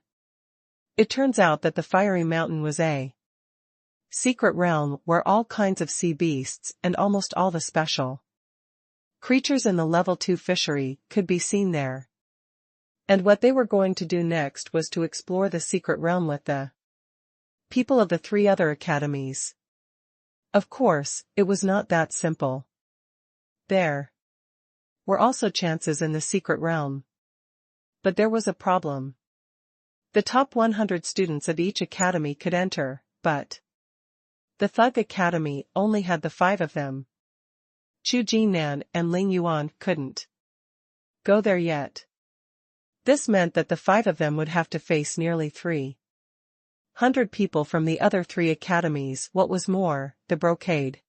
It turns out that the Fiery Mountain was a secret realm where all kinds of sea beasts and almost all the special creatures in the level 2 fishery could be seen there. And what they were going to do next was to explore the secret realm with the people of the 3 other academies. Of course, it was not that simple. There were also chances in the secret realm. But there was a problem. The top 100 students of each academy could enter, but the Thug Academy only had the 5 of them. Chu Jinnan and Ling Yuan couldn't go there yet. This meant that the 5 of them would have to face nearly 300 people from the other 3 academies. What was more, the brocade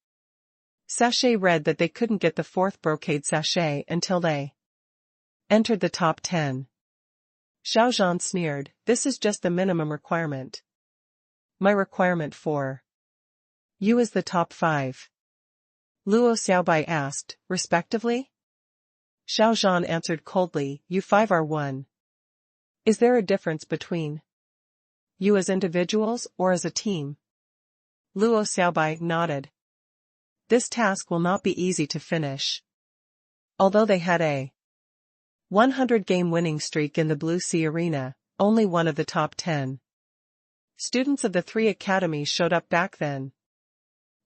sachet read that they couldn't get the 4th brocade sachet until they entered the top 10. Xiaozhan sneered, this is just the minimum requirement. My requirement for you is the top 5. Luo Xiaobai asked, respectively? Xiaozhan answered coldly, you 5 are one. Is there a difference between you as individuals or as a team? Luo Xiaobai nodded. This task will not be easy to finish. Although they had a 100-game winning streak in the Blue Sea Arena, only one of the top 10 students of the 3 academies showed up back then.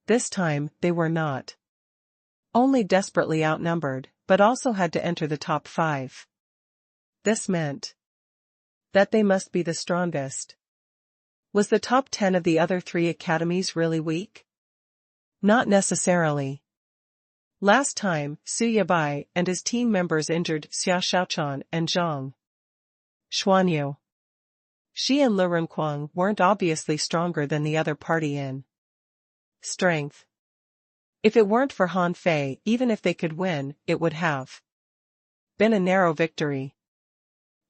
This time, they were not only desperately outnumbered, but also had to enter the top 5. This meant that they must be the strongest. Was the top 10 of the other 3 academies really weak? Not necessarily. Last time, Su Yabai and his team members injured Xia Xiaochan and Zhang Xuanyu. Shi and Le Renquang weren't obviously stronger than the other party in strength. If it weren't for Han Fei, even if they could win, it would have been a narrow victory.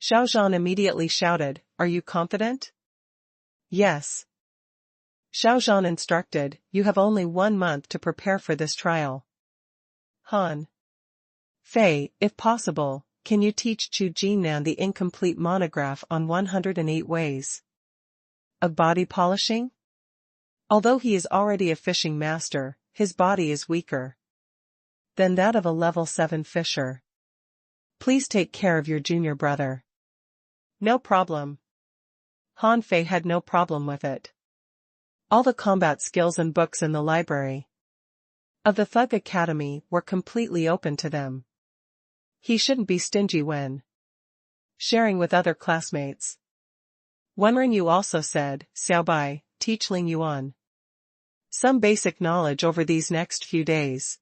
Xiaozhan immediately shouted, are you confident? Yes. Xiaozhan instructed, you have only 1 month to prepare for this trial. Han Fei, if possible, can you teach Chu Jinnan the incomplete monograph on 108 ways of body polishing? Although he is already a fishing master, his body is weaker than that of a level 7 fisher. Please take care of your junior brother. No problem. Han Fei had no problem with it. All the combat skills and books in the library of the Thug Academy were completely open to them. He shouldn't be stingy when sharing with other classmates. Wenren Yu also said, Xiaobai, teach Ling Yuan some basic knowledge over these next few days.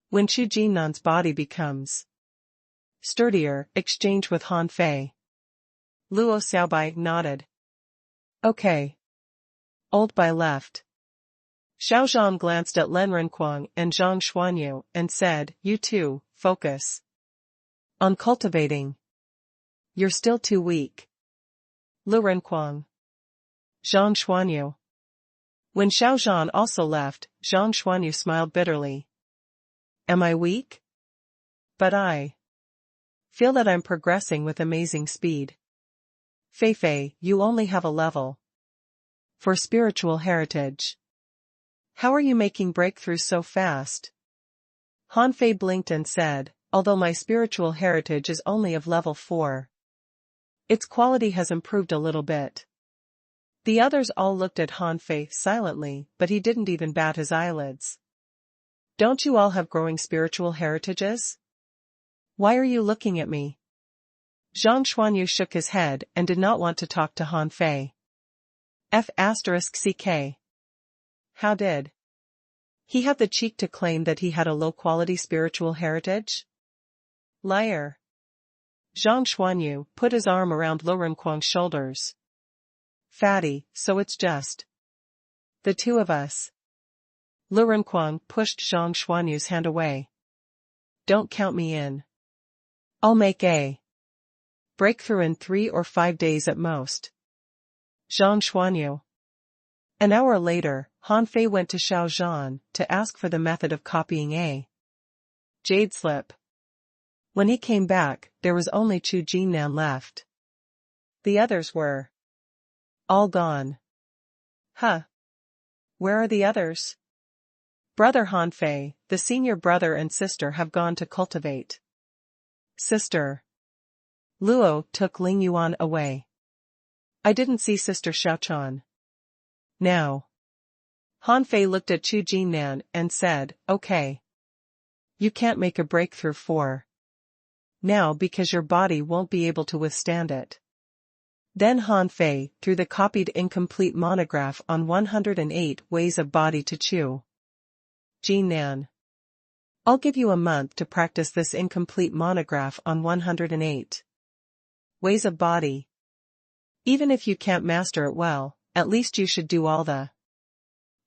When Chu Jinnan's body becomes sturdier, exchange with Han Fei. Luo Xiaobai nodded. Okay. Old Bai left. Xiaozhan glanced at Len Renquang and Zhang Xuanyu and said, you two, focus on cultivating. You're still too weak. Lu Renquang. Zhang Xuanyu. When Xiaozhan also left, Zhang Xuanyu smiled bitterly. Am I weak? but I feel that I'm progressing with amazing speed. Fei, you only have a level 4 spiritual heritage. How are you making breakthroughs so fast? Han Fei blinked and said, although my spiritual heritage is only of level 4. Its quality has improved a little bit. The others all looked at Han Fei silently, but he didn't even bat his eyelids. Don't you all have growing spiritual heritages? Why are you looking at me? Zhang Xuanyu shook his head and did not want to talk to Han Fei. F***ck. How did he have the cheek to claim that he had a low-quality spiritual heritage? Liar. Zhang Xuanyu put his arm around Lu Renkuang's shoulders. Fatty, so it's just the two of us. Lu Renkuang pushed Zhang Xuanyu's hand away. Don't count me in. I'll make a breakthrough in 3 or 5 days at most. Zhang Xuanyu. An hour later, Han Fei went to Shaozhan to ask for the method of copying a jade slip. When he came back, there was only Chu Jinnan left. The others were all gone. Huh. Where are the others? Brother Han Fei, the senior brother and sister have gone to cultivate. Sister Luo took Ling Yuan away. I didn't see Sister Xiaochan. Now. Han Fei looked at Chu Jinnan and said, okay. You can't make a breakthrough for now because your body won't be able to withstand it. Then Han Fei threw the copied incomplete monograph on 108 ways of body to Chu Jinnan. I'll give you a month to practice this incomplete monograph on 108 ways of body. Even if you can't master it well, at least you should do all the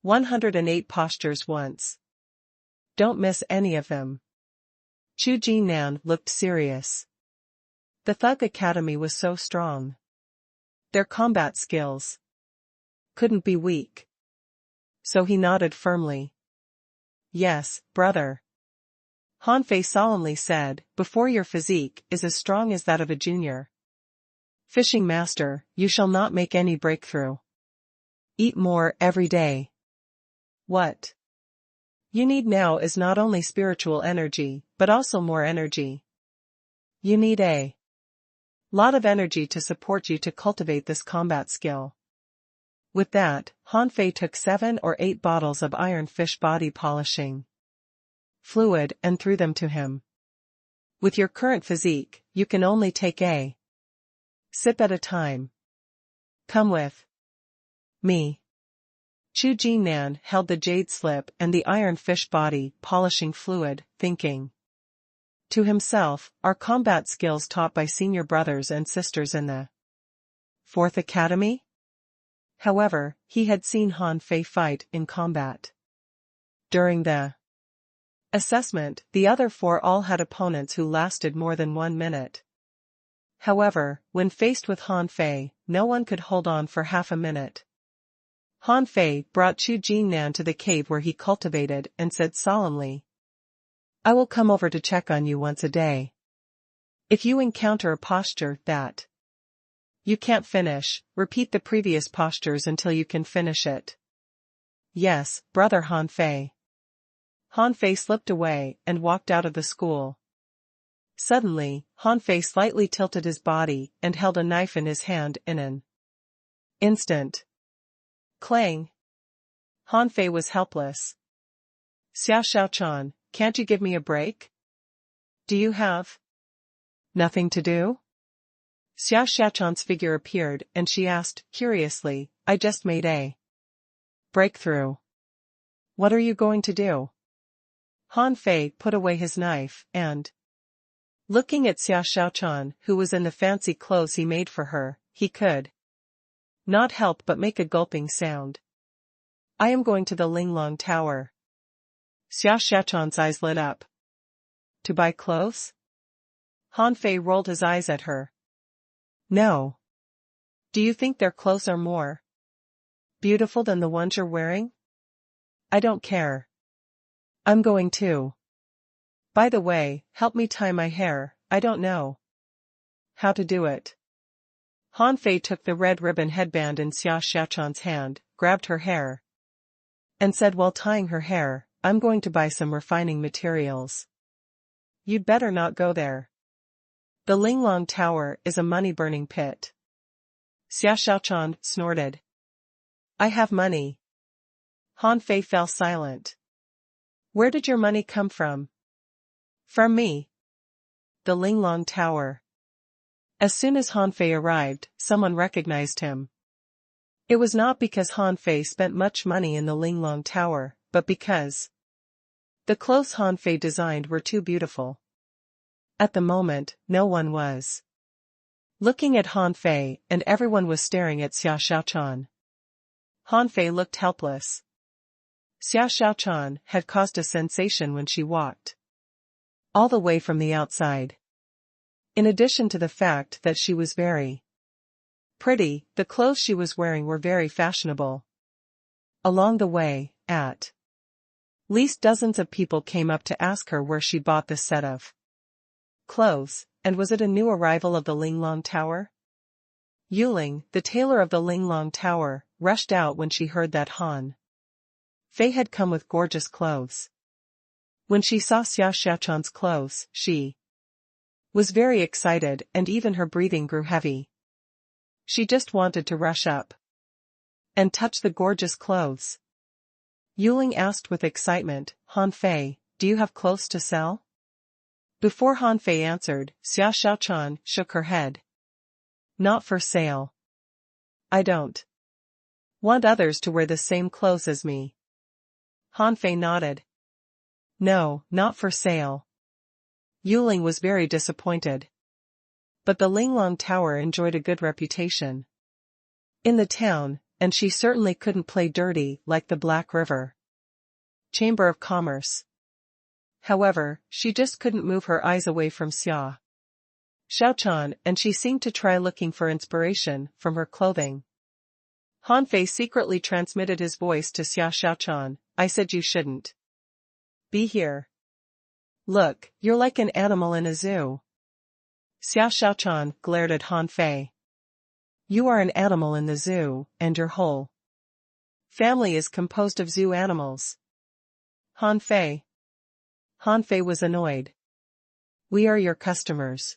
108 postures once. Don't miss any of them. Chu Jinnan looked serious. The Thug Academy was so strong. Their combat skills couldn't be weak. So he nodded firmly. Yes, brother. Han Fei solemnly said, before your physique is as strong as that of a junior fishing master, you shall not make any breakthrough. Eat more every day. What you need now is not only spiritual energy, but also more energy. You need a lot of energy to support you to cultivate this combat skill. With that, Han Fei took 7 or 8 bottles of iron fish body polishing fluid and threw them to him. With your current physique, you can only take a sip at a time. Come with me. Chu Jinnan held the jade slip and the iron fish body polishing fluid, thinking to himself, are combat skills taught by senior brothers and sisters in the 4th Academy? However, he had seen Han Fei fight in combat. During the assessment, the other 4 all had opponents who lasted more than 1 minute. However, when faced with Han Fei, no one could hold on for half a minute. Han Fei brought Chu Jinnan to the cave where he cultivated and said solemnly, I will come over to check on you once a day. If you encounter a posture that you can't finish, repeat the previous postures until you can finish it. Yes, brother Han Fei. Han Fei slipped away and walked out of the school. Suddenly, Han Fei slightly tilted his body and held a knife in his hand in an instant. Clang. Han Fei was helpless. Xiaochan, can't you give me a break? Do you have nothing to do? Xiaochan's figure appeared and she asked, curiously, I just made a breakthrough. What are you going to do? Han Fei put away his knife and, looking at Xiaochan, who was in the fancy clothes he made for her, he could not help but make a gulping sound. I am going to the Linglong Tower. Xiaochan's eyes lit up. To buy clothes? Han Fei rolled his eyes at her. No. Do you think their clothes are more beautiful than the ones you're wearing? I don't care. I'm going too. By the way, help me tie my hair, I don't know how to do it. Han Fei took the red ribbon headband in Xia Xiaochan's hand, grabbed her hair, and said while tying her hair, I'm going to buy some refining materials. You'd better not go there. The Linglong Tower is a money-burning pit. Xia Xiaochan snorted. I have money. Han Fei fell silent. Where did your money come from? From me. The Linglong Tower. As soon as Han Fei arrived, someone recognized him. It was not because Han Fei spent much money in the Linglong Tower, but because the clothes Han Fei designed were too beautiful. At the moment, no one was looking at Han Fei, and everyone was staring at Xia Xiaochan. Han Fei looked helpless. Xia Xiaochan had caused a sensation when she walked all the way from the outside. In addition to the fact that she was very pretty, the clothes she was wearing were very fashionable. Along the way, at least dozens of people came up to ask her where she bought this set of clothes, and was it a new arrival of the Linglong Tower? Yuling, the tailor of the Linglong Tower, rushed out when she heard that Han Fei had come with gorgeous clothes. When she saw Xia Xiaochan's clothes, she was very excited, and even her breathing grew heavy. She just wanted to rush up and touch the gorgeous clothes. Yuling asked with excitement, Han Fei, do you have clothes to sell? Before Han Fei answered, Xia Xiaochan shook her head. Not for sale. I don't want others to wear the same clothes as me. Han Fei nodded. No, not for sale. Yuling was very disappointed. But the Linglong Tower enjoyed a good reputation in the town, and she certainly couldn't play dirty like the Black River Chamber of Commerce. However, she just couldn't move her eyes away from Xia Xiaochan, and she seemed to try looking for inspiration from her clothing. Han Fei secretly transmitted his voice to Xia Xiaochan. I said you shouldn't be here. Look, you're like an animal in a zoo. Xia Xiaochan glared at Han Fei. You are an animal in the zoo, and your whole family is composed of zoo animals. Han Fei. Han Fei was annoyed. We are your customers.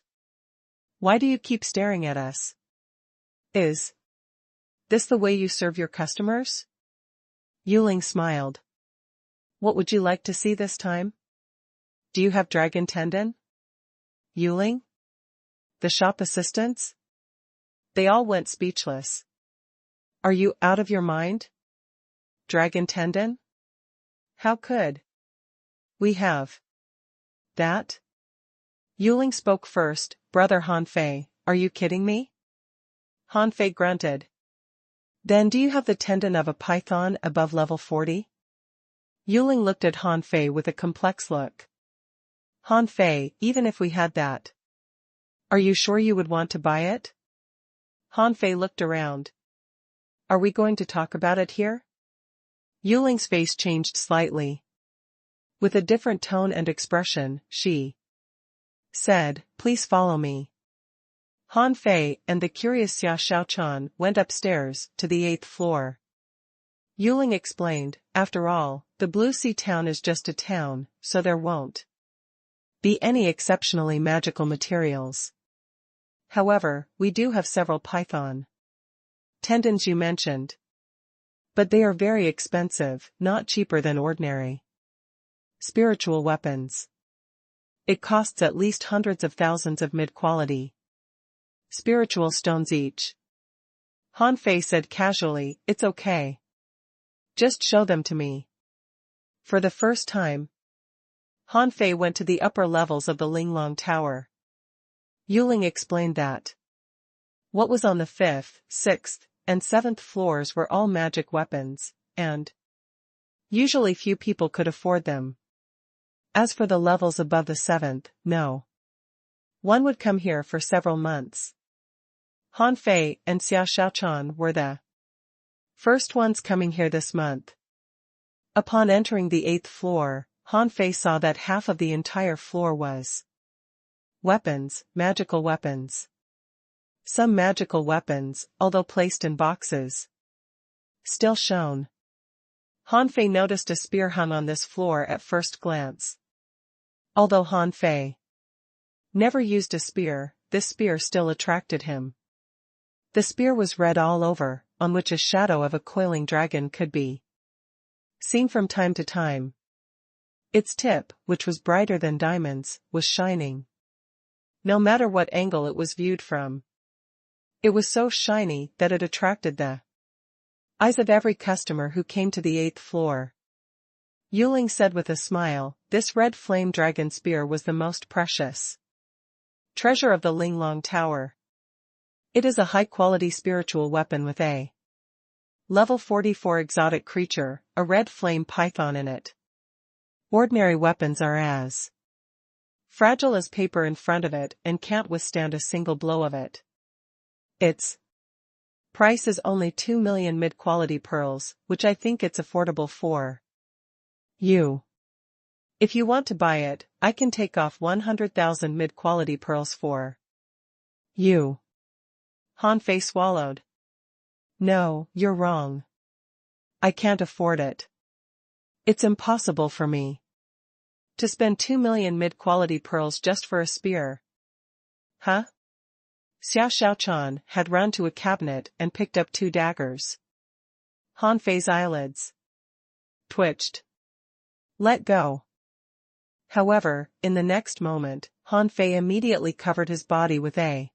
Why do you keep staring at us? Is this the way you serve your customers? Yuling smiled. What would you like to see this time? Do you have dragon tendon? Yuling? The shop assistants? They all went speechless. Are you out of your mind? Dragon tendon? How could we have that? Yuling spoke first. Brother Han Fei, are you kidding me? Han Fei grunted. Then do you have the tendon of a python above level 40? Yuling looked at Han Fei with a complex look. Han Fei, even if we had that, are you sure you would want to buy it? Han Fei looked around. Are we going to talk about it here? Yuling's face changed slightly. With a different tone and expression, she said, please follow me. Han Fei and the curious Xia Xiaochan went upstairs to the 8th floor. Yuling explained, after all, the Blue Sea town is just a town, so there won't be any exceptionally magical materials. However, we do have several python tendons you mentioned. But they are very expensive, not cheaper than ordinary spiritual weapons. It costs at least hundreds of thousands of mid-quality spiritual stones each. Han Fei said casually, it's okay. Just show them to me. For the first time, Han Fei went to the upper levels of the Linglong Tower. Yuling explained that what was on the 5th, 6th, and 7th floors were all magic weapons, and usually few people could afford them. As for the levels above the 7th, no one would come here for several months. Han Fei and Xia Xiaochan were the first ones coming here this month. Upon entering the 8th floor, Han Fei saw that half of the entire floor was weapons, magical weapons. Some magical weapons, although placed in boxes, still shone. Han Fei noticed a spear hung on this floor at first glance. Although Han Fei never used a spear, this spear still attracted him. The spear was red all over, on which a shadow of a coiling dragon could be seen from time to time. Its tip, which was brighter than diamonds, was shining. No matter what angle it was viewed from, it was so shiny that it attracted the eyes of every customer who came to the 8th floor. Yuling said with a smile, this red flame dragon spear was the most precious treasure of the Linglong Tower. It is a high-quality spiritual weapon with a level 44 exotic creature, a red flame python in it. Ordinary weapons are as fragile as paper in front of it and can't withstand a single blow of it. Its price is only 2 million mid-quality pearls, which I think it's affordable for you. If you want to buy it, I can take off 100,000 mid-quality pearls for you. Han Fei swallowed. No, you're wrong. I can't afford it. It's impossible for me to spend 2 million mid-quality pearls just for a spear. Huh? Xiao Xiaochan had run to a cabinet and picked up 2 daggers. Han Fei's eyelids twitched. Let go. However, in the next moment, Han Fei immediately covered his body with a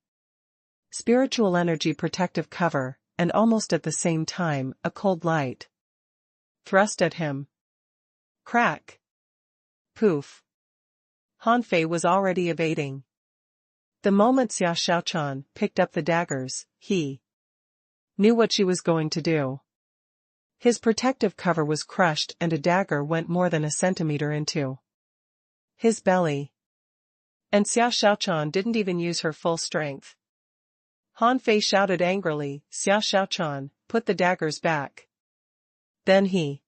spiritual energy protective cover, and almost at the same time, a cold light thrust at him. Crack. Poof. Han Fei was already evading. The moment Xiao Xiaochan picked up the daggers, he knew what she was going to do. His protective cover was crushed and a dagger went more than a centimeter into his belly. And Xiao Xiaochan didn't even use her full strength. Han Fei shouted angrily, Xiao Xiaochan, put the daggers back. Then he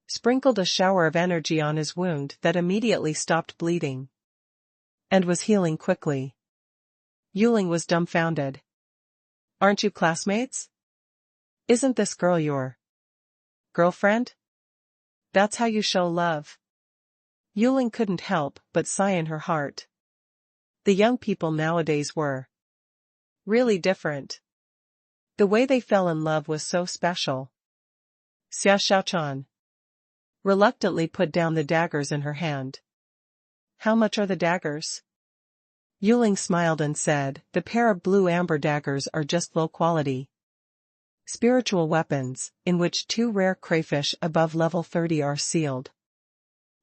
sprinkled a shower of energy on his wound that immediately stopped bleeding and was healing quickly. Yuling was dumbfounded. Aren't you classmates? Isn't this girl your girlfriend? That's how you show love. Yuling couldn't help but sigh in her heart. The young people nowadays were really different. The way they fell in love was so special. Xiao Xiaochan reluctantly put down the daggers in her hand. How much are the daggers? Yuling smiled and said, the pair of blue amber daggers are just low quality spiritual weapons, in which 2 rare crayfish above level 30 are sealed.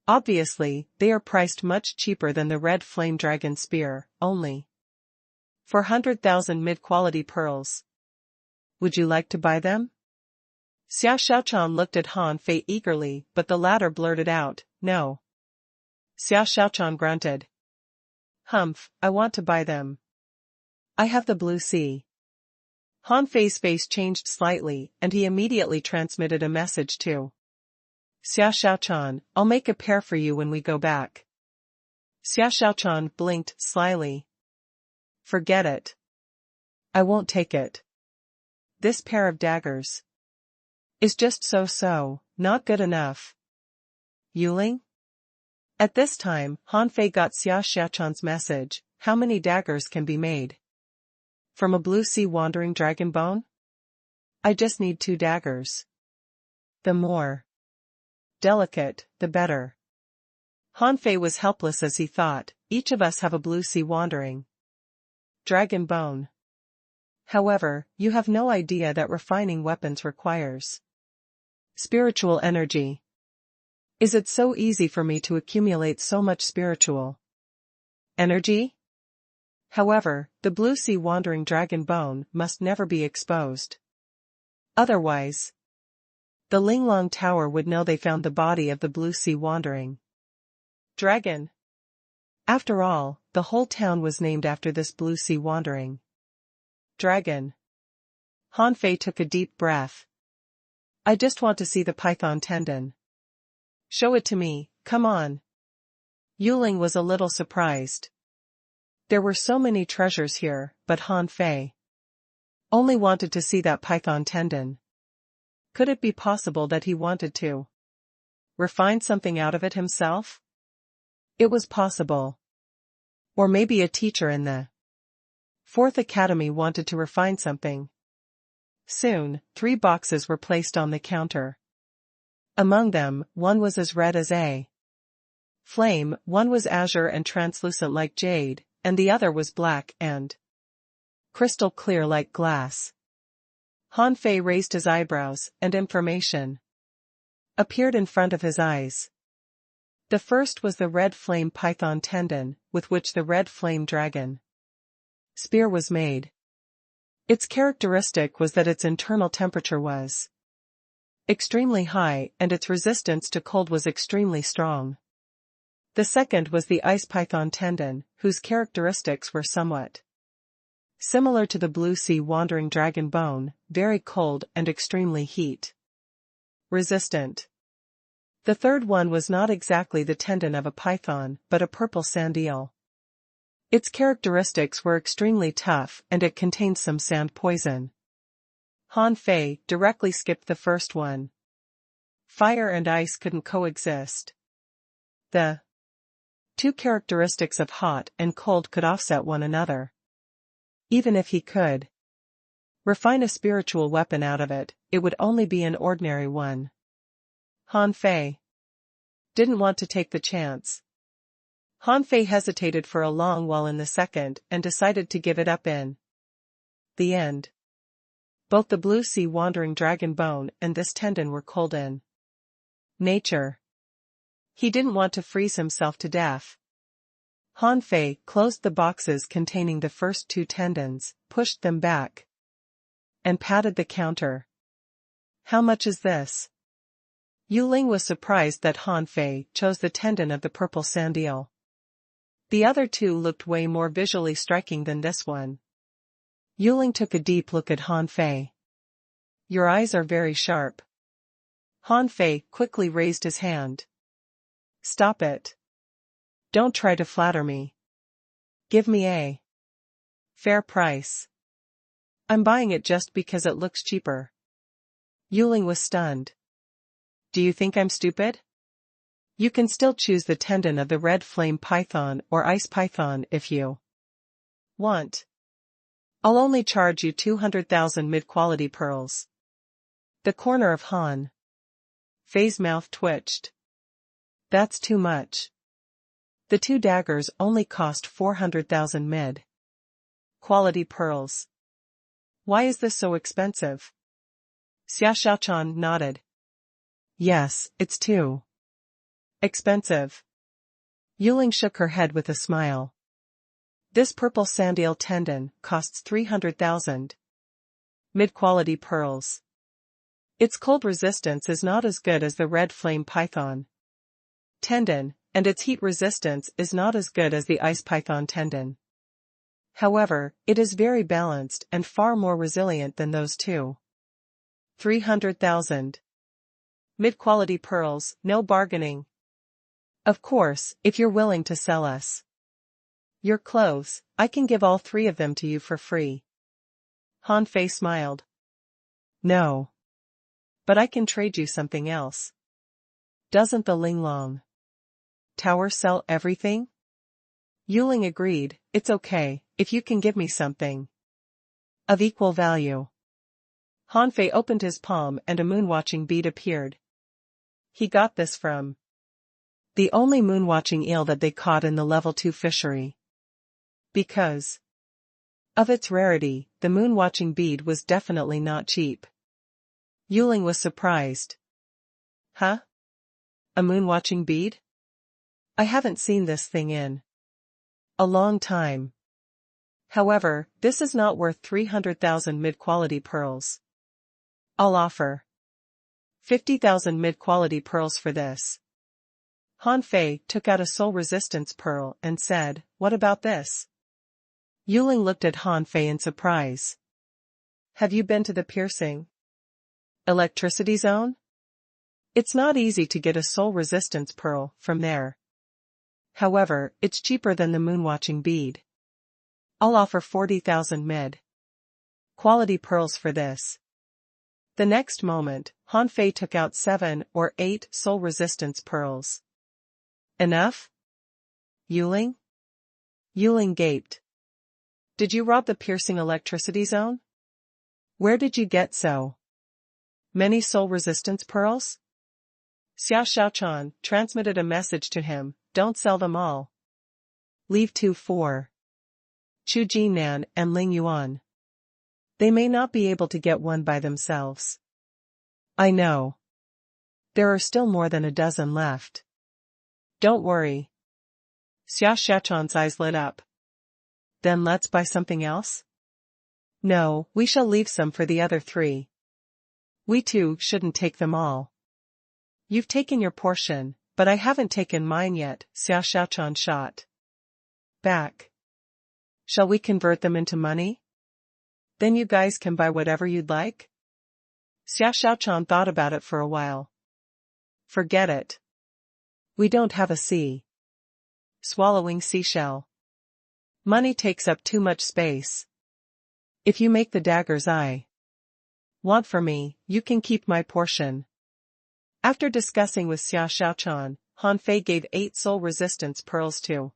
Obviously, they are priced much cheaper than the red flame dragon spear, only 400,000 mid-quality pearls. Would you like to buy them? Xiao Xiaochan looked at Han Fei eagerly, but the latter blurted out, no. Xiao Xiaochan grunted. Humph, I want to buy them. I have the blue sea. Han Fei's face changed slightly, and he immediately transmitted a message to Xiao Xiaochan, I'll make a pair for you when we go back. Xiao Xiaochan blinked slyly. Forget it. I won't take it. This pair of daggers is just so, not good enough. Yuling? At this time, Han Fei got Xiao Xiaochan's message, how many daggers can be made from a blue sea wandering dragon bone? I just need 2 daggers. The more delicate, the better. Han Fei was helpless as he thought, each of us have a blue sea wandering dragon bone. However, you have no idea that refining weapons requires spiritual energy. Is it so easy for me to accumulate so much spiritual energy? However, the blue sea wandering dragon bone must never be exposed. Otherwise, the Linglong Tower would know they found the body of the blue sea wandering dragon. After all, the whole town was named after this blue sea wandering dragon. Han Fei took a deep breath. I just want to see the python tendon. Show it to me, Come on. Yuling was a little surprised. There were so many treasures here, but Han Fei only wanted to see that python tendon. Could it be possible that he wanted to refine something out of it himself? It was possible. Or maybe a teacher in the Fourth Academy wanted to refine something. Soon, 3 boxes were placed on the counter. Among them, one was as red as a flame, one was azure and translucent like jade, and the other was black and crystal clear like glass. Han Fei raised his eyebrows, and information appeared in front of his eyes. The first was the red flame python tendon, with which the red flame dragon spear was made. Its characteristic was that its internal temperature was extremely high and its resistance to cold was extremely strong. The second was the ice python tendon, whose characteristics were somewhat similar to the blue sea wandering dragon bone, very cold and extremely heat resistant. The third one was not exactly the tendon of a python, but a purple sand eel. Its characteristics were extremely tough and it contained some sand poison. Han Fei directly skipped the first one. Fire and ice couldn't coexist. The 2 characteristics of hot and cold could offset one another. Even if he could refine a spiritual weapon out of it, it would only be an ordinary one. Han Fei didn't want to take the chance. Han Fei hesitated for a long while in the second and decided to give it up in the end. Both the blue sea wandering dragon bone and this tendon were cold in nature. He didn't want to freeze himself to death. Han Fei closed the boxes containing the first 2 tendons, pushed them back, and patted the counter. How much is this? Yuling was surprised that Han Fei chose the tendon of the purple sand eel. The other 2 looked way more visually striking than this one. Yuling took a deep look at Han Fei. Your eyes are very sharp. Han Fei quickly raised his hand. Stop it. Don't try to flatter me. Give me a fair price. I'm buying it just because it looks cheaper. Yuling was stunned. Do you think I'm stupid? You can still choose the tendon of the red flame python or ice python if you want. I'll only charge you 200,000 mid-quality pearls. The corner of Han Fei's mouth twitched. That's too much. The 2 daggers only cost 400,000 mid-quality pearls. Why is this so expensive? Xia Xiaochan nodded. Yes, it's too expensive. Yuling shook her head with a smile. This purple sand eel tendon costs 300,000 mid-quality pearls. Its cold resistance is not as good as the red flame python tendon, and its heat resistance is not as good as the ice python tendon. However, it is very balanced and far more resilient than those 2. 300,000 mid-quality pearls, no bargaining. Of course, if you're willing to sell us your clothes, I can give all 3 of them to you for free. Han Fei smiled. No. But I can trade you something else. Doesn't the Linglong Tower sell everything? Yuling agreed. It's okay, if you can give me something of equal value. Han Fei opened his palm and a moon-watching bead appeared. He got this from the only moon-watching eel that they caught in the level 2 fishery. Because of its rarity, the moon-watching bead was definitely not cheap. Yuling was surprised. Huh? A moon-watching bead? I haven't seen this thing in a long time. However, this is not worth 300,000 mid-quality pearls. I'll offer 50,000 mid-quality pearls for this. Han Fei took out a soul resistance pearl and said, what about this? Yuling looked at Han Fei in surprise. Have you been to the piercing electricity zone? It's not easy to get a soul resistance pearl from there. However, it's cheaper than the moonwatching bead. I'll offer 40,000 mid-quality pearls for this. The next moment, Han Fei took out 7 or 8 soul resistance pearls. Enough? Yuling? Yuling gaped. Did you rob the piercing electricity zone? Where did you get so many soul resistance pearls? Xiao Xiaochan transmitted a message to him, don't sell them all. Leave 2 for Chu Jinan and Ling Yuan. They may not be able to get one by themselves. I know. There are still more than a dozen left. Don't worry. Xiao Xiaochan's eyes lit up. Then let's buy something else? No, we shall leave some for the other 3. We too shouldn't take them all. You've taken your portion, but I haven't taken mine yet, Xiao Xiaochan shot back. Shall we convert them into money? Then you guys can buy whatever you'd like? Xiao Xiaochan thought about it for a while. Forget it. We don't have a sea. Swallowing seashell. Money takes up too much space. If you make the daggers I want for me, you can keep my portion. After discussing with Xiao Xiaochan, Han Fei gave 8 soul resistance pearls to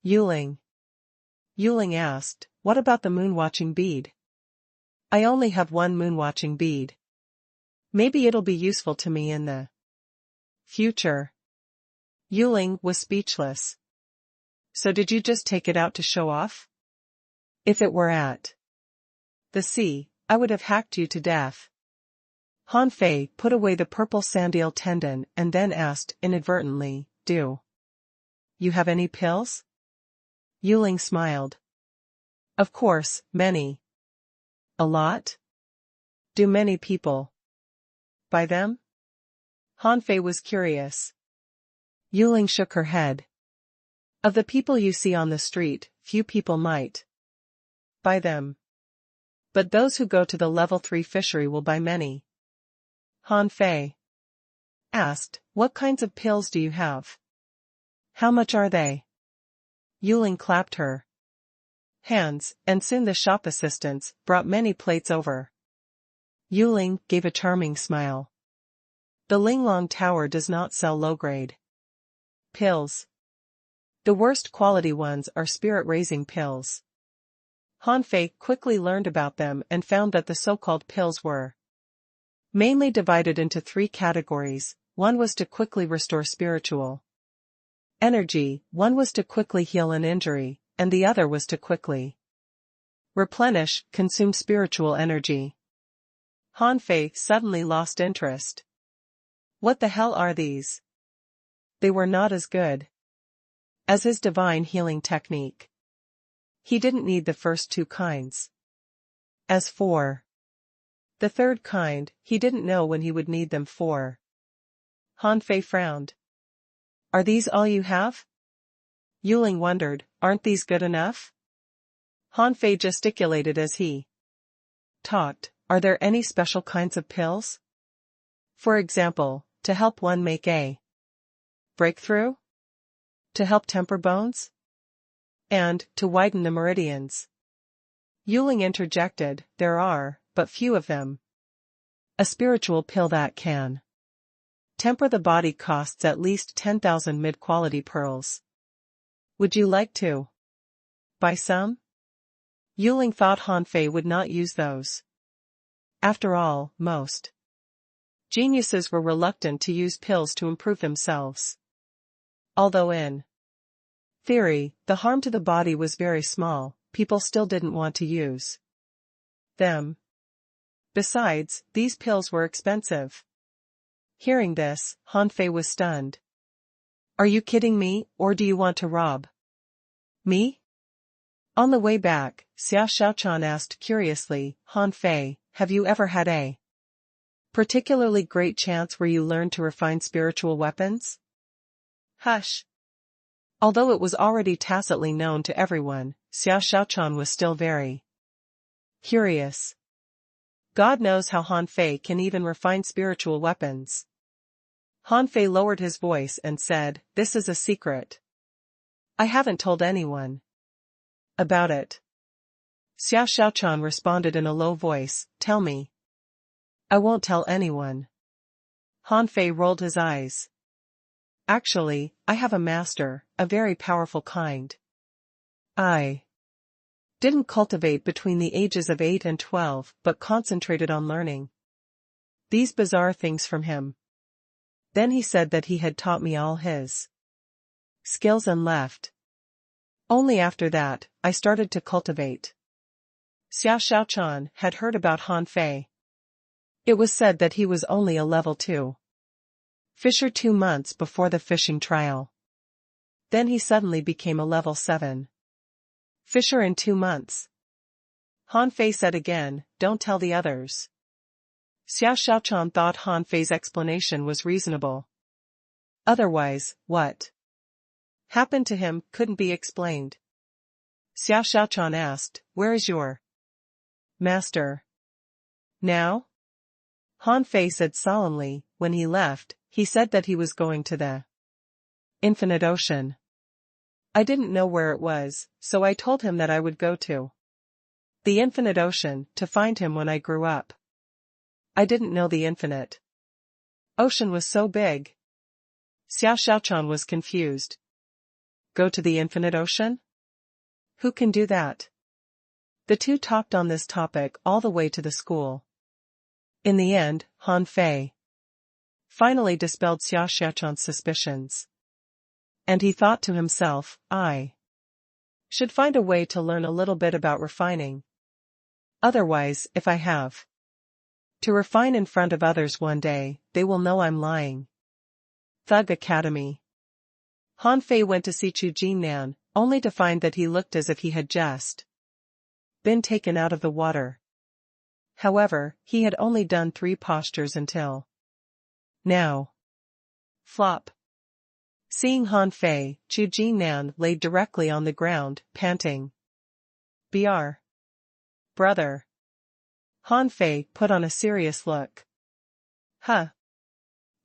Yuling. Yuling asked, what about the moonwatching bead? I only have 1 moonwatching bead. Maybe it'll be useful to me in the future. Yuling was speechless. So did you just take it out to show off? If it were at the sea, I would have hacked you to death. Han Fei put away the purple sandal tendon and then asked inadvertently, do you have any pills? Yuling smiled. Of course, many. A lot? Do many people buy them? Han Fei was curious. Yuling shook her head. Of the people you see on the street, few people might buy them. But those who go to the level 3 fishery will buy many. Han Fei asked, what kinds of pills do you have? How much are they? Yuling clapped her hands, and soon the shop assistants brought many plates over. Yuling gave a charming smile. The Linglong Tower does not sell low-grade pills. The worst quality ones are spirit-raising pills. Han Fei quickly learned about them and found that the so-called pills were mainly divided into 3 categories. One was to quickly restore spiritual energy, one was to quickly heal an injury, and the other was to quickly replenish consumed spiritual energy. Han Fei suddenly lost interest. What the hell are these? They were not as good as his divine healing technique. He didn't need the first 2 kinds. As for the third kind, he didn't know when he would need them for. Han Fei frowned. Are these all you have? Yuling wondered, aren't these good enough? Han Fei gesticulated as he talked. Are there any special kinds of pills? For example, to help one make a breakthrough? To help temper bones? And to widen the meridians? Yuling interjected, there are, but few of them. A spiritual pill that can temper the body costs at least 10,000 mid-quality pearls. Would you like to buy some? Yuling thought Han Fei would not use those. After all, most geniuses were reluctant to use pills to improve themselves. Although in theory, the harm to the body was very small, people still didn't want to use them. Besides, these pills were expensive. Hearing this, Han Fei was stunned. Are you kidding me, or do you want to rob me? On the way back, Xiao Xiaochan asked curiously, Han Fei, have you ever had a particularly great chance where you learned to refine spiritual weapons? Hush. Although it was already tacitly known to everyone, Xiao Xiaochan was still very curious. God knows how Han Fei can even refine spiritual weapons. Han Fei lowered his voice and said, "This is a secret. I haven't told anyone about it." Xiao Xiaochan responded in a low voice, "Tell me." "I won't tell anyone." Han Fei rolled his eyes. "Actually, I have a master, a very powerful kind. I didn't cultivate between the ages of 8 and 12 but concentrated on learning these bizarre things from him. Then he said that he had taught me all his skills and left. Only after that, I started to cultivate." Xiao Xiaochan had heard about Han Fei. It was said that he was only a level 2 fisher 2 months before the fishing trial. Then he suddenly became a level 7 fisher in 2 months. Han Fei said again, "Don't tell the others." Xiao Xiaochan thought Han Fei's explanation was reasonable. Otherwise, what happened to him couldn't be explained. Xiao Xiaochan asked, "Where is your master now?" Han Fei said solemnly, "When he left, he said that he was going to the infinite ocean. I didn't know where it was, so I told him that I would go to the infinite ocean to find him when I grew up. I didn't know the infinite ocean was so big." Xiao Xiaochan was confused. Go to the infinite ocean? Who can do that? The two talked on this topic all the way to the school. In the end, Han Fei finally dispelled Xiao Xiaochan's suspicions. And he thought to himself, "I should find a way to learn a little bit about refining. Otherwise, if I have to refine in front of others one day, they will know I'm lying." Thug Academy. Han Fei went to see Chu Jinnan, only to find that he looked as if he had just been taken out of the water. However, he had only done 3 postures until now. Flop. Seeing Han Fei, Chu Jinnan laid directly on the ground, panting. "Br. Brother." Han Fei put on a serious look. "Huh.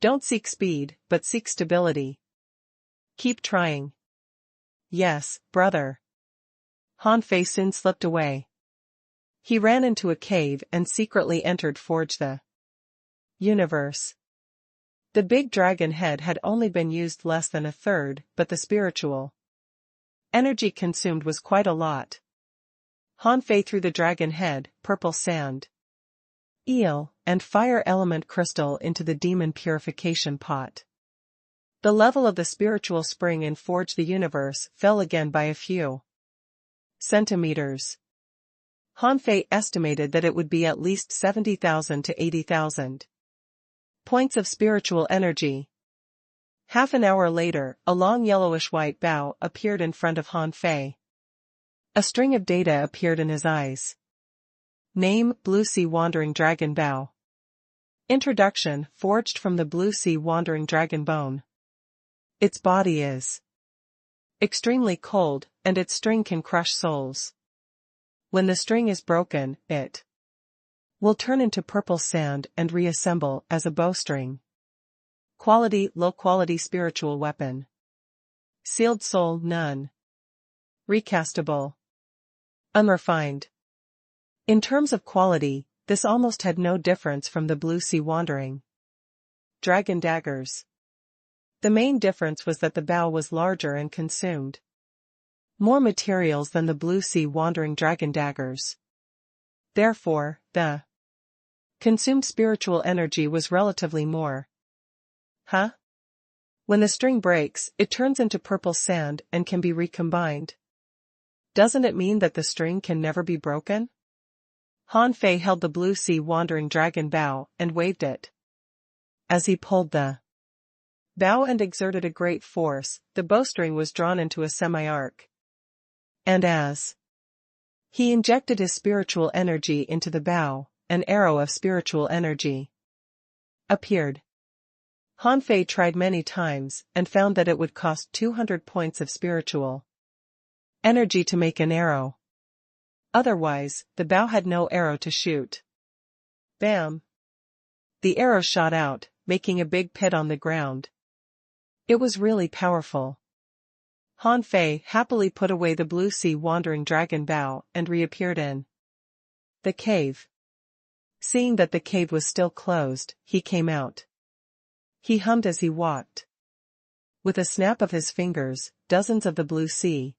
Don't seek speed, but seek stability. Keep trying." "Yes, brother." Han Fei soon slipped away. He ran into a cave and secretly entered Forge the Universe. The big dragon head had only been used less than a third, but the spiritual energy consumed was quite a lot. Han Fei threw the dragon head, purple sand, eel, and fire element crystal into the demon purification pot. The level of the spiritual spring in Forge the Universe fell again by a few centimeters. Han Fei estimated that it would be at least 70,000 to 80,000 points of spiritual energy. Half an hour later, a long yellowish-white bow appeared in front of Han Fei. A string of data appeared in his eyes. Name: Blue Sea Wandering Dragon Bow. Introduction: forged from the Blue Sea Wandering Dragon bone. Its body is extremely cold, and its string can crush souls. When the string is broken, it will turn into purple sand and reassemble as a bowstring. Quality: low-quality spiritual weapon. Sealed soul: none. Recastable. Unrefined. In terms of quality, this almost had no difference from the Blue Sea Wandering Dragon daggers. The main difference was that the bow was larger and consumed more materials than the Blue Sea Wandering Dragon daggers. Therefore, the consumed spiritual energy was relatively more. Huh? When the string breaks, it turns into purple sand and can be recombined. Doesn't it mean that the string can never be broken? Han Fei held the Blue Sea Wandering Dragon bow and waved it. As he pulled the bow and exerted a great force, the bowstring was drawn into a semi-arc. And as he injected his spiritual energy into the bow, an arrow of spiritual energy appeared. Han Fei tried many times and found that it would cost 200 points of spiritual energy to make an arrow. Otherwise, the bow had no arrow to shoot. Bam! The arrow shot out, making a big pit on the ground. It was really powerful. Han Fei happily put away the blue sea wandering dragon bow and reappeared in the cave. Seeing that the cave was still closed, he came out. He hummed as he walked. With a snap of his fingers, dozens of the blue sea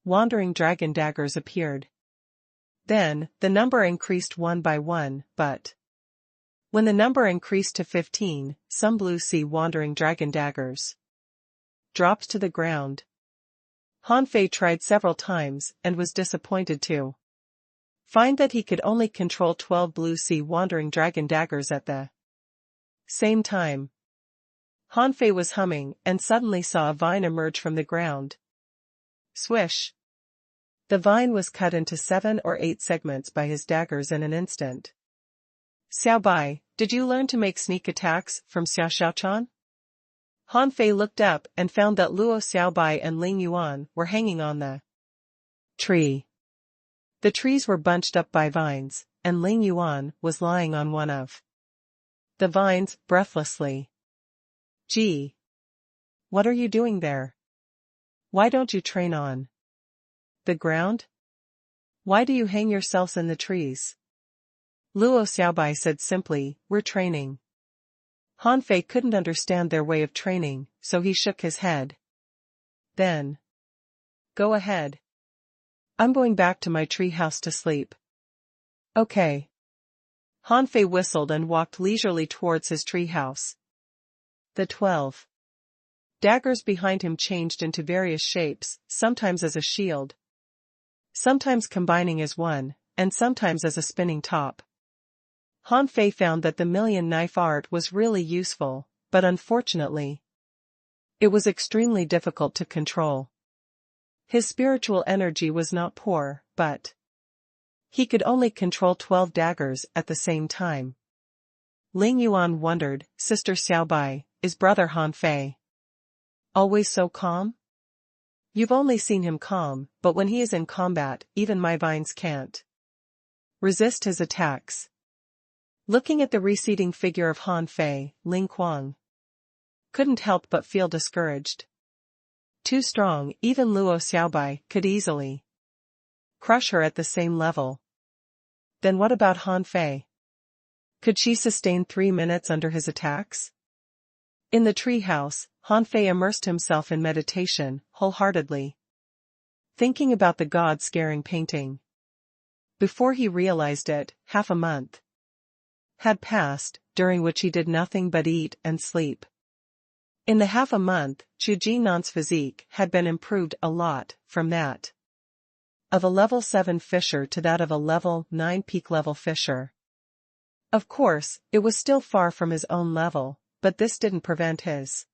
wandering dragon daggers appeared. Then, the number increased one by one, but when the number increased to 15, some blue sea wandering dragon daggers dropped to the ground. Han Fei tried several times and was disappointed to find that he could only control 12 blue sea wandering dragon daggers at the same time. Han Fei was humming and suddenly saw a vine emerge from the ground. Swish! The vine was cut into 7 or 8 segments by his daggers in an instant. Xiao Bai, did you learn to make sneak attacks from Xiao Xiaochan? Han Fei looked up and found that Luo Xiaobai and Ling Yuan were hanging on the tree. The trees were bunched up by vines, and Ling Yuan was lying on one of the vines, breathlessly. Gee! What are you doing there? Why don't you train on the ground? Why do you hang yourselves in the trees? Luo Xiaobai said simply, we're training. Han Fei couldn't understand their way of training, so he shook his head. Then, go ahead. I'm going back to my tree house to sleep. Okay. Han Fei whistled and walked leisurely towards his tree house. The 12 daggers behind him changed into various shapes, sometimes as a shield, sometimes combining as one, and sometimes as a spinning top. Han Fei found that the million knife art was really useful, but unfortunately, it was extremely difficult to control. His spiritual energy was not poor, but he could only control 12 daggers at the same time. Ling Yuan wondered, Sister Xiaobai, is brother Han Fei always so calm? You've only seen him calm, but when he is in combat, even my vines can't resist his attacks. Looking at the receding figure of Han Fei, Ling Kuang couldn't help but feel discouraged. Too strong, even Luo Xiaobai could easily crush her at the same level. Then what about Han Fei? Could she sustain 3 minutes under his attacks? In the treehouse, Han Fei immersed himself in meditation, wholeheartedly thinking about the God-scaring painting. Before he realized it, half a month had passed, during which he did nothing but eat and sleep. In the half a month, Chu Jinan's physique had been improved a lot, from that of a level 7 fisher to that of a level 9 peak-level fisher. Of course, it was still far from his own level, but this didn't prevent his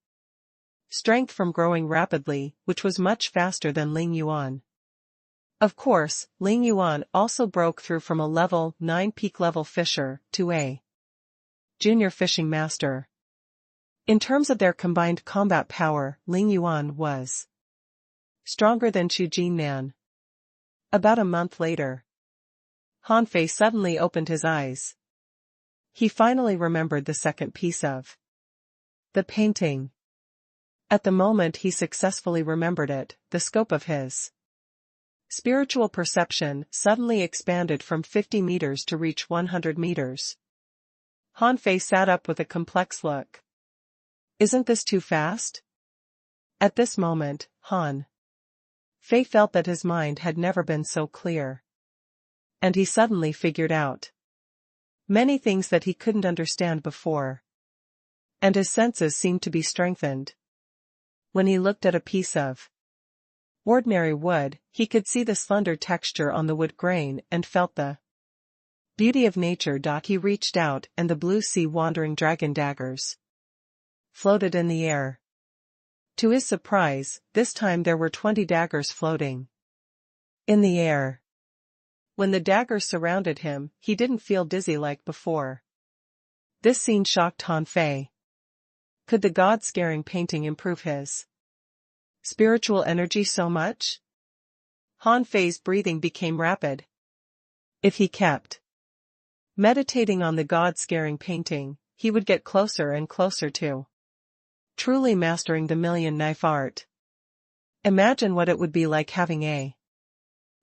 strength from growing rapidly, which was much faster than Ling Yuan. Of course, Ling Yuan also broke through from a level 9 peak-level fisher to a junior fishing master. In terms of their combined combat power, Ling Yuan was stronger than Chu Jinan. About a month later, Han Fei suddenly opened his eyes. He finally remembered the second piece of the painting. At the moment he successfully remembered it, the scope of his spiritual perception suddenly expanded from 50 meters to reach 100 meters. Han Fei sat up with a complex look. Isn't this too fast? At this moment, Han Fei felt that his mind had never been so clear. And he suddenly figured out many things that he couldn't understand before. And his senses seemed to be strengthened. When he looked at a piece of ordinary wood, he could see the slender texture on the wood grain and felt the beauty of nature. He reached out and the blue sea wandering dragon daggers floated in the air. To his surprise, this time there were 20 daggers floating in the air. When the daggers surrounded him, he didn't feel dizzy like before. This scene shocked Han Fei. Could the God-scaring painting improve his spiritual energy so much? Han Fei's breathing became rapid. If he kept meditating on the God-scaring painting, he would get closer and closer to truly mastering the million knife art. Imagine what it would be like having a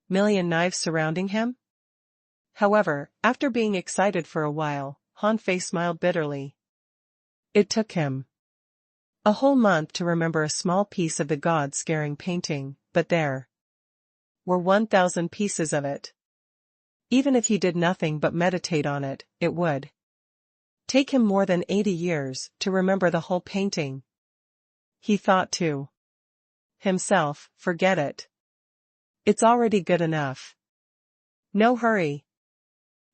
million knives surrounding him. However, after being excited for a while, Han Fei smiled bitterly. It took him a whole month to remember a small piece of the god-scaring painting, but there were 1,000 pieces of it. Even if he did nothing but meditate on it, it would take him more than 80 years to remember the whole painting. He thought to himself, forget it. It's already good enough. No hurry.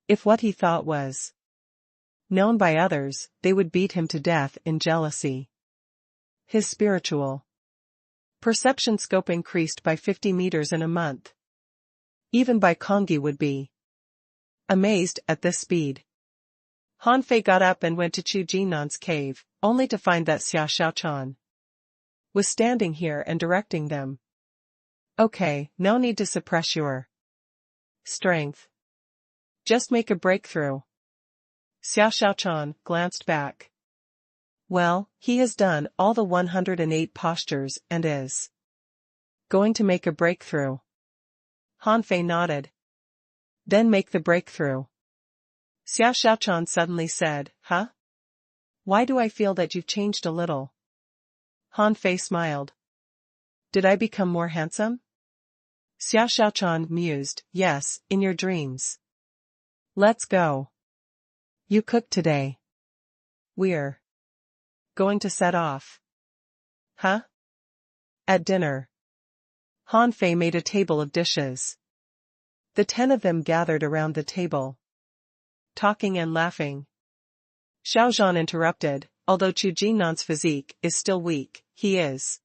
If what he thought was known by others, they would beat him to death in jealousy. His spiritual perception scope increased by 50 meters in a month. Even Bai Kongyi would be amazed at this speed. Han Fei got up and went to Chu Jinnan's cave, only to find that Xia Xiaochan was standing here and directing them. Okay, no need to suppress your strength. Just make a breakthrough. Xia Xiaochan glanced back. Well, he has done all the 108 postures and is going to make a breakthrough. Han Fei nodded. Then make the breakthrough. Xia Xiaochan suddenly said, huh? Why do I feel that you've changed a little? Han Fei smiled. Did I become more handsome? Xia Xiaochan mused, yes, in your dreams. Let's go. You cooked today. We're going to set off. Huh? At dinner. Han Fei made a table of dishes. The 10 of them gathered around the table, talking and laughing. Xiao Zhan interrupted, although Chu Jinnan's physique is still weak, he is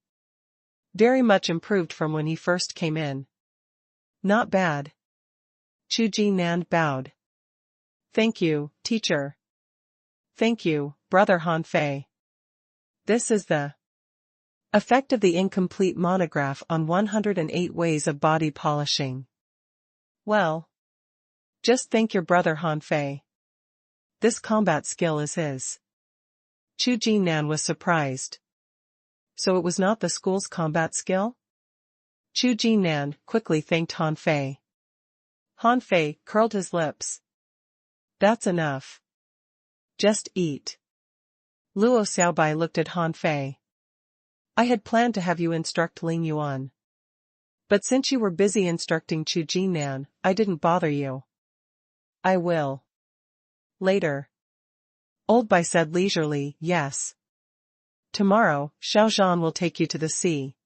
very much improved from when he first came in. Not bad. Chu Jinnan bowed. Thank you, teacher. Thank you, brother Han Fei. This is the effect of the incomplete monograph on 108 ways of body polishing. Well, just thank your brother Han Fei. This combat skill is his. Chu Jinnan was surprised. So it was not the school's combat skill? Chu Jinnan quickly thanked Han Fei. Han Fei curled his lips. That's enough. Just eat. Luo Xiaobai looked at Han Fei. I had planned to have you instruct Ling Yuan. But since you were busy instructing Chu Jinnan, I didn't bother you. I will. Later. Old Bai said leisurely, yes. Tomorrow, Xiao Zhan will take you to the sea.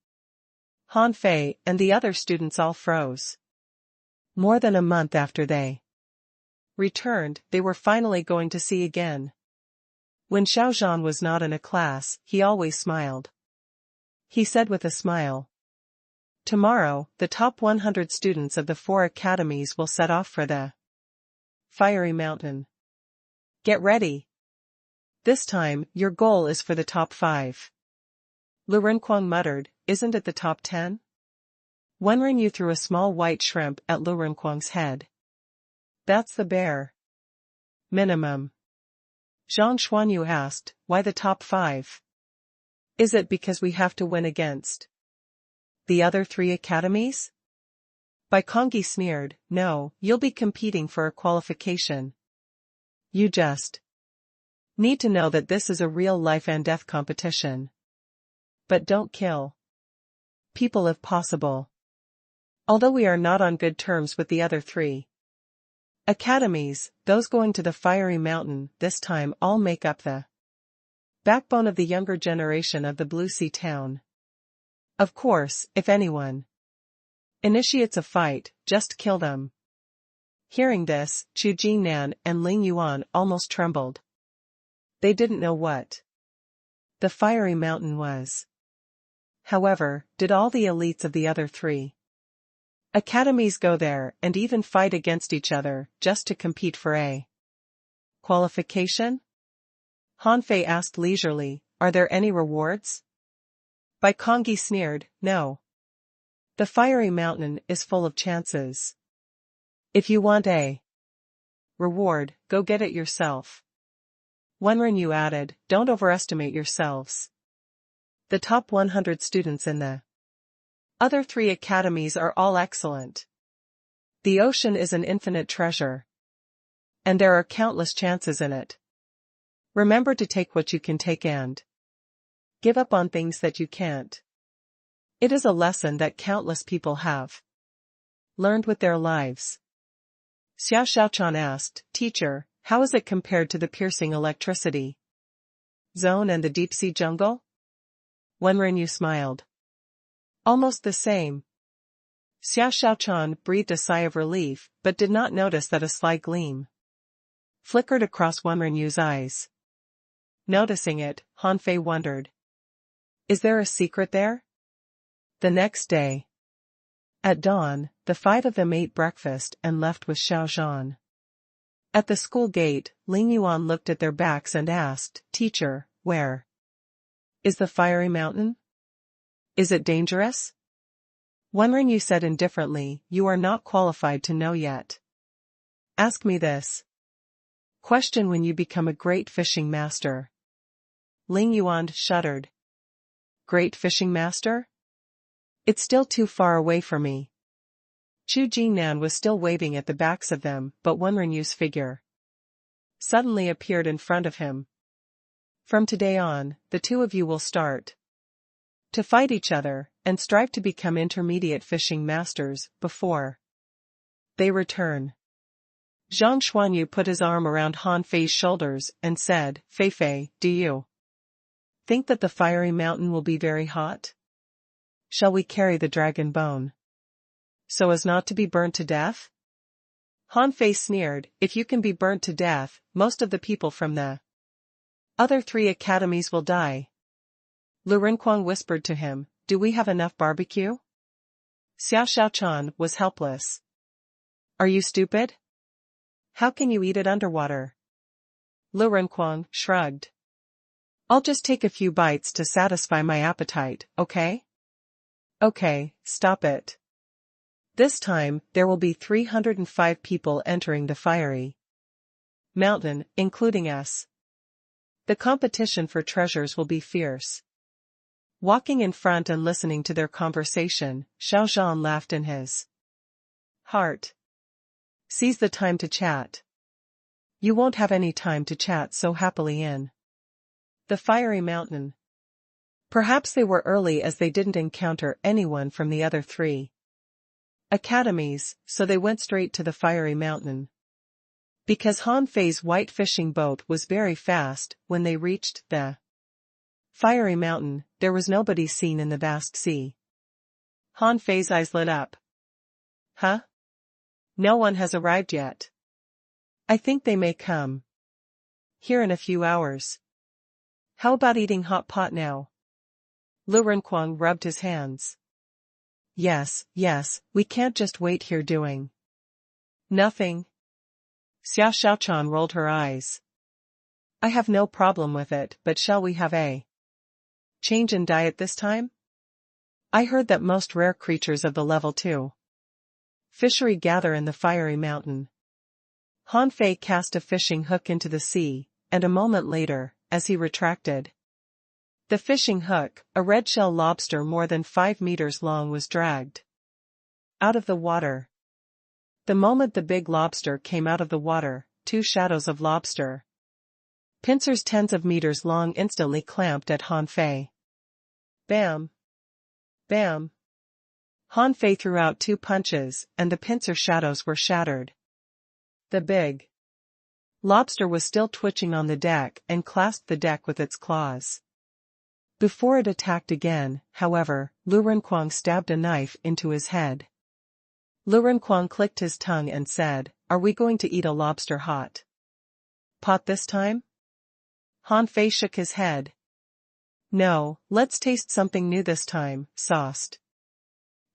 Han Fei and the other students all froze. More than a month after they returned, they were finally going to sea again. When Xiao Zhan was not in a class, he always smiled. He said with a smile, tomorrow, the top 100 students of the 4 academies will set off for the fiery mountain. Get ready. This time, your goal is for the top 5. Lu Renquang muttered, isn't it the top 10? Wenren Yu threw a small white shrimp at Lu Renquang's head. That's the bare minimum. Zhang Xuanyu asked, why the top 5? Is it because we have to win against the other 3 academies? Bai Kongyi sneered, no, you'll be competing for a qualification. You just need to know that this is a real life and death competition. But don't kill people if possible. Although we are not on good terms with the other 3 academies, those going to the fiery mountain this time all make up the backbone of the younger generation of the Blue Sea town. Of course, if anyone initiates a fight, just kill them. Hearing this, Chu Jinnan and Ling Yuan almost trembled. They didn't know what the fiery mountain was. However, did all the elites of the other 3 academies go there and even fight against each other just to compete for a qualification? Han Fei asked leisurely, are there any rewards? Bai Kongyi sneered, no. The fiery mountain is full of chances. If you want a reward, go get it yourself. Wenren added, don't overestimate yourselves. The top 100 students in the other 3 academies are all excellent. The ocean is an infinite treasure. And there are countless chances in it. Remember to take what you can take and give up on things that you can't. It is a lesson that countless people have learned with their lives. Xiao Xiaochan asked, Teacher, how is it compared to the piercing electricity zone and the deep-sea jungle? Wenren smiled. Almost the same. Xiao Xiaochan breathed a sigh of relief, but did not notice that a sly gleam flickered across Wenren's eyes. Noticing it, Han Fei wondered. Is there a secret there? The next day, at dawn, the 5 of them ate breakfast and left with Xiao Zhan. At the school gate, Ling Yuan looked at their backs and asked, Teacher, where is the fiery mountain? Is it dangerous? Wenren said indifferently, You are not qualified to know yet. Ask me this question when you become a great fishing master. Ling Yuan shuddered. Great fishing master? It's still too far away for me. Chu Jingnan was still waving at the backs of them, but Wenren's figure suddenly appeared in front of him. From today on, the 2 of you will start to fight each other, and strive to become intermediate fishing masters, before they return. Zhang Xuanyu put his arm around Han Fei's shoulders and said, Fei Fei, do you think that the fiery mountain will be very hot? Shall we carry the dragon bone so as not to be burnt to death? Han Fei sneered, If you can be burnt to death, most of the people from the other 3 academies will die. Lu Renquang whispered to him, Do we have enough barbecue? Xiao Xiaochan was helpless. Are you stupid? How can you eat it underwater? Lu Renquang shrugged. I'll just take a few bites to satisfy my appetite, okay? Okay, stop it. This time, there will be 305 people entering the fiery mountain, including us. The competition for treasures will be fierce. Walking in front and listening to their conversation, Xiao Zhan laughed in his heart. Seize the time to chat. You won't have any time to chat so happily in the fiery mountain. Perhaps they were early as they didn't encounter anyone from the other 3 academies, so they went straight to the fiery mountain. Because Han Fei's white fishing boat was very fast, when they reached the fiery mountain, there was nobody seen in the vast sea. Han Fei's eyes lit up. Huh? No one has arrived yet. I think they may come here in a few hours. How about eating hot pot now? Lu Renquang rubbed his hands. Yes, we can't just wait here doing nothing. Xiao Xiaochan rolled her eyes. I have no problem with it, but shall we have a change in diet this time? I heard that most rare creatures of the level 2 fishery gather in the fiery mountain. Han Fei cast a fishing hook into the sea, and a moment later, as he retracted the fishing hook, a red shell lobster more than 5 meters long was dragged out of the water. The moment the big lobster came out of the water, 2 shadows of lobster pincers tens of meters long instantly clamped at Han Fei. Bam! Bam! Han Fei threw out 2 punches, and the pincer shadows were shattered. The big lobster was still twitching on the deck and clasped the deck with its claws. Before it attacked again, however, Lu Renquang stabbed a knife into his head. Lu Renquang clicked his tongue and said, Are we going to eat a lobster hot pot this time? Han Fei shook his head. No, let's taste something new this time, sauced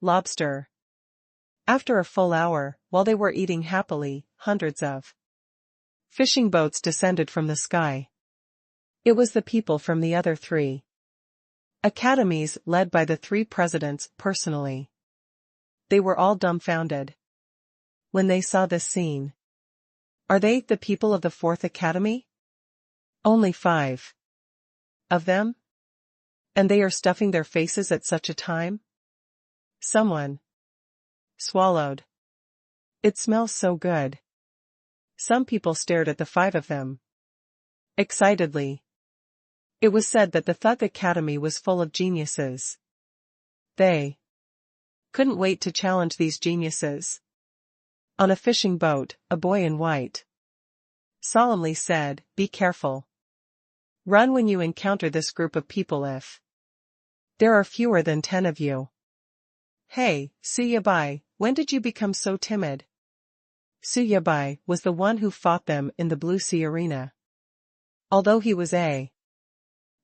lobster. After a full hour, while they were eating happily, hundreds of fishing boats descended from the sky. It was the people from the other 3 academies led by the 3 presidents personally. They were all dumbfounded when they saw this scene. Are they the people of the 4th Academy? Only 5 of them? And they are stuffing their faces at such a time? Someone swallowed. It smells so good. Some people stared at the 5 of them excitedly. It was said that the Thug Academy was full of geniuses. They couldn't wait to challenge these geniuses. On a fishing boat, a boy in white solemnly said, "Be careful. Run when you encounter this group of people if there are fewer than 10 of you." "Hey, Suyabai, when did you become so timid?" Suyabai was the one who fought them in the Blue Sea Arena. Although he was a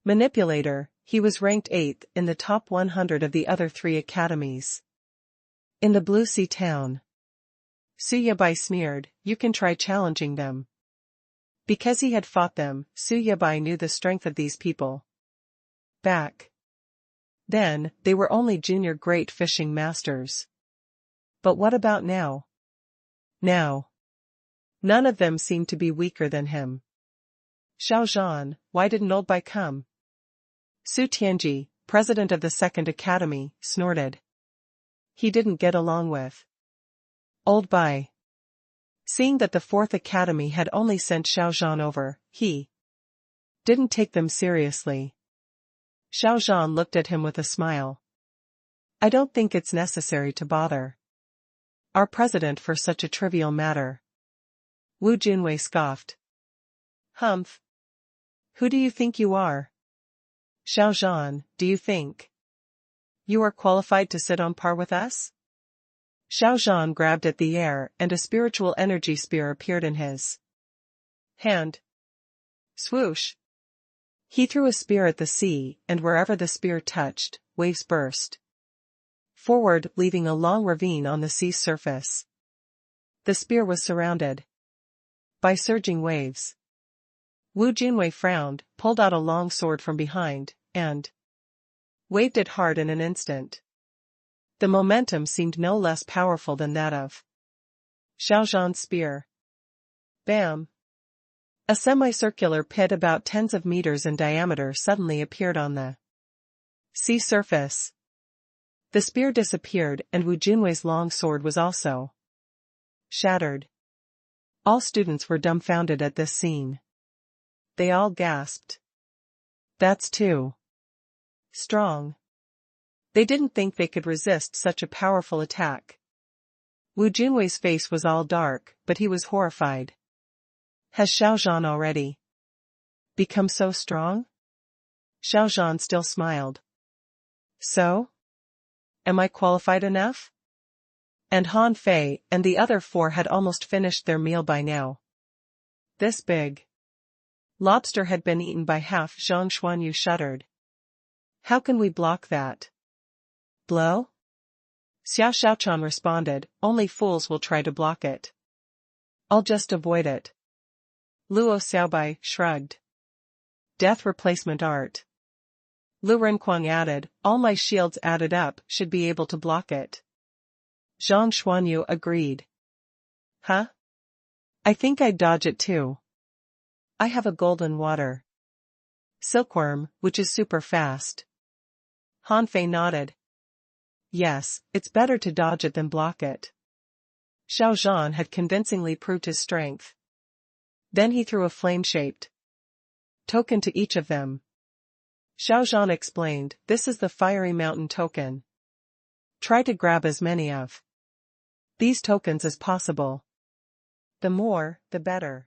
manipulator, he was ranked 8th in the top 100 of the other 3 academies. In the Blue Sea town, Suyabai sneered, "You can try challenging them." Because he had fought them, Suyabai knew the strength of these people. Back then, they were only junior great fishing masters. But what about now? Now, none of them seemed to be weaker than him. "Xiaozhan, why didn't Old Bai come?" Su Tianji, president of the Second Academy, snorted. He didn't get along with Old Bai. Seeing that the Fourth Academy had only sent Xiaozhan over, he didn't take them seriously. Xiaozhan looked at him with a smile. "I don't think it's necessary to bother our president for such a trivial matter." Wu Junwei scoffed. "Humph. Who do you think you are? Xiaozhan, do you think you are qualified to sit on par with us?" Xiaozhan grabbed at the air and a spiritual energy spear appeared in his hand. Swoosh! He threw a spear at the sea, and wherever the spear touched, waves burst forward, leaving a long ravine on the sea's surface. The spear was surrounded by surging waves. Wu Junwei frowned, pulled out a long sword from behind, and waved it hard in an instant. The momentum seemed no less powerful than that of Xiaozhan's spear. Bam! A semicircular pit about tens of meters in diameter suddenly appeared on the sea surface. The spear disappeared and Wu Junwei's long sword was also shattered. All students were dumbfounded at this scene. They all gasped. "That's too strong." They didn't think they could resist such a powerful attack. Wu Junwei's face was all dark, but he was horrified. Has Xiaozhan already become so strong? Xiaozhan still smiled. "So? Am I qualified enough?" And Han Fei and the other 4 had almost finished their meal by now. This big lobster had been eaten by half. Zhang Xuanyu shuddered. "How can we block that blow?" Xiao Xiaochan responded, "Only fools will try to block it. I'll just avoid it." Luo Xiaobai shrugged. "Death replacement art." Lu Renquang added, "All my shields added up should be able to block it." Zhang Xuanyu agreed. "Huh? I think I'd dodge it too. I have a golden water silkworm, which is super fast." Han Fei nodded. "Yes, it's better to dodge it than block it." Xiaozhan had convincingly proved his strength. Then he threw a flame-shaped token to each of them. Xiaozhan explained, "This is the Fiery Mountain token. Try to grab as many of these tokens as possible. The more, the better."